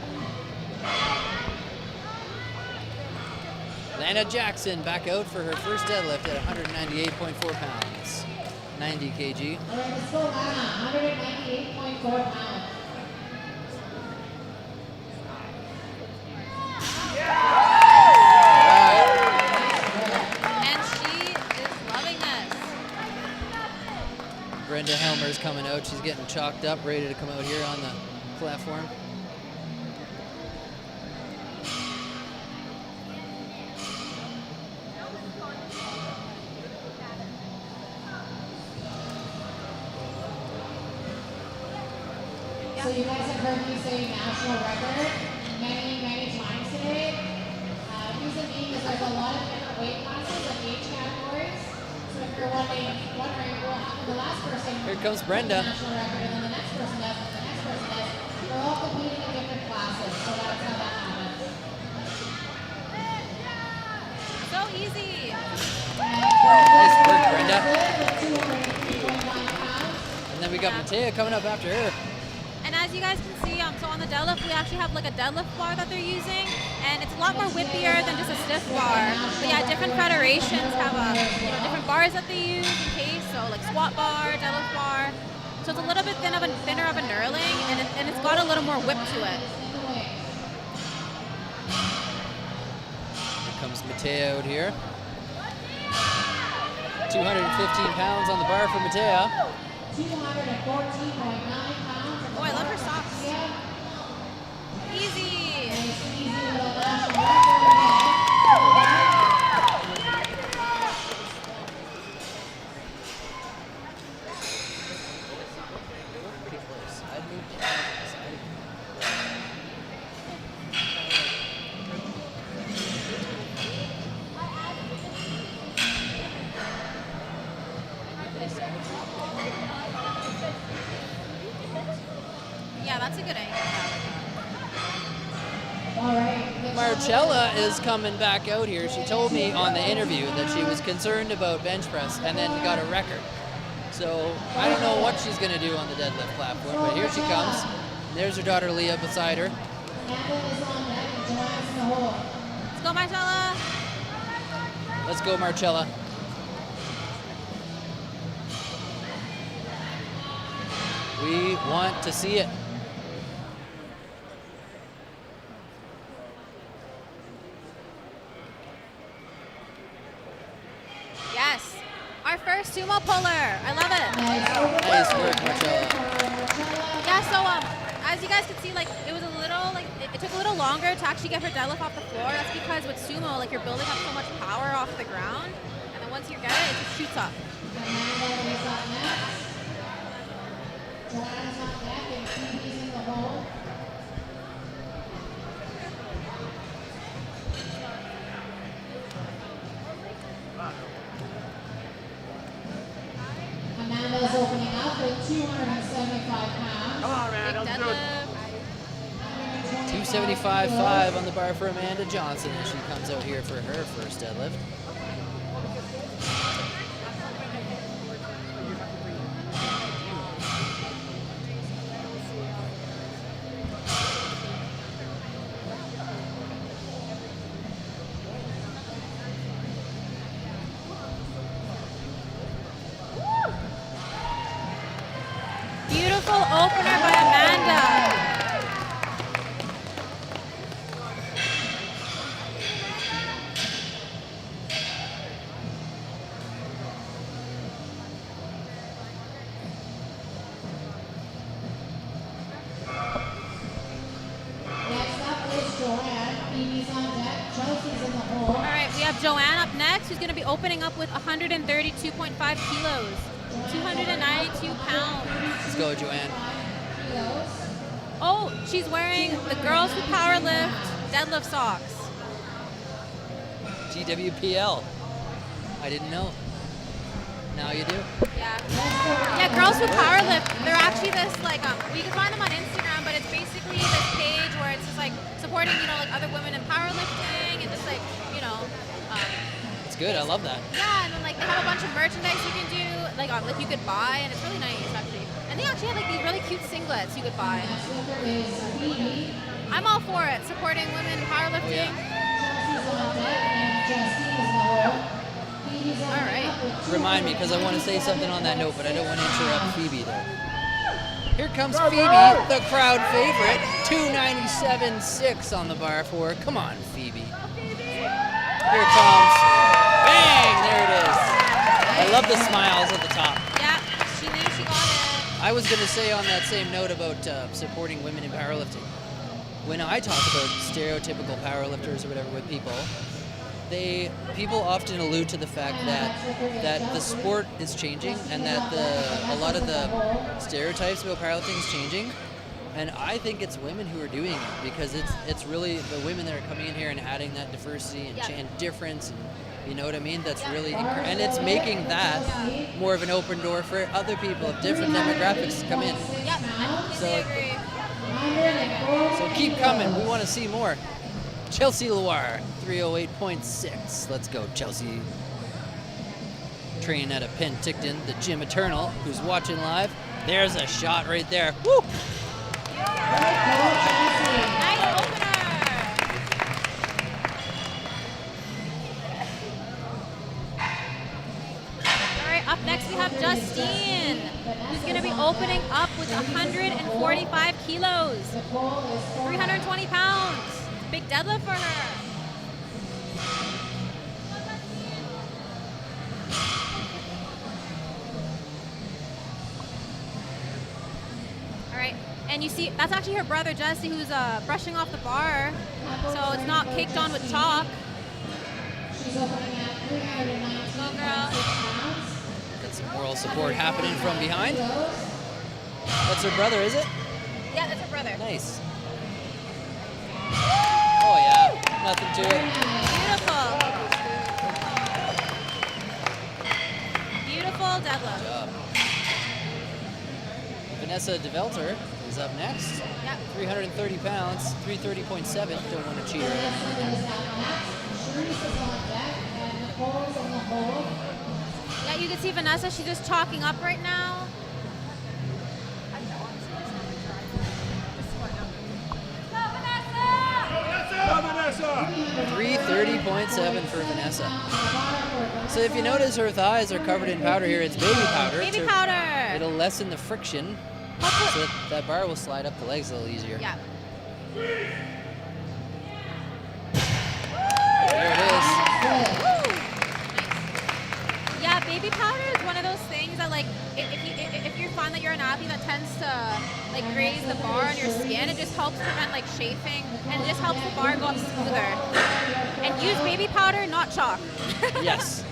A: Lana Jackson back out for her first deadlift at 198.4 pounds. 90 kg.
G: All right, let's go Lana. 198.4 pounds.
F: And she is loving this.
A: Brenda Helmer's coming out. She's getting chalked up, ready to come out here on the platform.
G: So you guys have heard me say national record many, many times today. Reason being is there's a lot of different weight classes and age categories. So if you're wondering what happened to the last person,
A: Here comes Brenda.
G: national record, and then the next person does, and the next person does. They're all competing in different classes, so that's how that happens.
F: So easy.
A: Nice work, Brenda.
G: With 203.9 pounds.
A: And then we got Matea coming up after her.
F: And as you guys can see, so on the deadlift, we actually have like a deadlift bar that they're using, and it's a lot more whippier than just a stiff bar. But yeah, different federations have different bars that they use in case. So like squat bar, deadlift bar. So it's a little bit thinner of a knurling, and it's got a little more whip to it.
A: Here comes Matea out here. 215 pounds on the bar for Matea.
G: 214.9 pounds.
F: Oh, I love her socks. Easy. Yeah, that's a good angle.
A: Marcella is coming back out here. She told me on the interview that she was concerned about bench press and then got a record. So I don't know what she's going to do on the deadlift platform, but here she comes. There's her daughter Leah beside her.
F: Let's go, Marcella.
A: Let's go, Marcella. We want to see it.
F: Yes. Our first sumo puller. I love it.
A: Nice work, Marcella.
F: Yeah, so as you guys can see, like it was a little, like it took a little longer to actually get her deadlift off the floor. That's because with sumo, like you're building up so much power off the ground, and then once you get it, it just shoots up.
G: Amanda is up next. Joanna's up next, and Phoebe's in the hole. Amanda's opening up with 275 pounds.
A: Come on, man,
F: Big deadlift.
A: 275.5 on the bar for Amanda Johnson as she comes out here for her first deadlift.
F: Beautiful opener by Amanda.
G: Next up is Joanne. Phoebe's on deck. Chelsea's in the hole.
F: All right, we have Joanne up next, who's going to be opening up with 132.5 kilos, 292 pounds.
A: Let's go, Joanne.
F: Oh, she's wearing the Girls Who Powerlift deadlift socks.
A: GWPL. I didn't know. Now you do.
F: Yeah. Yeah, Girls Who Powerlift. They're actually this like you can find them on Instagram, but it's basically this page where it's just like supporting, you know, like other women in powerlifting and just like, you know.
A: It's good. I love that.
F: Yeah, and then like they have a bunch of merchandise you can do, like you could buy, and it's really nice actually. And they actually have like these really cute singlets you could buy. I'm all for it, supporting women in powerlifting. All right.
A: Remind me, because I want to say something on that note, but I don't want to interrupt Phoebe though. Here comes Phoebe, the crowd favorite, 297.6 on the bar for her. Come on, Phoebe. Here it comes. Bang! There it is. I love the smiles at the top.
F: Yeah, she knew she got it.
A: I was going to say on that same note about supporting women in powerlifting. When I talk about stereotypical powerlifters or whatever with people, people often allude to the fact that the sport is changing and that a lot of the stereotypes about powerlifting is changing. And I think it's women who are doing it because it's really the women that are coming in here and adding that diversity and difference. And, you know what I mean? That's really, and it's making that more of an open door for other people of different demographics to come in.
F: Yep, I completely agree.
A: So keep coming. We want to see more. Chelsea Loire, 308.6. Let's go, Chelsea. Training out of Penticton, the Gym Eternal, who's watching live. There's a shot right there. Woo!
F: Nice opener. All right, up next we have Justine, who's going to be opening up with 145 kilos, 320 pounds. Big deadlift for her. All right, and you see, that's actually her brother, Jesse, who's brushing off the bar, so it's not caked on with chalk.
G: She's opening at 390.
F: Go, girl.
A: Got some moral support happening from behind. That's her brother, is it?
F: Yeah, that's her brother.
A: Nice. Oh yeah, nothing to it.
F: Beautiful. Beautiful deadlift.
A: Good job. Vanessa DeVelter is up next.
F: Yep.
A: 330 pounds, 330.7. Don't want to cheat her.
F: Yeah, you can see Vanessa, she's just chalking up right now.
A: 330.7 for Vanessa. So if you notice her thighs are covered in powder here, it's baby powder.
F: Baby powder.
A: It'll lessen the friction so that bar will slide up the legs a little easier.
F: Yeah.
A: There it is.
F: Yep, baby powder is one of those things that, like, if you find that you're an athlete that tends to like graze the bar on your skin, it just helps prevent like chafing, and it just helps the bar go up smoother. And use baby powder, not chalk.
A: Yes.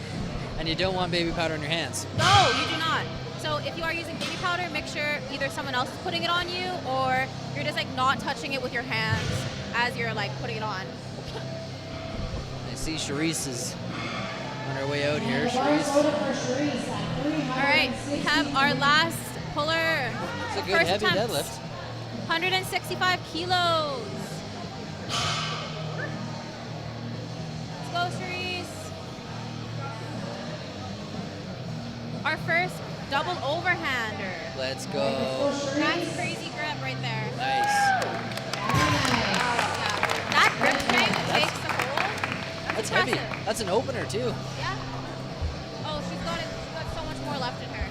A: And you don't want baby powder on your hands.
F: No, you do not. So if you are using baby powder, make sure either someone else is putting it on you, or you're just like not touching it with your hands as you're like putting it on.
A: I see Charisse is on her way out here. Charisse.
F: All right, we have our last puller.
A: It's a good heavy deadlift.
F: 165 kilos. Let's go, Charisse. Our first double overhander.
A: Let's go.
F: That's crazy grip right there.
A: Nice.
F: Yeah. That grip strength takes the hole.
A: That's
F: impressive.
A: heavy. That's an opener too.
F: Yeah. Oh, she's got so much more left in her.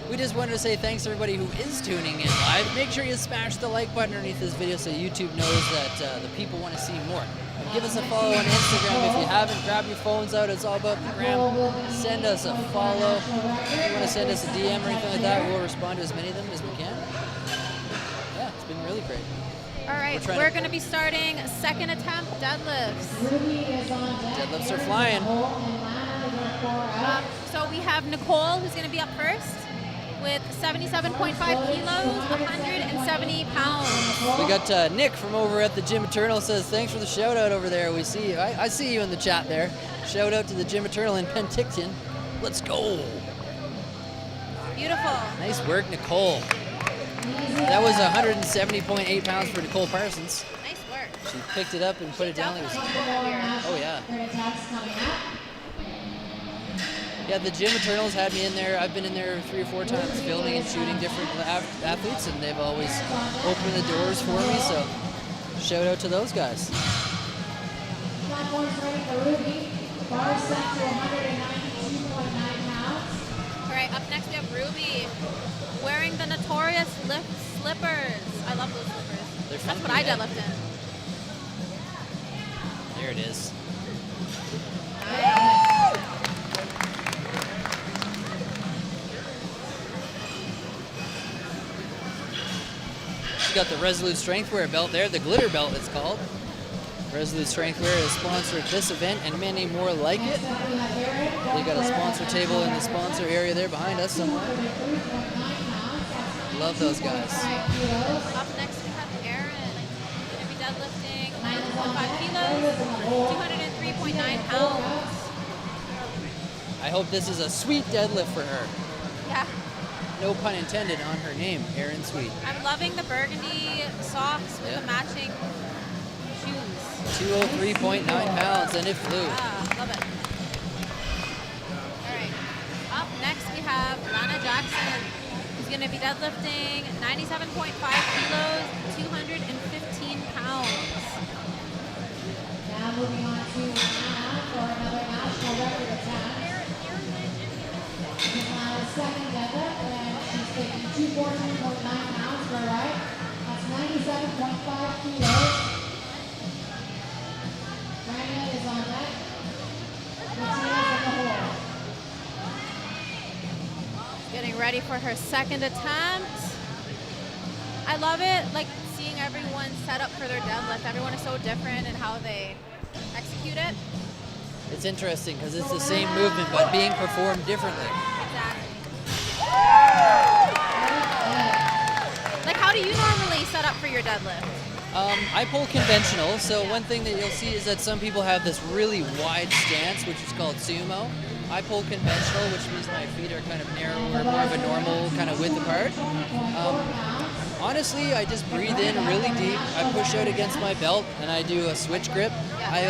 A: We just wanted to say thanks to everybody who is tuning in live. Make sure you smash the like button underneath this video so YouTube knows that the people want to see more. And give us a follow on Instagram if you haven't. Grab your phones out. It's all about the gram. Send us a follow. If you want to send us a DM or anything like that, we'll respond to as many of them as we can. Yeah, it's been really great.
F: All right, we're going to be starting second attempt deadlifts.
A: Deadlifts are flying.
F: So we have Nicole, who's going to be up first with 77.5 kilos, 170 pounds.
A: We got Nick from over at the Gym Eternal says, thanks for the shout out over there. We see you. I see you in the chat there. Shout out to the Gym Eternal in Penticton. Let's go.
F: Beautiful.
A: Nice work, Nicole. That was 170.8 pounds for Nicole Parsons.
F: Nice work.
A: She picked it up and put it down. Oh, yeah. Yeah, the Gym Eternals had me in there. I've been in there 3 or 4 times filming and shooting different athletes, and they've always opened the doors for me, so shout out to those guys.
G: Platform's ready for Ruby. Bar set to 192.9 pounds.
F: All right, up next we have Ruby wearing the notorious lift slippers. I love those slippers.
A: They're
F: That's
A: funky,
F: what I
A: man.
F: deadlift in.
A: There it is. She's got the Resolute Strengthwear belt there, the glitter belt it's called. Resolute Strengthwear has sponsored this event and many more like it. They got a sponsor table in the sponsor area there behind us somewhere. Love those guys.
F: Up next we have Erin. Going to be deadlifting 9.5 kilos, 203.9 pounds.
A: I hope this is a sweet deadlift for her.
F: Yeah.
A: No pun intended on her name, Erin Sweet.
F: I'm loving the burgundy socks with the matching shoes.
A: 203.9 pounds, and it flew.
F: Yeah, love it. All right. Up next we have Lana Jackson, who's going to be deadlifting 97.5 kilos, 215 pounds.
G: Now moving on to Anna for another national record attempt. Lana's second deadlift, and she's taking 214.9 pounds for a right. That's 97.5 kilos. Brandon is on deck. Martinez in the hole.
F: Getting ready for her second attempt. I love it, like seeing everyone set up for their deadlift. Everyone is so different in how they execute it.
A: It's interesting because it's the same movement but being performed differently.
F: Exactly. Like, how do you normally set up for your deadlift?
A: I pull conventional, so one thing that you'll see is that some people have this really wide stance, which is called sumo. I pull conventional, which means my feet are kind of narrower, more of a normal kind of width apart. Honestly, I just breathe in really deep. I push out against my belt, and I do a switch grip. I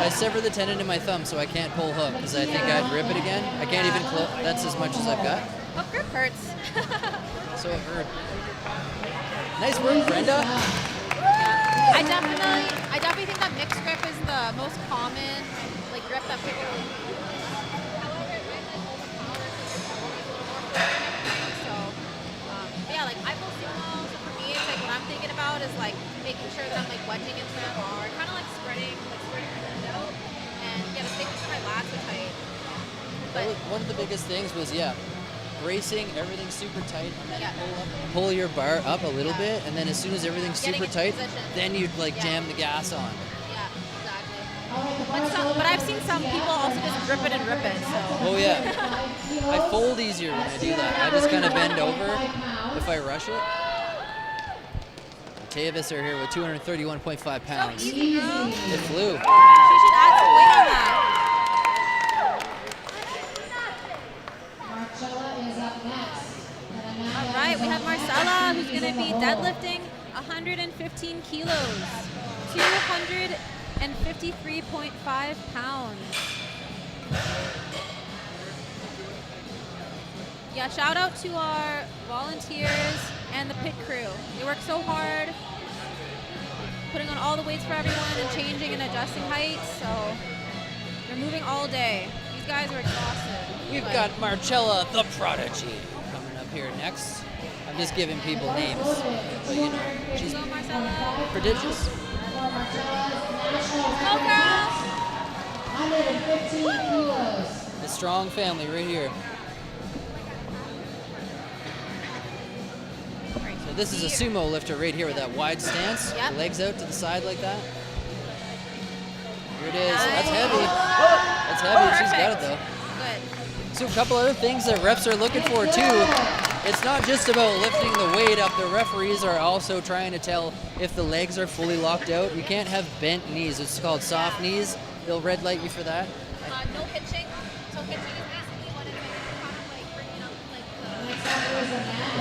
A: sever the tendon in my thumb, so I can't pull hook because I think I'd rip it again. I can't even close. That's as much as I've got.
F: Hook grip hurts.
A: So it hurt. Nice work, Brenda.
F: I definitely think that mixed grip is the most common like grip that people. So yeah, like I pull sumo. So for me, it's like what I'm thinking about is like making sure that I'm like wedging into the bar, kind of like spreading my hand out, and yeah, just making sure my lats are tight. But
A: One of the biggest things was, bracing, everything's super tight, and then
F: Yeah.
A: pull your bar up a little bit, and then as soon as everything's
F: Getting
A: super
F: into
A: tight,
F: position.
A: then you'd like
F: Yeah.
A: jam the gas on.
F: yeah, exactly. But I've seen some people also just grip it and rip it. So.
A: Oh yeah. I fold easier when I do that. I just kind of bend over if I rush it. Tavis are here with 231.5 pounds.
F: Easy, girl.
A: It flew.
F: She should add some weight on that.
G: Marcella is up next.
F: All right, we have Marcella, who's going to be deadlifting 115 kilos, 253.5 pounds. Yeah, shout out to our volunteers and the pit crew. They work so hard, putting on all the weights for everyone and changing and adjusting heights. So they're moving all day. These guys are exhausted.
A: We've
F: but-
A: got Marcella the Prodigy coming up here next. I'm just giving people names, but you know, she's
F: Go, Marcella.
A: prodigious.
F: Go, girl.
G: 115 kilos.
A: The strong family right here. So this is a sumo lifter right here with that wide stance.
F: Yep.
A: Legs out to the side like that. Here it is. That's
F: Nice.
A: heavy. That's heavy. She's got it though.
F: Good.
A: So a couple other things that refs are looking for too. It's not just about lifting the weight up. The referees are also trying to tell if the legs are fully locked out. You can't have bent knees. It's called soft knees. They'll red light you for that.
F: No hitching. So hitching is basically when it's kind of like bringing up like the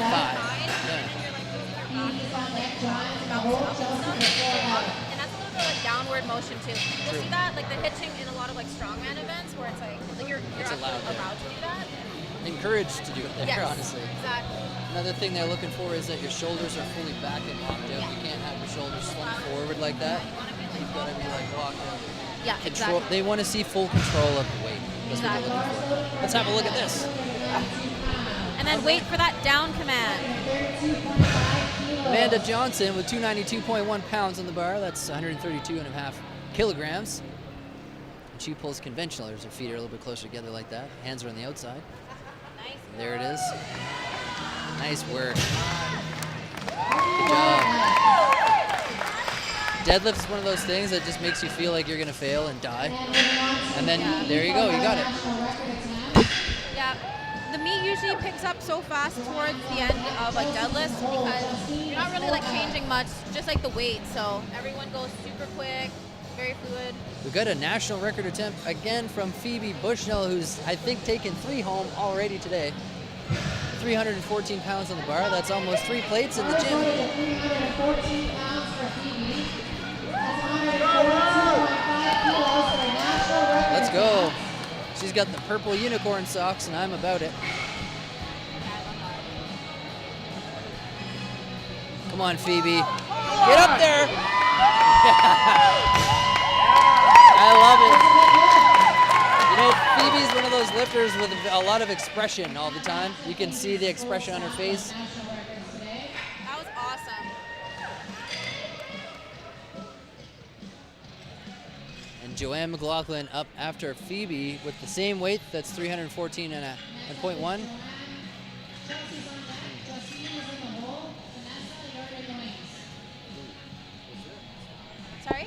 A: Five.
F: side,
A: Yeah.
F: and then you're like moving your back and bouncing up and stuff. And that's a little bit like downward motion too. You'll see that like the hitching in a lot of like strongman events where it's like you're
A: It's
F: actually
A: allowed, yeah.
F: allowed to do that.
A: Encouraged to do it there,
F: Yes,
A: honestly.
F: exactly.
A: Another thing they're looking for is that your shoulders are fully back and locked out. You can't have your shoulders slumped forward like that. You've got to be like locked out.
F: Yeah,
A: Control.
F: exactly.
A: They want to see full control of the weight. That's what they're looking for. Let's have a look at this.
F: And then wait for that down command.
A: Amanda Johnson with 292.1 pounds on the bar. That's 132.5 kilograms. And she pulls conventional. There's her feet are a little bit closer together like that. Hands are on the outside.
F: Nice.
A: There it is. Nice work. Good job. Deadlift is one of those things that just makes you feel like you're going to fail and die. And then there you go. You got it.
F: Yeah. The meat usually picks up so fast towards the end of like deadlifts because you're not really like changing much, just like the weight. So everyone goes super quick, very fluid.
A: We got a national record attempt again from Phoebe Bushnell, who's I think taken 3 home already today. 314 pounds on the bar. That's almost 3 plates in the gym.
G: 314 pounds for Phoebe. That's 114.5 kilos for a national record.
A: Let's go. She's got the purple unicorn socks, and I'm about it. Come on, Phoebe. Get up there. I love it. You know, Phoebe's one of those lifters with a lot of expression all the time. You can see the expression on her face.
F: That was awesome.
A: And Joanne McLaughlin up after Phoebe with the same weight. That's 314.1.
F: Sorry?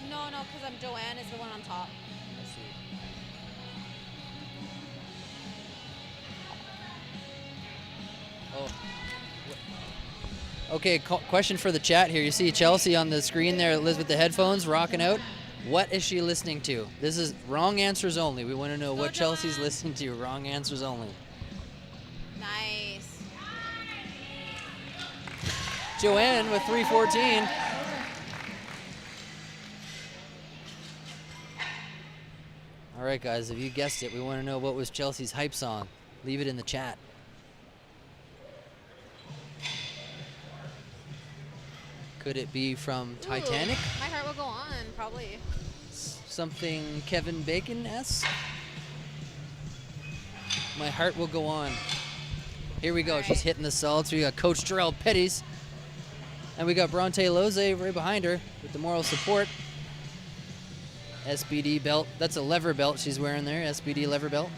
F: No, because Joanne is the one on top.
A: Oh. Okay, question for the chat here. You see Chelsea on the screen there, Liz with the headphones, rocking out. What is she listening to? This is wrong answers only. We want to know what Chelsea's listening to. Wrong answers only.
F: Nice.
A: Joanne with 314. All right, guys, if you guessed it, we want to know what was Chelsea's hype song. Leave it in the chat. Could it be from Titanic?
F: Ooh, my heart will go on, probably.
A: Something Kevin Bacon-esque? My heart will go on. Here we go. Right. She's hitting the salts. We got Coach Jarrell Petties. And we got Bronte Loze right behind her with the moral support. SBD belt. That's a lever belt she's wearing there, SBD lever belt.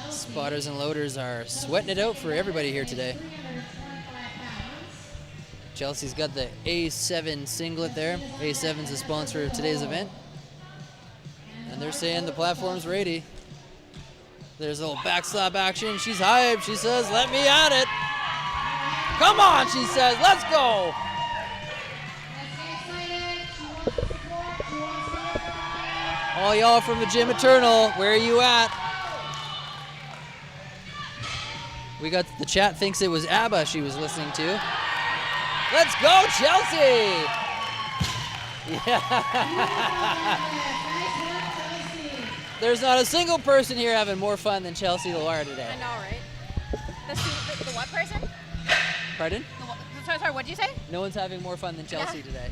A: Spotters and loaders are sweating it out for everybody here today. Chelsea's got the A7 singlet there. A7's the sponsor of today's event. And they're saying the platform's ready. There's a little back slap action. She's hyped. She says, let me at it. Come on, she says, let's go. All y'all from the Gym Eternal, where are you at? We got the chat thinks it was ABBA she was listening to. Let's go, Chelsea! Yeah. There's not a single person here having more fun than Chelsea Loire today.
F: I know, right? The what person?
A: Pardon?
F: Sorry, what did you say?
A: No one's having more fun than Chelsea today.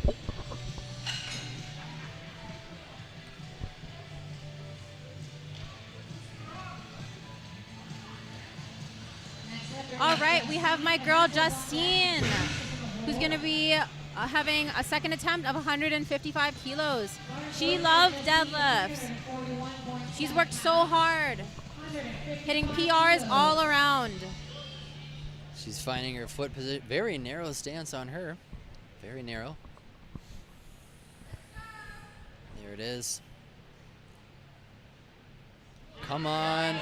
F: All right, we have my girl Justine, who's going to be having a second attempt of 155 kilos. She loves deadlifts. She's worked so hard, hitting PRs all around.
A: She's finding her foot position. Very narrow stance on her. Very narrow. There it is. Come on.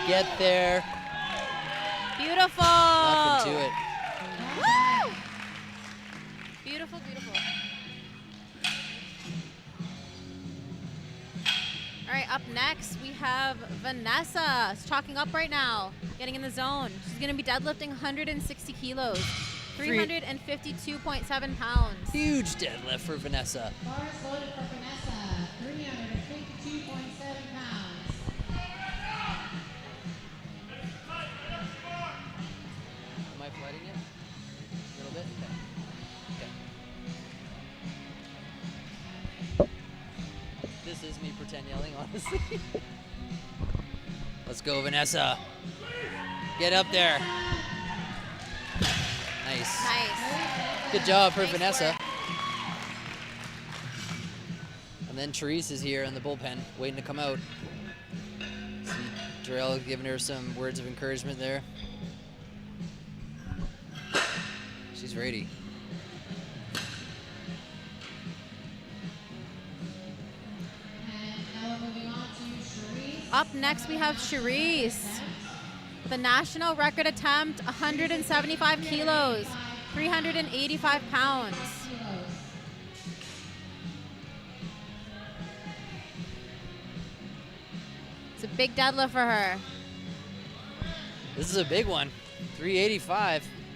A: Get there.
F: Beautiful.
A: Nothing to it.
F: Woo! Beautiful, beautiful. All right, up next we have Vanessa. She's chalking up right now, getting in the zone. She's going to be deadlifting 160 kilos, 352.7 pounds.
A: Huge deadlift for Vanessa.
G: Bars loaded for Vanessa, 352.7 pounds.
A: Am I flooding it? A little bit? Okay. This is me pretend yelling, honestly. Let's go, Vanessa. Get up there. Nice.
F: Nice.
A: Good job for
F: Nice
A: Vanessa.
F: work.
A: And then Therese is here in the bullpen, waiting to come out. See Darrell giving her some words of encouragement there. She's ready.
G: And now we're moving on to Cherise.
F: Up next we have Cherise. The national record attempt, 175 kilos, 385 pounds. It's a big deadlift for her.
A: This is a big one. 385.8.
G: All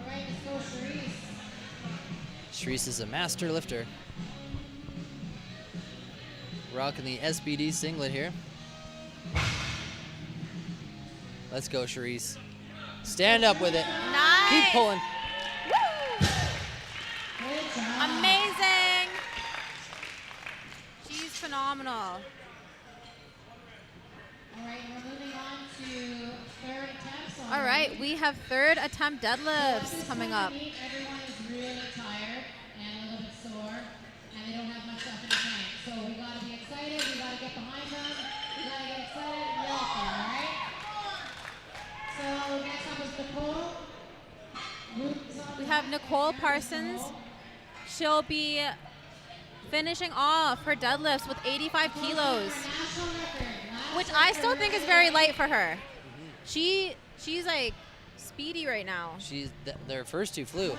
G: right, let's go, Cherise.
A: Therese is a master lifter. Rocking the SBD singlet here. Let's go, Cherise. Stand up with it.
F: Nice.
A: Keep pulling.
F: Amazing. She's phenomenal.
G: All right, we're moving on to third attempts.
F: All right, we have third attempt deadlifts coming up.
G: Everyone is really tired and a little bit sore, and they don't have much stuff in the tank. So we got to be excited. We got to get behind them. We got to get excited and yell at them. All right. So next up is Nicole.
F: We have Nicole Parsons. She'll be finishing off her deadlifts with 85 kilos, which I still think is very light for her. She's like speedy right now.
A: Their first two flew.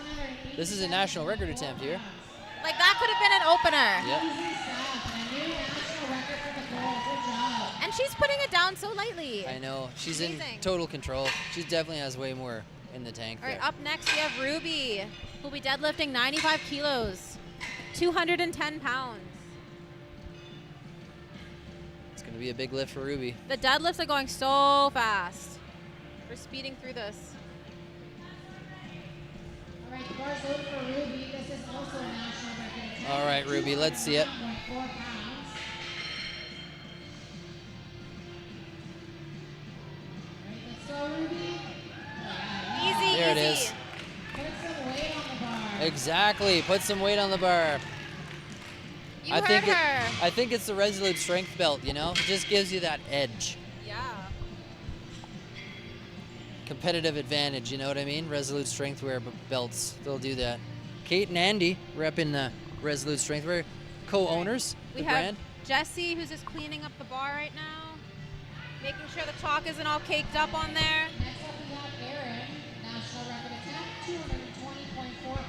A: This is a national record attempt here.
F: Like that could have been an opener.
A: Yep.
F: And she's putting it down so lightly.
A: I know. She's
F: Amazing.
A: in total control. She definitely has way more in the tank
F: All right,
A: there.
F: up next we have Ruby, who'll be deadlifting 95 kilos, 210 pounds.
A: It's going to be a big lift for Ruby.
F: The deadlifts are going so fast. We're speeding through this.
G: All right, the bar's loaded for Ruby. This is also a national record attempt.
A: All right, Ruby, let's see it.
G: 4 pounds. All right, let's go, Ruby.
F: Easy,
A: There it
F: easy.
A: is.
G: Put some weight on the bar.
A: Exactly. Put some weight on the bar.
F: You heard her.
A: I think it's the Resolute Strength belt, you know? It just gives you that edge.
F: Yeah.
A: Competitive advantage, you know what I mean? Resolute Strengthwear belts, they'll do that. Kate and Andy repping the Resolute Strengthwear, co-owners,
F: We
A: the
F: have
A: brand.
F: Jesse, who's just cleaning up the bar right now, making sure the chalk isn't all caked up on there.
G: Next up we have Aaron, national record attempt, 220.4 pounds.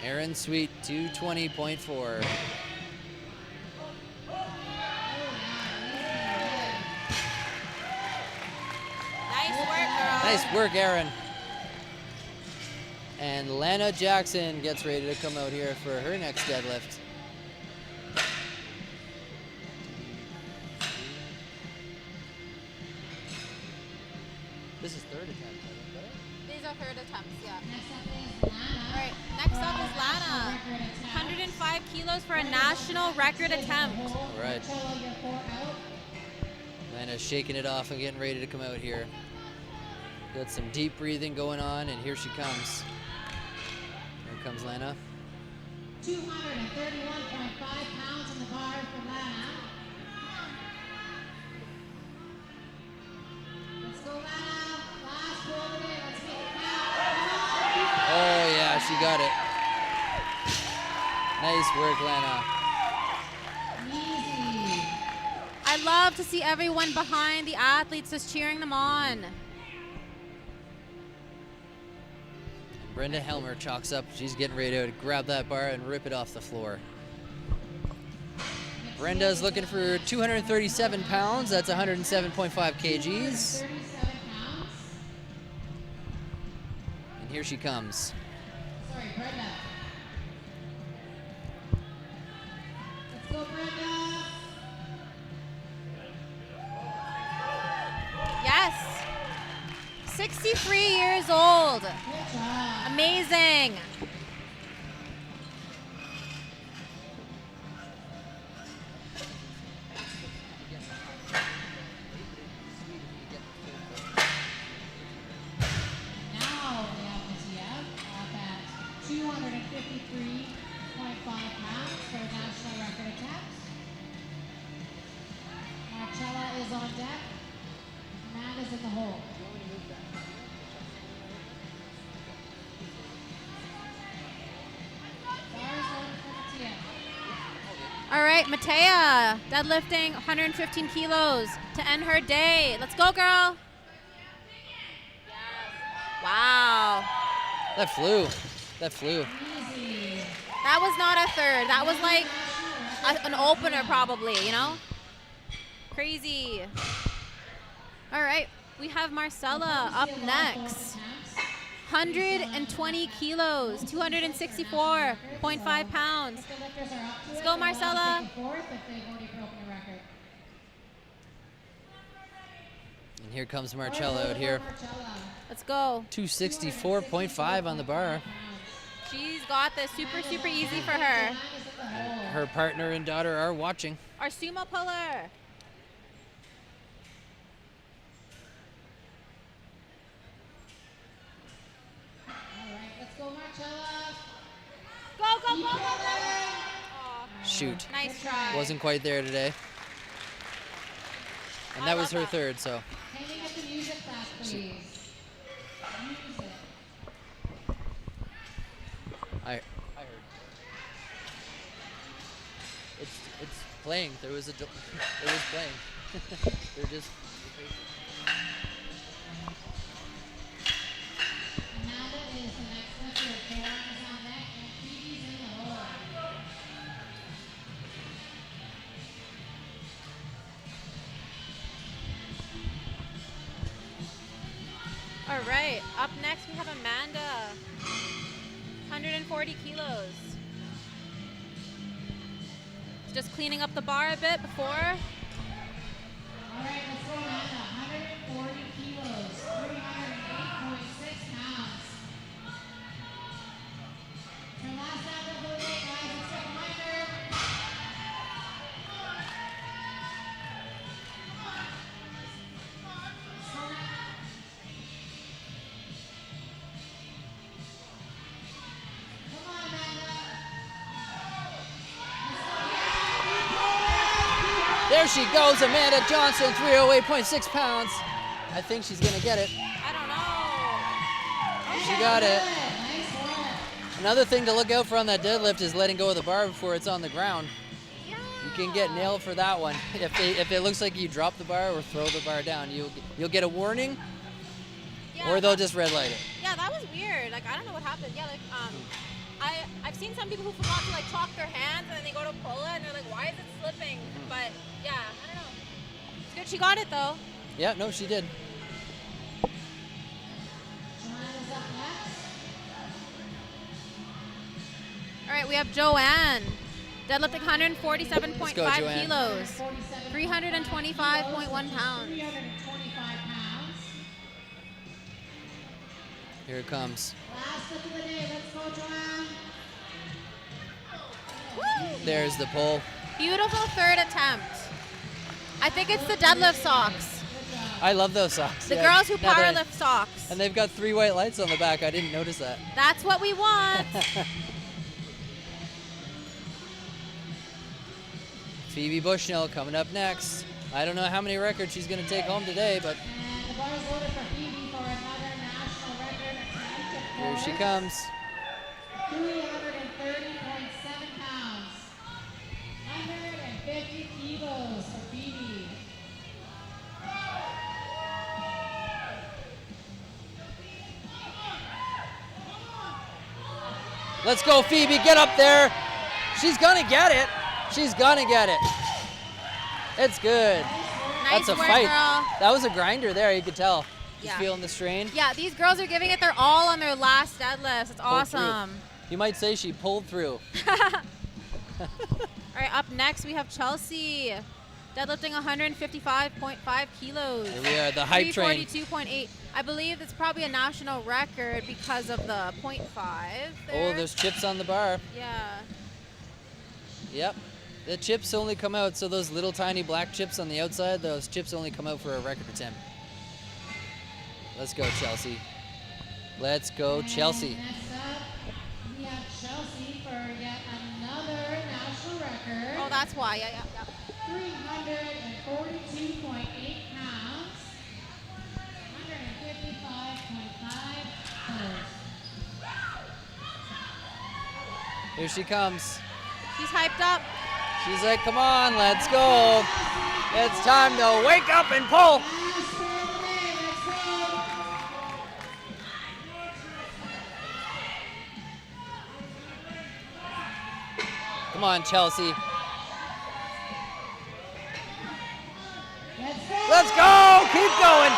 A: Aaron Sweet, 220.4.
F: Nice work, girl.
A: Nice work, Aaron. And Lana Jackson gets ready to come out here for her next deadlift. This is third attempt, I think, right?
F: These are third attempts, yeah.
G: Next up is Lana.
F: All right, next up is Lana. 105 kilos for a national record attempt.
A: All right.
G: Marcella, you're 4 out.
A: Lana's shaking it off and getting ready to come out here. Got some deep breathing going on, and here she comes. Here comes Lana.
G: 231.5 pounds in the bar for Lana. Let's go, Lana. Last roll of it. Let's make it count.
A: Oh yeah, she got it. Nice work, Lana.
G: Easy.
F: I love to see everyone behind the athletes just cheering them on.
A: Brenda Helmer chalks up. She's getting ready to grab that bar and rip it off the floor. Brenda's looking for 237 pounds. That's 107.5 kgs.
G: 37 pounds.
A: And here she comes.
G: Sorry, Brenda. Let's go, Brenda.
F: Yes. 63 years old.
G: Good job.
F: Amazing.
G: Now we have Mattia up at 253.5 pounds for a national record attempt. Marcella is on deck. Amanda's in the hole. Bars going for Mattia.
F: All right, Matea, deadlifting 115 kilos to end her day. Let's go, girl. Wow.
A: That flew. That flew.
G: Easy.
F: That was not a third. That was like an opener probably, you know? Crazy. All right, we have Marcella up next. 120 kilos, 264.5 pounds. Let's go, Marcella.
A: And here comes Marcella out here.
F: Let's go.
A: 264.5 on the bar.
F: She's got this super, super easy for her.
A: Her partner and daughter are watching.
F: Our sumo puller.
G: Let's go, Marcella.
F: Go, go, go, go, go.
A: Shoot.
F: Nice try.
A: Wasn't quite there today. And that was her third, so.
G: Can we get the music back, please? Music.
A: I heard. It's playing. There was it was playing. They're just.
G: Amanda is the next lifter. Karen is on deck, and Phoebe's in the hole.
F: All right, up next we have Amanda. 140 kilos. Just cleaning up the bar a bit before.
G: All right, let's go, Amanda. 140 kilos, 308.6 pounds. Her last out of the day, guys. Let's get behind her.
A: There she goes, Amanda Johnson, 308.6 pounds. I think she's gonna get it.
F: I don't know.
A: She got it. Another thing to look out for on that deadlift is letting go of the bar before it's on the ground. You can get nailed for that one. If it looks like you drop the bar or throw the bar down, you'll get a warning, or they'll just red light it.
F: Yeah, that was weird. Like, I don't know what happened. Yeah, like, I've seen some people who forgot to, like, chalk their hands, and then they go to pull it, and they're like, why is it slipping? But, yeah, I don't know. It's good she got it, though.
A: Yeah, no, she did.
F: All right, we have Joanne. Deadlifting 147.5 kilos. 325.1 pounds.
A: Here it comes.
G: Last lift of the day. Let's go, Joanne.
A: There's the pull.
F: Beautiful third attempt. I think it's the deadlift socks.
A: I love those socks.
F: The
A: Yeah,
F: girls who
A: now that
F: powerlift socks.
A: And they've got 3 white lights on the back. I didn't notice that.
F: That's what we want.
A: Phoebe Bushnell coming up next. I don't know how many records she's going to take home today, but
G: And the bar is loaded for Phoebe for another national record attempt.
A: here she comes.
G: 330.7 pounds. 150 kilos for Phoebe.
A: Let's go, Phoebe. Get up there. She's going to get it. She's going to get it. It's good.
F: Nice
A: That's a
F: work,
A: fight.
F: girl.
A: That was a grinder there. You could tell. She's
F: Yeah.
A: feeling the strain.
F: Yeah, these girls are giving it their all on their last deadlifts. It's
A: Pulled through.
F: awesome.
A: You might say she pulled through.
F: All right, up next we have Chelsea. Deadlifting 155.5 kilos.
A: Here we are, the hype train.
F: 342.8. I believe it's probably a national record because of the 0.5 there.
A: Oh, there's chips on the bar.
F: Yeah.
A: Yep. The chips only come out, so those little tiny black chips on the outside, those chips only come out for a record attempt. Let's go, Chelsea. Let's go, Chelsea.
G: Next up, we have Chelsea for yet another national record.
F: Oh, that's why. Yeah.
G: 342.8 pounds. 155.5 kilos.
A: Here she comes.
F: She's hyped up.
A: She's like, come on, let's go. It's time to wake up and pull. Come on, Chelsea. Let's go! Keep going!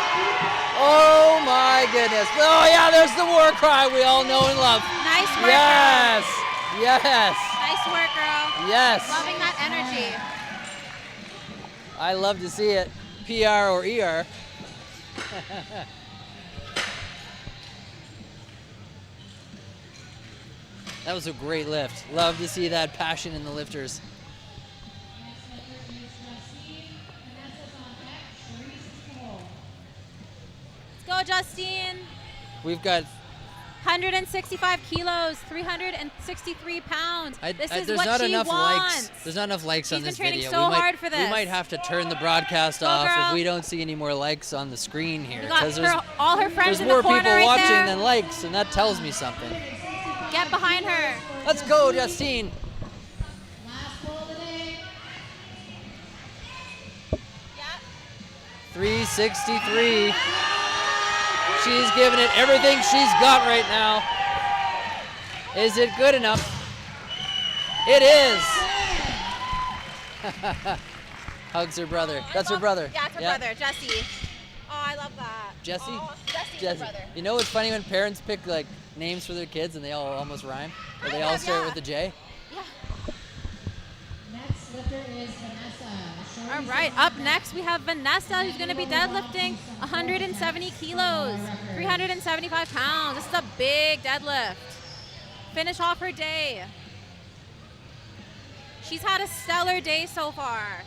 A: Oh my goodness. Oh yeah, there's the war cry we all know and love.
F: Nice work,
A: Yes!
F: girl.
A: Yes!
F: Nice work, girl.
A: Yes.
F: Loving that energy.
A: I love to see it. PR or ER. That was a great lift. Love to see that passion in the lifters.
F: Let's go, Justine.
A: We've got
F: 165 kilos, 363 pounds. This is
A: there's
F: what
A: not
F: she
A: enough
F: wants.
A: likes. There's not enough likes on
F: She's
A: this
F: been training
A: video.
F: so
A: we might,
F: hard for
A: We
F: this.
A: might have to turn the broadcast
F: Go,
A: off
F: girl.
A: if we don't see any more likes on the screen here.
F: We got
A: 'cause there's,
F: all her friends
A: there's
F: in
A: more
F: the corner
A: people
F: right
A: watching
F: there.
A: than likes, and that tells me something.
F: Get behind her.
A: Let's go, Justine.
G: Last pull of the day.
A: 363. She's giving it everything she's got right now. Is it good enough? It is. Hugs her brother. That's her brother.
F: Yeah, it's her brother, Jesse. Oh, I love that.
A: Jesse?
F: Oh, Jesse's her
A: Jesse.
F: brother.
A: You know what's funny when parents pick like names for their kids and they all almost rhyme? Or they all start with a J?
G: Next lifter is Vanessa.
F: All right, up next we have Vanessa, who's going to be deadlifting 170 kilos, 375 pounds. This is a big deadlift. Finish off her day. She's had a stellar day so far.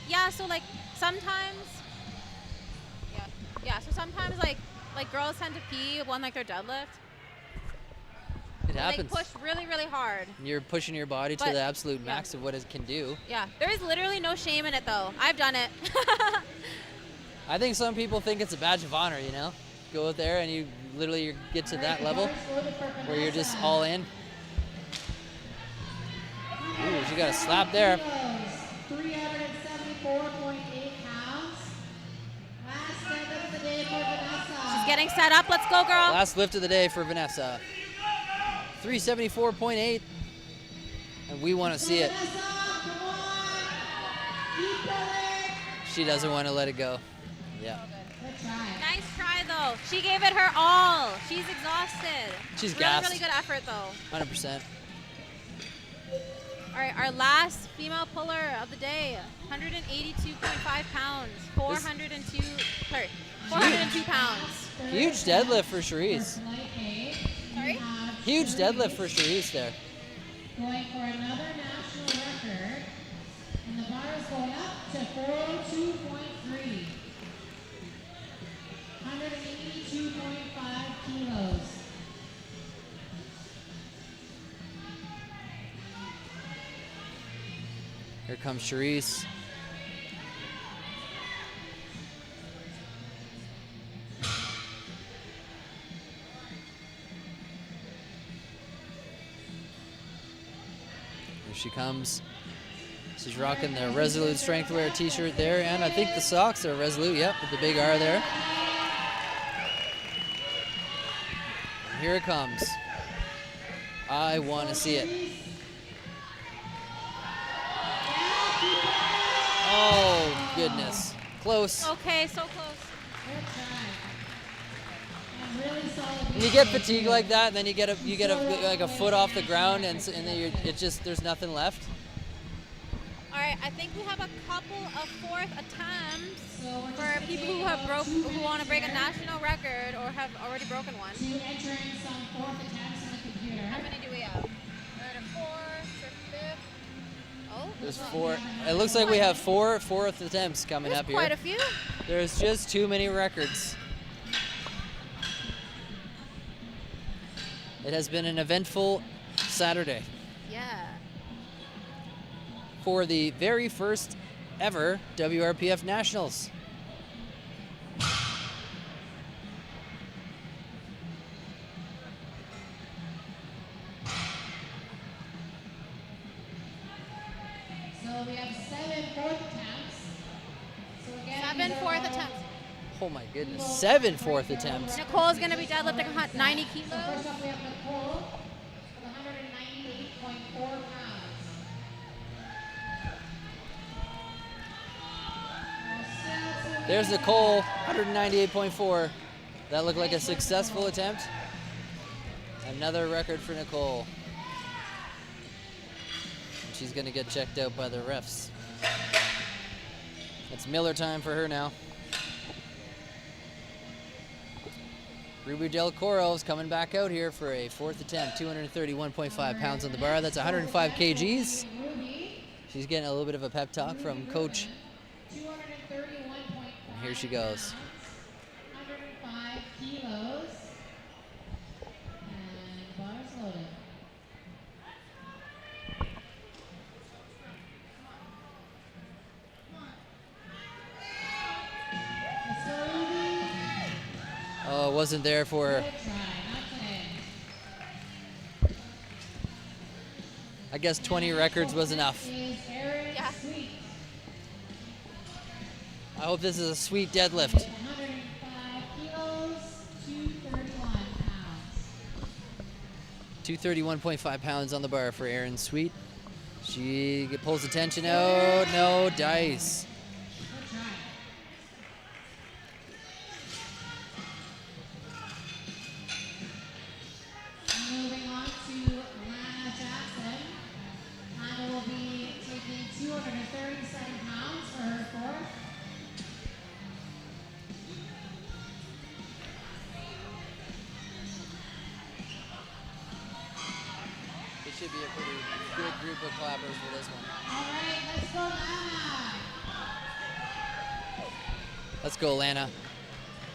F: Yeah, so like sometimes, so sometimes like girls tend to pee when like their deadlift.
A: It happens.
F: Like, push really, really hard.
A: You're pushing your body to
F: But-
A: the absolute max of what it can do.
F: Yeah, there is literally no shame in it though. I've done it.
A: I think some people think it's a badge of honor, you know? Go out there and you literally get to that level where you're just all in. Ooh, she got a slap there.
G: 374.8 pounds. Last deadlift of the day for Vanessa.
F: She's getting set up. Let's go, girl.
A: Last lift of the day for Vanessa. 374.8. And we want to see it.
G: Vanessa, come on. Keep going.
A: She doesn't want to let it go. Yeah.
G: Good try.
F: Nice try though. She gave it her all. She's exhausted.
A: She's
F: really,
A: gassed.
F: really good effort though.
A: 100%.
F: All right, our last female puller of the day, 182.5 pounds, 402 pounds.
A: Huge deadlift for Cherise.
F: Sorry?
A: Huge deadlift for Cherise there.
G: Going for another national record. And the bar is going up to 402.3. 182.5 kilos.
A: Here comes Cherise. Here she comes. She's rocking the Resolute Strength Wear t-shirt there, and I think the socks are Resolute, yep, with the big R there. And here it comes. I want to see it. Oh, goodness. Close.
F: Okay, so close.
A: When you get fatigued like that, and then you get like a foot off the ground, and then there's nothing left.
F: All right, I think we have a couple of fourth attempts for people who want to break a national record or have already broken one.
G: To entering some fourth attempts in the computer.
F: How many do we have? We're at a fourth, or fifth. Oh,
A: There's four. It looks like we have four fourth attempts coming
F: there's
A: up here.
F: quite a few.
A: There's just too many records. It has been an eventful Saturday
F: Yeah.
A: for the very first ever WRPF Nationals.
G: So we have 7 fourth attempts. So again,
F: 7 fourth attempts.
A: Oh my goodness, 7 fourth attempts.
F: Nicole's going to be deadlifting 90 kilos.
G: So first up we have Nicole with 198.4 pounds.
A: There's Nicole, 198.4. That looked like a successful attempt. Another record for Nicole. She's going to get checked out by the refs. It's Miller time for her now. Ruby Del Coro is coming back out here for a fourth attempt, 231.5 pounds on the bar. That's 105 kgs. She's getting a little bit of a pep talk from Coach. And here she goes.
G: 105 kilos. And bars loaded.
A: Oh, it wasn't there for her. I guess 20 records was enough.
F: Yeah.
A: I hope this is a sweet deadlift.
G: 105 kilos, 231 pounds.
A: 231.5 pounds on the bar for Erin Sweet. She pulls the tension out. No dice.
G: Moving on to Lana Jackson. Lana will be taking 237 pounds for her fourth.
A: It should be a pretty good group of clappers for this one.
G: All right, let's go, Lana.
A: Let's go, Lana.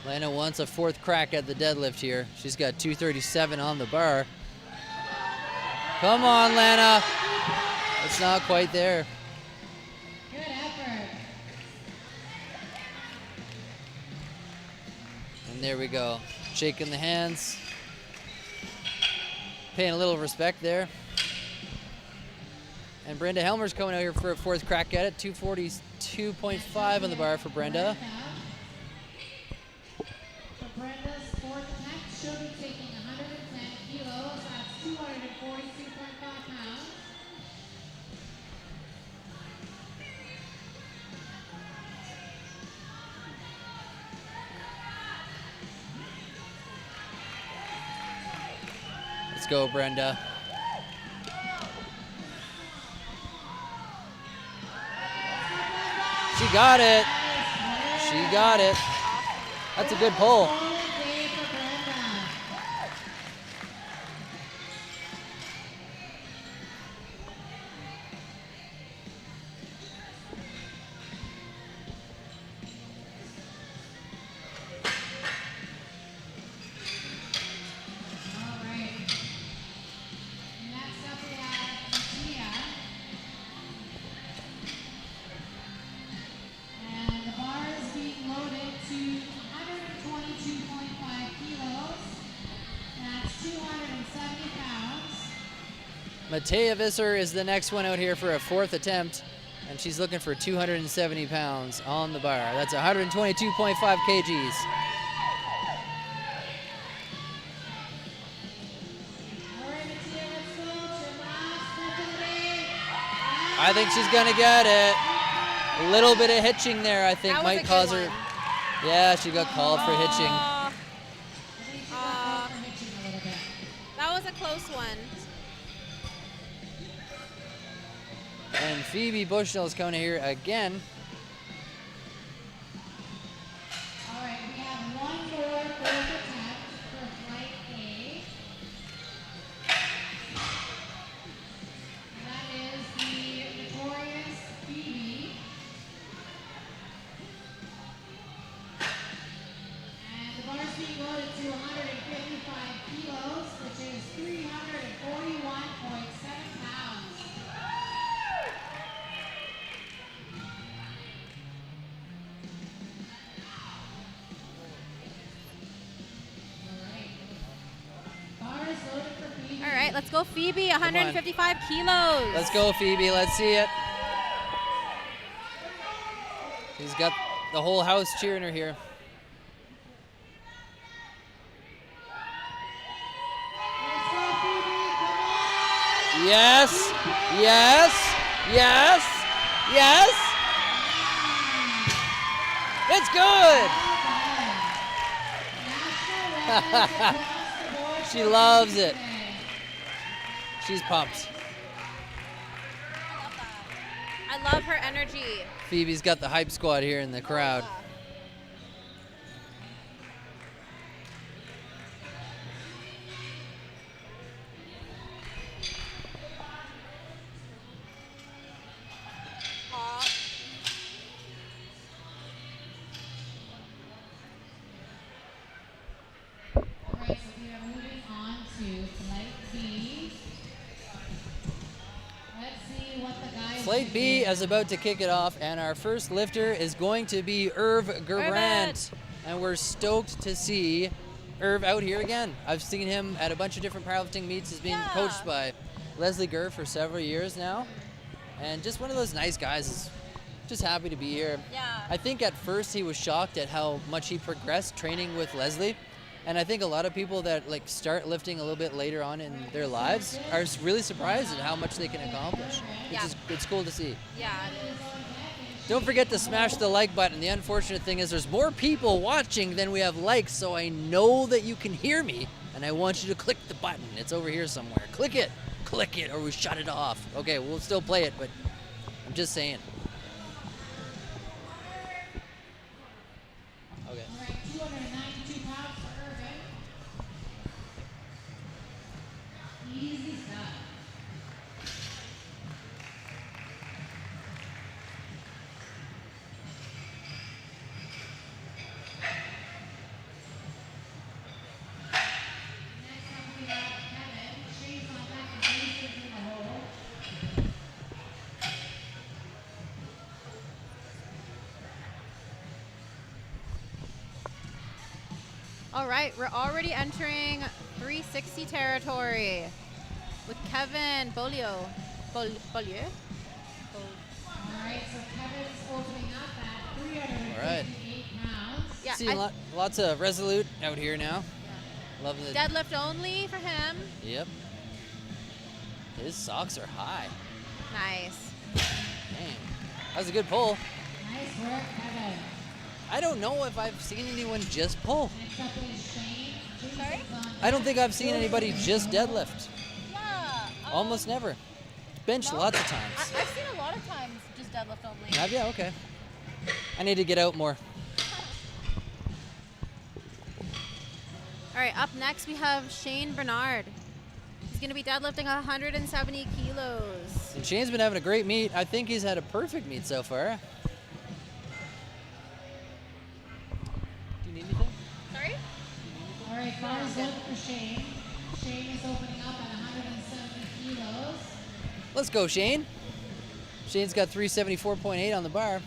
A: Lana wants a fourth crack at the deadlift here. She's got 237 on the bar. Come on, Lana. It's not quite there.
G: Good effort.
A: And there we go. Shaking the hands. Paying a little respect there. And Brenda Helmer's coming out here for a fourth crack at it. 242.5 on the bar for Brenda.
G: For Brenda's fourth attempt, she'll be taking 110 kilos. That's 242.5 pounds.
A: Let's go, Brenda. She got it. She got it. That's a good pull.
G: And the bar is being loaded to 122.5 kilos. That's 270 pounds.
A: Matea Visser is the next one out here for a fourth attempt, and she's looking for 270 pounds on the bar. That's 122.5 kgs. I think she's gonna get it. A little bit of hitching there, I think, might cause her. Yeah, she got called for hitching.
F: That was a close one.
A: And Phoebe Bushnell is coming here again.
G: All right, we have one more fourth attempt for flight A. And that is the notorious Phoebe. And the bar is being loaded to 155 kilos, which is 341.7 pounds.
F: All right, let's go, Phoebe. 155 kilos.
A: Let's go, Phoebe. Let's see it. She's got the whole house cheering her here. Yes, yes, yes, yes. It's good. She loves it. She's pumped.
F: I love her energy.
A: Phoebe's got the hype squad here in the crowd.
G: Alright, so we are moving on to flight B. Let's see what the guys
A: Flight
G: can
A: B
G: do.
A: is about to kick it off, and our first lifter is going to be Irv Garant. And we're stoked to see Irv out here again. I've seen him at a bunch of different powerlifting meets. He's being coached by Leslie Gurr for several years now. And just one of those nice guys. Is just happy to be here.
F: Yeah.
A: I think at first he was shocked at how much he progressed training with Leslie. And I think a lot of people that like start lifting a little bit later on in their lives are really surprised at how much they can accomplish. It's cool to see.
F: Yeah, it is.
A: Don't forget to smash the like button. The unfortunate thing is there's more people watching than we have likes, so I know that you can hear me, and I want you to click the button. It's over here somewhere. Click it, or we shut it off. Okay, we'll still play it, but I'm just saying. Okay.
G: All right, 292 pounds for Irvin. Easy stuff. Next up we have Kevin. Shane's on back and bases
F: All right, we're already entering 360 territory with Kevin Beaulieu.
G: All right, so Kevin's opening up at 358 pounds.
F: Yeah,
A: See lots of Resolute out here now. Love the
F: deadlift only for him.
A: Yep. His socks are high.
F: Nice.
A: Dang. That was a good pull.
G: Nice work, Kevin.
A: I don't know if I've seen anyone just pull.
G: Next up is Shane.
F: Sorry?
A: I don't think I've seen anybody just deadlift.
F: Yeah.
A: Almost never. Bench lots of times.
F: I've seen a lot of times just deadlift only.
A: Have you? Okay. I need to get out more.
F: All right, up next we have Shane Bernard. He's going to be deadlifting 170 kilos.
A: And Shane's been having a great meet. I think he's had a perfect meet so far. Do you need anything?
F: Sorry?
G: All right, bars up for Shane. Shane is opening up at 170 kilos.
A: Let's go, Shane. Shane's got 374.8 on the bar.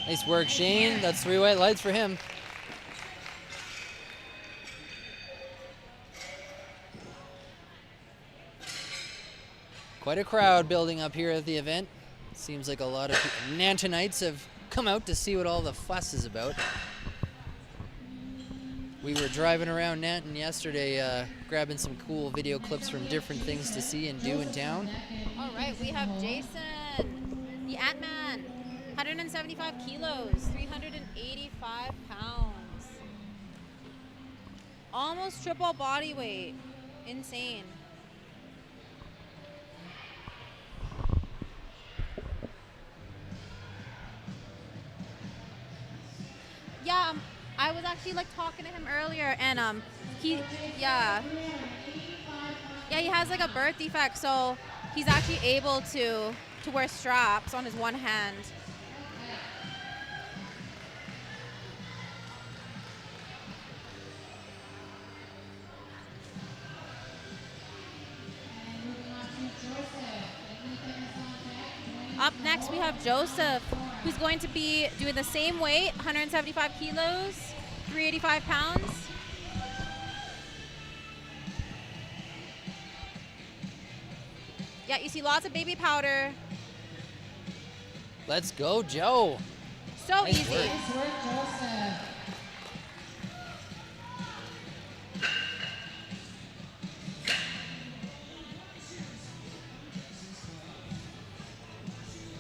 A: Nice work, Shane. That's 3 white lights for him. Quite a crowd building up here at the event. Seems like a lot of Nantonites have come out to see what all the fuss is about. We were driving around Nanton yesterday, grabbing some cool video clips from different things to see and do in town.
F: All right, we have Jason, the Ant-Man, 175 kilos, 385 pounds. Almost triple body weight. Insane. Yeah, I was actually like talking to him earlier, and he has like a birth defect, so he's actually able to wear straps on his one hand. Up next we have Joseph, who's going to be doing the same weight, 175 kilos, 385 pounds. Yeah, you see lots of baby powder.
A: Let's go, Joe.
F: So
A: Nice
F: easy.
A: work.
G: Nice work, Joseph.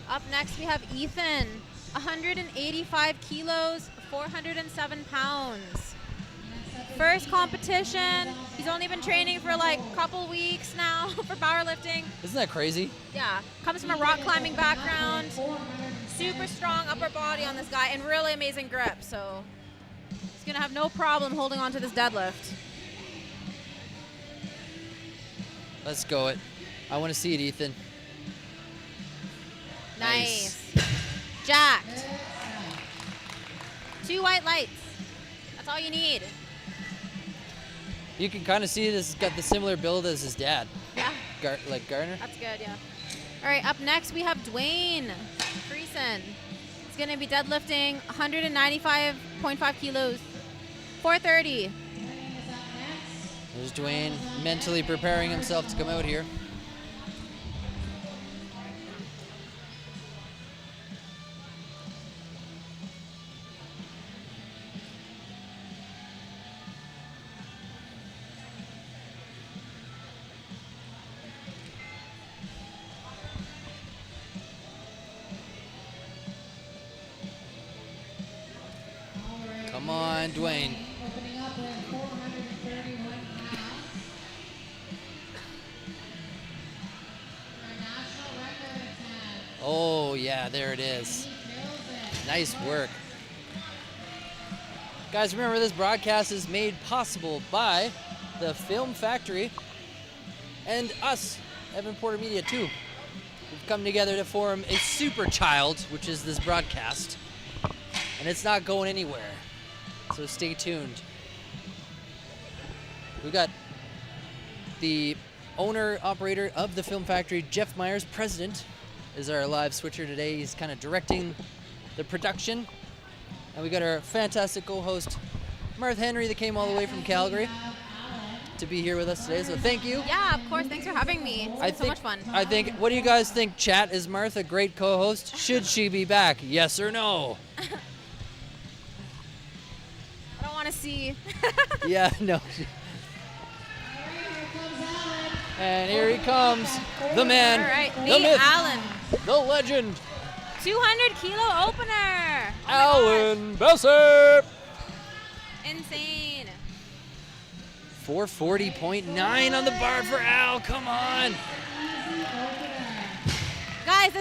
F: Up next we have Ethan, 185 kilos, 407 pounds. First competition. He's only been training for like a couple weeks now for powerlifting.
A: Isn't that crazy?
F: Yeah, comes from a rock climbing background. Super strong upper body on this guy and really amazing grip. So he's gonna have no problem holding on to this deadlift.
A: Let's go it. I want to see it, Ethan.
F: Nice. Jacked. 2 white lights. That's all you need.
A: You can kind of see this has got the similar build as his dad.
F: Yeah.
A: Like Garner.
F: That's good, yeah. All right, up next we have Dwayne Friesen. He's gonna be deadlifting 195.5 kilos, 430.
A: There's Dwayne mentally preparing himself to come out here. Come on, Dwayne.
G: Opening up at 431 pounds. Our national record attempt.
A: Oh, yeah, there it is. Nice work. Guys, remember this broadcast is made possible by the Film Factory and us, Evan Porter Media, too. We've come together to form a super child, which is this broadcast, and it's not going anywhere. So stay tuned. We've got the owner-operator of the Film Factory, Jeff Myers, president, is our live switcher today. He's kind of directing the production. And we got our fantastic co-host, Marth Henry, that came all the way from Calgary to be here with us today. So thank you.
F: Yeah, of course. Thanks for having me. It's been so much fun.
A: I think, what do you guys think, chat? Is Marth a great co-host? Should she be back? Yes or no?
F: I don't want to see.
A: Yeah, no. And here he comes, the man,
F: All right,
A: the
F: Nate
A: myth,
F: Allen.
A: the legend,
F: 200 kilo opener. Oh
A: Alan Besser.
F: Insane.
A: 440.9 on the bar for Al. Come on.
F: Guys,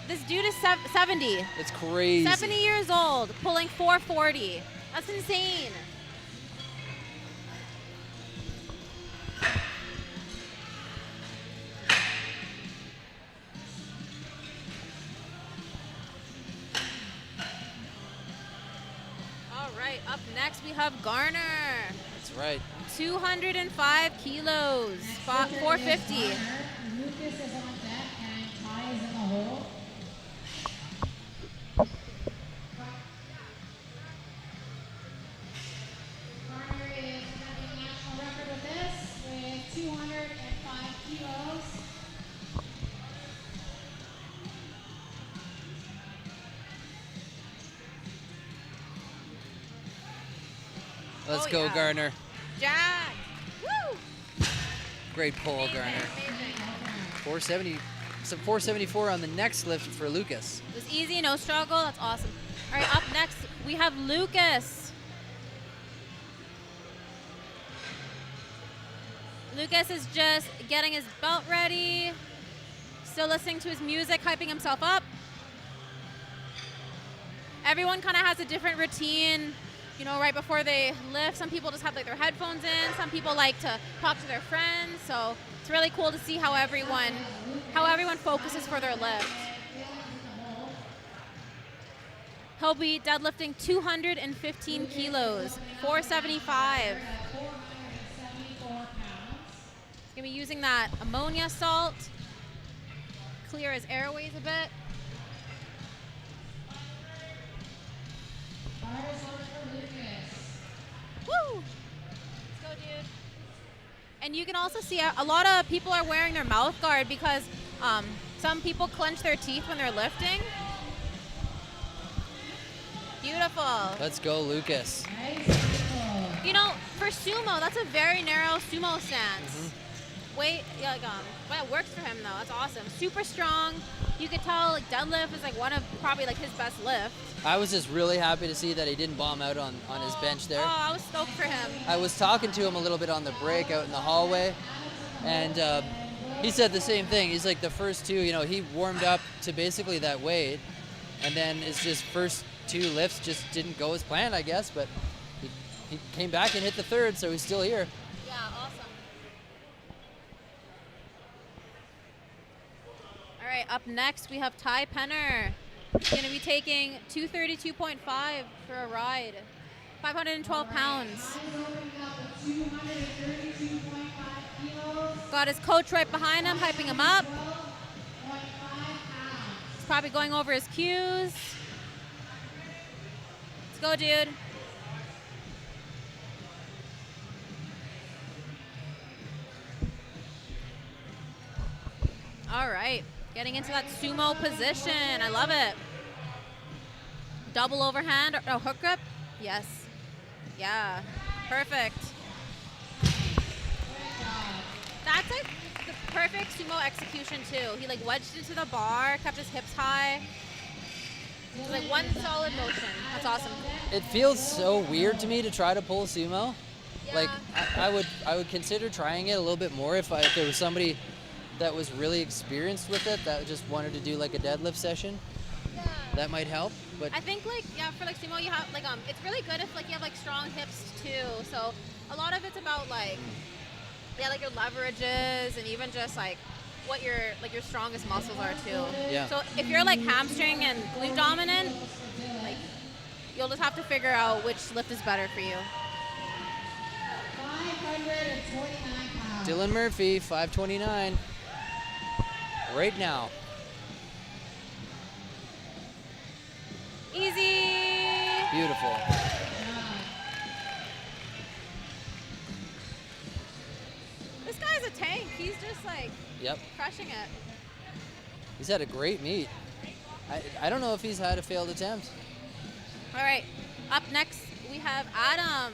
F: this dude is 70.
A: It's crazy.
F: 70 years old, pulling 440. That's insane. All right, up next we have Garner.
A: That's right.
F: 205 kilos, 450.
G: Lucas is on deck and Ty is in the hole. Garner is having a national record with this, with 205 kilos.
A: Let's
F: Oh,
A: go,
F: yeah.
A: Garner.
F: Jack. Woo!
A: Great pull, Garner. 470, some 474 on the next lift for Lucas.
F: It was easy, no struggle. That's awesome. All right, up next we have Lucas. Lucas is just getting his belt ready, still listening to his music, hyping himself up. Everyone kind of has a different routine, you know, right before they lift. Some people just have like their headphones in. Some people like to talk to their friends. So it's really cool to see how everyone focuses for their lift. He'll be deadlifting 215 kilos, 475. He's gonna be using that ammonia salt, clear his airways a bit. Woo! Let's go, dude. And you can also see a lot of people are wearing their mouth guard because some people clench their teeth when they're lifting. Beautiful.
A: Let's go, Lucas.
F: You know, for sumo, that's a very narrow sumo stance. Wait, yeah, like, but it works for him though. That's awesome. Super strong. You could tell like deadlift is like one of probably like his best lifts.
A: I was just really happy to see that he didn't bomb out on his bench there.
F: Oh, I was stoked for him.
A: I was talking to him a little bit on the break out in the hallway, and he said the same thing. He's like the first two, you know, he warmed up to basically that weight, and then it's just first two lifts just didn't go as planned, I guess, but he came back and hit the third, so he's still here.
F: Yeah, awesome. All right, up next we have Ty Penner. He's going to be taking 232.5 for a ride, 512 pounds. Got his coach right behind him, hyping him up. He's probably going over his cues. Let's go, dude. All right, getting into that sumo position. I love it. Double overhand, or hook grip. Yes. Yeah, perfect. That's like the perfect sumo execution too. He like wedged into the bar, kept his hips high. It was like one solid motion. That's awesome.
A: It feels so weird to me to try to pull sumo.
F: Yeah.
A: Like I would consider trying it a little bit more if there was somebody that was really experienced with it that just wanted to do like a deadlift session.
F: Yeah.
A: That might help. But
F: I think like yeah, for like sumo you have like it's really good if like you have like strong hips too. So a lot of it's about like like your leverages and even just like what your strongest muscles are too.
A: Yeah.
F: So if you're like hamstring and glute dominant, like you'll just have to figure out which lift is better for you.
G: 529 pounds.
A: Dylan Murphy, 529. Right now. Beautiful.
F: This guy's a tank. He's just like
A: Yep.
F: crushing it.
A: He's had a great meet. I don't know if he's had a failed attempt.
F: All right, up next we have Adam.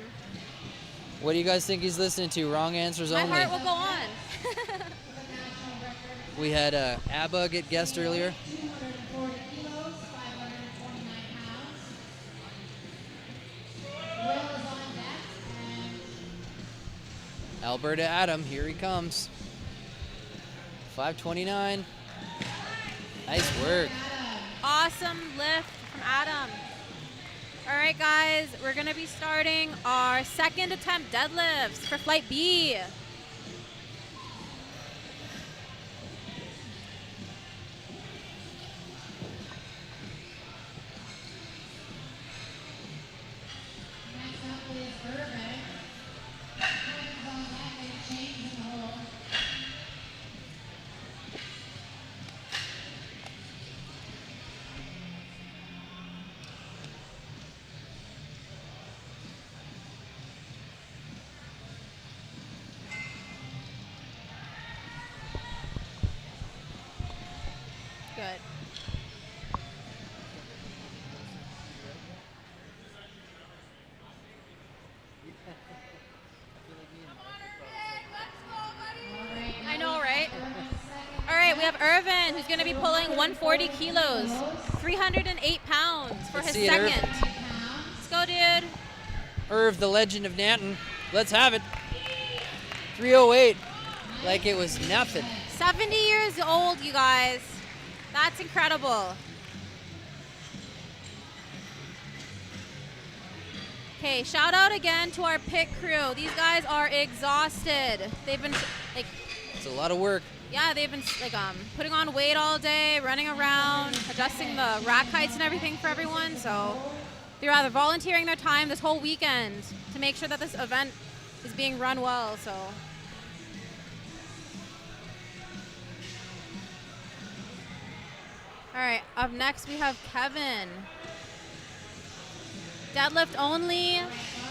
A: What do you guys think he's listening to? Wrong answers
F: My
A: only.
F: heart will go on.
A: We had ABBA get guest earlier.
G: 240 kilos, 529 pounds. Will is on deck, and
A: Alberta Adam, here he comes. 529. Nice work.
F: Awesome lift from Adam. All right, guys, we're gonna be starting our second attempt deadlifts for flight B.
G: next up is Irvin. Kevin's on deck and Shane's in the hole.
F: Good. I know, right? All right, we have Irvin, who's going to be pulling 140 kilos, 308 pounds for
A: Let's
F: his
A: see it, Irv.
F: second. Let's go, dude.
A: Irv, the legend of Nanton. Let's have it. 308. Like it was nothing.
F: 70 years old, you guys. That's incredible. Okay, shout out again to our pit crew. These guys are exhausted. They've been like,
A: It's a lot of work.
F: yeah, they've been like putting on weight all day, running around, adjusting the rack heights and everything for everyone. So they're either volunteering their time this whole weekend to make sure that this event is being run well. So. All right, up next we have Kevin. Deadlift only,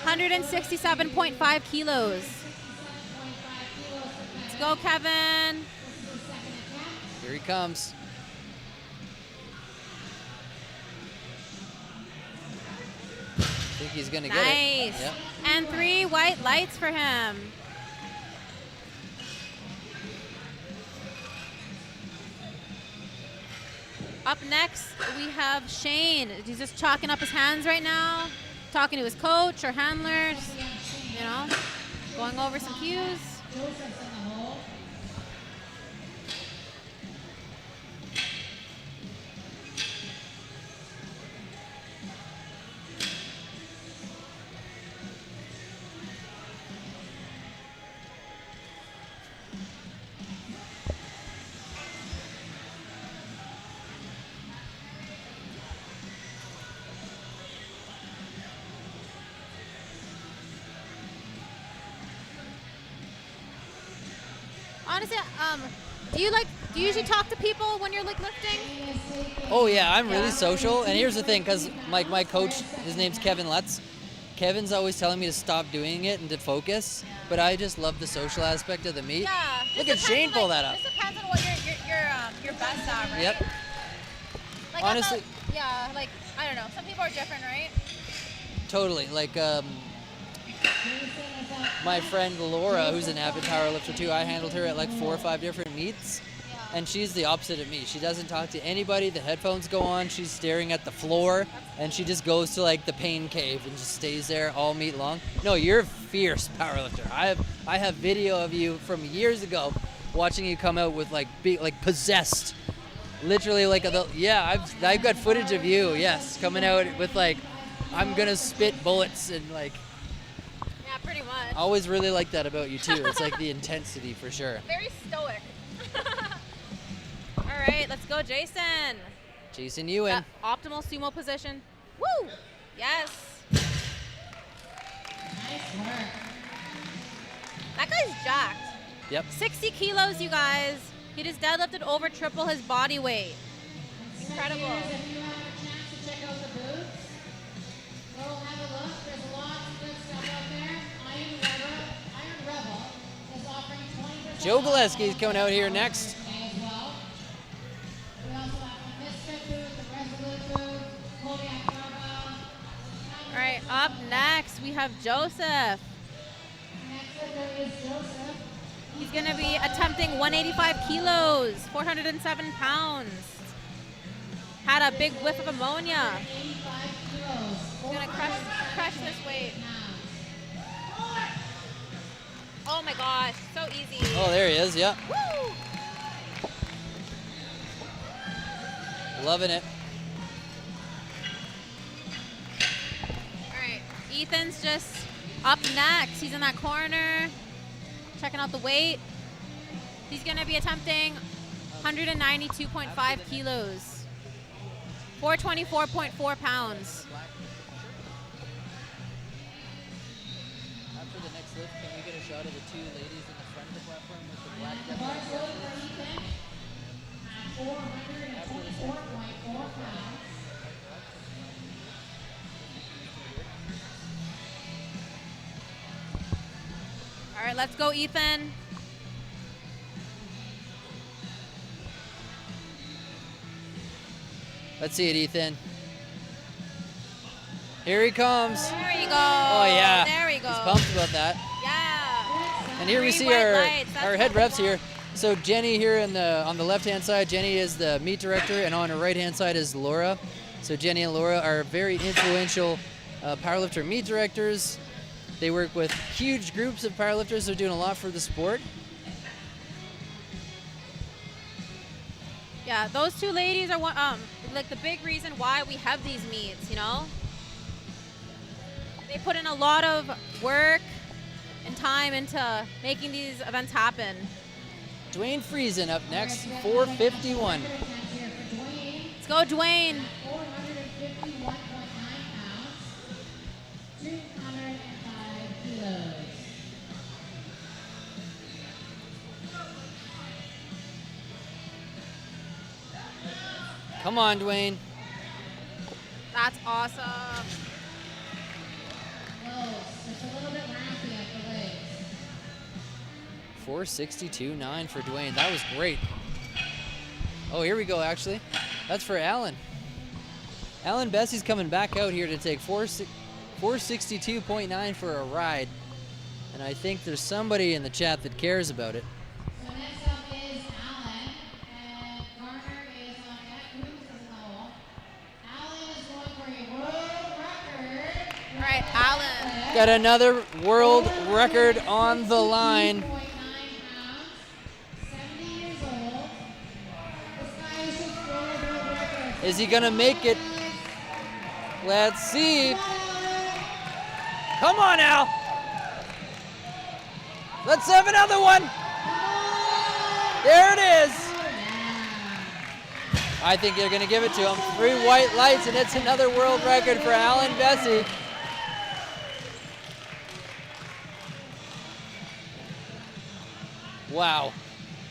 F: 167.5 kilos. Let's go, Kevin.
A: Here he comes. I think he's gonna get it.
F: Nice.
A: Yep.
F: And 3 white lights for him. Up next, we have Shane. He's just chalking up his hands right now, talking to his coach or handlers, you know, going over some cues. Honestly, do you usually talk to people when you're like lifting?
A: Oh yeah, I'm really social. And here's the thing, because my coach, his name's Kevin Letts. Kevin's always telling me to stop doing it and to focus, but I just love the social aspect of the meet.
F: Yeah.
A: Look at Shane pull that up.
F: This depends on what you're best at, right?
A: Yep.
F: Like
A: Honestly.
F: yeah, like I don't know. Some people are different, right?
A: Totally. Like my friend Laura, who's an avid powerlifter too, I handled her at like 4 or 5 different meets. And she's the opposite of me. She doesn't talk to anybody. The headphones go on. She's staring at the floor, and she just goes to like the pain cave and just stays there all meet long. No, you're a fierce powerlifter. I have video of you from years ago, watching you come out with like possessed, literally like I've got footage of you. Yes, coming out with like I'm gonna spit bullets and like.
F: Yeah, pretty much.
A: I always really like that about you too. It's like the intensity for sure.
F: Very stoic. All right, let's go, Jason.
A: Jason Ewan.
F: Optimal sumo position. Woo! Yes.
G: Nice work.
F: That guy's jacked.
A: Yep.
F: 60 kilos, you guys. He just deadlifted over triple his body weight. Incredible.
G: If you have a chance to check out the booths, go
A: Joe Gillespie's coming out here next.
F: All right, up next we have Joseph. He's gonna be attempting 185 kilos, 407 pounds. Had a big whiff of ammonia. He's gonna crush this weight. Oh my gosh, so easy.
A: Oh, there he is, yep.
F: Woo!
A: Loving it.
F: All right, Ethan's just up next. He's in that corner, checking out the weight. He's gonna be attempting 192.5 kilos, 424.4 pounds.
A: After the next lift, can we get a shot of the two ladies in the front of the platform with the black Deadlift?
F: All right, let's go, Ethan.
A: Let's see it, Ethan. Here he comes.
F: There you go.
A: Oh, yeah.
F: There we go.
A: He's pumped about that.
F: Yeah.
A: And here we
F: Three
A: see
F: white lights. That's
A: our head refs here. So Jenny here on the left-hand side, Jenny is the meet director, and on her right-hand side is Laura. So Jenny and Laura are very influential powerlifter meet directors. They work with huge groups of powerlifters. They're doing a lot for the sport.
F: Yeah, those two ladies are like the big reason why we have these meets, you know? They put in a lot of work and time into making these events happen.
A: Dwayne Friesen up next, 451.
F: Let's go, Dwayne.
G: 451.9 pounds, 205 kilos.
A: Come on, Dwayne.
F: That's awesome.
G: Close. Just a little bit rampy at the legs.
A: 462.9 for Dwayne. That was great. Oh, here we go, actually. That's for Alan. Alan Bessie's coming back out here to take 462.9 for a ride. And I think there's somebody in the chat that cares about it.
G: So next up is Alan, and Garner is on deck. Who's in the hole? Alan is going for a world record.
F: All right, Alan.
A: Got another world record on the line.
G: 70 years old. This guy is just world record.
A: Is he gonna make it? Let's see. Come on, Al. Let's have another one. There it is. I think they're gonna give it to him. 3 white lights, and it's another world record for Alan Bessie. Wow.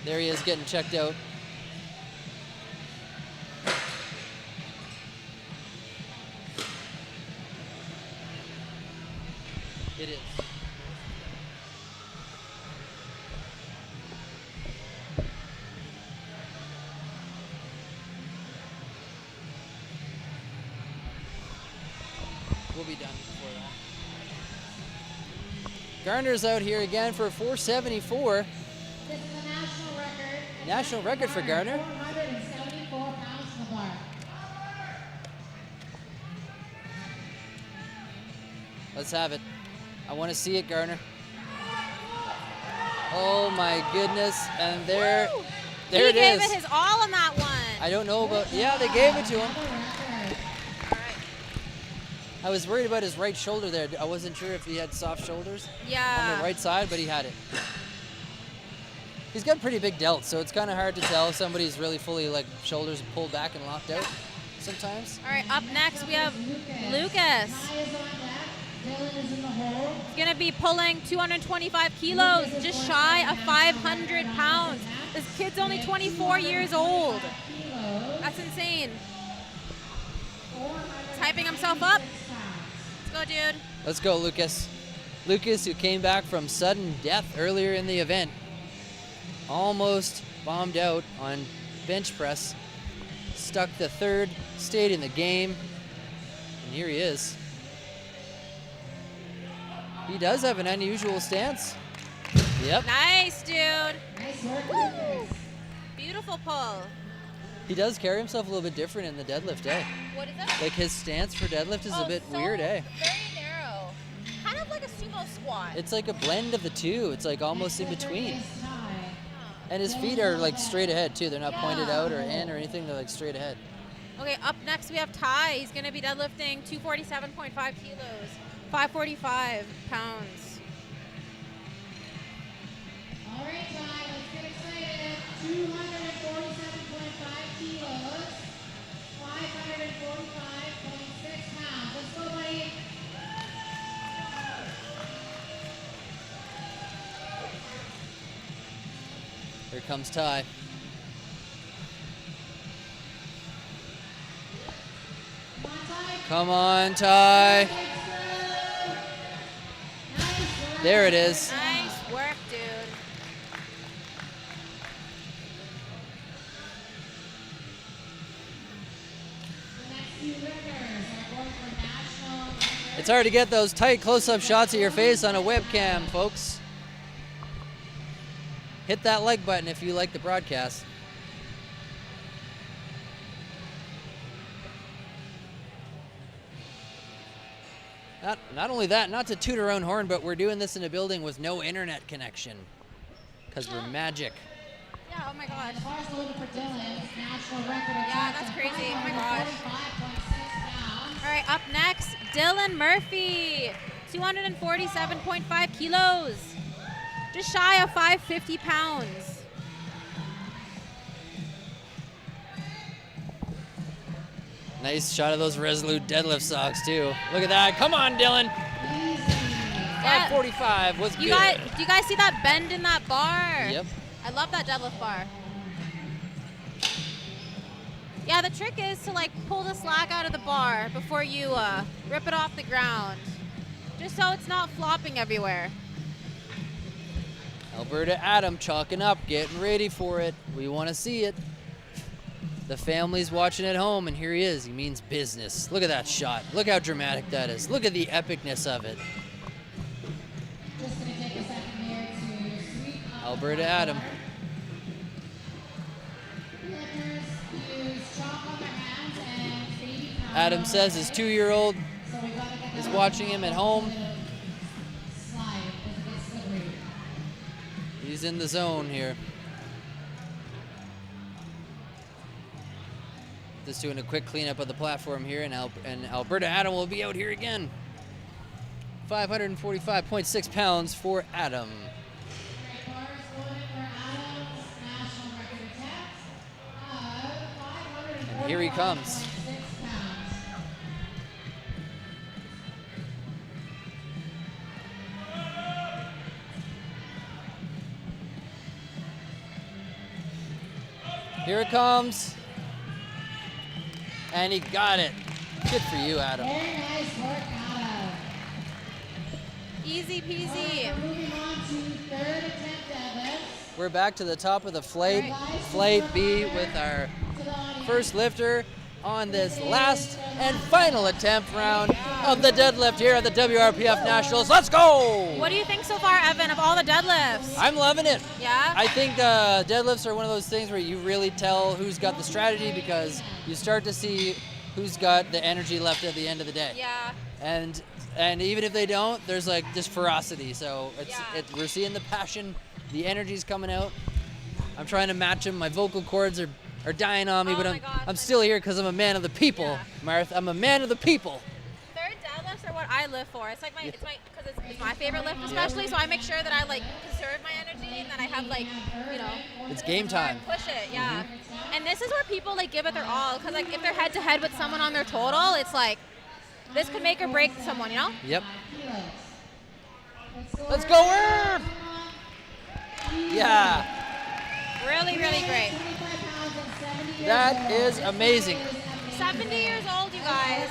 A: There he is getting checked out. It is. We'll be done before that. Garner's out here again for 474.
G: This is a national record.
A: National record for Garner.
G: 474 pounds in the bar.
A: Let's have it. I want to see it, Garner. Oh my goodness. And there it is.
F: He gave it his all on that one.
A: I don't know about, yeah, they gave it to him. I was worried about his right shoulder there. I wasn't sure if he had soft shoulders on
F: Yeah.
A: the right side, but he had it. He's got pretty big delts, so it's kind of hard to tell if somebody's really fully like shoulders pulled back and locked out sometimes.
F: All right, up next we have Lucas. He's gonna be pulling 225 kilos, just shy of 500 pounds. This kid's only 24 years old. That's insane. He's hyping himself up. Let's go, dude.
A: Let's go, Lucas. Lucas, who came back from sudden death earlier in the event. almost bombed out on bench press. Stuck the third, stayed in the game, and here he is. He does have an unusual stance. Yep.
F: Nice, dude. Woo. Beautiful pull.
A: He does carry himself a little bit different in the deadlift, eh?
F: What is it?
A: Like his stance for deadlift is a bit weird, eh?
F: Very narrow. Kind of like a sumo squat.
A: It's like a blend of the two. It's like almost in between. And his feet are like straight ahead too. They're not pointed out or in or anything. They're like straight ahead.
F: Okay, up next we have Ty. He's going to be deadlifting 247.5 kilos, 545 pounds.
G: All right, Ty, let's get excited. 247.5 kilos, 545.6 pounds. Let's go, buddy.
A: Here comes Ty. Come on, Ty. There it is.
F: Nice work, dude.
A: It's hard to get those tight close-up shots of your face on a webcam, folks. Hit that like button if you like the broadcast. Not only that, not to toot our own horn, but we're doing this in a building with no internet connection. Because we're magic.
F: Yeah, oh my gosh.
G: Yeah,
F: that's crazy. Oh my gosh. All right, up next, Dylan Murphy. 247.5 kilos. Just shy of 550 pounds.
A: Nice shot of those Resolute deadlift socks, too. Look at that. Come on, Dylan. 545 was good.
F: Do you guys see that bend in that bar?
A: Yep.
F: I love that deadlift bar. Yeah, the trick is to like pull the slack out of the bar before you rip it off the ground, just so it's not flopping everywhere.
A: Alberta Adam chalking up, getting ready for it. We want to see it. The family's watching at home, and here he is. He means business. Look at that shot. Look how dramatic that is. Look at the epicness of it. Alberta Adam. Adam says his 2-year-old is watching him at home. He's in the zone here. Just doing a quick cleanup of the platform here, and Alberta Adam will be out here again. 545.6 pounds for Adam. And here he comes. Here it comes. And he got it. Good for you, Adam.
G: Very nice work, Adam.
F: Easy peasy.
G: Moving on to third attempt deadlifts.
A: We're back to the top of the flight B with our first lifter on this last and final attempt round of the deadlift here at the WRPF Nationals. Let's go!
F: What do you think so far, Evan, of all the deadlifts?
A: I'm loving it.
F: Yeah?
A: I think deadlifts are one of those things where you really tell who's got the strategy, because you start to see who's got the energy left at the end of the day.
F: Yeah.
A: And even if they don't, there's like just ferocity. So we're seeing the passion, the energy's coming out. I'm trying to match them. My vocal cords are dying on me, but I'm still here because I'm a man of the people,
F: Yeah.
A: Martha. I'm a man of the people.
F: Third deadlifts are what I live for. It's like it's my favorite lift, especially. So I make sure that I like conserve my energy and that I have like,
A: It's game time.
F: push it, yeah. And this is where people like give it their all, because like if they're head to head with someone on their total, it's like this could make or break someone,
A: Yep. Let's go, Irv! Yeah.
F: Really, really great.
A: That is amazing.
F: 70 years old, you guys.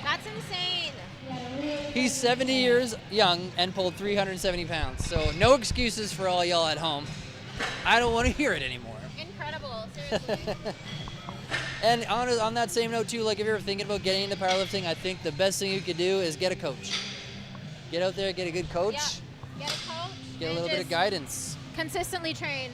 F: That's insane.
A: He's 70 years young and pulled 370 pounds. So no excuses for all y'all at home. I don't want to hear it anymore.
F: Incredible, seriously.
A: And on that same note too, like if you're thinking about getting into powerlifting, I think the best thing you could do is get a coach. Get out there, get a good coach.
F: Yeah, get a coach.
A: Get a little bit of guidance.
F: Consistently train.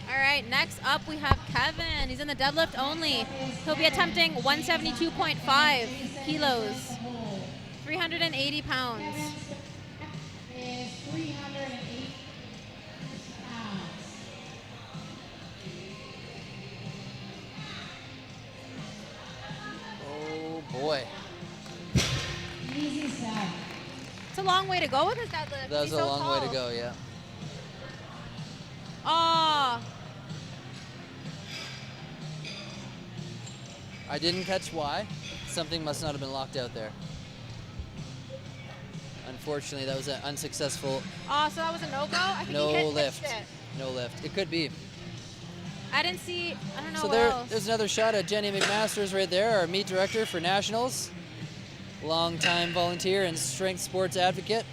F: All right, next up we have Kevin. He's in the deadlift only. He'll be attempting 172.5 kilos, 380 pounds.
G: Is 308 pounds.
A: Oh boy.
G: Easy stuff.
F: It's a long way to go with his deadlift.
A: That was
F: He's
A: a
F: so
A: long
F: tall.
A: way to go, yeah.
F: Oh,
A: I didn't catch why. Something must not have been locked out there. Unfortunately, that was an unsuccessful
F: so that was a no-go? I think he
A: no
F: pitched
A: lift.
F: it.
A: No lift. It could be.
F: I didn't see, I don't know
A: So
F: what else.
A: there's another shot at Jenny McMasters right there, our meet director for Nationals. Long-time volunteer and strength sports advocate.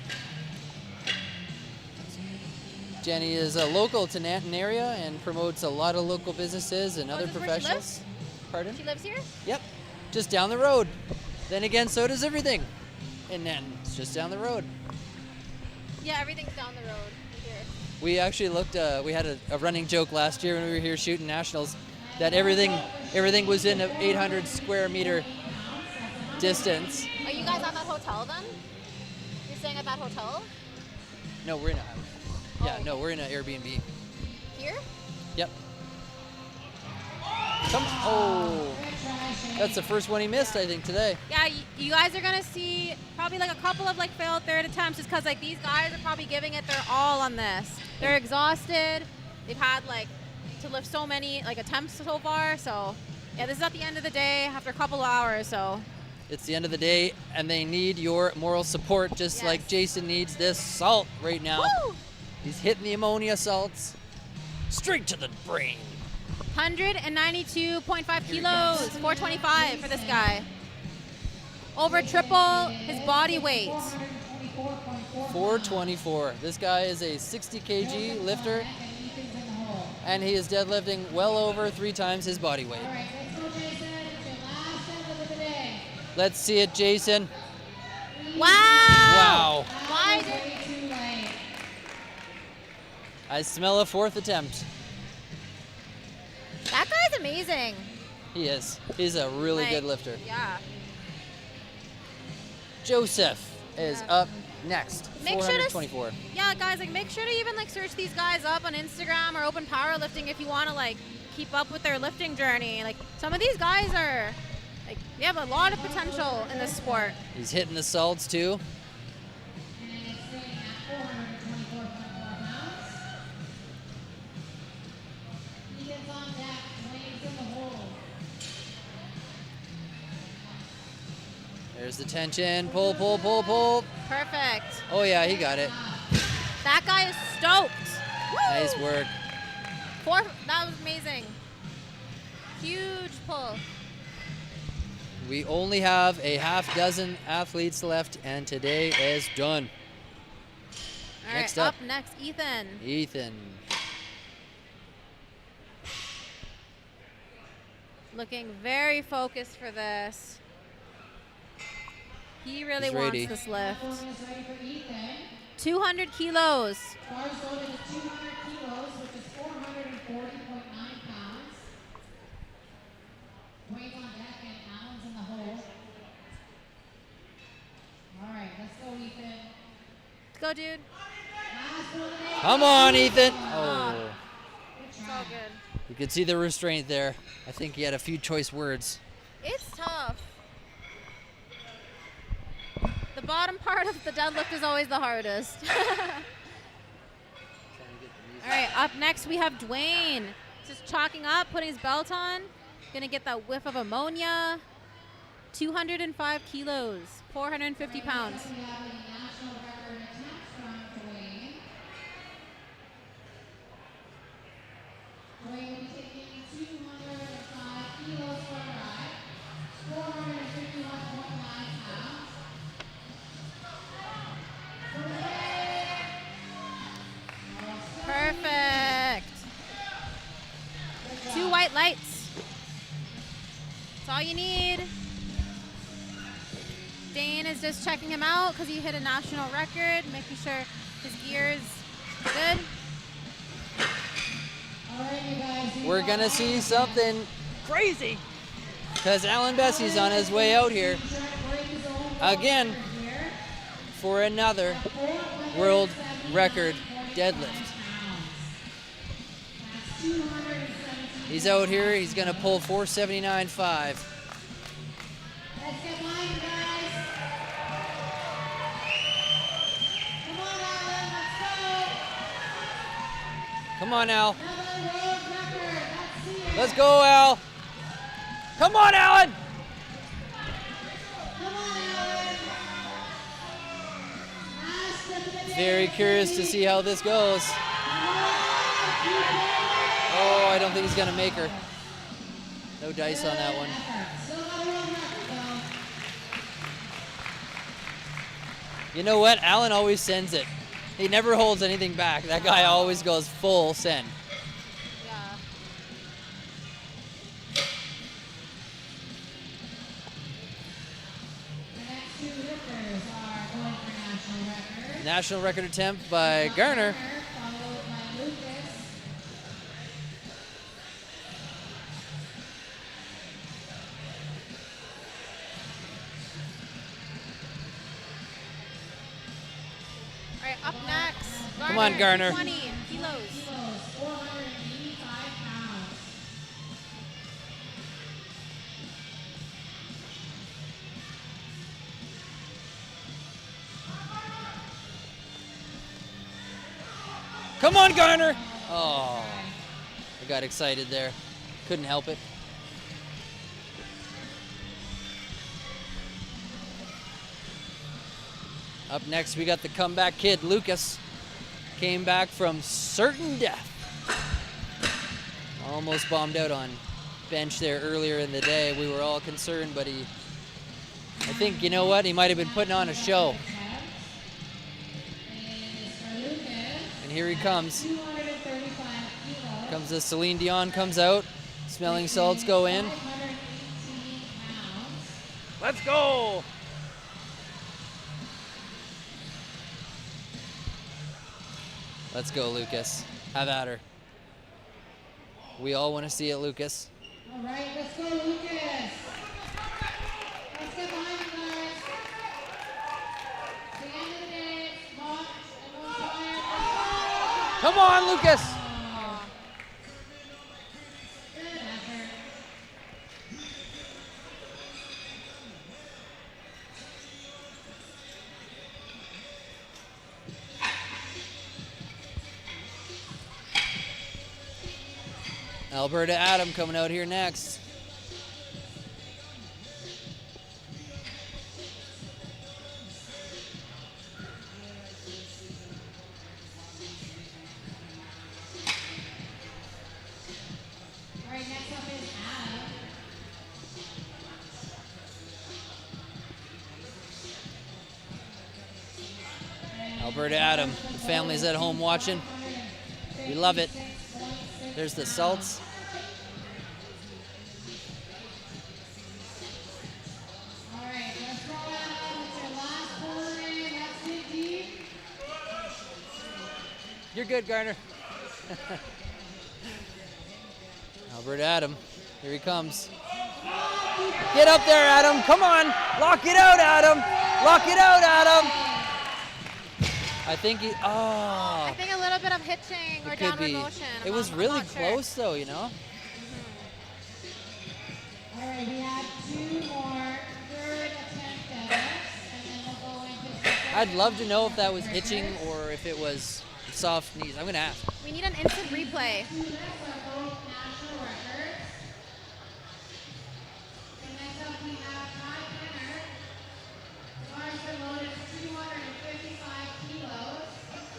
A: Jenny is a local to Nanton area and promotes a lot of local businesses and other
F: is this where she
A: professionals.
F: lives?
A: Pardon?
F: She lives here?
A: Yep, just down the road. Then again, so does everything in Nanton. It's just down the road.
F: Yeah, everything's down the road here.
A: We actually looked. We had a running joke last year when we were here shooting nationals, that everything was in an 800 square meter distance.
F: Are you guys at that hotel then? You're staying at that hotel?
A: No, we're in a. Yeah, no, we're in an Airbnb.
F: Here?
A: Yep. Come. Oh, that's the first one he missed, I think, today.
F: Yeah, you guys are gonna see probably like a couple of like failed third attempts, just because like these guys are probably giving it their all on this. They're exhausted. They've had like to lift so many like attempts so far. So yeah, this is at the end of the day after a couple of hours. So
A: It's the end of the day, and they need your moral support, just like Jason needs this salt right now.
F: Woo!
A: He's hitting the ammonia salts straight to the brain.
F: 192.5 kilos, 425 for this guy. Over triple his body weight.
A: 424. This guy is a 60 kg lifter, and he is deadlifting well over 3 times his body weight. Let's see it, Jason.
F: Wow!
A: Wow.
F: Why did
A: I smell a 4th attempt.
F: that guy's amazing?
A: He is. He's a really
F: Like,
A: good lifter.
F: Yeah.
A: Joseph is up next.
F: Make sure to
A: 424.
F: Yeah, guys, like make sure to even like search these guys up on Instagram or Open Powerlifting if you want to like keep up with their lifting journey. Like some of these guys are like they have a lot of potential in this sport.
A: He's hitting the salts too. There's the tension. Pull, pull, pull, pull.
F: Perfect.
A: Oh yeah, he got it.
F: That guy is stoked. Woo!
A: Nice work.
F: That was amazing. Huge pull.
A: We only have a half dozen athletes left, and today is done.
F: All right,
A: Next up.
F: next, Ethan.
A: Ethan.
F: Looking very focused for this. He really
A: He's
F: wants
A: ready.
F: this lift. 200 kilos.
G: Bars loaded at 200 kilos, which is 440.9 pounds. Weight on deck and pounds in the hole. All right, let's go, Ethan.
F: Let's go, dude.
A: Come on, Ethan.
F: Oh.
A: Oh.
F: So good.
A: You could see the restraint there. I think he had a few choice words.
F: It's tough. The bottom part of the deadlift is always the hardest. All right, up next we have Dwayne. Just chalking up, putting his belt on. Gonna get that whiff of ammonia. 205 kilos, 450 pounds.
G: Dwayne will be taking 205 kilos for a ride, 451.9 pounds.
F: Lights. That's all you need. Dane is just checking him out because he hit a national record, making sure his gear is good.
A: We're gonna see something crazy because Alan Bessie's on his way out here again for another world record deadlift. He's out here, he's gonna pull 479.5. Come on, Al. Let's go, Al. Come on, Alan. Very curious to see how this goes. Oh, I don't think he's gonna make her. No dice on that one. You know what? Alan always sends it. He never holds anything back. That guy always goes full send. National record attempt by Garner.
F: All right, up next. Garner,
A: Come on, Garner.
F: 20 kilos.
G: 485 pounds.
A: Come on, Garner. Oh, I got excited there. Couldn't help it. Up next, we got the comeback kid, Lucas. Came back from certain death. Almost bombed out on bench there earlier in the day. We were all concerned, but I think, you know what? He might have been putting on a show. And here he comes. Comes the Celine Dion comes out. Smelling salts go in. Let's go! Let's go, Lucas. Have at her. We all want to see it, Lucas.
G: All right, let's go, Lucas. Let's get behind you guys. At the end of the day, launch and one fire.
A: Come on, Lucas!
G: Good effort.
A: Alberta Adam coming out here next.
G: All right, next up is Adam.
A: Alberta Adam. The family's at home watching. We love it. There's the salts.
G: All right, let's roll out. It's your last quarter in. Let's dig deep.
A: You're good, Garner. Alberta Adam. Here he comes. Get up there, Adam. Come on. Lock it out, Adam. Lock it out, Adam. I think he,
F: I think a little bit of hitching or
A: it could
F: downward
A: be.
F: motion.
A: It was
F: I'm
A: really
F: not sure.
A: close, though, you know?
G: All right, we have two more third attempt deadlifts, and then we'll go into
A: I'd love to know if that was hitching or if it was soft knees. I'm going to ask.
F: We need an instant replay.
G: two lifts are both national records. And next up we have Ty Penner. The bar's been loaded to 255 kilos,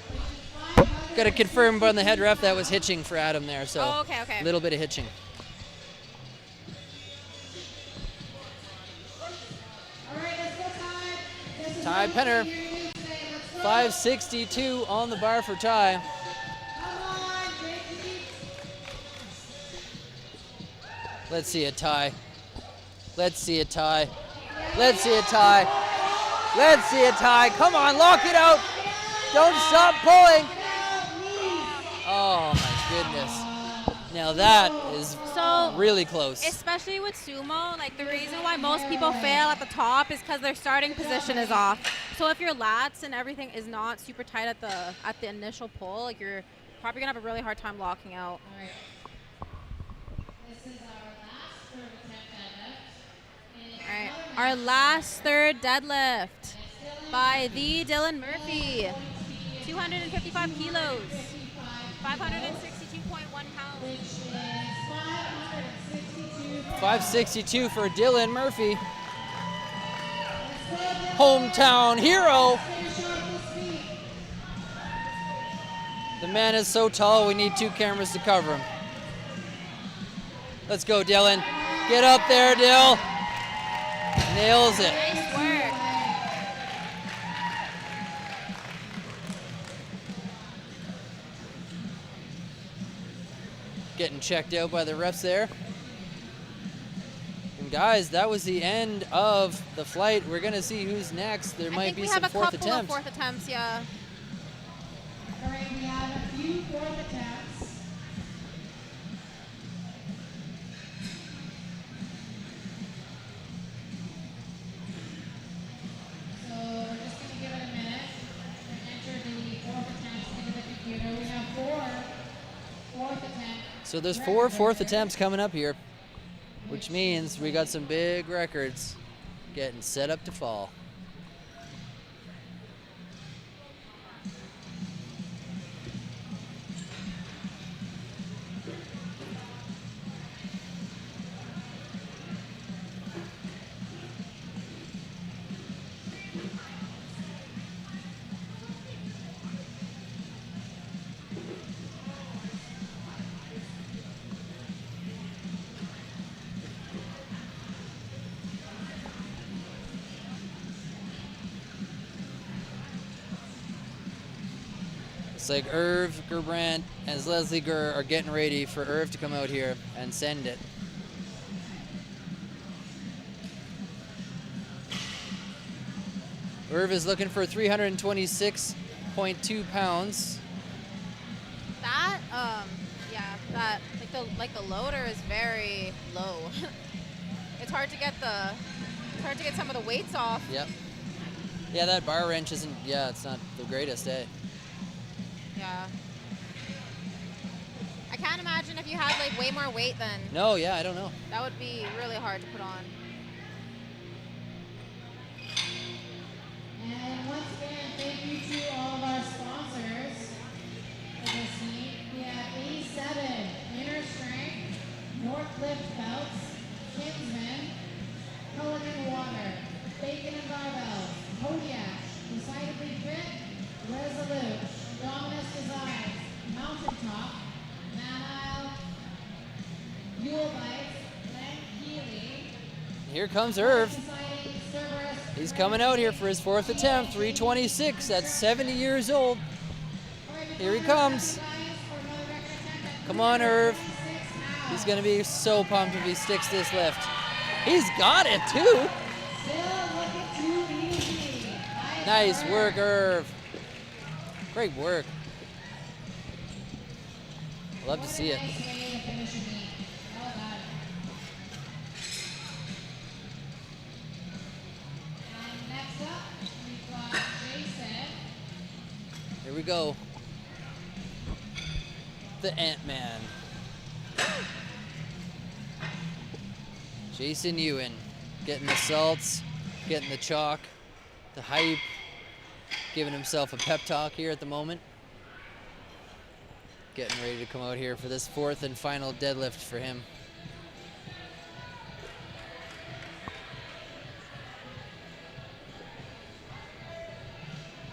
G: which is 500.
A: Got to confirm on the head ref that was hitching for Adam there, so
F: Oh, okay, okay.
A: a little bit of hitching.
G: All right, let's go, Ty. This is
A: Ty
G: what
A: Penner,
G: you're doing today. Let's go.
A: 562 on the bar for Ty.
G: Come on, dig deep.
A: Let's see a tie. Let's see a tie. Let's see a tie. Let's see a tie. Come on, lock it out. Don't stop pulling. Oh my goodness. Now that is really close.
F: Especially with sumo, like the reason why most people fail at the top is because their starting position is off. So if your lats and everything is not super tight at the initial pull, like you're probably gonna have a really hard time locking out.
G: All right. This is our last third attempt deadlift.
F: All right, our last third deadlift by the Dylan Murphy. 255 kilos, 562.1 pounds.
A: 562 for Dylan Murphy. Hometown hero. The man is so tall, we need 2 cameras to cover him. Let's go, Dylan. Get up there, Dill. Nails it.
F: Nice work.
A: Getting checked out by the refs there. And guys, that was the end of the flight. We're gonna see who's next. There might be some fourth attempts.
F: I think we have a couple of fourth attempts, yeah.
G: All right, we have a few fourth attempts. So we're just going to give it a minute to enter the fourth attempts into the computer. We have 4 fourth attempts.
A: So there's 4 fourth attempts coming up here, which means we got some big records getting set up to fall. It's like Irv Gerbrandt and Leslie Gurr are getting ready for Irv to come out here and send it. Irv is looking for 326.2 pounds.
F: That, yeah, that like the loader is very low. It's hard to get some of the weights off.
A: Yep. Yeah, that bar wrench isn't. Yeah, it's not the greatest, eh?
F: Yeah. I can't imagine if you had like way more weight then.
A: No, yeah, I don't know.
F: That would be really hard to put on.
G: And once again, thank you to all of our sponsors for this meet. We have 87 Inner Strength, Northlift Belts, Kinsman, Culligan Water, Bacon and Barbells, Kodiak, Decidedly Fit, Resolute, Dominus Designs, Mountaintop, Manile, Yule Bites, Len Healy.
A: Here comes Irv.
G: Society, Cerberus,
A: He's coming out here for his 4th attempt, 326 at 70 years old. Here he comes. Come on, Irv. He's gonna be so pumped if he sticks this lift. He's got it too. Nice work, Irv. Great work. Love to see it. Here we go. The Ant-Man. Jason Ewan getting the salts, getting the chalk, the hype, giving himself a pep talk here at the moment. Getting ready to come out here for this 4th and final deadlift for him.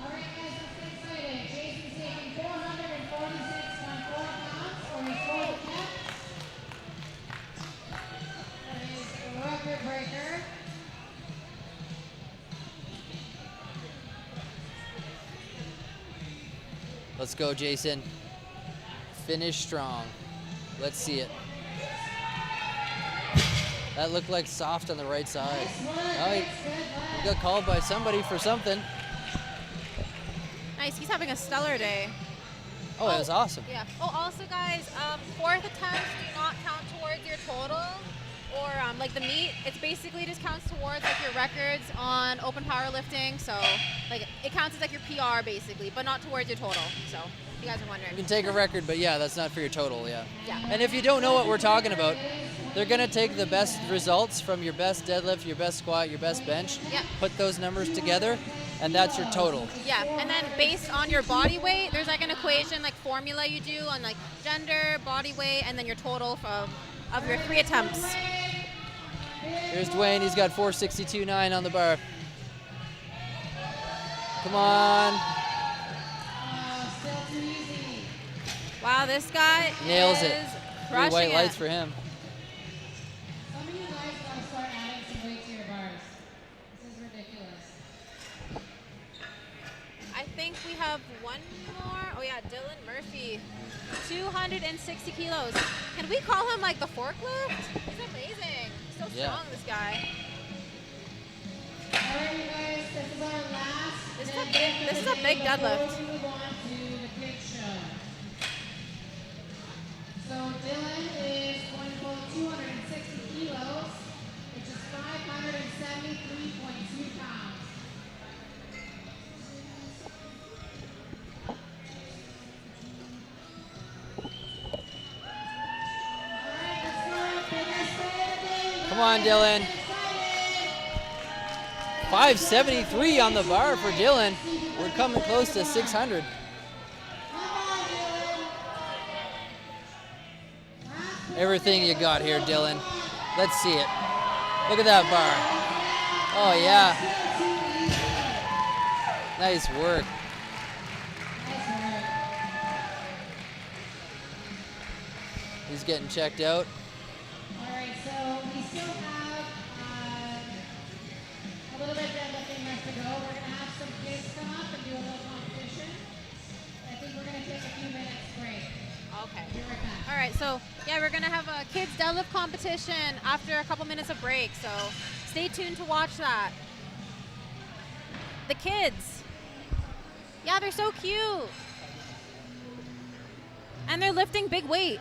G: All right, guys, let's get excited. Jason's taking 446.4 pounds for his 4th attempt. That is a record breaker.
A: Let's go, Jason. Finish strong. Let's see it. That looked like soft on the right side. Oh, he got called by somebody for something.
F: Nice. He's having a stellar day.
A: Oh, it was awesome.
F: Yeah. Oh, also, guys, fourth attempts do not count towards your total or like the meet. It's basically just counts towards like your records on open powerlifting. So like it counts as like your PR basically, but not towards your total. So if you guys are wondering.
A: You can take a record, but yeah, that's not for your total, yeah.
F: Yeah.
A: And if you don't know what we're talking about, they're gonna take the best results from your best deadlift, your best squat, your best bench,
F: Yeah.
A: put those numbers together, and that's your total.
F: Yeah, and then based on your body weight, there's like an equation, like formula you do on like gender, body weight, and then your total of your 3 attempts.
A: Here's Dwayne, he's got 462.9 on the bar. Come on.
F: Wow, this guy
A: Nails
F: is
A: it. 3
F: crushing
A: white
F: it.
A: lights for him.
G: Some of you guys gotta start adding some weight to your bars. This is ridiculous.
F: I think we have one more. Oh yeah, Dylan Murphy, 260 kilos. Can we call him like the forklift? He's amazing. So strong,
A: Yeah.
F: this guy.
G: All right, you guys, this is our last.
F: This is a big deadlift.
G: Before we move on to the big show. So Dylan is going to pull 260 kilos, which is 573.2 pounds.
A: Come on, Dylan. 573 on the bar for Dylan. We're coming close to 600. Everything you got here, Dylan. Let's see it. Look at that bar. Oh, yeah. Nice work. He's getting checked out.
G: All right, so we still have a little bit of deadlifting left to go. We're going to have some kids come up and do a little competition. I think we're going to take a few minutes break.
F: Okay.
G: Be right back.
F: All right, so yeah, we're gonna have a kids deadlift competition after a couple minutes of break. So stay tuned to watch that. The kids. Yeah, they're so cute. And they're lifting big weight.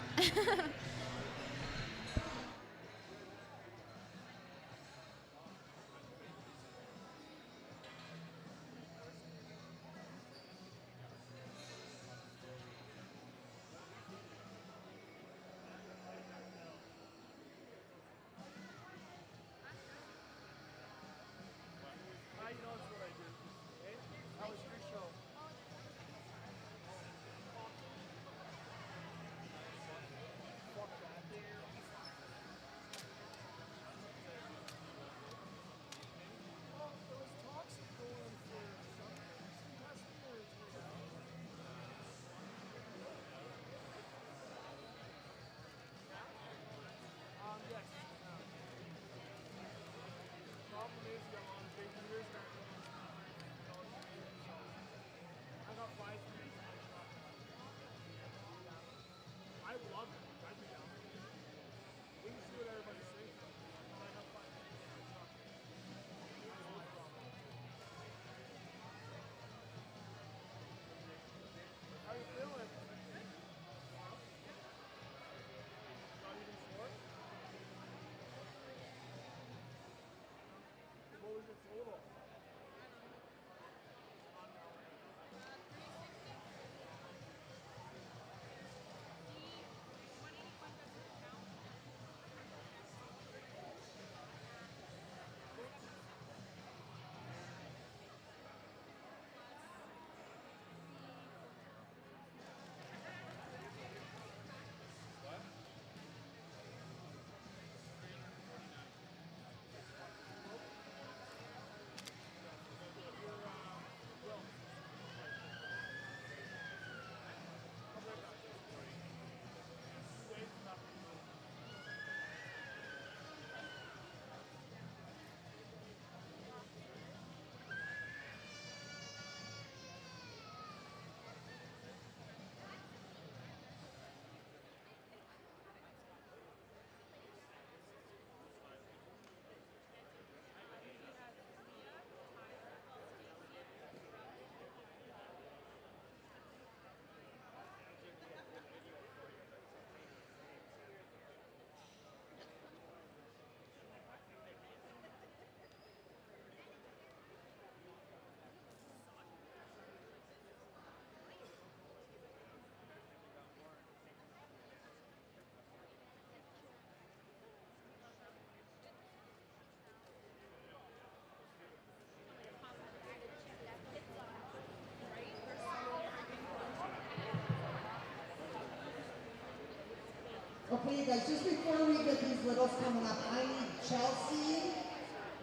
N: Okay, you guys, just before we get these littles coming up, I need Chelsea,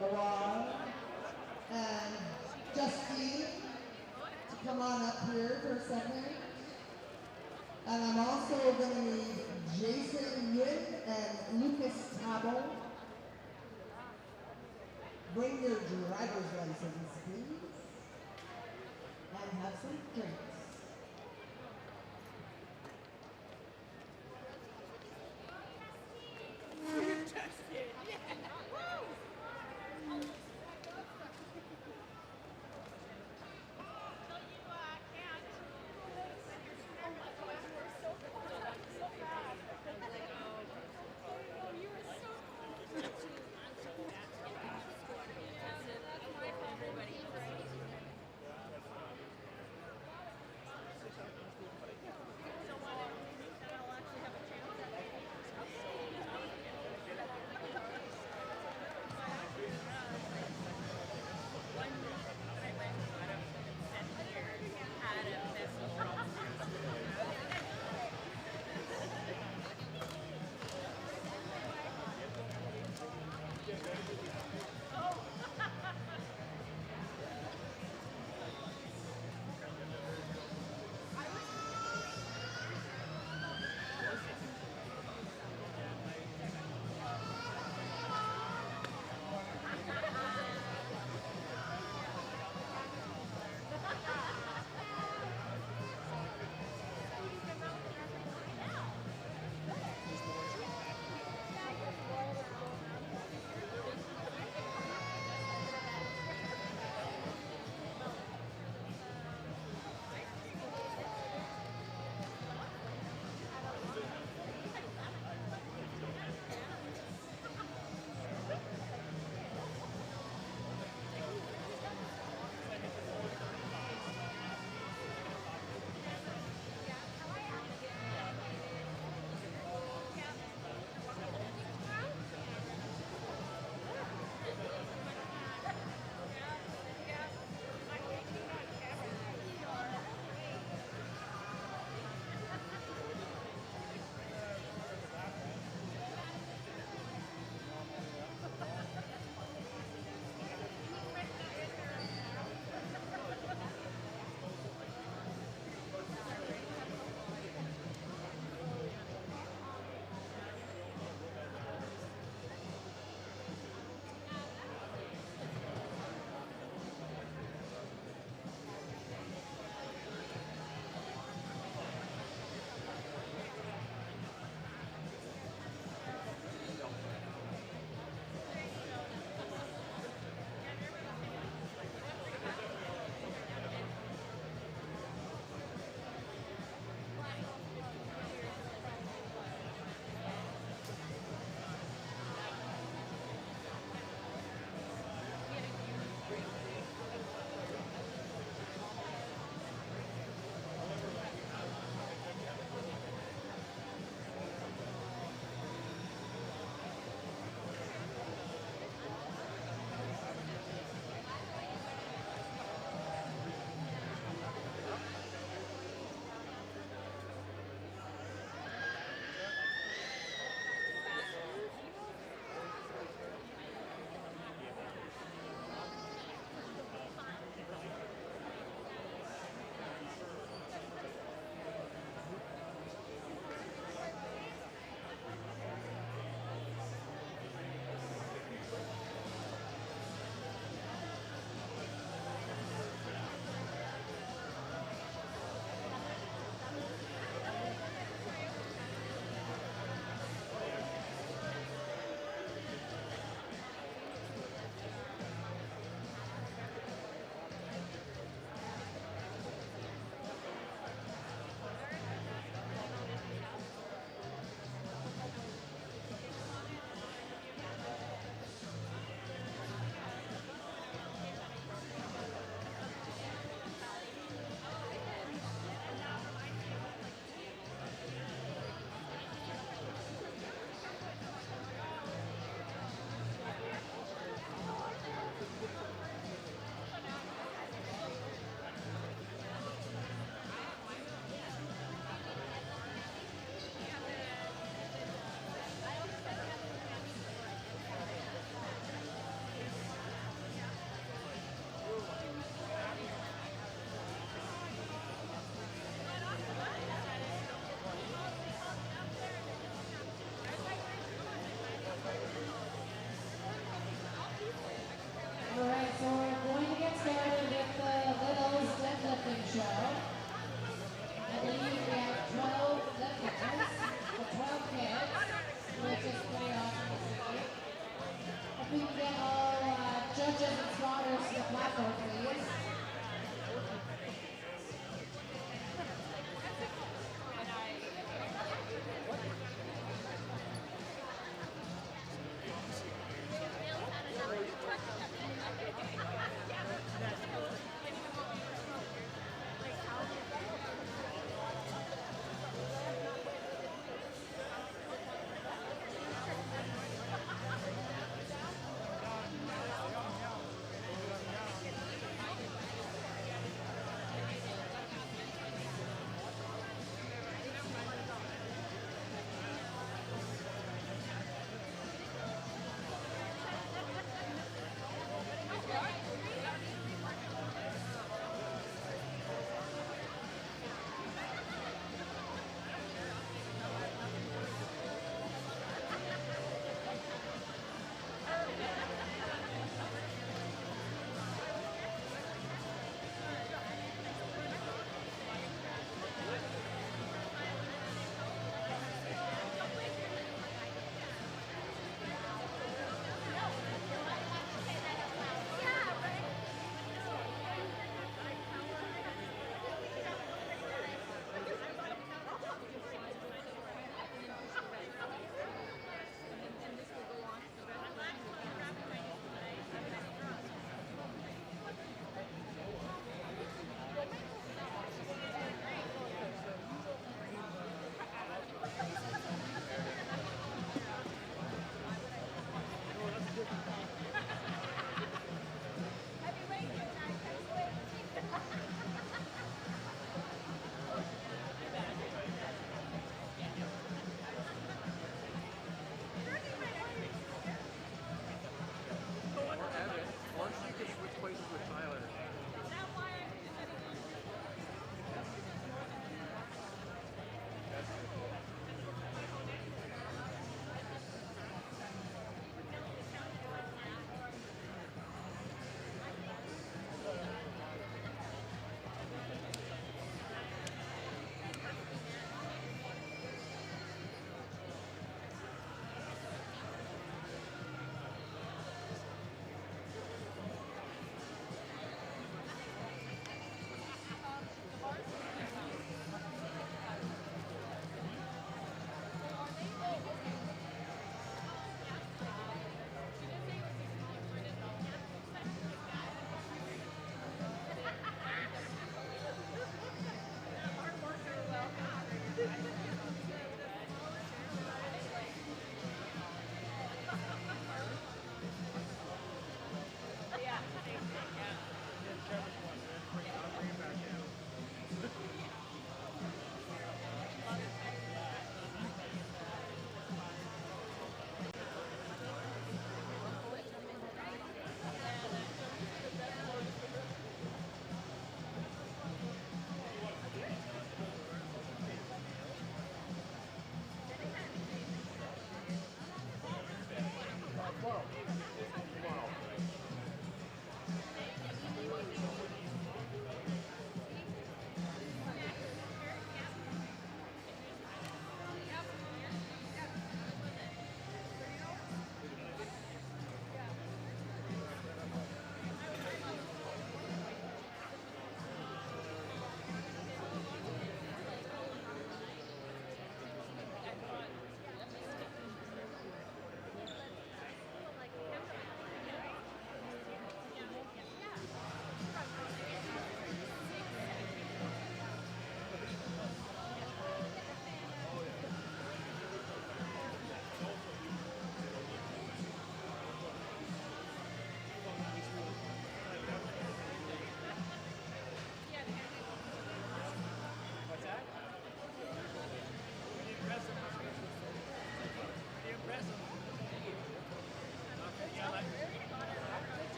N: Loire, and Justine to come on up here for a second. And I'm also going to need Jason Yuen and Lucas Tabo. Bring your driver's license, please. And have some drinks.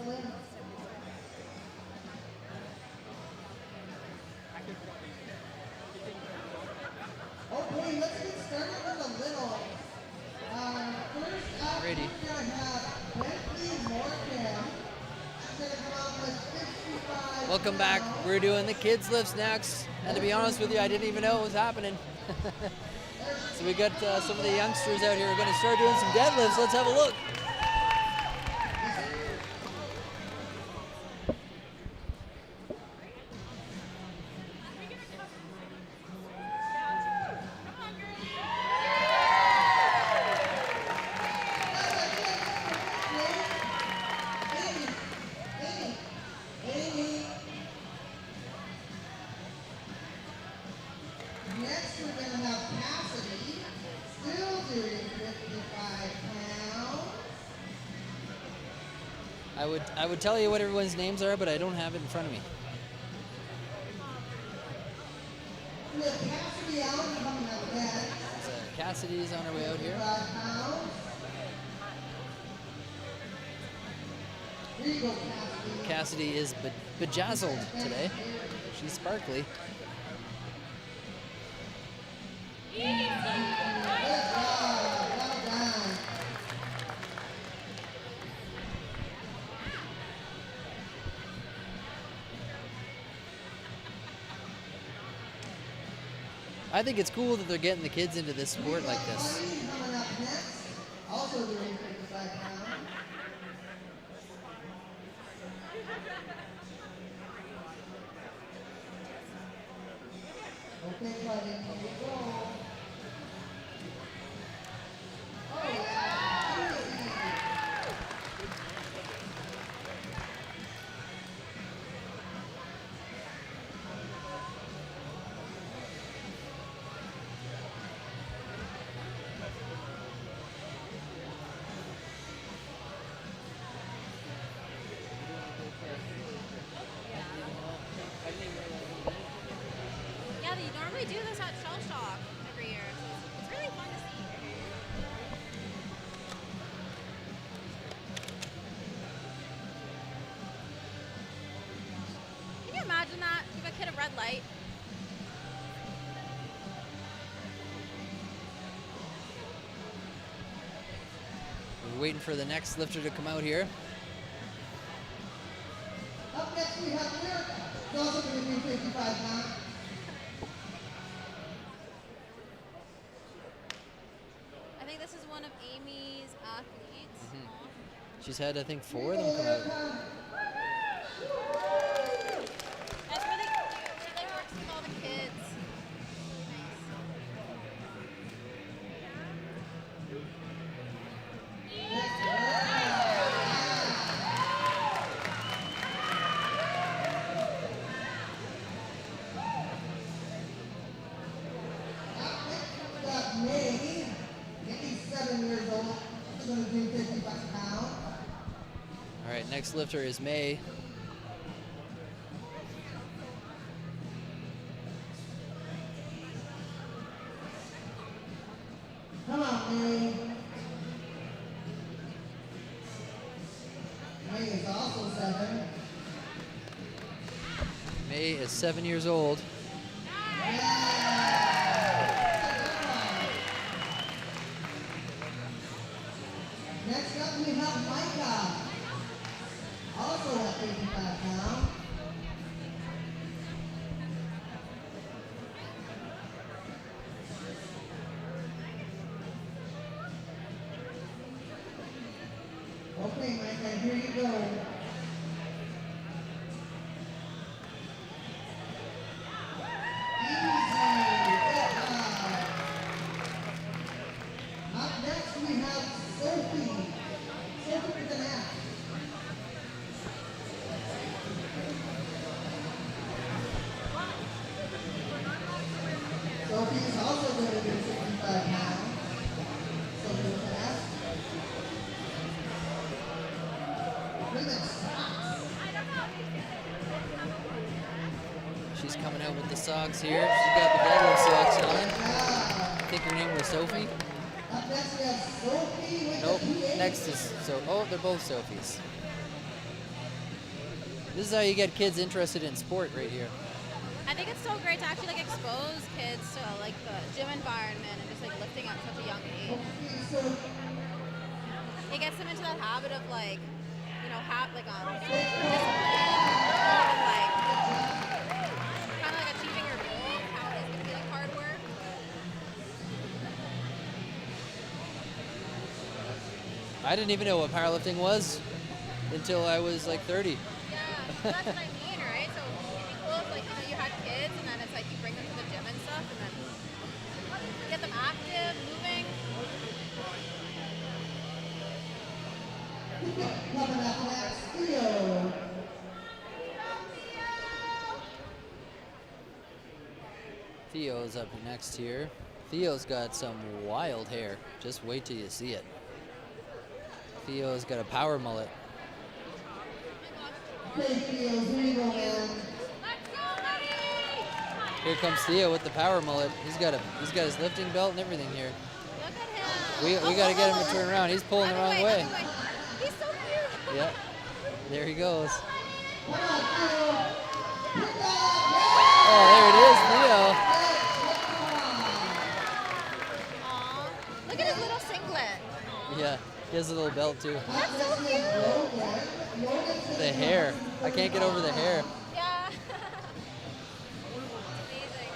N: win. Okay, let's get started with a little. First up,
A: Ready.
N: we're going to have Bentley Morgan. She's going to come out with 55
A: Welcome back.
N: pounds.
A: We're doing the kids lifts next. And to be honest with you, I didn't even know it was happening. So we got some of the youngsters out here. We're going to start doing some deadlifts. Let's have a look.
N: Next, we're going to have Cassidy, still doing 55 pounds.
A: I would tell you what everyone's names are, but I don't have it in front of me.
N: We have Cassidy Allen coming out next.
A: So Cassidy's on her way out here.
N: 55 pounds. Here you go, Cassidy.
A: Cassidy is bejazzled today. She's sparkly.
N: Good job. Well done.
A: I think it's cool that they're getting the kids into this sport like this.
N: Buddy coming up next, also doing 55 pounds. Okay, buddy, here you go. Oh, yeah. Easy.
F: Yeah, they normally do this at Shell Shock every year. So it's really fun to see. Can you imagine that? Give a kid a red light.
A: We're waiting for the next lifter to come out here.
N: Up next, we have Lyrica. She's also going to do 55 pounds.
F: I think this is one of Amy's athletes.
A: She's had, I think, 4 of them come out.
F: That's really cute. She like works with all the kids.
N: We got May. Maybe 7 years old. She's going to do 55 pounds.
A: All right, next lifter is May.
N: Come on, May. May is also 7.
A: May is 7 years old.
N: Next up, we have Micah. Also at 55 pounds. Okay, Micah, here you go. Up next, we have Sophie. Sophie with an F. Sophie is also going to do 65 pounds. Sophie with an F. Look at that socks.
A: She's coming out with the socks here. She's got the deadlift socks on. I think her name was Sophie.
N: Up next, we have Sophie with
A: Nope.
N: a PH.
A: Next is oh, they're both Sophies. This is how you get kids interested in sport right here.
F: I think it's so great to actually like expose kids to like the gym environment and just like lifting at such a young age. It gets them into that habit of like, you know, discipline, and like kind of like achieving your goal. How it is going to be like hard work.
A: I didn't even know what powerlifting was until I was like 30.
F: Yeah, that's what I mean, right? So it'd be cool if like, you know, you had kids and then it's like you bring them to the gym and stuff and then get them active, moving.
N: Coming up next, Theo.
A: Theo's up next here. Theo's got some wild hair. Just wait till you see it. Theo's got a power mullet.
N: Okay, Theo, here you go, man.
A: Here comes Theo with the power mullet. He's got his lifting belt and everything here.
F: Look at him.
A: We got to get him to turn around. He's pulling the wrong way.
F: He's so cute.
A: Yeah. There he goes. Oh, there it is, Theo.
F: Aw, look at his little singlet.
A: Yeah, he has a little belt too.
F: That's so cute.
A: The hair. I can't get over the hair.
F: Yeah. It's amazing.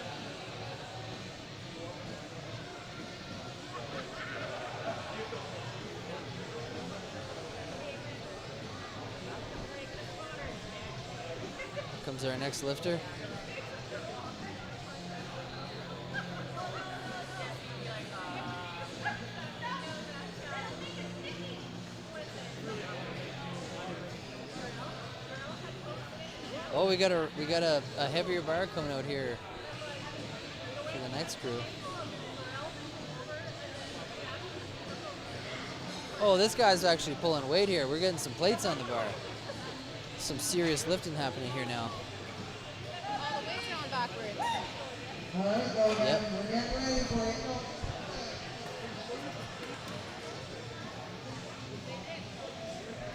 A: Comes our next lifter. Oh, we got a heavier bar coming out here for the next crew. Oh, this guy's actually pulling weight here. We're getting some plates on the bar. Some serious lifting happening here now.
F: Oh, the weight's going backwards.
N: All right, go, man.
A: Yep.
N: We're getting ready for it.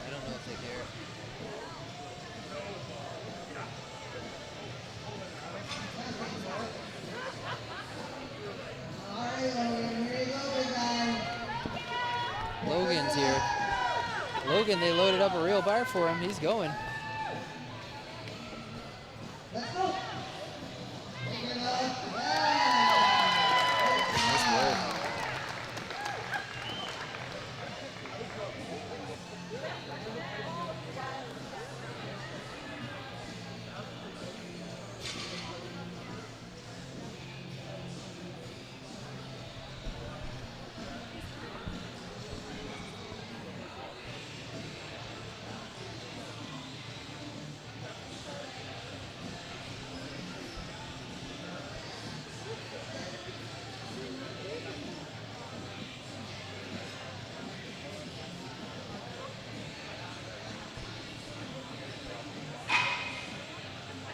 A: I don't know if they care.
N: All right, Logan, here you go, big guy.
A: Logan's here. Logan, they loaded up a real bar for him. He's going.
N: Let's go. Take it up.
A: Nice work.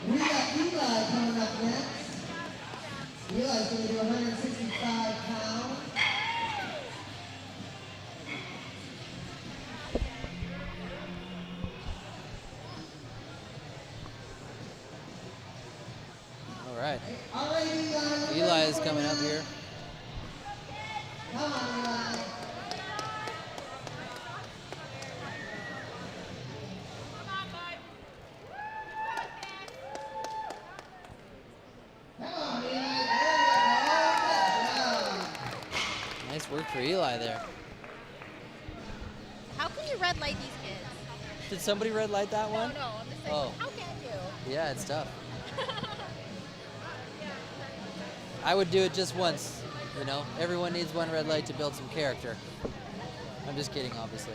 N: We got Eli coming up next. Eli's going to do 165 pounds.
A: All right.
N: All right, Eli.
A: Eli is coming up here.
N: Come on, Eli. Come on, Eli. There you go. Good job.
A: Nice work for Eli there.
F: How can you red light these kids?
A: Did somebody red light that one?
F: No, I'm just saying,
A: Oh.
F: how can you?
A: Yeah, it's tough. I would do it just once, you know. Everyone needs one red light to build some character. I'm just kidding, obviously.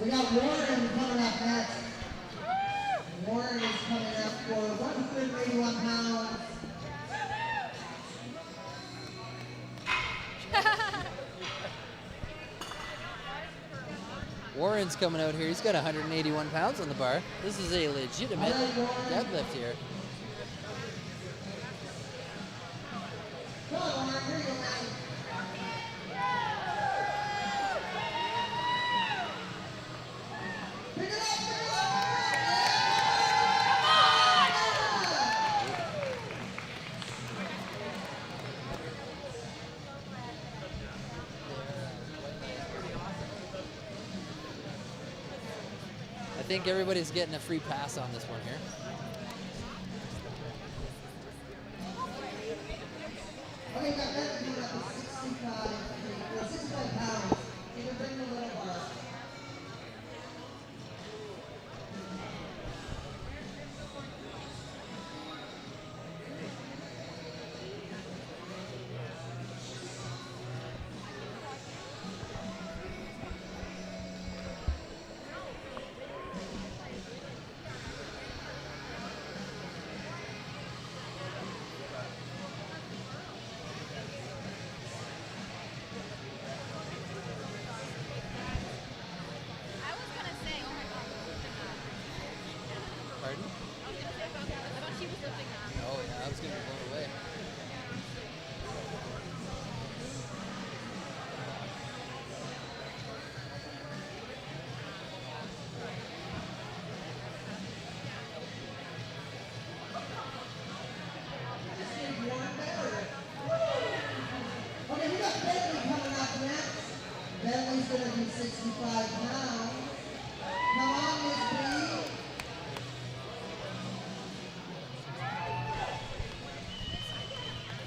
N: We got Warren coming up next. Warren is coming up for 181 pounds.
A: Warren's coming out here. He's got 181 pounds on the bar. This is a legitimate deadlift here. I think everybody's getting a free pass on this one here.
N: Okay, got that coming up to 65 pounds. You can bring the little bar.
A: Pardon?
F: I thought she was lifting that.
A: Oh yeah, I was gonna be blown away.
N: Okay, we got Bentley coming up next. Bentley's gonna do 65 pounds. Come on, Miss B.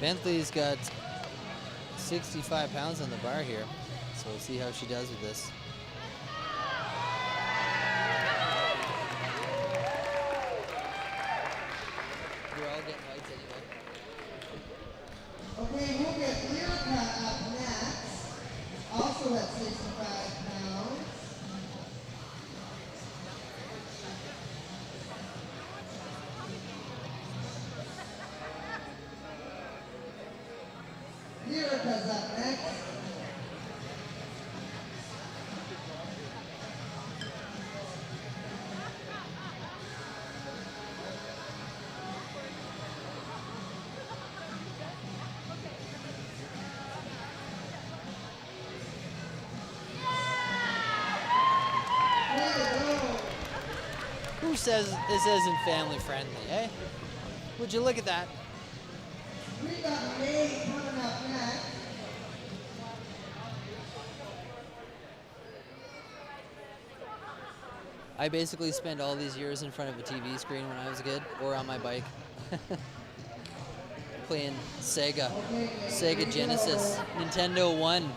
A: Bentley's got 65 pounds on the bar here, so we'll see how she does with this. We're all getting lights anyway.
N: Okay, we'll get Lyrica up next. Also at 65 pounds. Lyrica's up next.
A: Who says this isn't family friendly, eh? Would you look at that?
N: We got May coming up next.
A: I basically spent all these years in front of a TV screen when I was a kid, or on my bike. Playing Sega Genesis, Nintendo 1.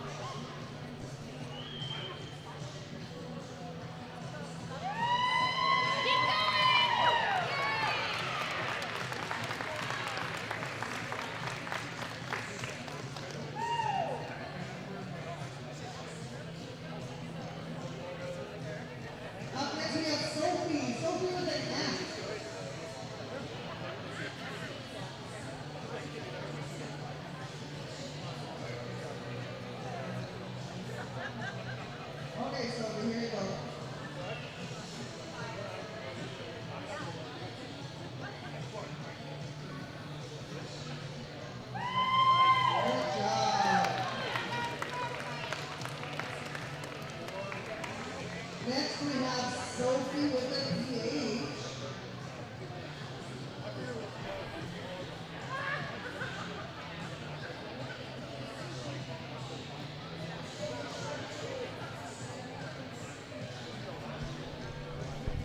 N: Up next we have Sophie. Sophie with an F. Okay, Sophie, here you go. Good job. Next we have Sophie with a PH.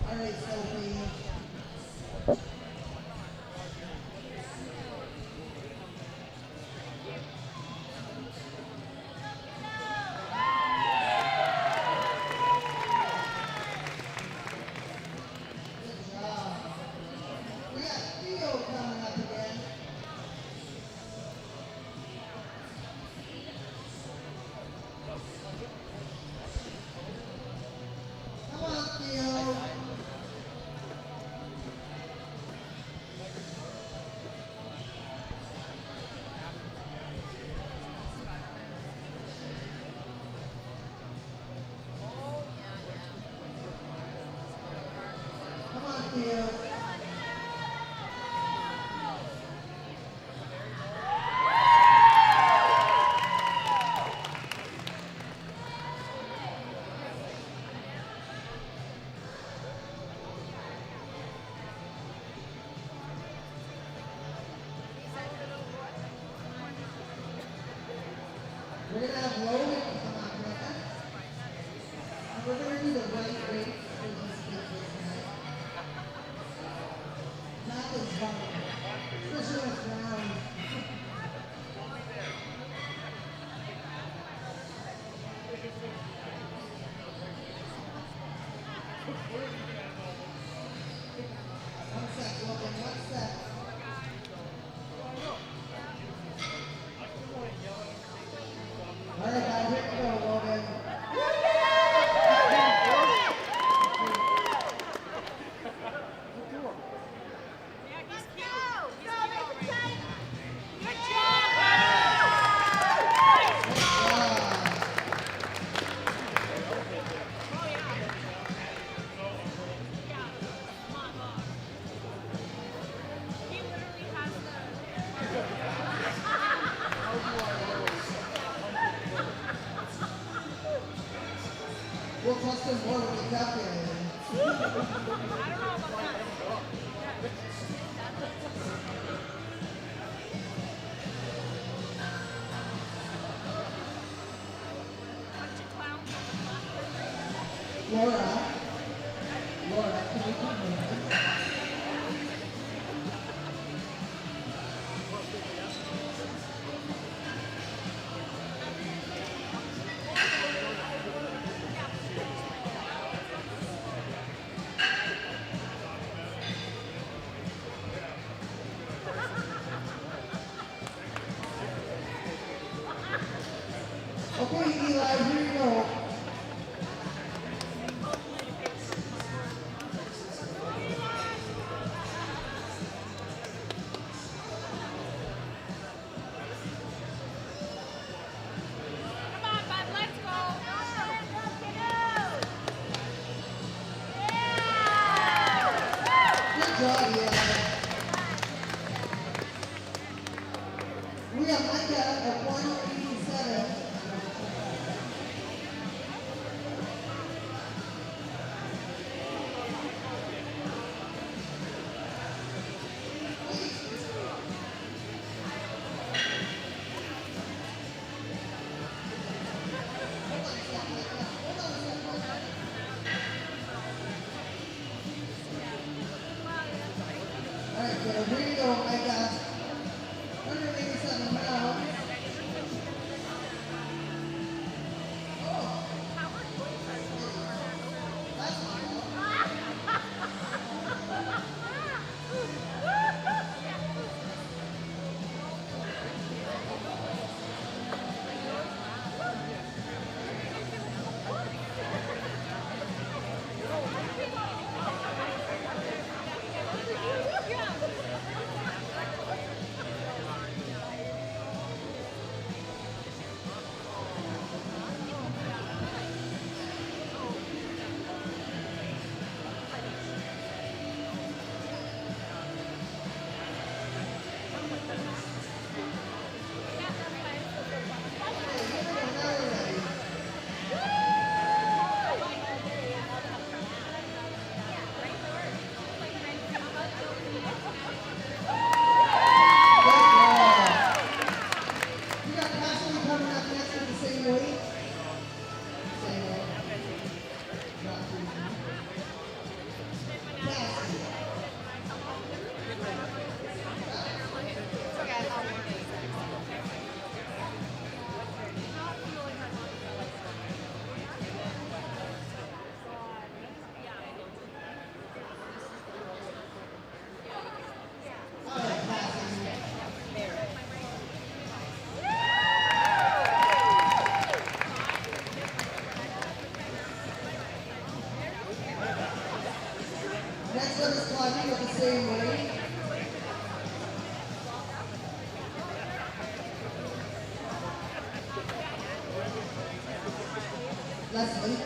N: All right, Sophie. Good job. We got Theo coming up again. Come on, Theo. field. We're going to have Logan come up with us. And we're going to do the right weight for these people tonight. That is fun. Especially with round. One sec, Logan, one sec. All right, guys, here we go, Logan. We'll test him more when we calculate it. Laura, can you come here? Okay, Eli, here you go. Good job, Eli. We have Micah at 187. All right, so here you go, Micah. 187 pounds. Next one is climbing with the same weight. Leslie.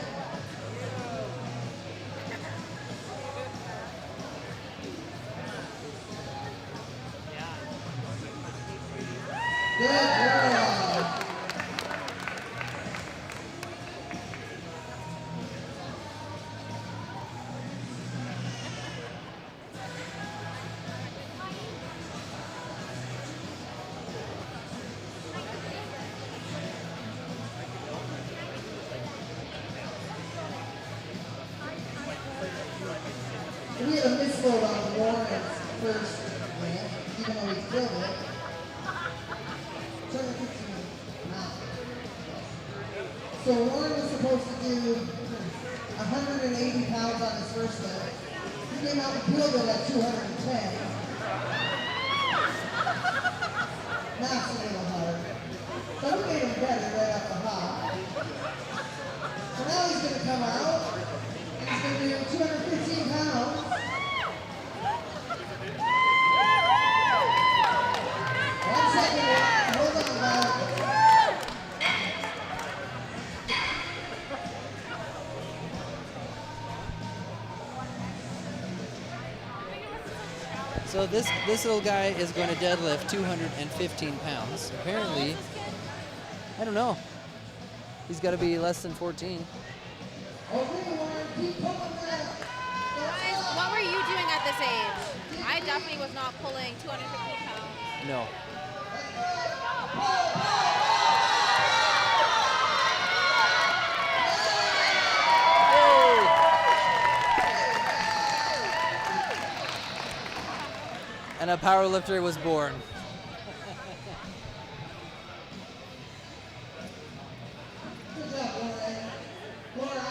N: We had a misload on Warren's first rant, even though he killed it. 215 pounds. So Warren was supposed to do 180 pounds on his first lift. He came out and killed it at 210. Math's a little hard. So we made him better right off the hop. So now he's going to come out and he's going to do 215 pounds.
A: So this little guy is going to deadlift 215 pounds. Apparently, I don't know. He's got to be less than 14.
F: Guys, what were you doing at this age? I definitely was not pulling 215 pounds.
A: No. And a powerlifter was born.
N: Good job, Lauren. Laura.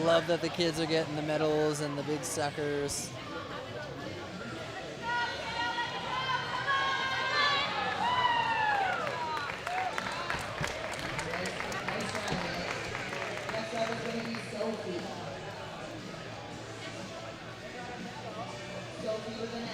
A: Love that the kids are getting the medals and the big suckers.
N: Next up is going to be Sophie. Sophie with an S.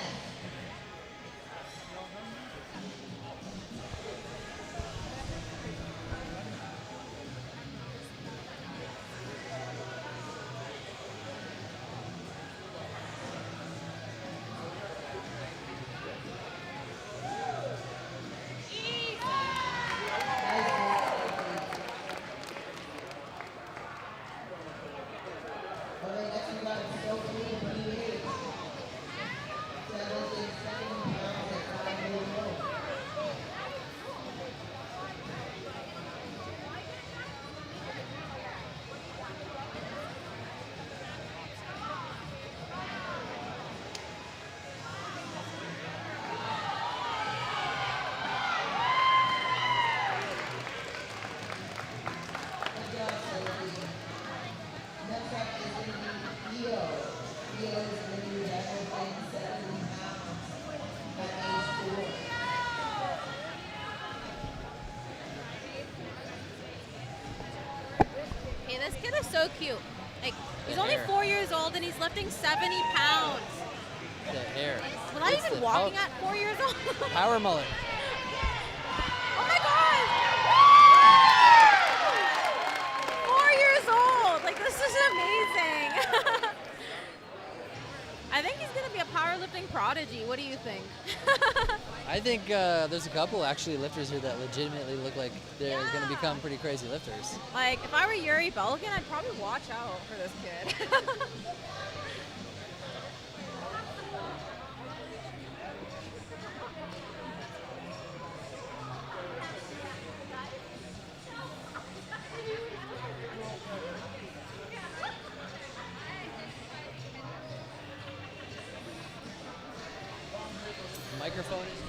F: is so cute. Like, he's
A: The
F: only
A: hair.
F: 4 years old and he's lifting 70 pounds.
A: The hair.
F: Was I
A: It's
F: even
A: the
F: walking
A: power-
F: at 4 years old?
A: Power mullet.
F: Oh my god! 4 years old! Like, this is amazing. I think he's gonna be a powerlifting prodigy. What do you think?
A: I think there's a couple actually lifters here that legitimately look like they're going to become pretty crazy lifters.
F: Like, if I were Yuri Belkin, I'd probably watch out for this kid.
A: Microphone is.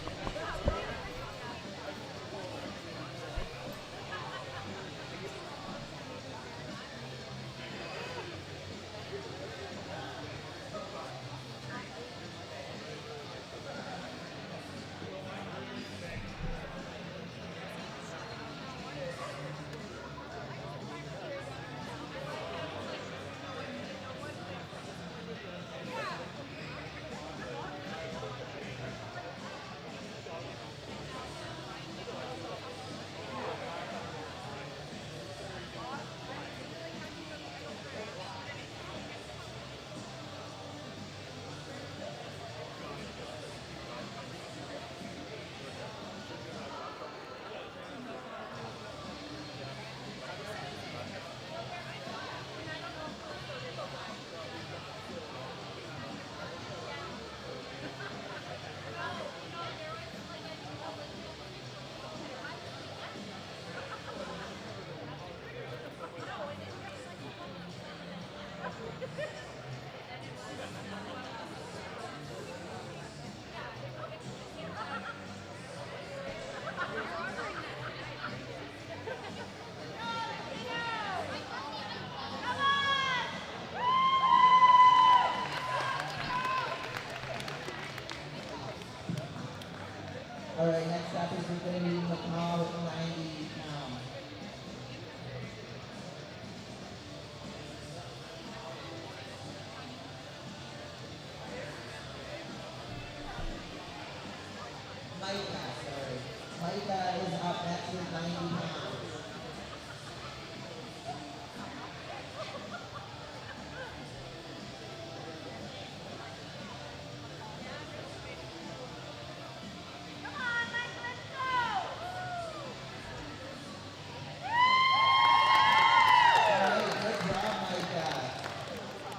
N: All right, next up is going to be McCall with 90 pounds. Micah is up next with 90 pounds.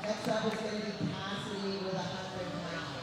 N: Next up is going to be Cassidy with 100 pounds.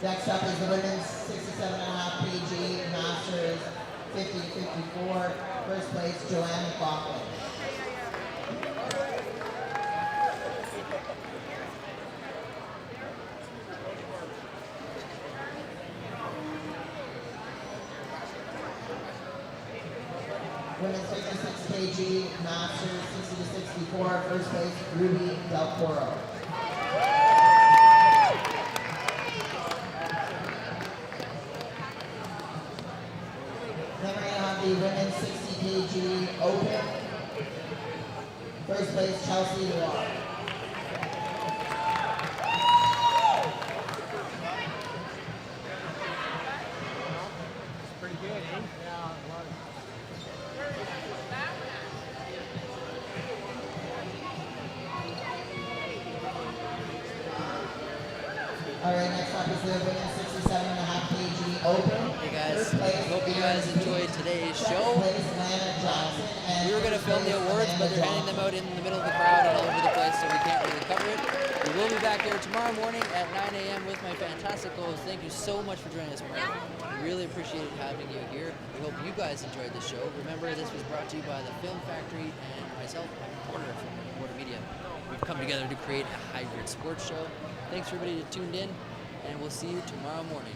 N: Next up is the women's 67.5 kg masters 50 to 54. First place, Joanne McLaughlin. Women's 56 kg masters 60 to 64. First place, Ruby Del Toro. Then we're going to have the women's 60 kg open. First place, Chelsea Noir.
H: Pretty good, eh? Yeah,
N: All right, next up is the women's 67.5 kg open.
A: Hey guys, hope you guys enjoyed today's show. We were going to film the awards, but they're handing them out in the middle of the crowd and all over the place, so we can't really cover it. We will be back here tomorrow morning at 9 a.m. with my fantastic co-host. Thank you so much for joining us, Mark. We really appreciated having you here. We hope you guys enjoyed the show. Remember, this was brought to you by the Film Factory and myself, Porter from Porter Media. We've come together to create a hybrid sports show. Thanks for everybody that tuned in, and we'll see you tomorrow morning.